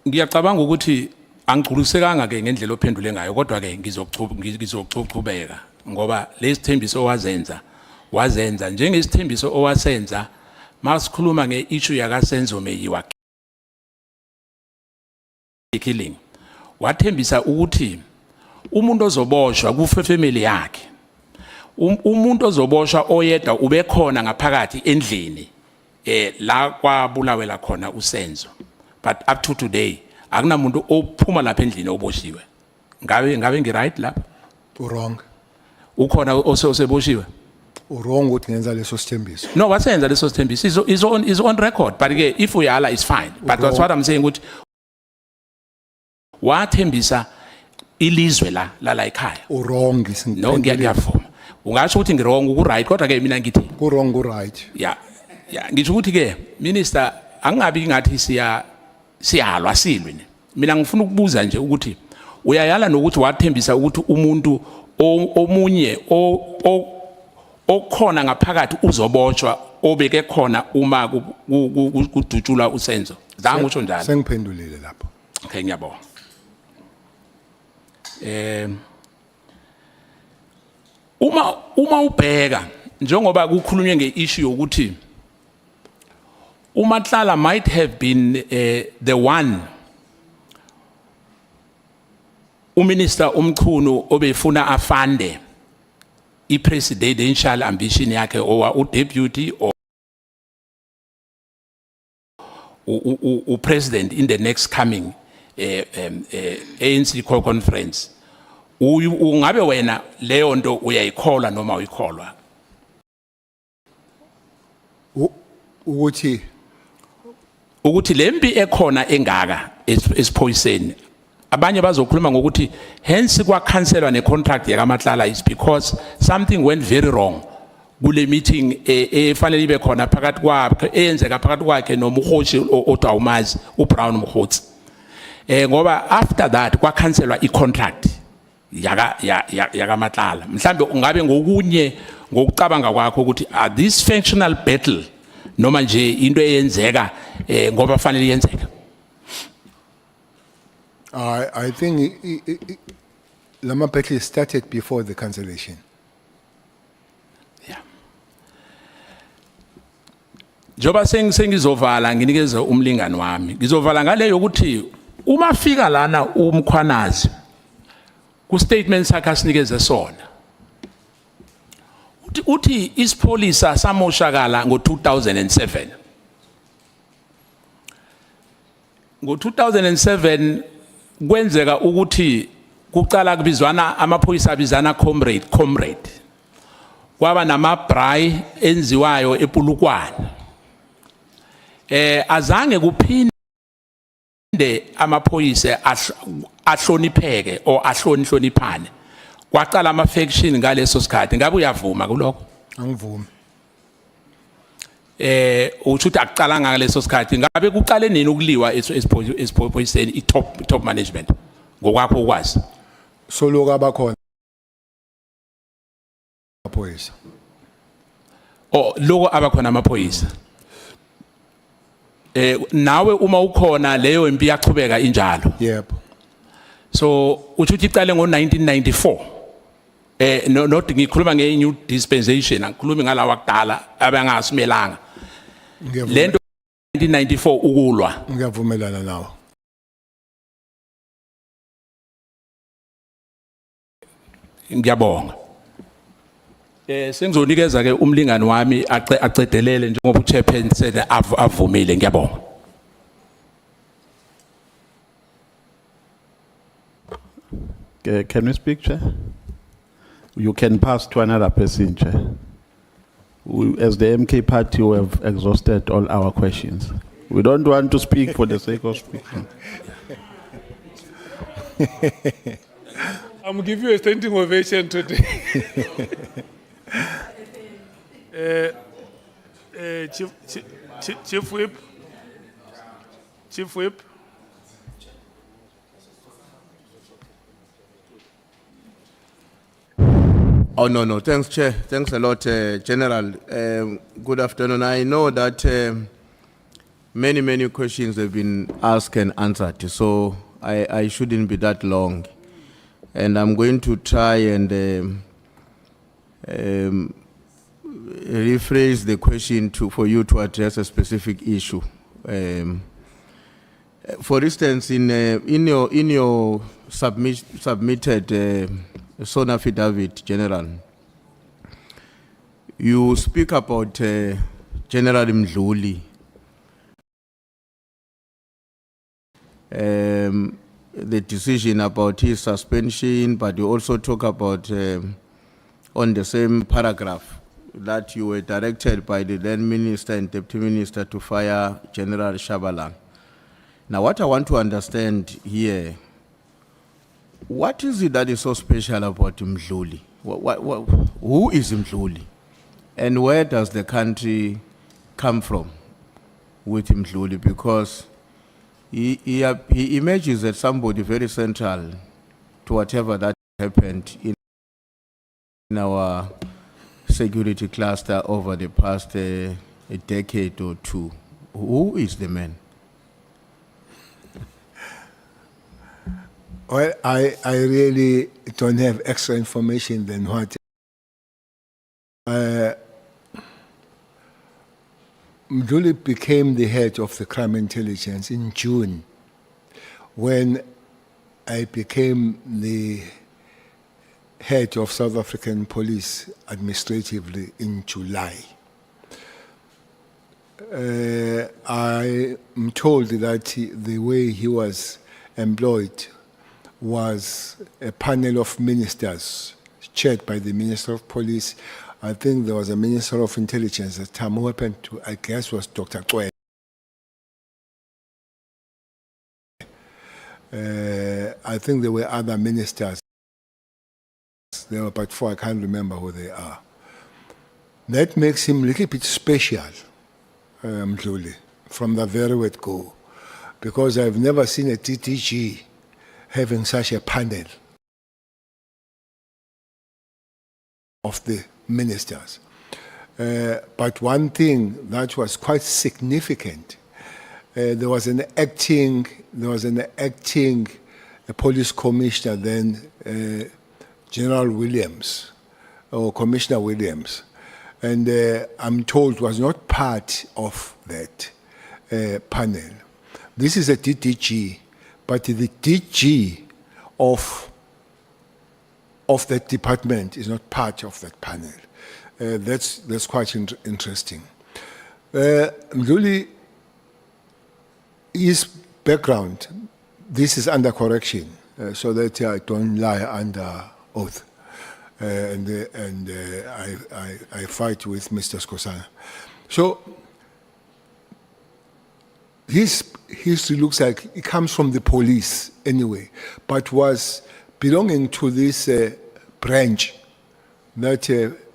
Ngiyacabanga ukuthi angigculisekanga ke ngendlela ophendule ngayo, kodwa ke ngizochubeka ngoba lesithembiso wazenza njengesithembiso owasenza masikhuluma ngeissue yakaSenzo Meyiwa killing. Wathembisa ukuthi umuntu ozoboshwa kufefemeli yakhe, umuntu ozoboshwa oyedwa ubekhona ngaphakathi endlini la kwabulawela khona uSenzo. But up to today akunamuntu ophuma lapha endlini oboshiwe. Ngabe ngiright lapha? Wrong. Ukhona oseboshiwe? Wrong ukuthi ngenza leso sithembiso. No, wasenza leso sithembiso is on record, but again, if uyala is fine. But that's what I'm saying, ukuthi wathembisa ilizwe la ekhaya. Wrong. No, ngiyavuma. Ungasho ukuthi ngirong uku-right, kodwa ke mina ngithi wrong right. Yeah, ngisho ukuthi ke minister angabi ngathi siyalwa silwe ne. Mina ngifuna ukubuza nje ukuthi uyayala nokuthi wathembisa ukuthi umuntu omunye okhona ngaphakathi uzoboshwa obeke khona uma kudutshulwa uSenzo. Zange usho njalo. Sengiphendulile lapho. Okay, ngiyabonga. Uma ubheka njengoba kukhulunywe ngeissue yokuthi uMatlala might have been the one uMinister uMchunu obefuna afande i-presidential ambition yakhe or u-deputy or president in the next coming ANC conference, ungabe wena leyo nto uyayikholwa noma uyikholwa? Ukuthi Ukuthi lempi ekhona engaka esiphoyiseni, abanye bazokhuluma ngokuthi hence kwakhanselwa necontract yakaMatlala is because something went very wrong kule meeting efanele ibe khona phakathi kwakhe eyenzeka phakathi kwakhe nomhoshi otawumazi uBrown Mkhotsi. Ngoba after that kwakhanselwa icontract yakaMatlala. Mhlambe ungabe ngokunye ngokucabanga kwakho ukuthi this functional battle noma nje into eyenzeka ngoba fanele yenzeka? I think Lama battle started before the cancellation. Yeah. Njoba sengizovala nginikeze umlingani wami. Ngizovala ngale yokuthi uma fika lana umkhwanazi ku statement sakhe asinikeze sona. Uthi ispolisa samoshakala ngo-2007. Ngo-2007 kwenzeka ukuthi kuqala kubizwana amaphoyisa abizana comrade. Kwaba namabhrayi enziwayo ePulukwane. Azange kuphinde amaphoyisa ahlonipheke or ahloniphane. Kwaqala ama-faction ngaleso sikhathi. Ngabe uyavuma kuloko? Angivumi. Uthi akucala ngaleso sikhathi. Ngabe kuqale nini ukuliwa esiphoyiseni i-top management ngokwakho ukwazi? Solo abakhona amaphoyisa. Loko abakhona amaphoyisa. Nawe uma ukhona leyo impi yaqhubeka injalo. Yebo. So uthi iqale ngo-1994. Not ngikhuluma nge-new dispensation, ngikhuluma ngalawa kudala abangasimelanga. Lento 1994 ukulwa. Ngiyavumelana nawe. Ngiyabonga. Sengizonikeza ke umlingani wami acedelele njengoba uchairperson avumile. Ngiyabonga. Can we speak, Chair? You can pass to another person, Chair. As the MK party, we have exhausted all our questions. We don't want to speak for the sake of speaking. I'm giving you a standing ovation today. Chief Whip. Chief Whip. Oh, no. Thanks, Chair. Thanks a lot, General. Good afternoon. I know that many questions have been asked and answered, so I shouldn't be that long. And I'm going to try and rephrase the question for you to address a specific issue. For instance, in your submitted sworn affidavit, General, you speak about General Mdluli, the decision about his suspension, but you also talk about on the same paragraph that you were directed by the then minister and deputy minister to fire General Shabalala. Now, what I want to understand here, what is it that is so special about Mdluli? Who is Mdluli? And where does the country come from with Mdluli? Because he emerges as somebody very central to whatever that happened in our security cluster over the past a decade or two. Who is the man? Well, I really don't have extra information than what. Mdluli became the head of the crime intelligence in June, when I became the head of South African police administratively in July. I am told that the way he was employed was a panel of ministers chaired by the Minister of Police. I think there was a Minister of Intelligence at the time who happened to, I guess, was Dr. Chwe. I think there were other ministers. There were about 4, I can't remember who they are. That makes him a little bit special, Mdluli, from the very word go, because I've never seen a TTG having such a panel of the ministers. But one thing that was quite significant, there was an acting police commissioner then, General Williams, or Commissioner Williams, and I'm told was not part of that panel. This is a DDG, but the DG of that department is not part of that panel. That's quite interesting. Mdluli, his background, this is under correction, so that I don't lie under oath. I fight with Mr. Skosana. So his history looks like it comes from the police anyway, but was belonging to this branch, that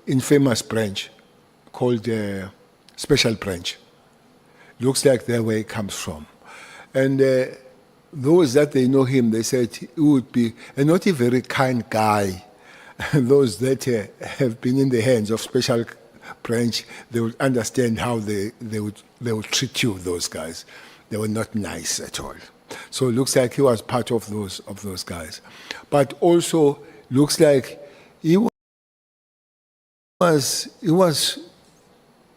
infamous branch called Special Branch. Looks like that's where it comes from. And those that they know him, they said he would be a not a very kind guy. Those that have been in the hands of Special Branch, they would understand how they would treat you, those guys. They were not nice at all. So it looks like he was part of those guys. But also looks like he was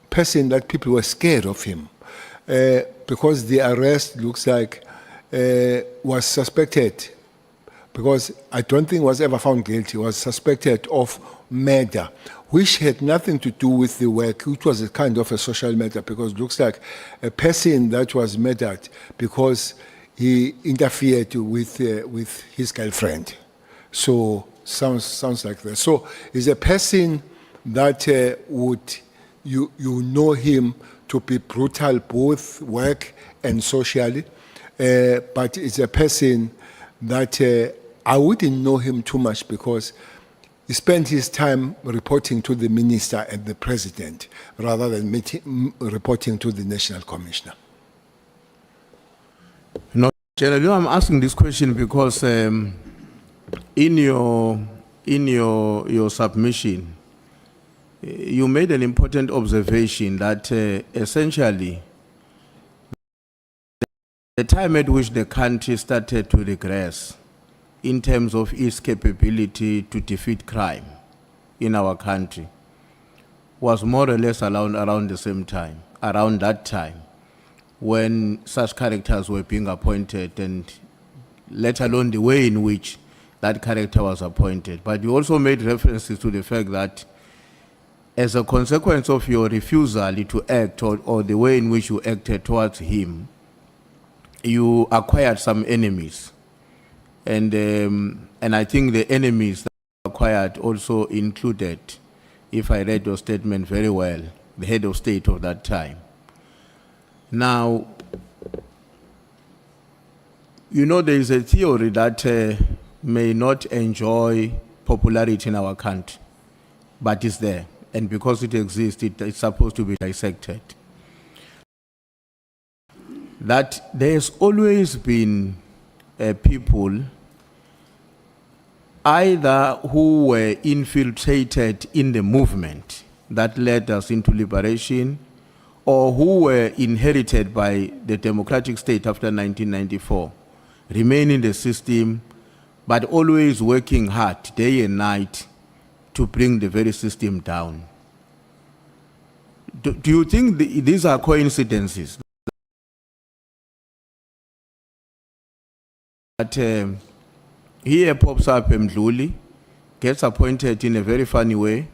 person that people were scared of him. Because the arrest looks like was suspected, because I don't think was ever found guilty, was suspected of murder, which had nothing to do with the work, which was a kind of a social matter, because it looks like a person that was murdered because he interfered with his girlfriend. So sounds like that. So it's a person that would, you know him to be brutal, both work and socially, but it's a person that I wouldn't know him too much because he spent his time reporting to the minister and the president rather than reporting to the national commissioner. No, General, I'm asking this question because in your submission, you made an important observation that essentially the time at which the country started to regress in terms of its capability to defeat crime in our country was more or less around the same time, around that time, when such characters were being appointed, and let alone the way in which that character was appointed. But you also made references to the fact that as a consequence of your refusal to act or the way in which you acted towards him, you acquired some enemies. And I think the enemies that you acquired also included, if I read your statement very well, the head of state of that time. Now, you know, there is a theory that may not enjoy popularity in our country, but it's there. And because it exists, it's supposed to be dissected. That there's always been people either who were infiltrated in the movement that led us into liberation, or who were inherited by the democratic state after 1994, remain in the system, but always working hard day and night to bring the very system down. Do you think these are coincidences? That here pops up Mdluli, gets appointed in a very funny way,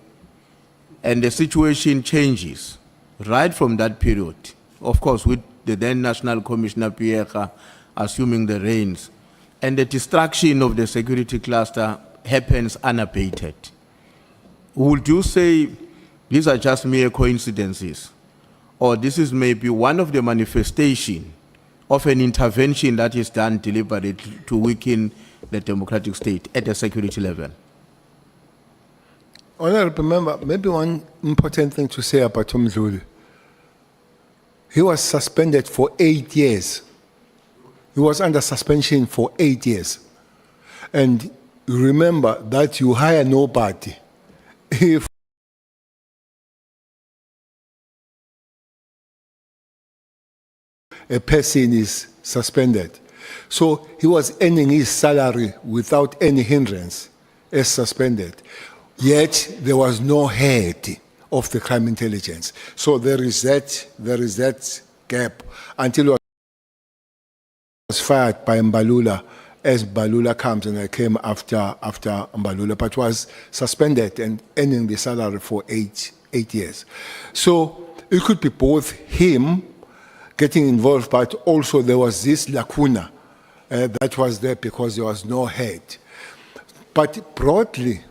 and the situation changes right from that period of course, with the then National Commissioner Pierre assuming the reins, and the destruction of the security cluster happens unabated. Would you say these are just mere coincidences, or this is maybe one of the manifestations of an intervention that is done deliberately to weaken the democratic state at the security level? Honorable member, maybe one important thing to say about Tom Zulu. He was suspended for 8 years. He was under suspension for 8 years. And remember that you hire nobody if a person is suspended. So he was earning his salary without any hindrance as suspended. Yet there was no head of the crime intelligence. So there is that gap until he was fired by Mbalula, as Mbalula comes, and I came after Mbalula, but was suspended and earning the salary for eight years. So it could be both him getting involved, but also there was this lacuna that was there because there was no head. But broadly,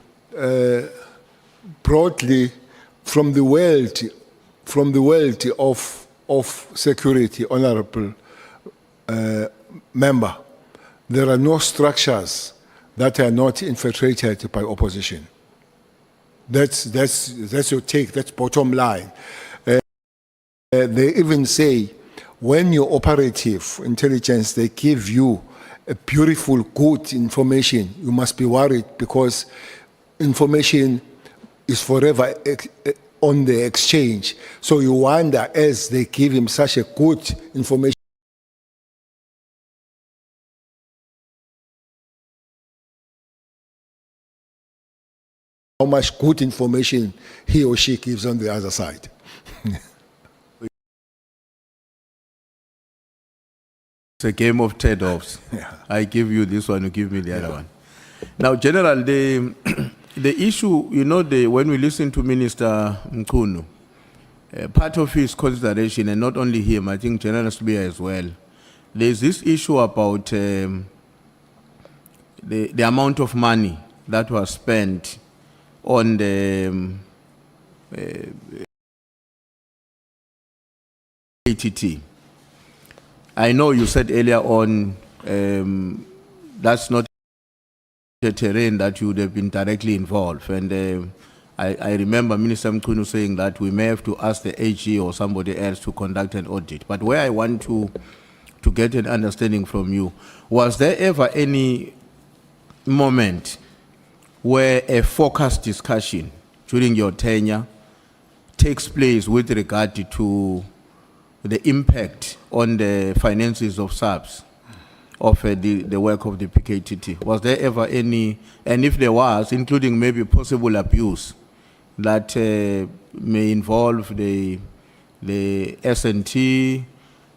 from the world of security, honorable member, there are no structures that are not infiltrated by opposition. That's your take. That's bottom line. They even say when your operative intelligence, they give you a beautiful, good information, you must be worried because information is forever on the exchange. So you wonder, as they give him such a good information, how much good information he or she gives on the other side. It's a game of trade-offs. Yeah. I give you this one, you give me the other one. Now, General, the issue, you know, when we listen to Minister Mkunu, part of his consideration, and not only him, I think General Sbia as well, there's this issue about the amount of money that was spent on the ATT. I know you said earlier on that's not the terrain that you would have been directly involved. And I remember Minister Mkunu saying that we may have to ask the AG or somebody else to conduct an audit. But where I want to get an understanding from you, was there ever any moment where a focused discussion during your tenure takes place with regard to the impact on the finances of SAPS of the work of the PKTT? Was there ever any, and if there was, including maybe possible abuse that may involve the S&T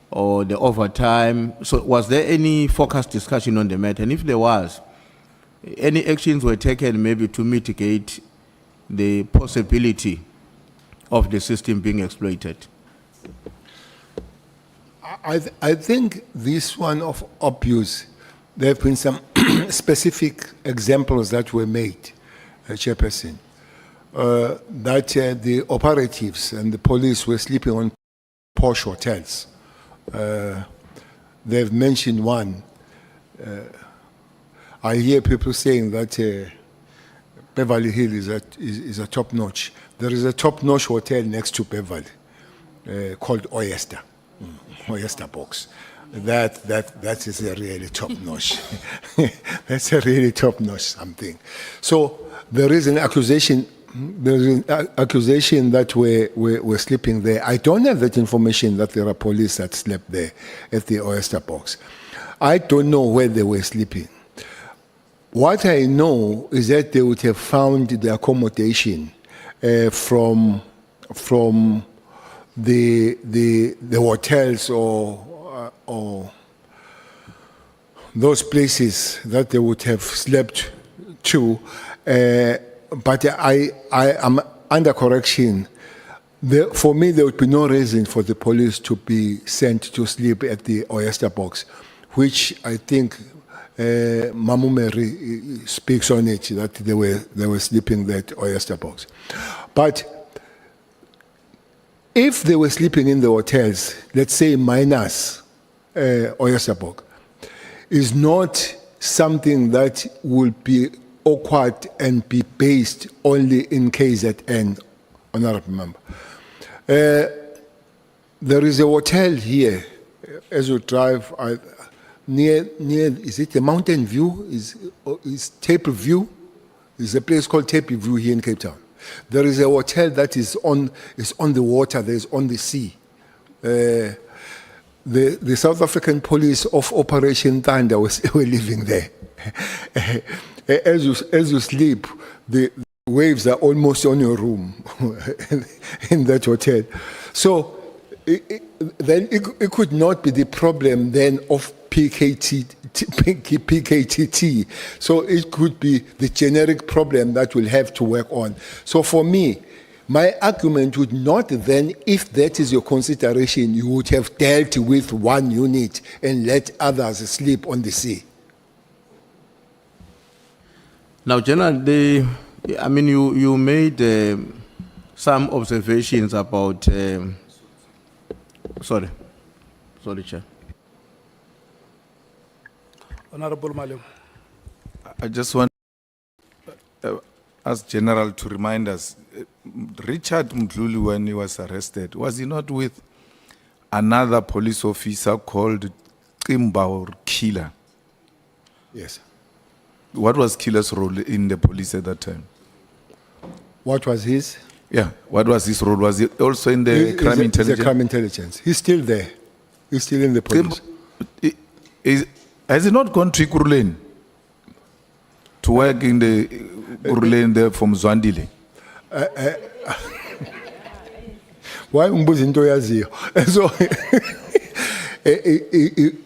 or the overtime? So was there any focused discussion on the matter? And if there was, any actions were taken maybe to mitigate the possibility of the system being exploited? I think this one of abuse, there have been some specific examples that were made, Chairperson, that the operatives and the police were sleeping on posh hotels. They've mentioned one. I hear people saying that Beverly Hill is a top-notch. There is a top-notch hotel next to Beverly called Oyster. Oyster Box. That is a really top-notch. That's a really top-notch something. So there is an accusation. There is an accusation that we're sleeping there. I don't have that information that there are police that slept there at the Oyster Box. I don't know where they were sleeping. What I know is that they would have found the accommodation from the hotels or those places that they would have slept to. But I am under correction. For me, there would be no reason for the police to be sent to sleep at the oyster box, which I think Mamu Mary speaks on it, that they were sleeping that oyster box. But if they were sleeping in the hotels, let's say minus oyster box, is not something that will be awkward and be based only in KZN, Honorable Member. There is a hotel here, as you drive, near, is it the Mountain View? Is Tape View? There's a place called Tape View here in Cape Town. There is a hotel that is on the water, there's on the sea. The South African Police of Operation Thunder were living there. As you sleep, the waves are almost on your room in that hotel. So then it could not be the problem then of PKTT. So it could be the generic problem that we'll have to work on. So for me, my argument would not then, if that is your consideration, you would have dealt with one unit and let others sleep on the sea. Now, General, I mean, you made some observations about. Sorry, Chair. Honorable Malem. I just want ask General to remind us, Richard Mdluli, when he was arrested, was he not with another police officer called Kimba or Killer? Yes. What was Killer's role in the police at that time? What was his? Yeah, what was his role? Was he also in the crime intelligence? He's a crime intelligence. He's still there. He's still in the police. Has he not gone to Ikuruleni to work in the Ikuruleni there from Zwandile? Why umbuza into yaziyo? So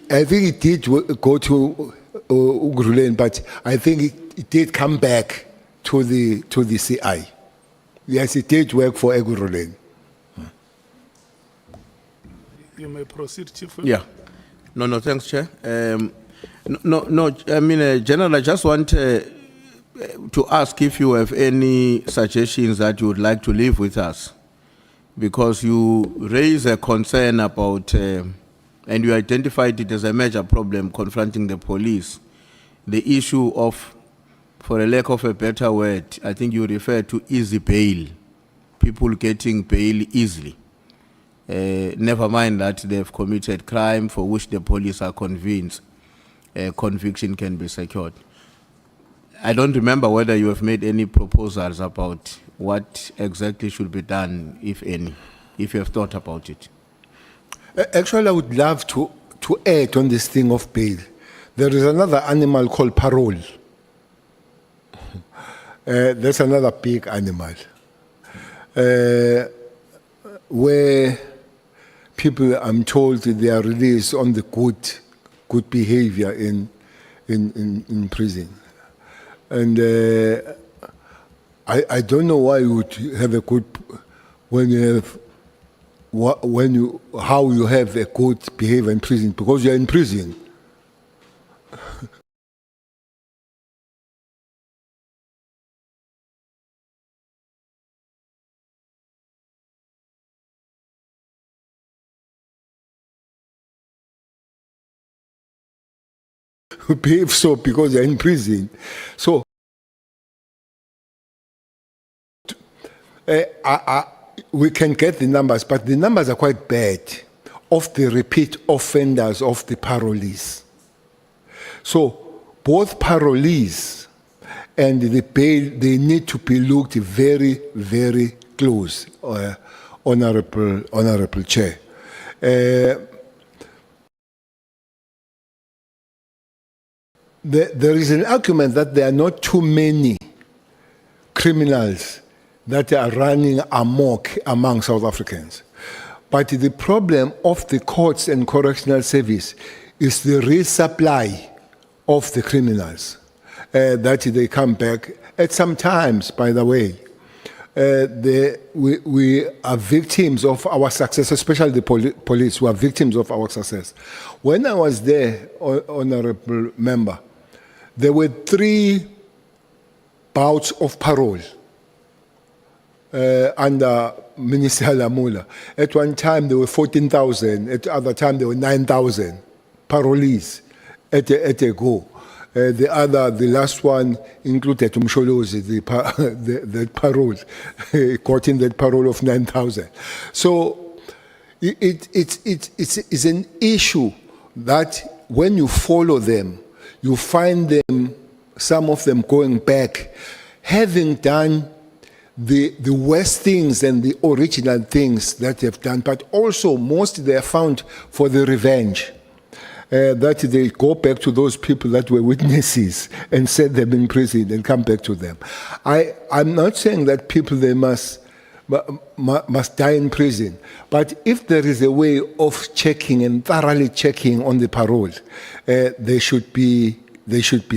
I think he did go to Ikuruleni, but I think it did come back to the CI. Yes, it did work for Ikuruleni. You may proceed, Chief. Yeah. No, thanks, Chair. No, I mean, General, I just want to ask if you have any suggestions that you would like to leave with us, because you raise a concern about, and you identified it as a major problem confronting the police, the issue of, for a lack of a better word, I think you refer to easy bail, people getting bail easily. Never mind that they've committed crime for which the police are convinced conviction can be secured. I don't remember whether you have made any proposals about what exactly should be done, if any, if you have thought about it. Actually, I would love to add on this thing of bail. There is another animal called parole. That's another big animal. Where people, I'm told, they are released on the good behavior in prison. And I don't know why you would have a good, how you have a good behavior in prison, because you're in prison. You behave so because you're in prison. So we can get the numbers, but the numbers are quite bad of the repeat offenders of the parolees. So both parolees and the bail, they need to be looked very, very close, Honorable Chair. There is an argument that there are not too many criminals that are running amok among South Africans. But the problem of the courts and correctional service is the resupply of the criminals, that they come back. At some times, by the way, we are victims of our success, especially the police who are victims of our success. When I was there, honorable member, there were 3 bouts of parole under Minister Lamula. At one time, there were 14,000. At other time, there were 9,000 parolees at a go. The last one included Umsholozi, the parole, quoting that parole of 9,000. So it's an issue that when you follow them, you find them, some of them going back, having done the worst things and the original things that they've done, but also most they are found for the revenge. That they go back to those people that were witnesses and set them in prison and come back to them. I'm not saying that people, they must die in prison, but if there is a way of checking and thoroughly checking on the parole, they should be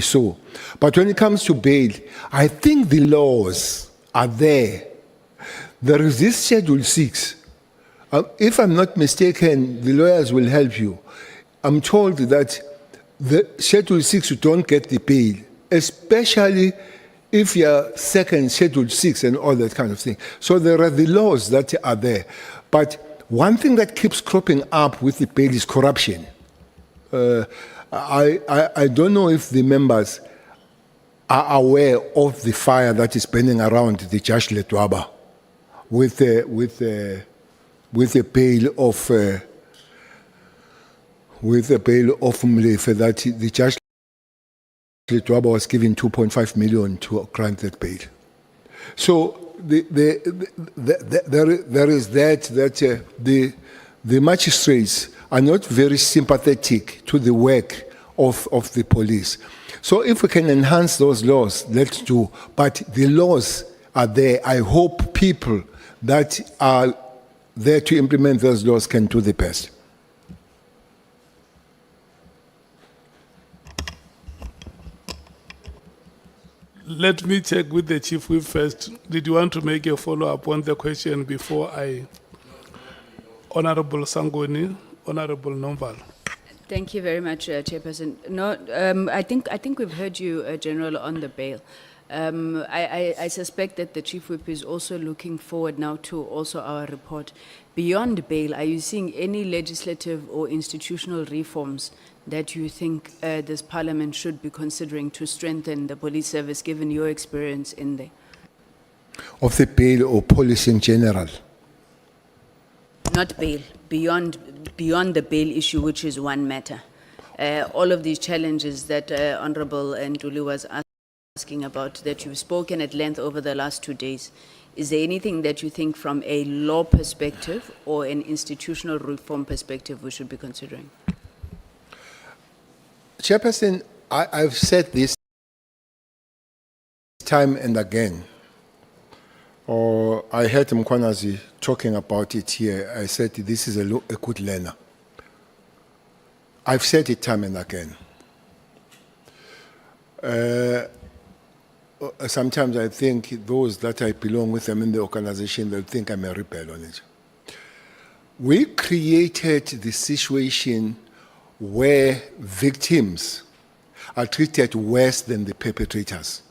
so. But when it comes to bail, I think the laws are there. There is this Schedule 6. If I'm not mistaken, the lawyers will help you. I'm told that the Schedule 6, you don't get the bail, especially if you're second Schedule 6 and all that kind of thing. So there are the laws that are there. But one thing that keeps cropping up with the bail is corruption. I don't know if the members are aware of the fire that is burning around the Judge Letwaba with a bail of Mlefe, that the Judge Letwaba was given 2.5 million to grant that bail. So there is that the magistrates are not very sympathetic to the work of the police. So if we can enhance those laws, let's do. But the laws are there. I hope people that are there to implement those laws can do the best. Let me check with the Chief Whip first. Did you want to make a follow-up on the question before I... Honorable Sangoni, Honorable Nomval. Thank you very much, Chairperson. No, I think we've heard you, General, on the bail. I suspect that the Chief Whip is also looking forward now to also our report. Beyond bail, are you seeing any legislative or institutional reforms that you think this Parliament should be considering to strengthen the police service, given your experience in there? Of the bail or police in general? Not bail, beyond the bail issue, which is one matter. All of these challenges that Honorable Ntuli was asking about, that you've spoken at length over the last 2 days, is there anything that you think from a law perspective or an institutional reform perspective we should be considering? Chairperson, I've said this time and again. Or I heard Mkwanazi talking about it here. I said this is a good learner. I've said it time and again. Sometimes I think those that I belong with them in the organization, they'll think I'm a rebel on it. We created the situation where victims are treated worse than the perpetrators.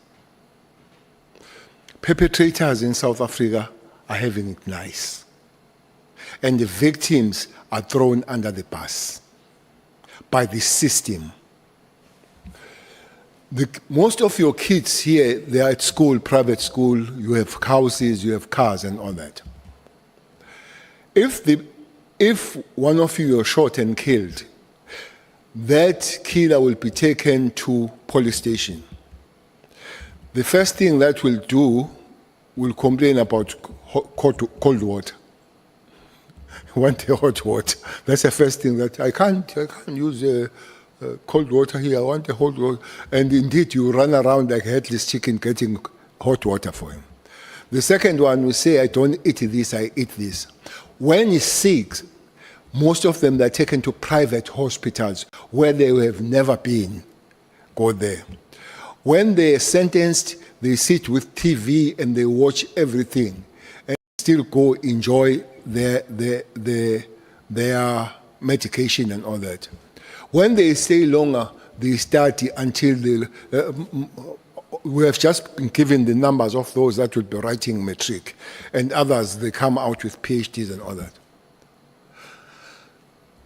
Perpetrators in South Africa are having it nice. And the victims are thrown under the bus by the system. Most of your kids here, they are at school, private school, you have houses, you have cars and all that. If one of you are shot and killed, that killer will be taken to police station. The first thing that will do will complain about cold water. Want a hot water. That's the first thing that I can't use cold water here. I want a hot water. And indeed, you run around like a headless chicken getting hot water for him. The second one will say, I don't eat this, I eat this. When he's sick, most of them are taken to private hospitals where they have never been. Go there. When they are sentenced, they sit with TV and they watch everything and still go enjoy their medication and all that. When they stay longer, they study until we have just been given the numbers of those that will be writing matric, and others, they come out with PhDs and all that.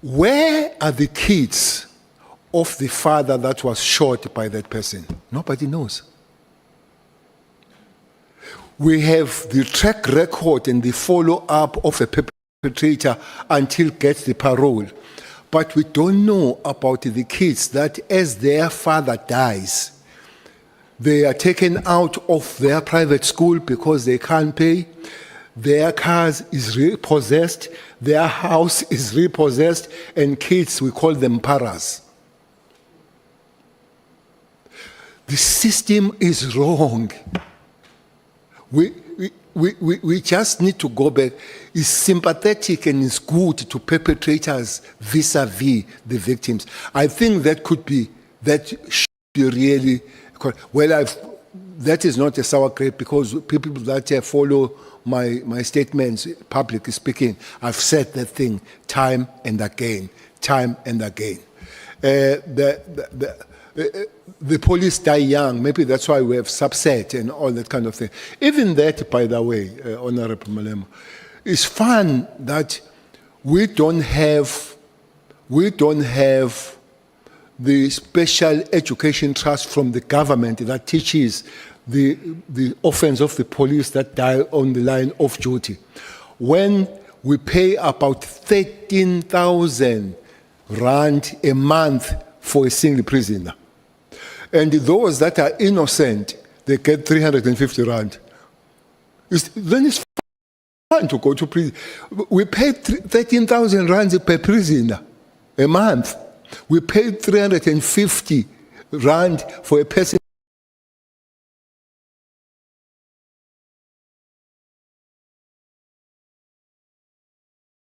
Where are the kids of the father that was shot by that person? Nobody knows. We have the track record and the follow-up of a perpetrator until gets the parole. But we don't know about the kids that as their father dies, they are taken out of their private school because they can't pay. Their cars is repossessed, their house is repossessed, and kids, we call them paras. The system is wrong. We just need to go back. It's sympathetic and it's good to perpetrators vis-a-vis the victims. I think that should be really, well, that is not a sour grape because people that follow my statements, publicly speaking, I've said that thing time and again. The police die young, maybe that's why we have subset and all that kind of thing. Even that, by the way, Honorable Malema, it's fun that we don't have the special education trust from the government that teaches the offense of the police that die on the line of duty. When we pay about 13,000 rand a month for a single prisoner, and those that are innocent, they get 350 rand. Then it's fun to go to prison. We pay 13,000 rand per prisoner a month. We pay 350 rand for a person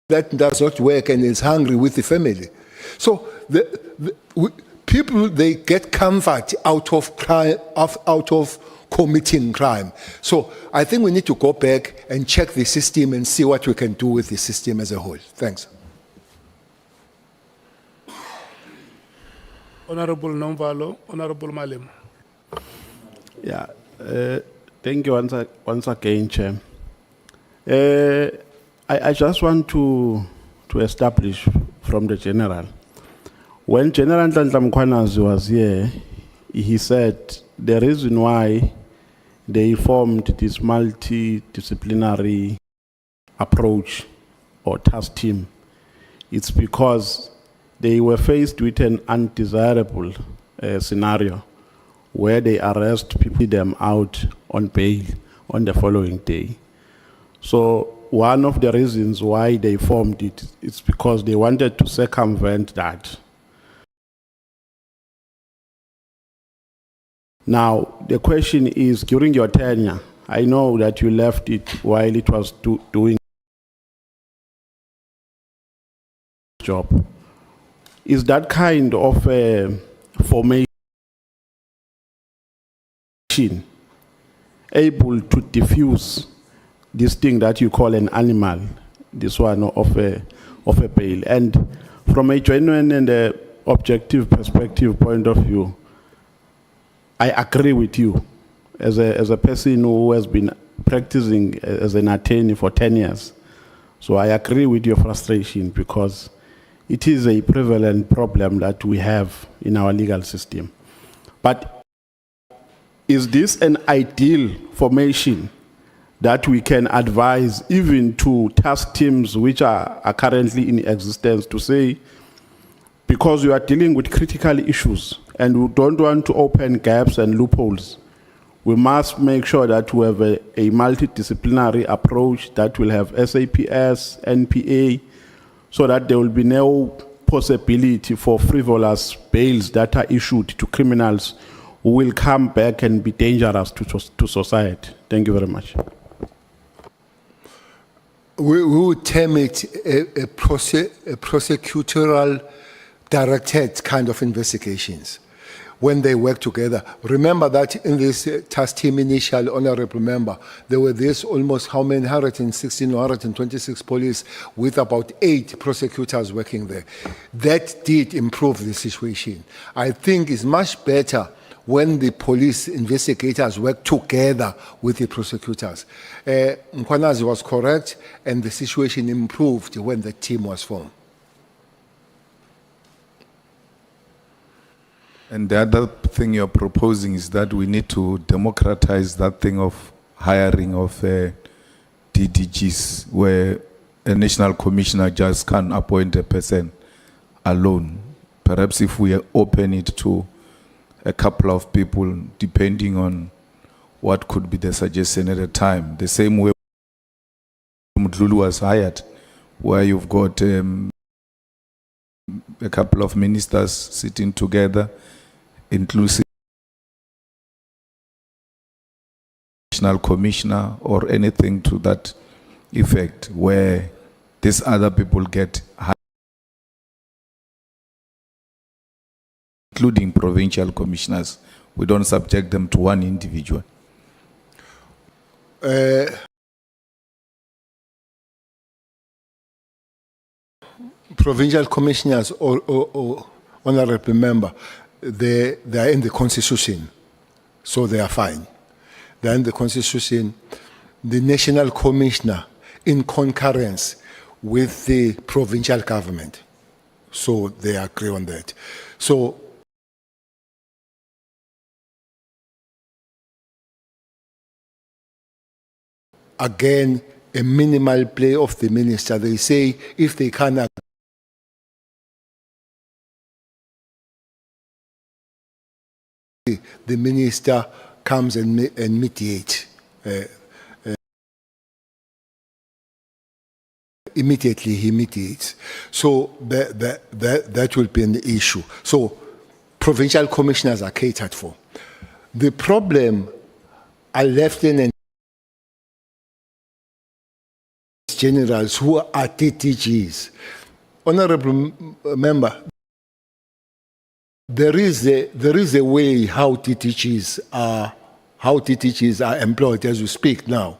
that does not work and is hungry with the family. So people, they get comfort out of crime, out of committing crime. So I think we need to go back and check the system and see what we can do with the system as a whole. Thanks. Honorable Nomvalo, Honorable Malema. Yeah, thank you once again, Chair. I just want to establish from the General. When General Nhlanhla Mkhwanazi was here, he said the reason why they formed this multidisciplinary approach or task team, it's because they were faced with an undesirable scenario where they arrest people, them out on bail on the following day. So one of the reasons why they formed it is because they wanted to circumvent that. Now, the question is, during your tenure, I know that you left it while it was doing its job. Is that kind of formation able to diffuse this thing that you call an animal, this one of a bail? And from a genuine and objective perspective point of view, I agree with you as a person who has been practicing as an attorney for 10 years. So I agree with your frustration because it is a prevalent problem that we have in our legal system. But is this an ideal formation that we can advise even to task teams which are currently in existence to say, because you are dealing with critical issues and we don't want to open gaps and loopholes, we must make sure that we have a multidisciplinary approach that will have SAPS, NPA, so that there will be no possibility for frivolous bails that are issued to criminals who will come back and be dangerous to society. Thank you very much. We would term it a prosecutorial directed kind of investigations. when they work together. Remember that in this task team initial, honorable member, there were this almost how many, 116 or 126 police with about 8 prosecutors working there. That did improve the situation. I think it's much better when the police investigators work together with the prosecutors. Mkwanazi was correct, and the situation improved when the team was formed. And the other thing you're proposing is that we need to democratize that thing of hiring of DDGs, where a national commissioner just can't appoint a person alone. Perhaps if we open it to a couple of people, depending on what could be the suggestion at a time. The same way Mdlulu was hired, where you've got a couple of ministers sitting together, inclusive national commissioner or anything to that effect, where these other people get hired, including provincial commissioners. We don't subject them to one individual. Provincial commissioners or honorable member, they are in the constitution, so they are fine. They are in the constitution. The national commissioner in concurrence with the provincial government, so they agree on that. So again, a minimal play of the minister. They say if they can the minister comes and mediates. Immediately he mediates. So that will be an issue. So provincial commissioners are catered for. The problem are lieutenant generals who are TTGs. Honorable member, there is a way how TTGs are employed as we speak now.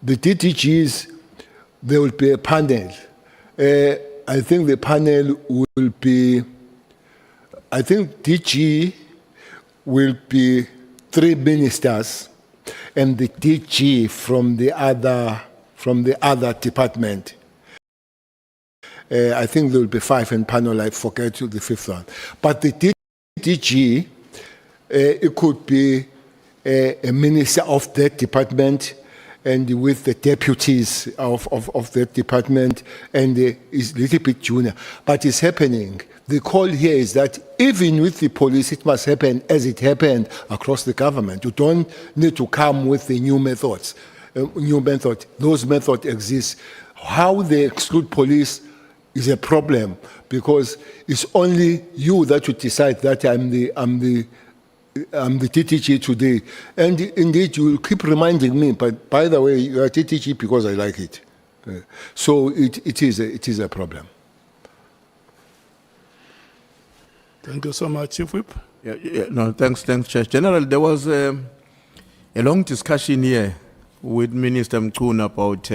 The TTGs, there will be a panel. I think the panel will be, I think DG will be 3 ministers and the DG from the other department. I think there will be 5 in panel, I forget the 5th one. But the DG, it could be a minister of that department and with the deputies of that department, and is a little bit junior. But it's happening. The call here is that even with the police, it must happen as it happened across the government. You don't need to come with the new methods. Those methods exist. How they exclude police is a problem, because it's only you that you decide that I'm the TTG today. And indeed, you will keep reminding me, but by the way, you are TTG because I like it. So it is a problem. Thank you so much, Chief Whip. No, thanks, Chair. General, there was a long discussion here with Minister Mchuna about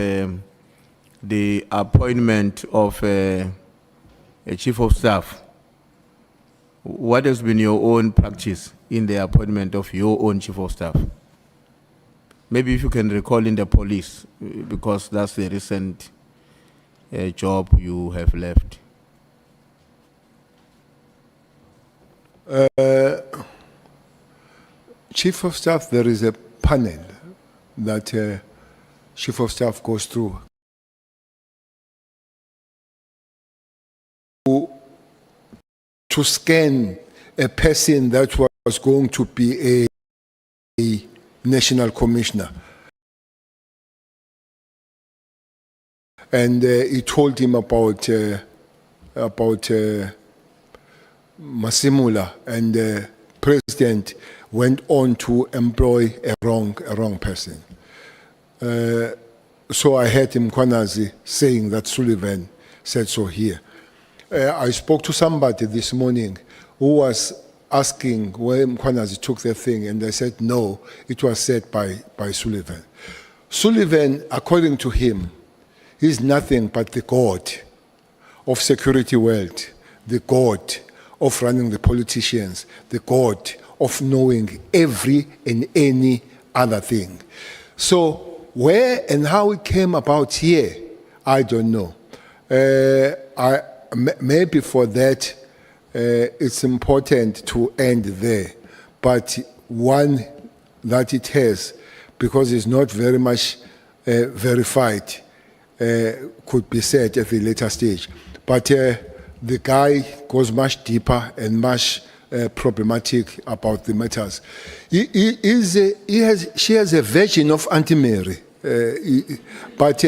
the appointment of a chief of staff. What has been your own practice in the appointment of your own chief of staff? Maybe if you can recall in the police, because that's the recent job you have left. Chief of staff, there is a panel that chief of staff goes through to scan a person that was going to be a national commissioner. And he told him about Masimula, and the president went on to employ a wrong person. So I heard him, Kwanazi, saying that Sullivan said so here. I spoke to somebody this morning who was asking where Mkhwanazi took the thing, and they said no, it was said by Sullivan. Sullivan, according to him, is nothing but the god of security world, the god of running the politicians, the god of knowing every and any other thing. So where and how it came about here, I don't know. Maybe for that, it's important to end there. But one that it has, because it's not very much verified, could be said at a later stage. But the guy goes much deeper and much problematic about the matters. She has a version of Auntie Mary, but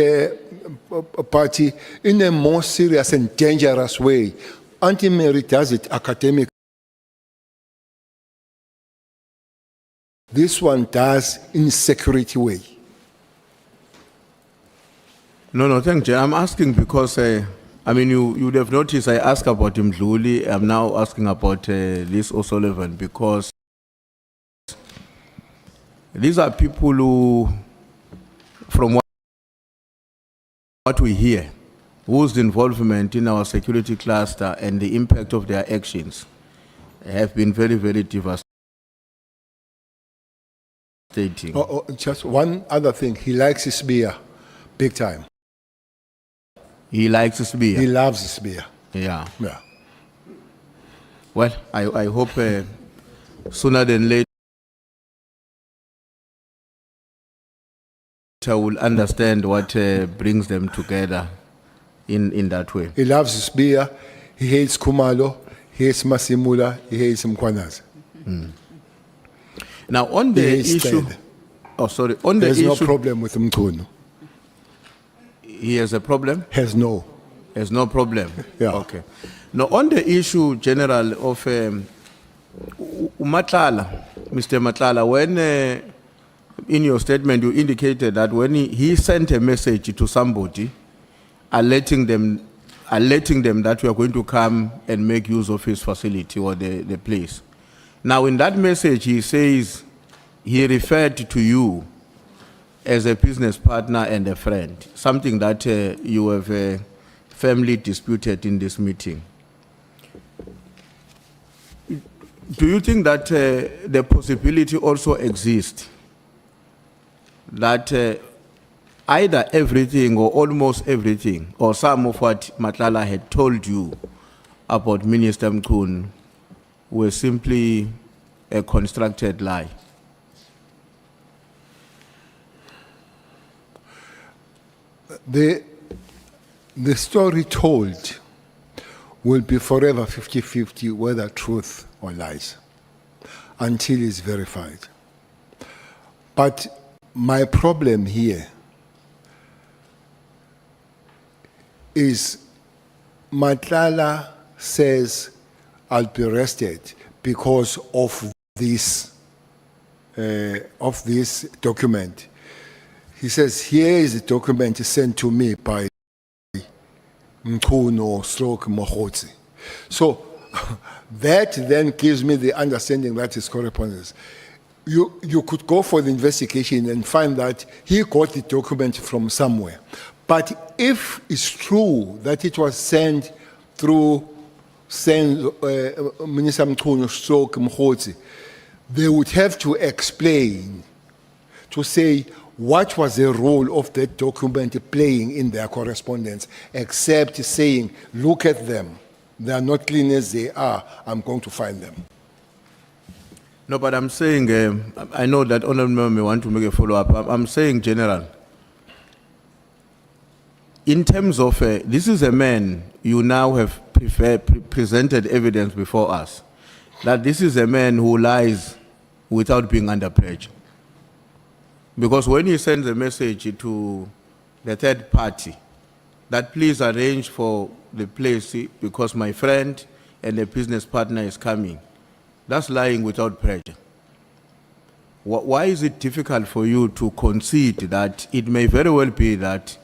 in a more serious and dangerous way. Auntie Mary does it academic. This one does in security way. No, thank you. I'm asking because, I mean, you would have noticed I asked about Mdluli. I'm now asking about Liz O'Sullivan because these are people who, from what we hear, whose involvement in our security cluster and the impact of their actions have been very, very devastating. Just one other thing, he likes his beer, big time. He likes his beer. He loves his beer. Yeah. Yeah. Well, I hope sooner than later will understand what brings them together in that way. He loves his beer. He hates Kumalo. He hates Masimula. He hates Mkhwanazi. Now, on the issue, There's no problem with Mkhunu. He has a problem? Has no problem. Yeah. Okay. Now, on the issue general of Matlala, Mr. Matlala, when in your statement you indicated that when he sent a message to somebody, alerting them that we are going to come and make use of his facility or the place. Now, in that message, he says he referred to you as a business partner and a friend, something that you have firmly disputed in this meeting. Do you think that the possibility also exists that either everything or almost everything or some of what Matlala had told you about Minister Mkhunu were simply a constructed lie? The story told will be forever 50-50 whether truth or lies until it's verified. But my problem here is Matlala says I'll be arrested because of this document. He says, here is a document sent to me by Mkhunu / Mohotsi. So that then gives me the understanding that is correspondence. You could go for the investigation and find that he got the document from somewhere. But if it's true that it was sent through Minister Mkhunu / Mohotsi, they would have to explain, to say, what was the role of that document playing in their correspondence, except saying, look at them. They are not clean as they are. I'm going to find them. No, but I'm saying, I know that Honorable Member may want to make a follow-up. I'm saying, General, in terms of, this is a man you now have presented evidence before us, that this is a man who lies without being under pressure. Because when he sends a message to the third party, that please arrange for the place because my friend and a business partner is coming, that's lying without pressure. Why is it difficult for you to concede that it may very well be that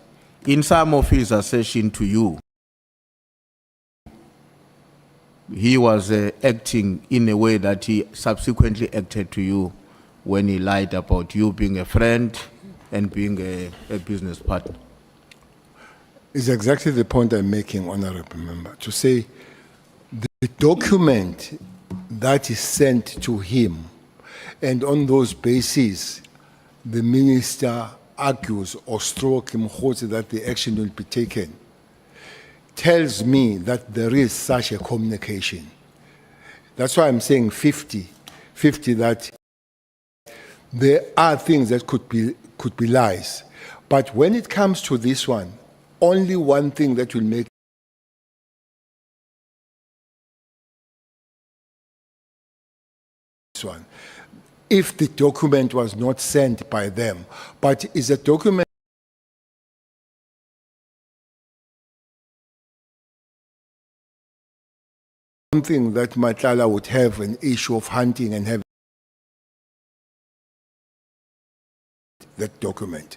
in some of his assertion to you, he was acting in a way that he subsequently acted to you when he lied about you being a friend and being a business partner. It's exactly the point I'm making, Honorable Member, to say the document that is sent to him, and on those bases, the minister argues or stroke him that the action will be taken, tells me that there is such a communication. That's why I'm saying 50-50, that there are things that could be lies. But when it comes to this one, only one thing that will make this one, if the document was not sent by them, but is a document something that Matlala would have an issue of hunting and have that document.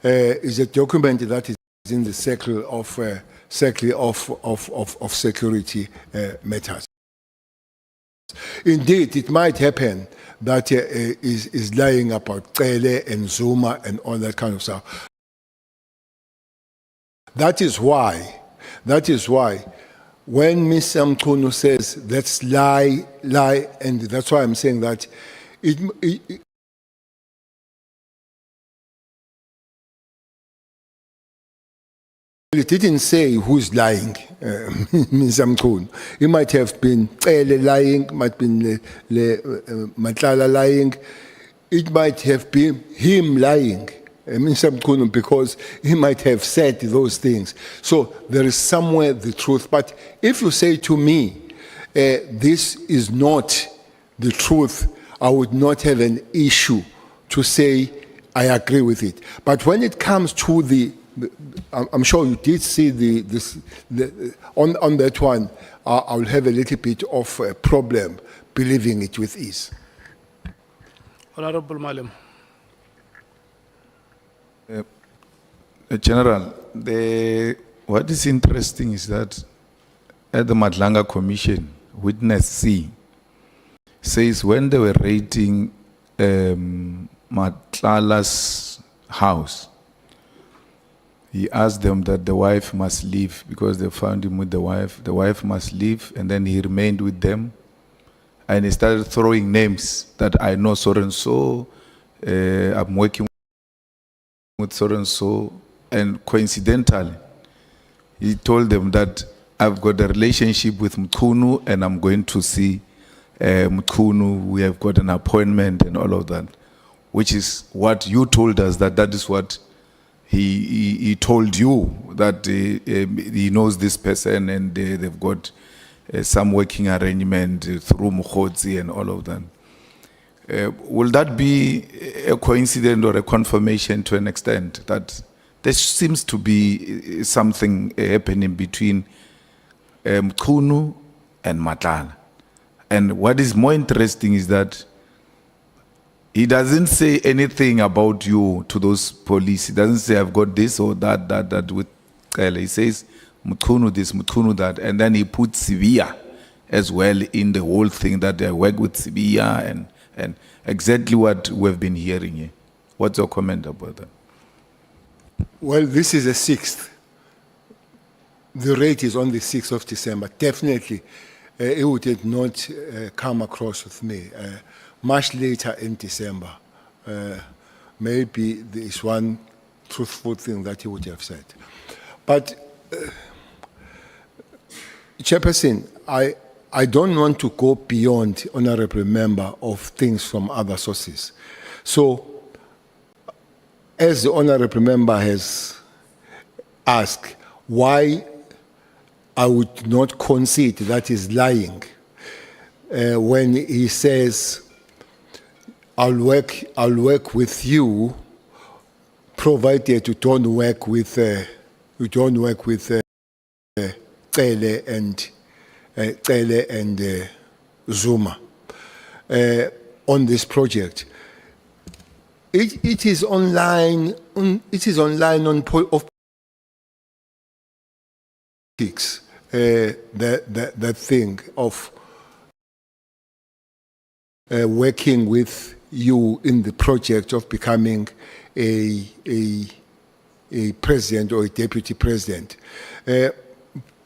Is a document that is in the circle of security matters. Indeed, it might happen that is lying about Cele and Zuma and all that kind of stuff. That is why, when Ms. Mkhunu says, let's lie, and that's why I'm saying that it didn't say who's lying, Ms. Mkhunu. It might have been Cele lying, might have been Matlala lying. It might have been him lying, Ms. Mkhunu, because he might have said those things. So there is somewhere the truth. But if you say to me, this is not the truth, I would not have an issue to say I agree with it. But when it comes to I'm sure you did see on that one, I'll have a little bit of a problem believing it with ease. Honorable Malim. General, what is interesting is that at the Madlanga Commission, Witness C says when they were raiding Matlala's house, he asked them that the wife must leave because they found him with the wife. The wife must leave, and then he remained with them. And he started throwing names that I know so and so, I'm working with so and so. And coincidentally, he told them that I've got a relationship with Mkhunu and I'm going to see Mkhunu. We have got an appointment and all of that, which is what you told us, that is what he told you, that he knows this person and they've got some working arrangement through Mkhotsi and all of that. Will that be a coincidence or a confirmation to an extent that there seems to be something happening between Mkhunu and Matlala? And what is more interesting is that he doesn't say anything about you to those police. He doesn't say, I've got this or that with Cele. He says, Mkhunu this, Mkhunu that. And then he puts Sibia as well in the whole thing, that they work with Sibia and exactly what we've been hearing here. What's your comment about that? Well, this is the 6th. The rate is on the 6th of December. Definitely, it would not come across with me. Much later in December, maybe there is one truthful thing that he would have said. But, Chairperson, I don't want to go beyond honorable member of things from other sources. So, as the honorable member has asked, why I would not concede that is lying when he says, I'll work with you, provided you don't work with Cele and Zuma on this project. It is online. It is online on politics. that thing of working with you in the project of becoming a president or a deputy president.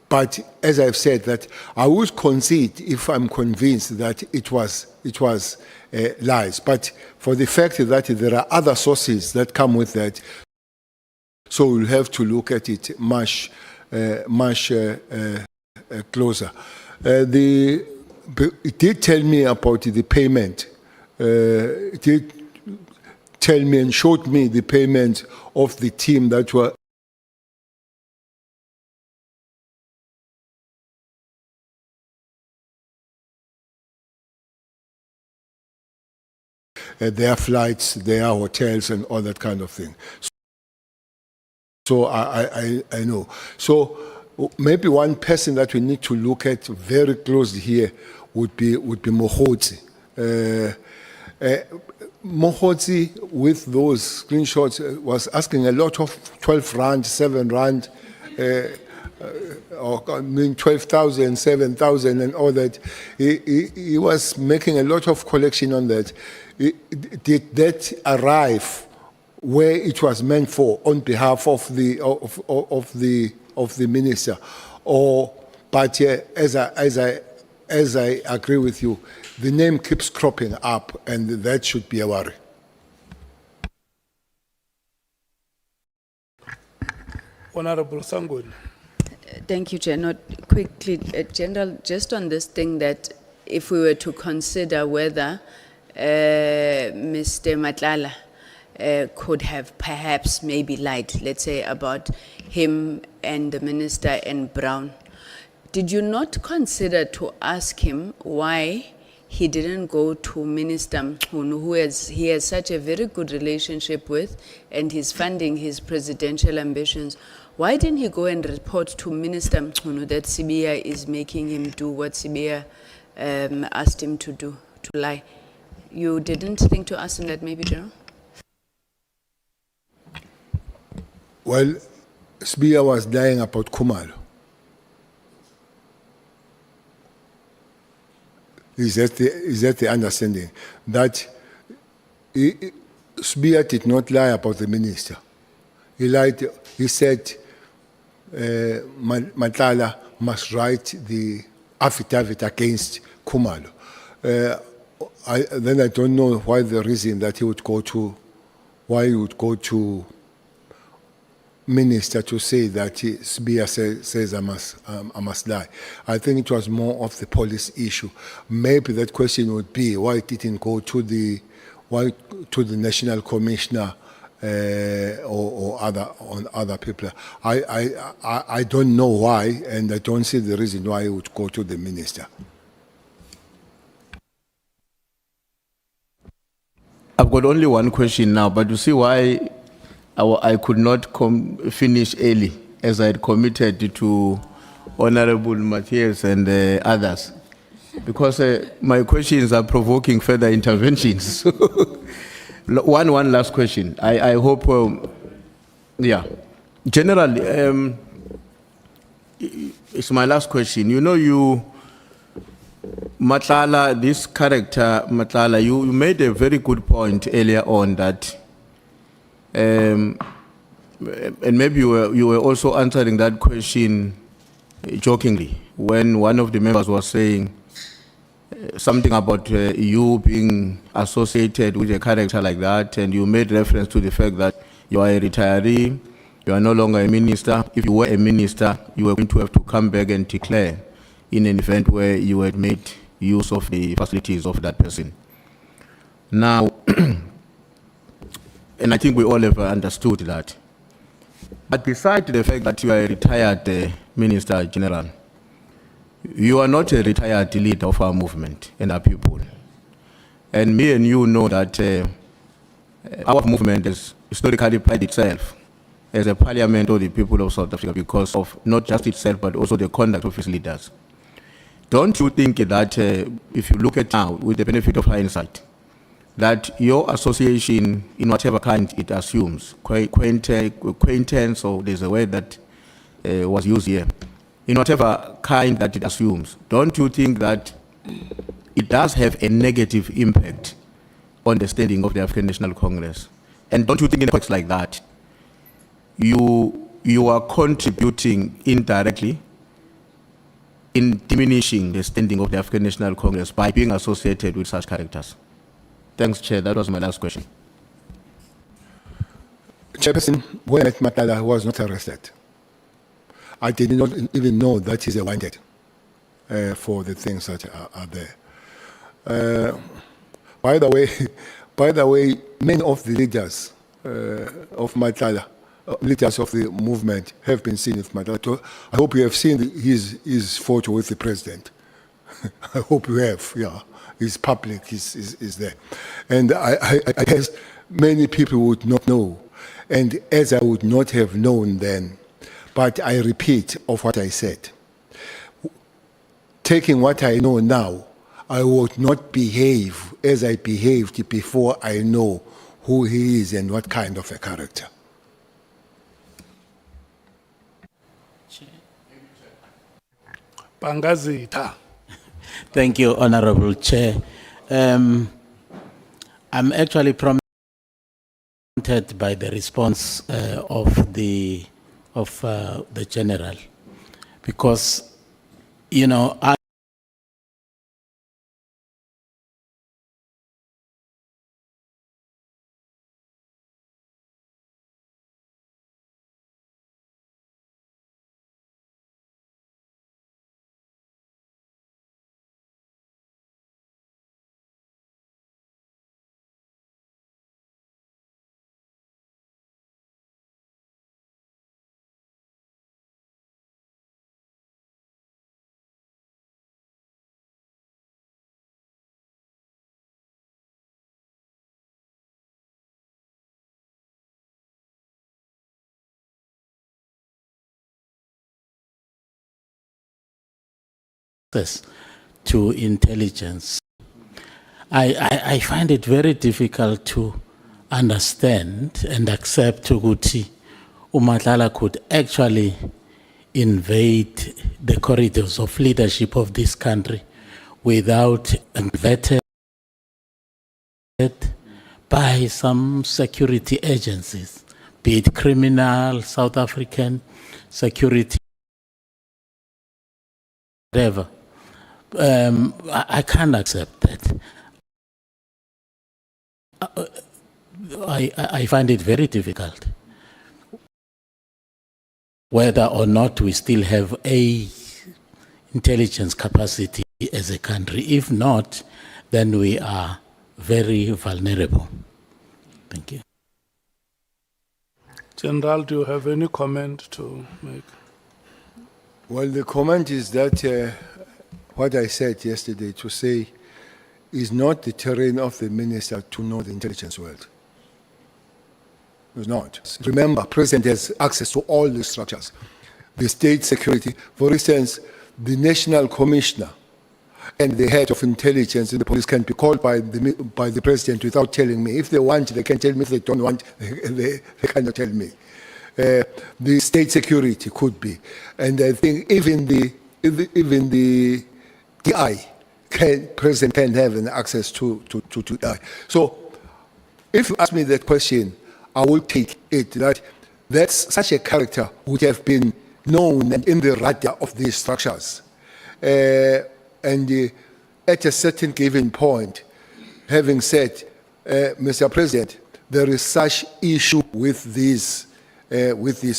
But as I've said, that I would concede if I'm convinced that it was lies. But for the fact that there are other sources that come with that, so we'll have to look at it much closer. It did tell me about the payment. It did tell me and showed me the payment of the team that were their flights, their hotels, and all that kind of thing. So I know. So maybe one person that we need to look at very closely here would be Mohotsi. Mohotsi, with those screenshots, was asking a lot of 12 rand, 7 rand, or I mean 12,000, 7,000 and all that. He was making a lot of collection on that. Did that arrive where it was meant for on behalf of the minister? Or, but as I agree with you, the name keeps cropping up, and that should be a worry. Honorable Sangun. Thank you, Chair. Not quickly, General, just on this thing that if we were to consider whether Mr. Matlala could have perhaps maybe lied, let's say, about him and the minister and Brown, did you not consider to ask him why he didn't go to Minister Mchunu, who he has such a very good relationship with, and he's funding his presidential ambitions? Why didn't he go and report to Minister Mchunu that Sibiya is making him do what Sibiya asked him to do, to lie? You didn't think to ask him that, maybe, General? Well, Sibiya was lying about Khumalo. Is that the understanding? That Sibiya did not lie about the minister. He lied. He said Matlala must write the affidavit against Khumalo. Then I don't know why the reason that he would go to minister to say that Sibiya says I must lie. I think it was more of the police issue. Maybe that question would be why it didn't go to the national commissioner or other people. I don't know why, and I don't see the reason why it would go to the minister. I've got only one question now, but you see why I could not finish early, as I had committed to Honorable Matthias and others, because my questions are provoking further interventions. One last question. I hope, yeah. General, it's my last question. You know, Matlala, this character, Matlala, you made a very good point earlier on that, and maybe you were also answering that question jokingly when one of the members was saying something about you being associated with a character like that, and you made reference to the fact that you are a retiree, you are no longer a minister. If you were a minister, you were going to have to come back and declare in an event where you had made use of the facilities of that person. Now, and I think we all have understood that. But besides the fact that you are a retired Minister General, you are not a retired leader of our movement and our people. And me and you know that our movement has historically prided itself as a parliament of the people of South Africa because of not just itself, but also the conduct of its leaders. Don't you think that if you look at now, with the benefit of hindsight, that your association, in whatever kind it assumes, acquaintance, or there's a word that was used here, in whatever kind that it assumes, don't you think that it does have a negative impact on the standing of the African National Congress? And don't you think in a context like that, you are contributing indirectly in diminishing the standing of the African National Congress by being associated with such characters? Thanks, Chair. That was my last question. Chairperson, when Matala was not arrested, I did not even know that he's a wanted for the things that are there. By the way, many of the leaders of Matala, leaders of the movement, have been seen with Matala. I hope you have seen his photo with the president. I hope you have. Yeah, it's public. Is there, and I guess many people would not know. And as I would not have known then, but I repeat of what I said. Taking what I know now, I would not behave as I behaved before I know who he is and what kind of a character. Pangazita. Thank you, Honorable Chair. I'm actually prompted by the response of the general, because, you know, to intelligence. I find it very difficult to understand and accept Tuguti Umatlala could actually invade the corridors of leadership of this country without vetted by some security agencies, be it criminal, South African security, whatever. I can't accept that. I find it very difficult whether or not we still have a intelligence capacity as a country. If not, then we are very vulnerable. Thank you. General, do you have any comment to make? Well, the comment is that what I said yesterday to say is not the terrain of the minister to know the intelligence world. It's not. Remember, President has access to all the structures. The state security, for instance, the national commissioner and the head of intelligence in the police can be called by the president without telling me. If they want, they can tell me. If they don't want, they cannot tell me. The state security could be, and I think even the DI president can have an access to DI. So, if you ask me that question, I will take it that that's such a character would have been known and in the radar of these structures. And at a certain given point, having said, Mr. President, there is such issue with this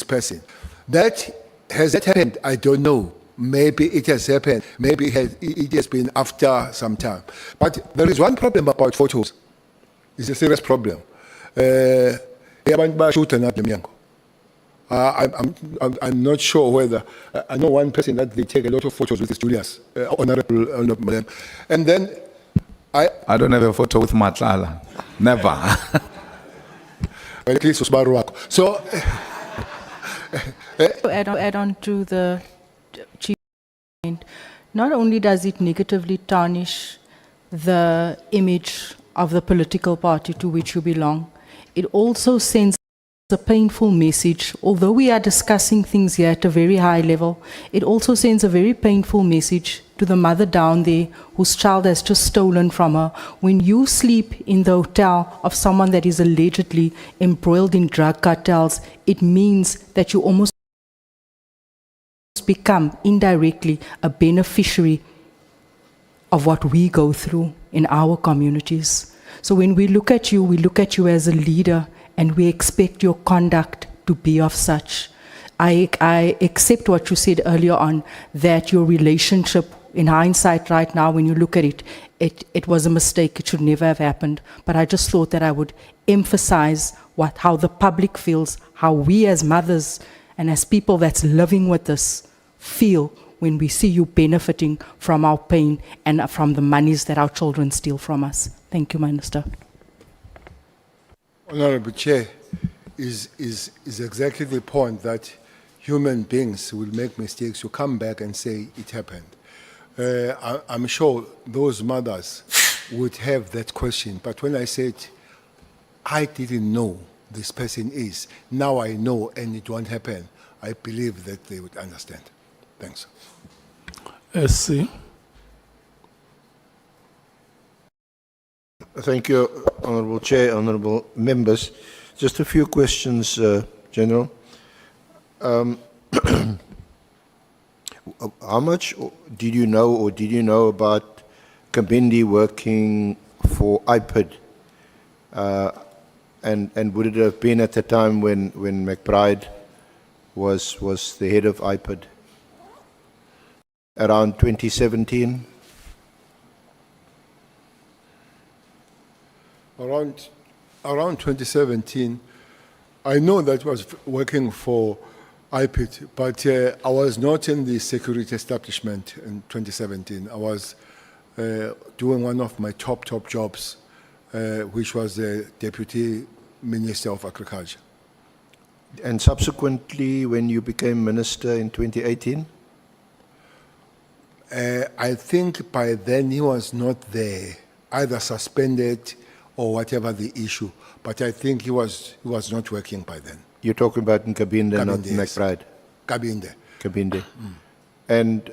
person. Has that happened? I don't know. Maybe it has happened. Maybe it has been after some time. But there is one problem about photos. It's a serious problem. I'm not sure whether, I know one person that they take a lot of photos with his Julius, Honorable, and then I don't have a photo with Matlala. Never. At least so, add on to the chief point, not only does it negatively tarnish the image of the political party to which you belong, it also sends a painful message. Although we are discussing things here at a very high level, it also sends a very painful message to the mother down there whose child has just stolen from her. When you sleep in the hotel of someone that is allegedly embroiled in drug cartels, it means that you almost become indirectly a beneficiary of what we go through in our communities. So when we look at you as a leader, and we expect your conduct to be of such. I accept what you said earlier on, that your relationship, in hindsight right now, when you look at it, it was a mistake, it should never have happened. But I just thought that I would emphasize how the public feels, how we as mothers and as people that's living with this feel when we see you benefiting from our pain and from the monies that our children steal from us. Thank you, Minister. Honorable Chair, is exactly the point that human beings will make mistakes. You come back and say it happened. I'm sure those mothers would have that question. But when I said, I didn't know this person is, now I know and it won't happen, I believe that they would understand. Thanks. SC. Thank you, Honourable Chair, Honourable Members. Just a few questions, General. How much did you know about Kabindi working for IPID? And would it have been at the time when McBride was the head of IPID? Around 2017? Around 2017, I know that I was working for IPID, but I was not in the security establishment in 2017. I was doing one of my top jobs, which was the Deputy Minister of Agriculture. And subsequently, when you became Minister in 2018? I think by then he was not there, either suspended or whatever the issue. But I think he was not working by then. You're talking about in Kabinde, not yes. McBride? Kabinde. Kabinde. And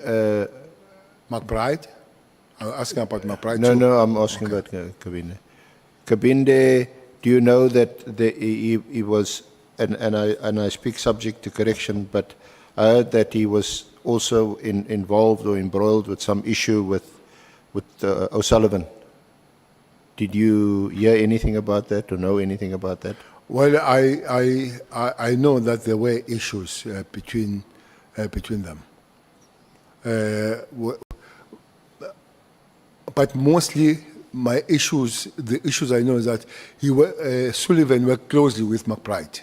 McBride? I'm asking about McBride. No, I'm asking about Kabinde. Kabinde, do you know that he was, and I speak subject to correction, but I heard that he was also involved or embroiled with some issue with O'Sullivan. Did you hear anything about that or know anything about that? Well, I know that there were issues between them. But mostly the issues I know is that Sullivan worked closely with McBride.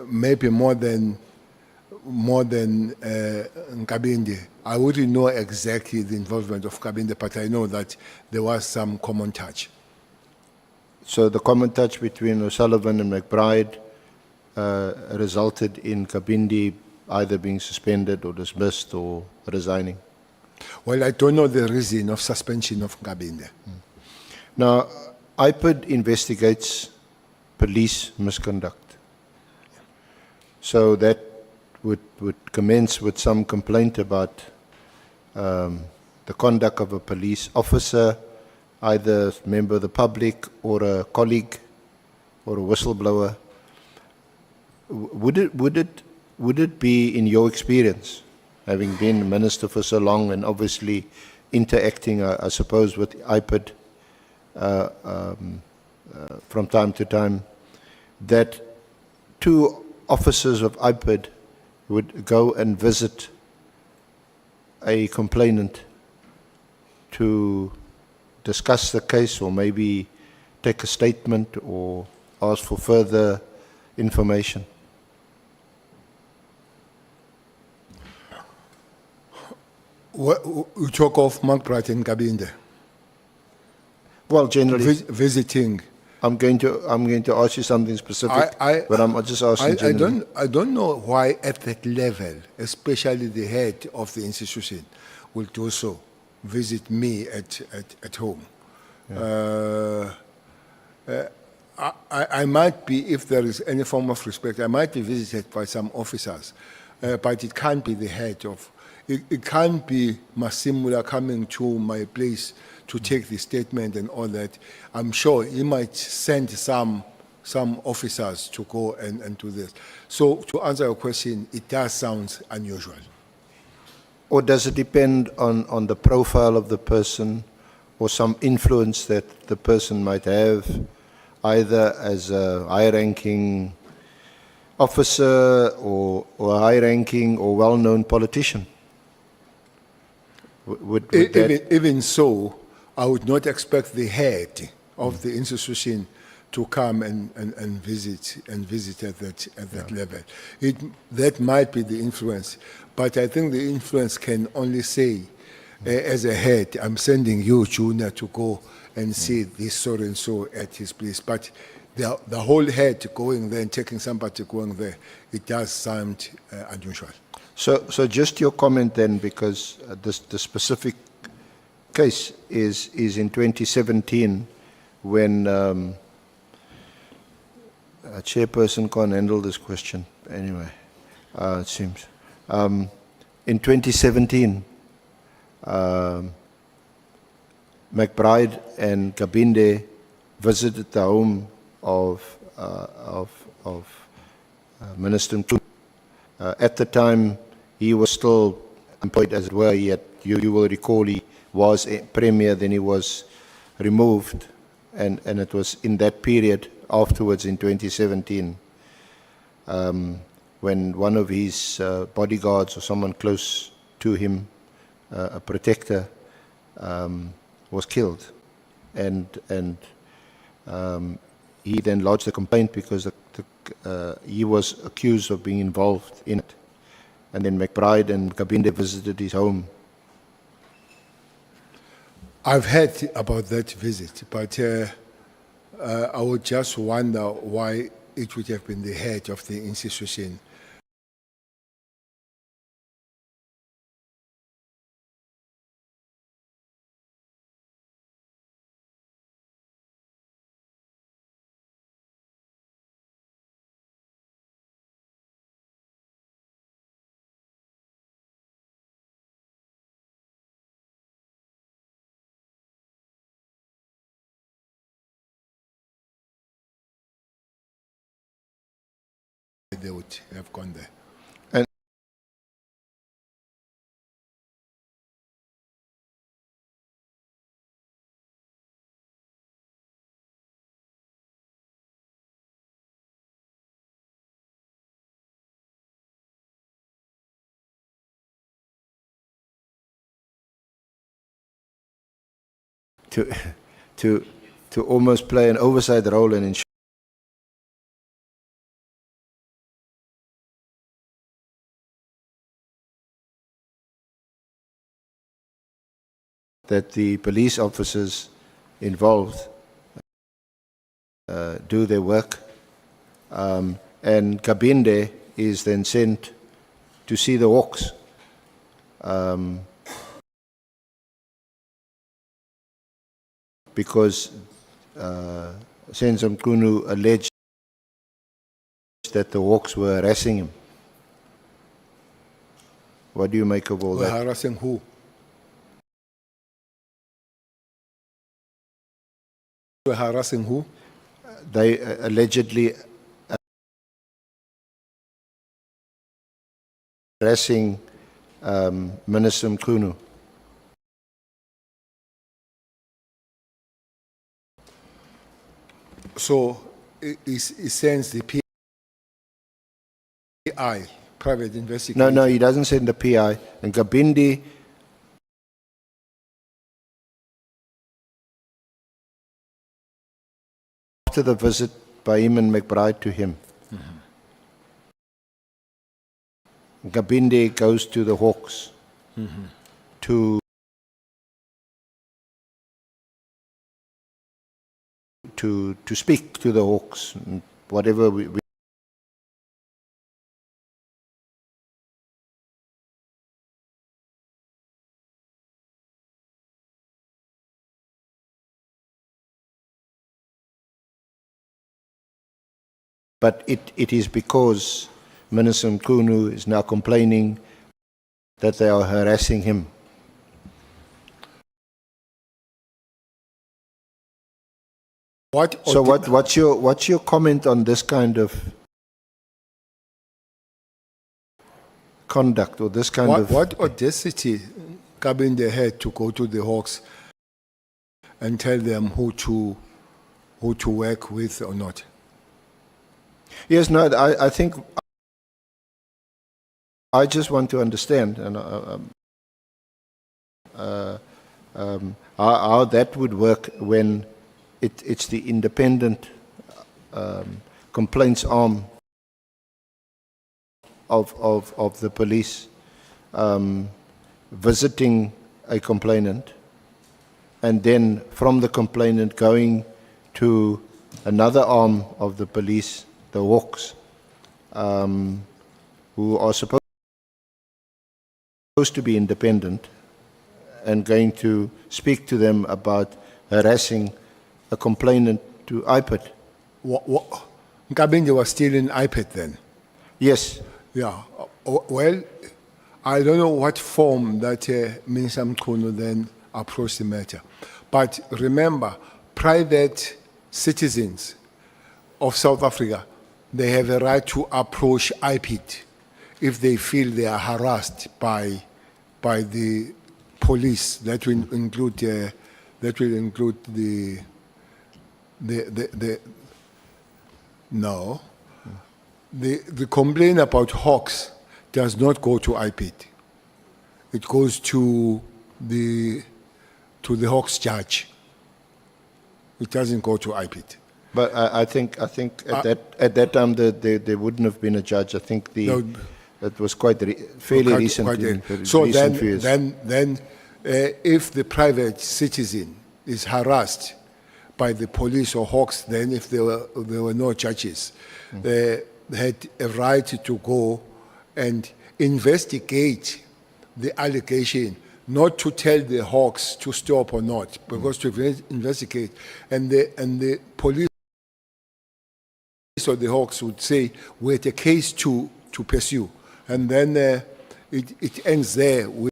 Maybe more than Kabinde. I wouldn't know exactly the involvement of Kabinde, but I know that there was some common touch. So the common touch between O'Sullivan and McBride resulted in Kabinde either being suspended or dismissed or resigning? Well, I don't know the reason of suspension of Kabinde. Now, IPID investigates police misconduct. So that would commence with some complaint about the conduct of a police officer, either a member of the public or a colleague or a whistleblower. Would it be, in your experience, having been minister for so long and obviously interacting, I suppose, with IPID from time to time, that two officers of IPID would go and visit a complainant to discuss the case or maybe take a statement or ask for further information? You talk of McBride and Kabinde. Well, generally visiting. I'm going to ask you something specific, but I'm just asking generally. I don't know why at that level, especially the head of the institution, will do so. Visit me at home. Yeah. I might be, if there is any form of respect, I might be visited by some officers, but it can't be the head of, it can't be Masimula coming to my place to take the statement and all that. I'm sure he might send some officers to go and do this. So to answer your question, it does sound unusual. Or does it depend on the profile of the person or some influence that the person might have, either as a high-ranking officer or a high-ranking or well-known politician? Would that... Even so, I would not expect the head of the institution to come and visit at that level. That might be the influence, but I think the influence can only say, as a head, I'm sending you, Junior, to go and see this so and so at his place. But the whole head going there and taking somebody going there, it does sound unusual. So just your comment then, because the specific case is in 2017 when a chairperson can't handle this question anyway, it seems. In 2017, McBride and Kabinde visited the home of Minister Mkhulu. At the time, he was still employed, as it were. You will recall he was a premier, then he was removed, and it was in that period afterwards in 2017 when one of his bodyguards or someone close to him, a protector, was killed, and he then lodged a complaint because he was accused of being involved in it. And then McBride and Kabinde visited his home. I've heard about that visit, but I would just wonder why it would have been the head of the institution. They would have gone there. To almost play an oversight role and ensure that the police officers involved do their work, and Kabinde is then sent to see the Hawks. Because Senzo Mkhulu alleged that the Hawks were harassing him. What do you make of all that? Harassing who? Were harassing who? They allegedly harassing Minister Mkhulu. So he sends the PI, private investigator. No, he doesn't send the PI. And Kabinde after the visit by him and McBride to him. Kabinde goes to the Hawks to speak to the Hawks, whatever we but it is because Minister Mkhunu is now complaining that they are harassing him. So what's your comment on this kind of conduct or this kind of... What audacity Kabinde had to go to the Hawks and tell them who to work with or not? Yes, no, I think I just want to understand and how that would work when it's the independent complaints arm of the police visiting a complainant, and then from the complainant going to another arm of the police, the Hawks, who are supposed to be independent, and going to speak to them about harassing a complainant to IPID. Kabinde was still in IPID then? Yes. Yeah. Well, I don't know what form that Minister Mkhunu then approached the matter. But remember, private citizens of South Africa, they have a right to approach IPID if they feel they are harassed by the police. That will include the complaint about Hawks does not go to IPID. It goes to the Hawks judge. It doesn't go to IPID. But I think at that time there wouldn't have been a judge. I think that was fairly recent. So then, if the private citizen is harassed by the police or Hawks, then if there were no judges, they had a right to go and investigate the allegation, not to tell the Hawks to stop or not, because to investigate, and the police or the Hawks would say, we had a case to pursue, and then it ends there with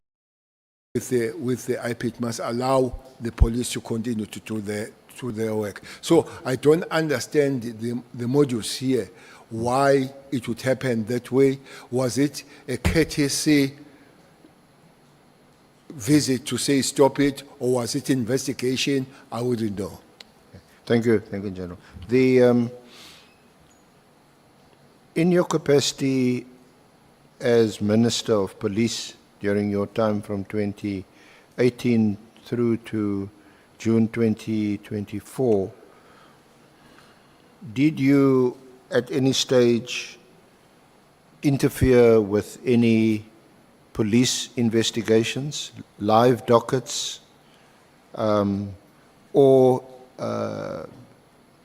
the IPID must allow the police to continue to do their work. So I don't understand the modus here, why it would happen that way. Was it a courtesy visit to say stop it, or was it investigation? I wouldn't know. Thank you, General. In your capacity as Minister of Police during your time from 2018 through to June 2024, did you at any stage interfere with any police investigations, live dockets, or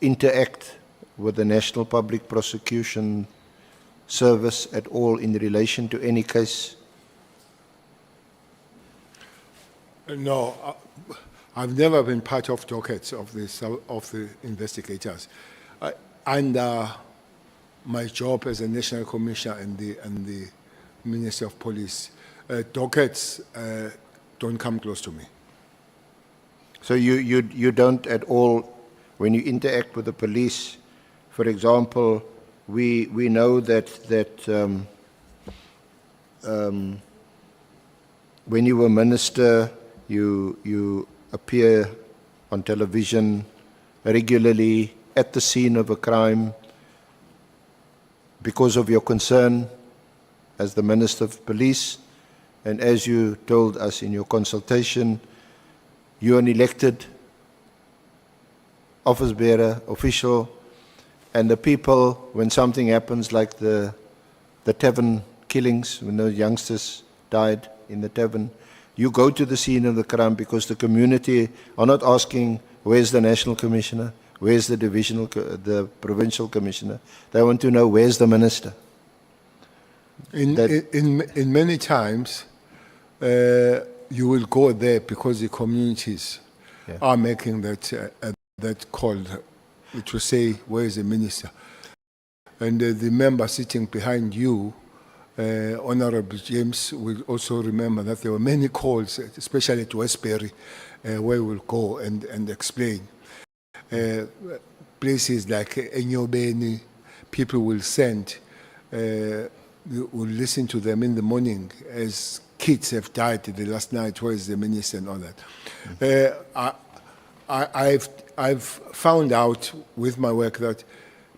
interact with the National Public Prosecution Service at all in relation to any case? No, I've never been part of dockets of the investigators. Under my job as a National Commissioner and the Minister of Police, dockets don't come close to me. So you don't at all, when you interact with the police, for example, we know that when you were minister, you appear on television regularly at the scene of a crime because of your concern as the Minister of Police, and as you told us in your consultation, you're an elected office bearer, official, and the people, when something happens like the tavern killings, when those youngsters died in the tavern, you go to the scene of the crime because the community are not asking, where's the National Commissioner, where's the Provincial Commissioner? They want to know, where's the Minister? In many times, you will go there because the communities are making that call to say, where is the minister? and the member sitting behind you, Honorable James, will also remember that there were many calls, especially at Westbury, where we'll go and explain. Places like Enyobeni, people will send, will listen to them in the morning as kids have died the last night, where is the minister and all that. I've found out with my work that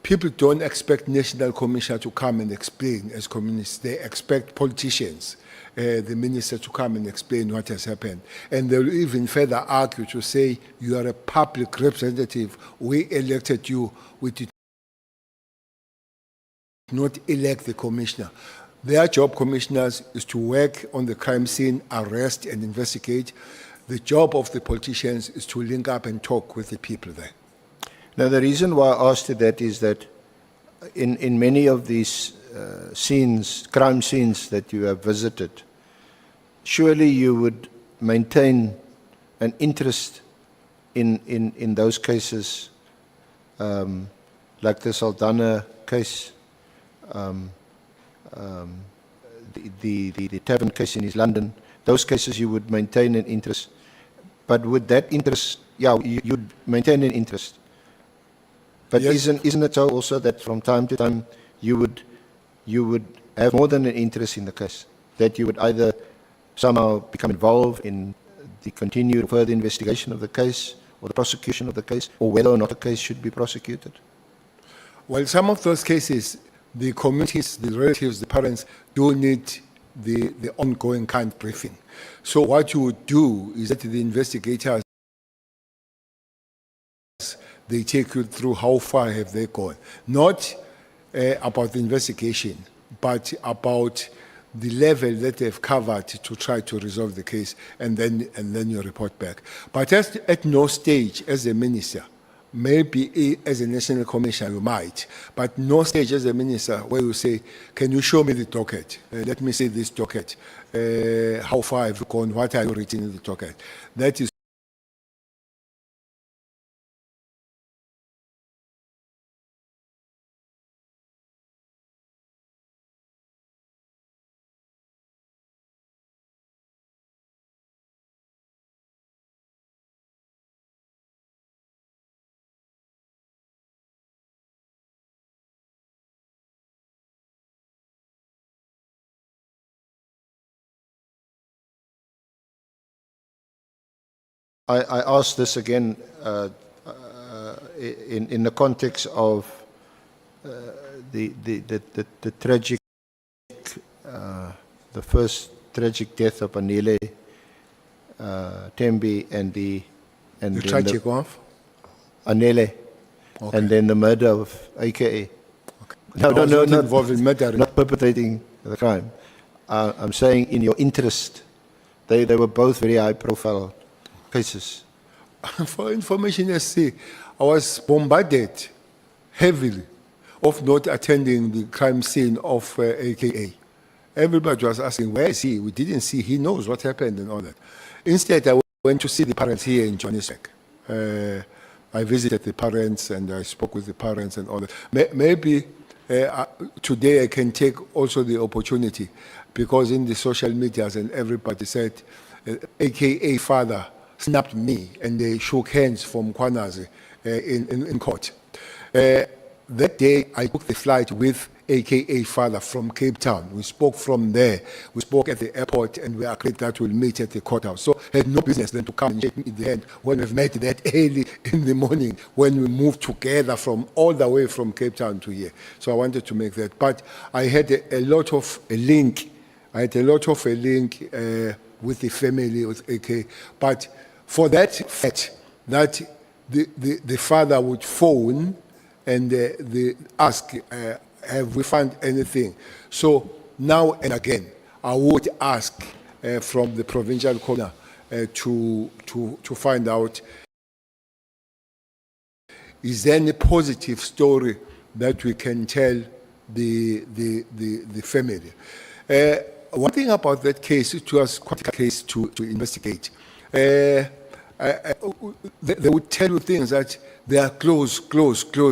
people don't expect National Commissioner to come and explain as communists. They expect politicians, the minister, to come and explain what has happened. And they'll even further argue to say, you are a public representative. We elected you. We did not elect the commissioner. Their job, commissioners, is to work on the crime scene, arrest and investigate. The job of the politicians is to link up and talk with the people there. Now, the reason why I asked you that is that in many of these scenes, crime scenes that you have visited, surely you would maintain an interest in those cases, like the Saldanha case, the tavern case in East London. Those cases you would maintain an interest. But would that interest, yeah, you'd maintain an interest. But Yes. isn't it so also that from time to time you would have more than an interest in the case? That you would either somehow become involved in the continued further investigation of the case or the prosecution of the case, or whether or not the case should be prosecuted? Well, some of those cases, the communities, the relatives, the parents do need the ongoing kind of briefing. So what you would do is that the investigators, they take you through how far have they gone. Not about the investigation, but about the level that they've covered to try to resolve the case, and then you report back. But at no stage as a minister, maybe as a national commissioner you might, but no stage as a minister where you say, can you show me the docket? Let me see this docket. How far have you gone? What are you written in the docket? That is I ask this again in the context of the tragic, the first tragic death of Anele Tembi and the tragic of Anele, Okay. and then the murder of AKA. Okay. No, I was no, not no, involved in murdering. not perpetrating the crime. I'm saying in your interest, they were both very high-profile cases. For information, SC, I was bombarded heavily of not attending the crime scene of AKA. Everybody was asking, where is he? We didn't see. He knows what happened and all that. Instead, I went to see the parents here in Johannesburg. I visited the parents and I spoke with the parents and all that. Maybe today I can take also the opportunity, because in the social medias and everybody said, AKA father snapped me, and they shook hands from Kwanazi in court. That day, I took the flight with AKA father from Cape Town. We spoke from there. We spoke at the airport, and we agreed that we'll meet at the courthouse. So I had no business then to come and shake me in the hand when we've met that early in the morning, when we moved together from all the way from Cape Town to here. So I wanted to make that. But I had a lot of a link. I had a lot of a link with the family, with AK. But for that fact that the father would phone and ask, have we found anything? So now and again, I would ask from the provincial corner to find out, is there any positive story that we can tell the family? One thing about that case, it was quite a case to investigate. They would tell you things that they are close,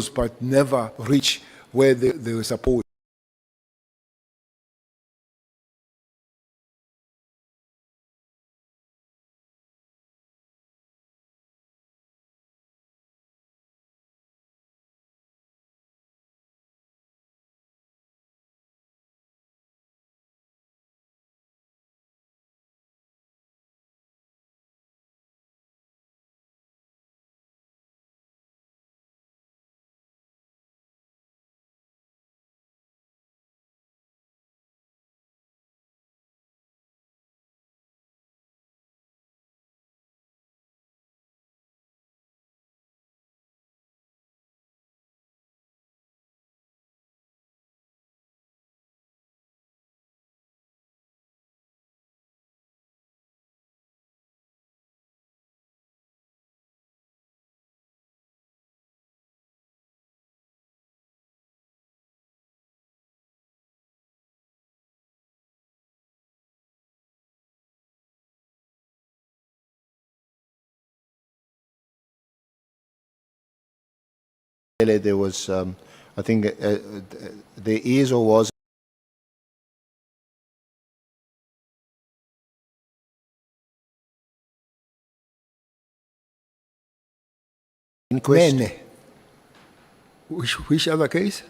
but never reach where they were supposed. There was, I think, there is or was inquest. Nene. Which other case?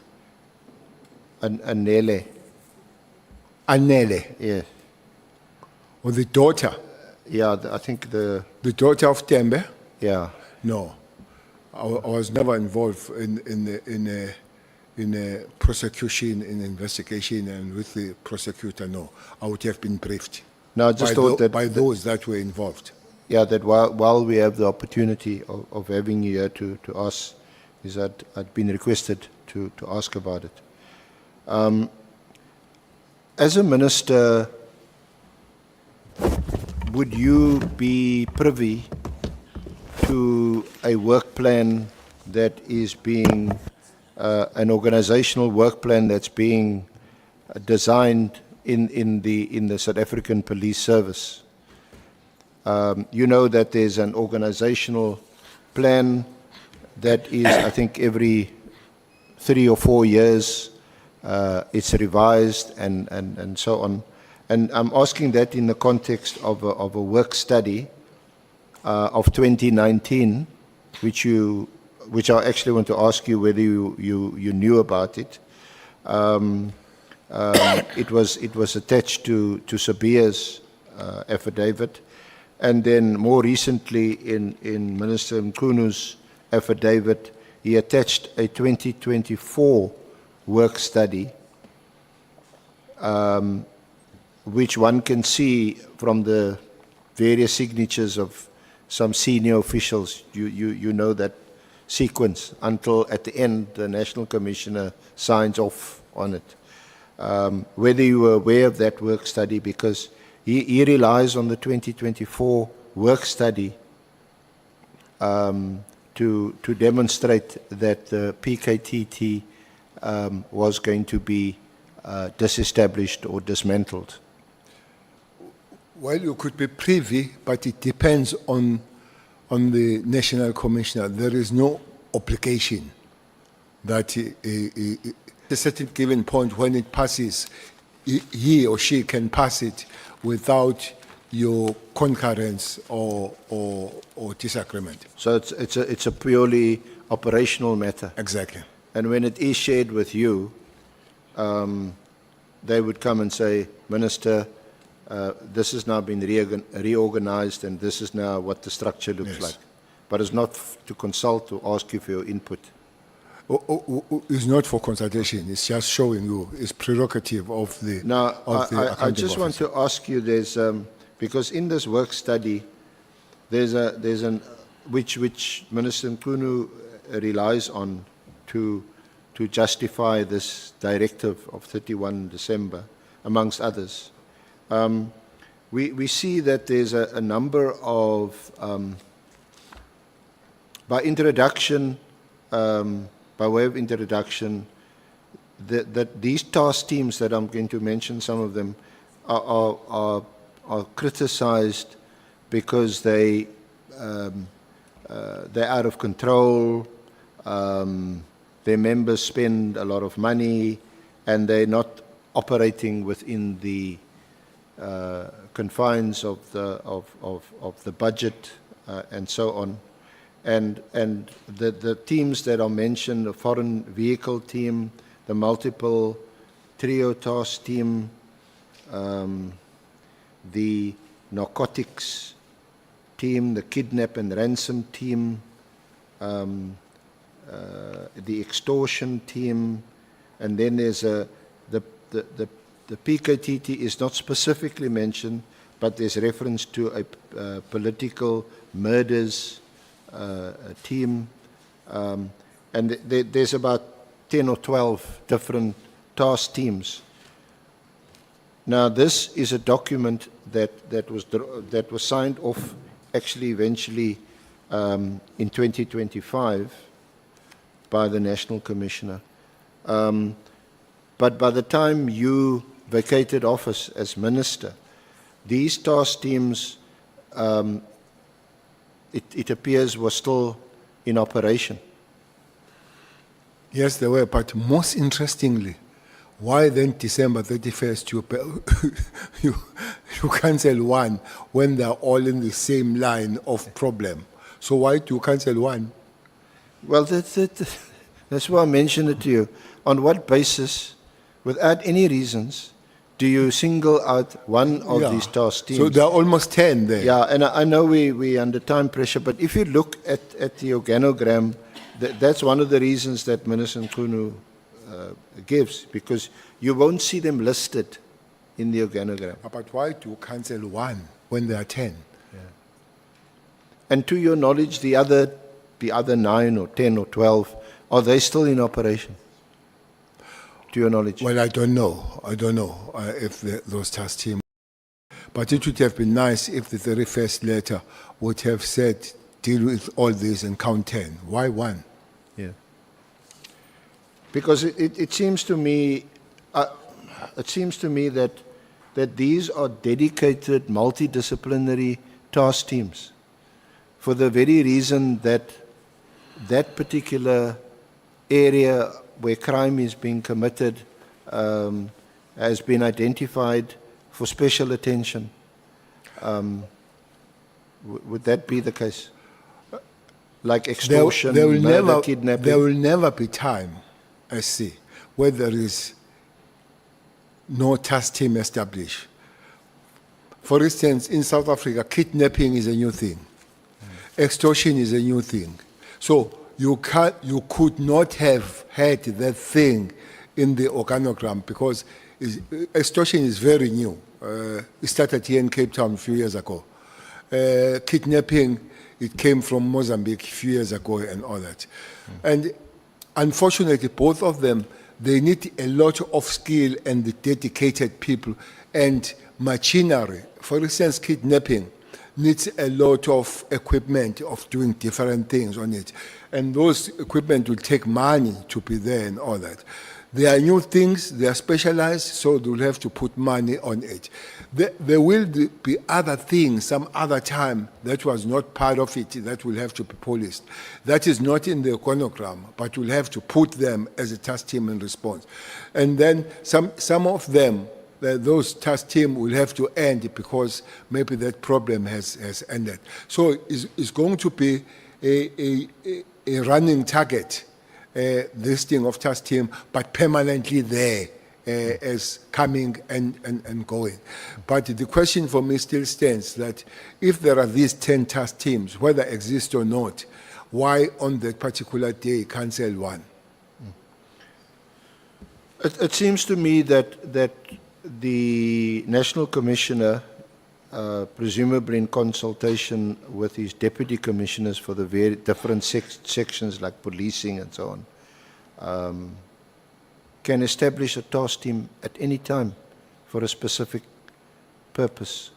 Anele. Anele. Yes. Or the daughter? Yeah, I think the daughter of Tembe? Yeah. No. I was never involved in a prosecution, in investigation, and with the prosecutor, no. I would have been briefed. No, I just thought that by those that were involved. Yeah, that while we have the opportunity of having you here to ask, is that I'd been requested to ask about it. As a minister, would you be privy to a work plan that is being, an organizational work plan that's being designed in the South African Police Service? You know that there's an organizational plan that is, I think, every 3 or 4 years, it's revised and so on. And I'm asking that in the context of a work study of 2019, which I actually want to ask you whether you knew about it. It was attached to Sabia's affidavit. And then more recently in Minister Mkunu's affidavit, he attached a 2024 work study, which one can see from the various signatures of some senior officials. You know that sequence until at the end the National Commissioner signs off on it. Whether you were aware of that work study, because he relies on the 2024 work study to demonstrate that the PKTT was going to be disestablished or dismantled. Well, you could be privy, but it depends on the National Commissioner. There is no obligation that at a certain given point when it passes, he or she can pass it without your concurrence or disagreement. So it's a purely operational matter. Exactly. And when it is shared with you, they would come and say, Minister, this has now been reorganized and this is now what the structure looks like. But it's not to consult, to ask you for your input. It's not for consultation, it's just showing you, it's prerogative of the Now, I just want officer. to ask you, there's, because in this work study, there's an, which Minister Mkunu relies on to justify this directive of 31 December, amongst others. We see that there's a number of, by introduction, by way of introduction, that these task teams that I'm going to mention, some of them, are criticized because they're out of control, they're their members spend a lot of money, and they're not operating within the confines of the budget and so on. And the teams that are mentioned, the foreign vehicle team, the multiple trio task team, the narcotics team, the kidnap and ransom team, the extortion team, and then there's the PKTT is not specifically mentioned, but there's reference to a political murders team, and there's about 10 or 12 different task teams. Now, this is a document that was signed off actually eventually in 2025 by the National Commissioner. But by the time you vacated office as minister, these task teams, it appears, were still in operation. Yes, they were, but most interestingly, why then December 31st you cancel one when they're all in the same line of problem? So why do you cancel one? Well, that's why I mentioned it to you. On what basis, without any reasons, do you single out one of these task teams? So there are almost 10 there. Yeah, and I know we're under time pressure, but if you look at the organogram, that's one of the reasons that Minister Nkunu gives, because you won't see them listed in the organogram. But why do you cancel one when there are 10? Yeah. And to your knowledge, the other 9 or 10 or 12, are they still in operation? To your knowledge? Well, I don't know. If those task teams. But it would have been nice if the 31st letter would have said, deal with all this and count 10. Why one? Yeah. Because it seems to me, that these are dedicated multidisciplinary task teams, for the very reason that that particular area where crime is being committed has been identified for special attention. Would that be the case? Like extortion, murder, kidnapping? There will never be time, I see, where there is no task team established. For instance, in South Africa, kidnapping is a new thing. Extortion is a new thing. So you could not have had that thing in the organogram because extortion is very new. It started here in Cape Town a few years ago. Kidnapping, it came from Mozambique a few years ago and all that. And unfortunately, both of them, they need a lot of skill and dedicated people and machinery. For instance, kidnapping needs a lot of equipment of doing different things on it. And those equipment will take money to be there and all that. They are new things, they are specialized, so they'll have to put money on it. There will be other things, some other time that was not part of it that will have to be policed. That is not in the organogram, but we'll have to put them as a task team in response. And then some of them, those task team will have to end because maybe that problem has ended. So it's going to be a running target, this thing of task team, but permanently there as coming and going. But the question for me still stands that if there are these 10 task teams, whether exist or not, why on that particular day cancel one? It seems to me that the National Commissioner, presumably in consultation with his deputy commissioners for the very different sections like policing and so on, can establish a task team at any time for a specific purpose.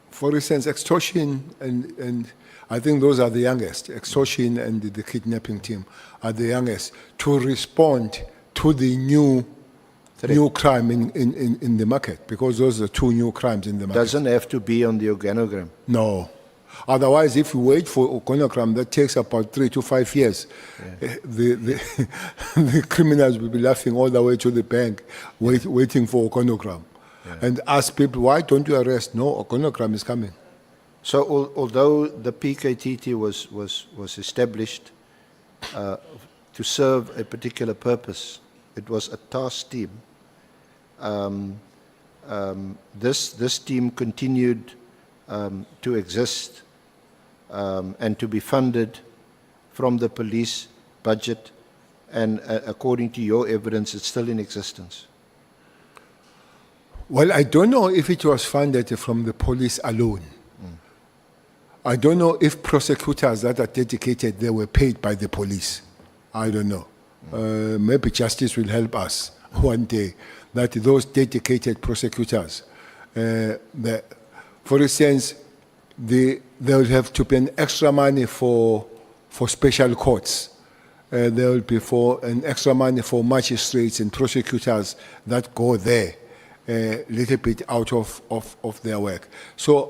For instance, extortion and I think those are the youngest. Extortion and the kidnapping team are the youngest to respond to the new crime in the market, because those are two new crimes in the market. Doesn't have to be on the organogram. No, Otherwise, if you wait for Okonogram, that takes about 3 to 5 years. The criminals will be laughing all the way to the bank, waiting for Okonogram. And ask people, why don't you arrest? No, Okonogram is coming. So although the PKTT was established to serve a particular purpose, it was a task team. This team continued to exist and to be funded from the police budget, and according to your evidence, it's still in existence. Well, I don't know if it was funded from the police alone. I don't know if prosecutors that are dedicated, they were paid by the police. I don't know. Maybe justice will help us one day, that those dedicated prosecutors, for instance, they will have to pay extra money for special courts. There will be an extra money for magistrates and prosecutors that go there a little bit out of their work. So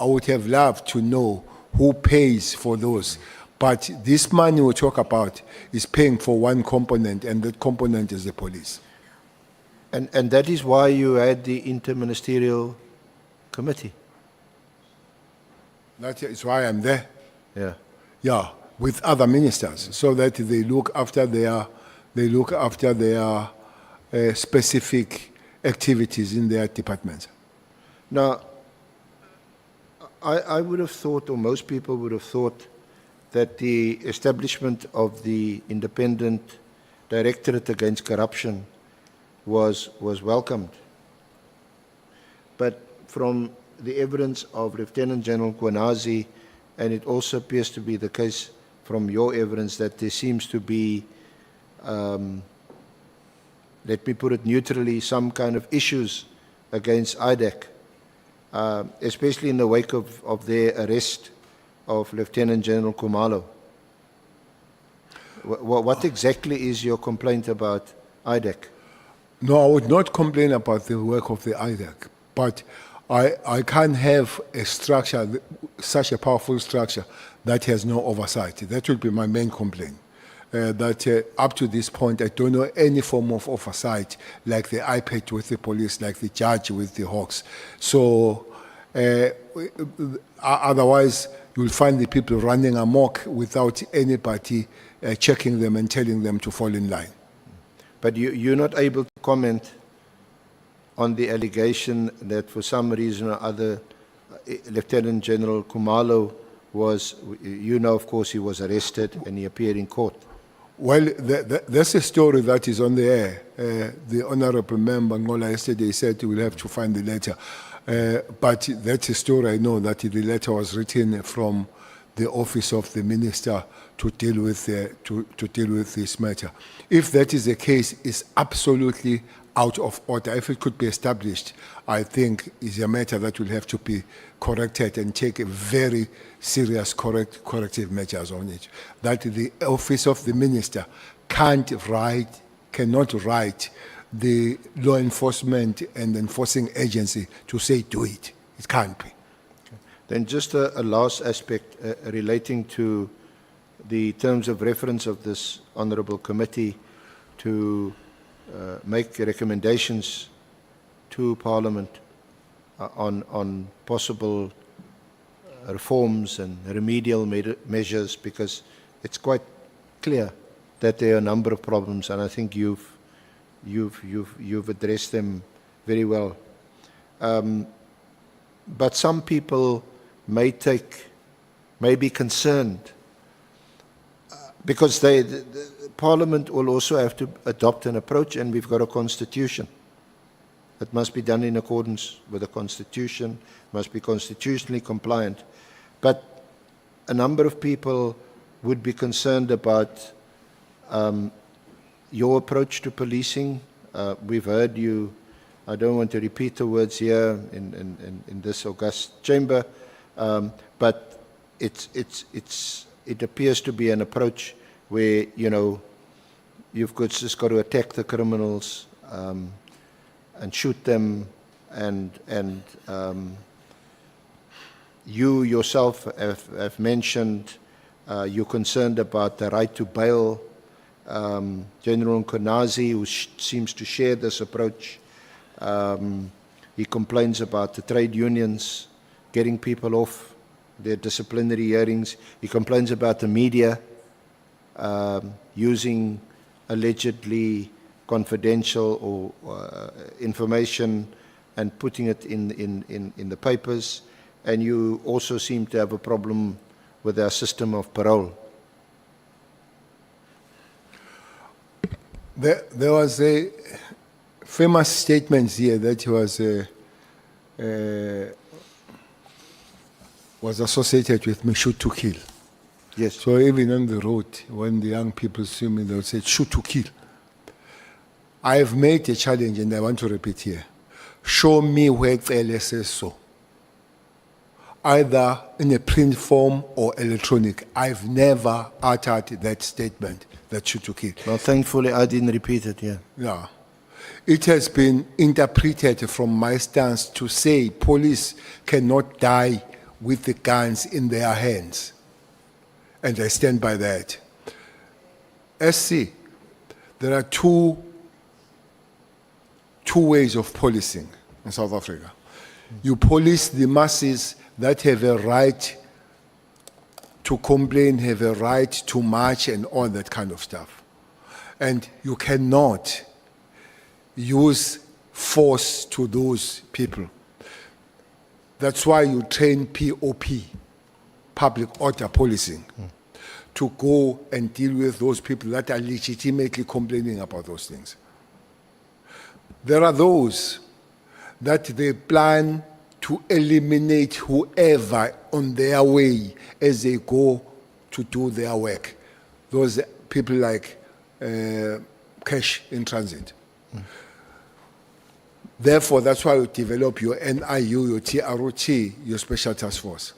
I would have loved to know who pays for those. But this money we talk about is paying for one component, and that component is the police. And that is why you had the interministerial committee. That is why I'm there. Yeah. Yeah, with other ministers, so that they look after their specific activities in their departments. Now, I would have thought, or most people would have thought, that the establishment of the Independent Directorate Against Corruption was welcomed. But from the evidence of Lieutenant General Kwanazi, and it also appears to be the case from your evidence, that there seems to be, let me put it neutrally, some kind of issues against IDEC, especially in the wake of their arrest of Lieutenant General Khumalo. What exactly is your complaint about IDEC? No, I would not complain about the work of the IDEC, but I can't have a structure, such a powerful structure, that has no oversight. That would be my main complaint. That up to this point, I don't know any form of oversight, like the iPad with the police, like the judge with the Hawks. So otherwise, you'll find the people running amok without anybody checking them and telling them to fall in line. But you're not able to comment on the allegation that for some reason or other, Lieutenant General Khumalo was, of course, he was arrested and he appeared in court. Well, that's a story that is on the air. The Honorable Member Ngola yesterday said we'll have to find the letter. But that's a story I know, that the letter was written from the office of the minister to deal with this matter. If that is the case, it's absolutely out of order. If it could be established, I think is a matter that will have to be corrected and take a very serious corrective measures on it. That the office of the minister cannot write the law enforcement and enforcing agency to say do it. It can't be. Then just a last aspect relating to the terms of reference of this honourable committee to make recommendations to Parliament on possible reforms and remedial measures, because it's quite clear that there are a number of problems, and I think you've addressed them very well. But some people may be concerned because the Parliament will also have to adopt an approach, and we've got a constitution. It must be done in accordance with the constitution, must be constitutionally compliant. But a number of people would be concerned about your approach to policing. We've heard you, I don't want to repeat the words here in this august chamber, but it appears to be an approach where, you've just got to attack the criminals and shoot them and You yourself have mentioned you're concerned about the right to bail. General Nkonazi, who seems to share this approach, he complains about the trade unions getting people off their disciplinary hearings. He complains about the media using allegedly confidential or information and putting it in the papers. And you also seem to have a problem with our system of parole. There was a famous statement here that was associated with me, shoot to kill. Yes. So even on the road, when the young people see me, they'll say, shoot to kill. I have made a challenge and I want to repeat here. Show me where Cele says so. Either in a print form or electronic. I've never uttered that statement, that shoot to kill. Well, thankfully, I didn't repeat it, yeah. Yeah. It has been interpreted from my stance to say police cannot die with the guns in their hands. And I stand by that. SC, there are two ways of policing in South Africa. You police the masses that have a right to complain, have a right to march and all that kind of stuff. And you cannot use force to those people. That's why you train POP, public order policing, to go and deal with those people that are legitimately complaining about those things. There are those that they plan to eliminate whoever on their way as they go to do their work. Those people like cash in transit. Therefore, that's why you develop your NIU, your TROT, your special task force.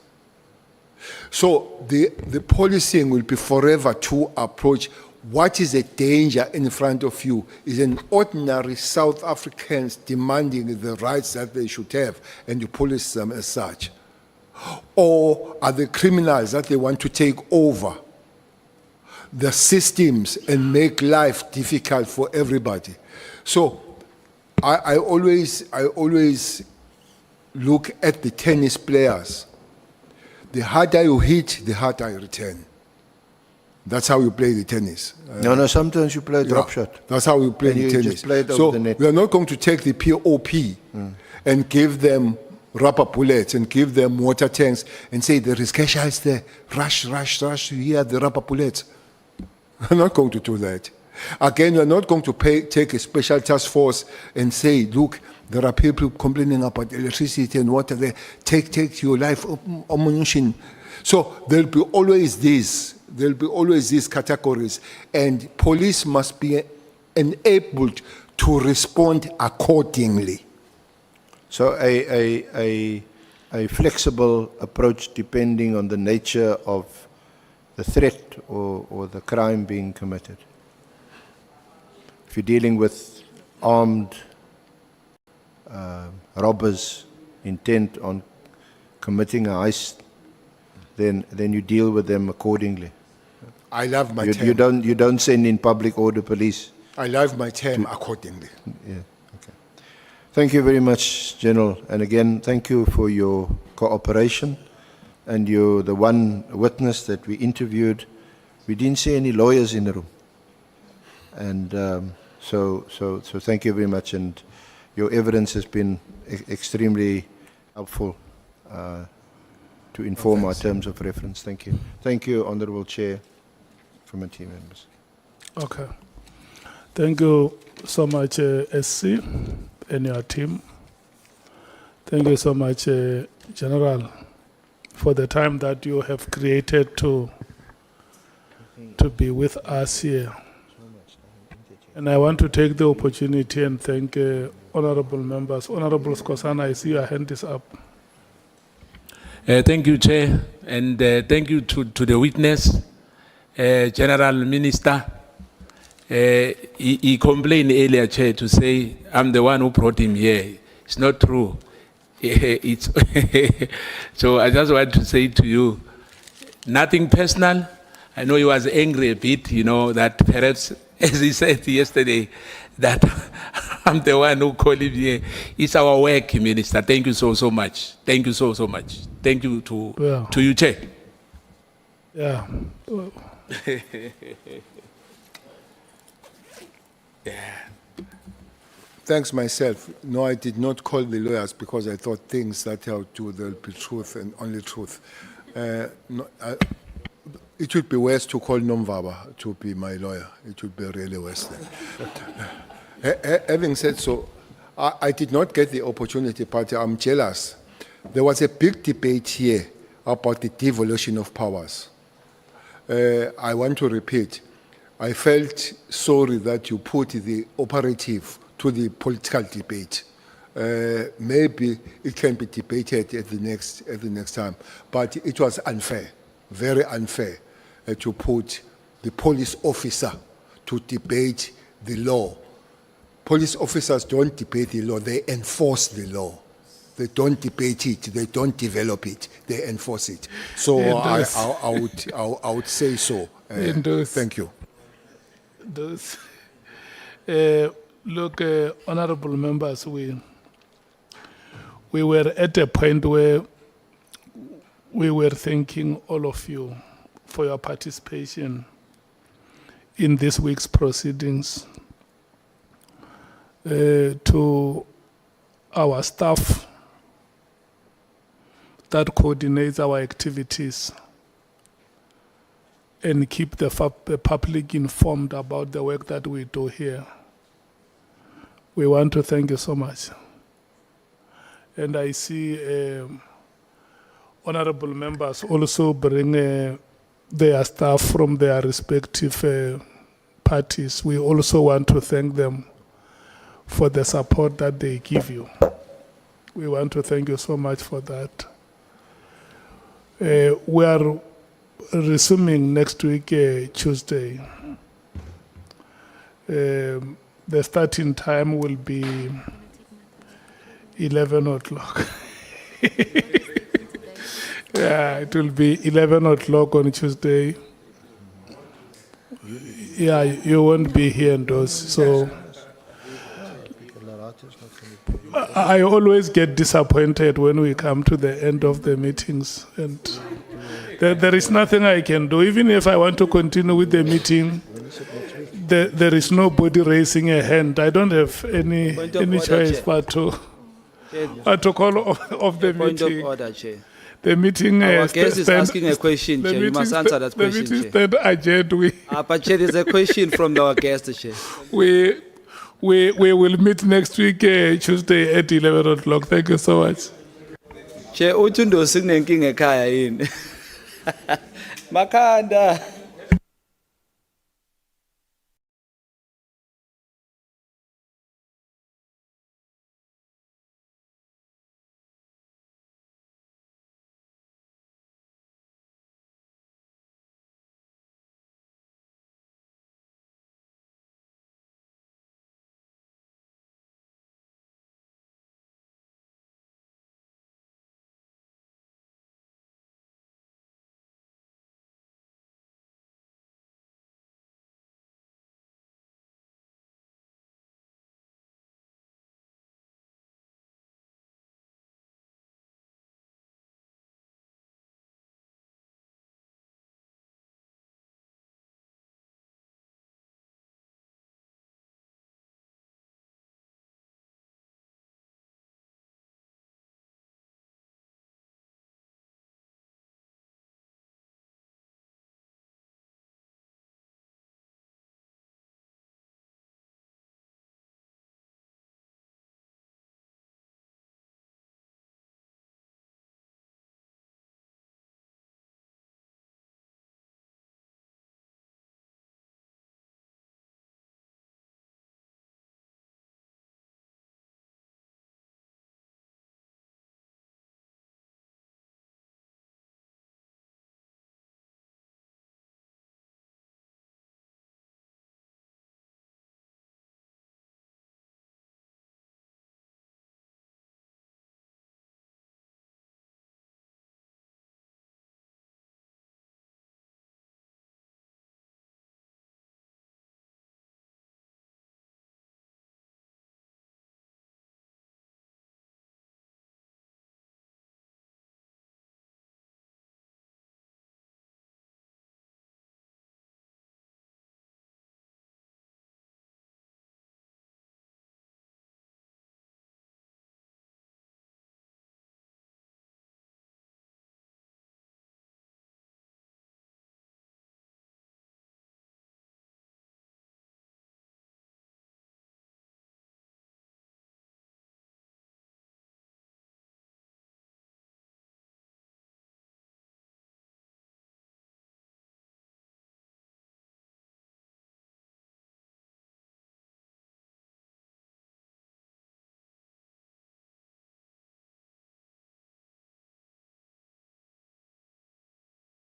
So the policing will be forever to approach what is a danger in front of you is an ordinary South Africans demanding the rights that they should have, and you police them as such. Or are the criminals that they want to take over the systems and make life difficult for everybody? So I always look at the tennis players. The harder you hit, the harder you return. That's how you play the tennis. No, sometimes you play drop shot. That's how you play And the you tennis. just play it over So the net. we are not going to take the POP and give them rubber bullets and give them water tanks and say there is cash ice there. Rush, here are the rubber bullets. We're not going to do that. Again, we're not going to take a special task force and say, look, there are people complaining about electricity and water there. Take your life ammunition. So there'll be always these categories, and police must be enabled to respond accordingly. So a flexible approach depending on the nature of the threat or the crime being committed. If you're dealing with armed robbers intent on committing a heist, then you deal with them accordingly. I love my You term. you don't send in public order police. I love my term accordingly. Yeah. Okay. Thank you very much, General. And again, thank you for your cooperation. And you're the one witness that we interviewed. We didn't see any lawyers in the room. And so thank you very much. And your evidence has been extremely helpful to inform our terms of reference. Thank you. Thank you, Honorable Chair, from my team members. Okay. Thank you so much, SC and your team. Thank you so much, General, for the time that you have created to be with us here. And I want to take the opportunity and thank honorable members. Honorable Skosana, I see your hand is up. Thank you, Chair, and thank you to the witness, General Minister. He complained earlier, Chair, to say I'm the one who brought him here. It's not true. it's so I just want to say to you, nothing personal. I know he was angry a bit, you know, that perhaps, as he said yesterday, that I'm the one who called him here. It's our work, Minister. Thank you so much. Thank you so much. Thank you to you, Chair. Yeah. Yeah. Thanks myself. No, I did not call the lawyers because I thought things that I would do, there'll be truth and only truth. It would be worse to call Nomvaba to be my lawyer. It would be really worse then. Having said so, I did not get the opportunity, but I'm jealous. There was a big debate here about the devolution of powers. I want to repeat, I felt sorry that you put the operative to the political debate. Maybe it can be debated at the next time, but it was unfair, very unfair, to put the police officer to debate the law. Police officers don't debate the law, they enforce the law. They don't debate it, they don't develop it, they enforce it. So I would say so. Thank you. Look, honorable members, we were at a point where we were thanking all of you for your participation in this week's proceedings. To our staff that coordinates our activities and keep the public informed about the work that we do here. We want to thank you so much. And I see honorable members also bring their staff from their respective parties. We also want to thank them for the support that they give you. We want to thank you so much for that. We are resuming next week, Tuesday. The starting time will be 11 o'clock. Yeah, it will be 11 o'clock on Tuesday. Yeah, you won't be here in those, so I always get disappointed when we come to the end of the meetings, and there is nothing I can do. Even if I want to continue with the meeting, there is nobody raising a hand. I don't have any choice but to call off the Point meeting. of order, Chair. The meeting. Our guest is asking a question, Chair. You must answer that question, The meeting Chair. stand adjourned. But Chair, there's a question from our guest, Chair. We will meet next week, Tuesday at 11 o'clock. Thank you so much. Chair, uthi ndo sinenkinga ekhaya yini? Makhanda.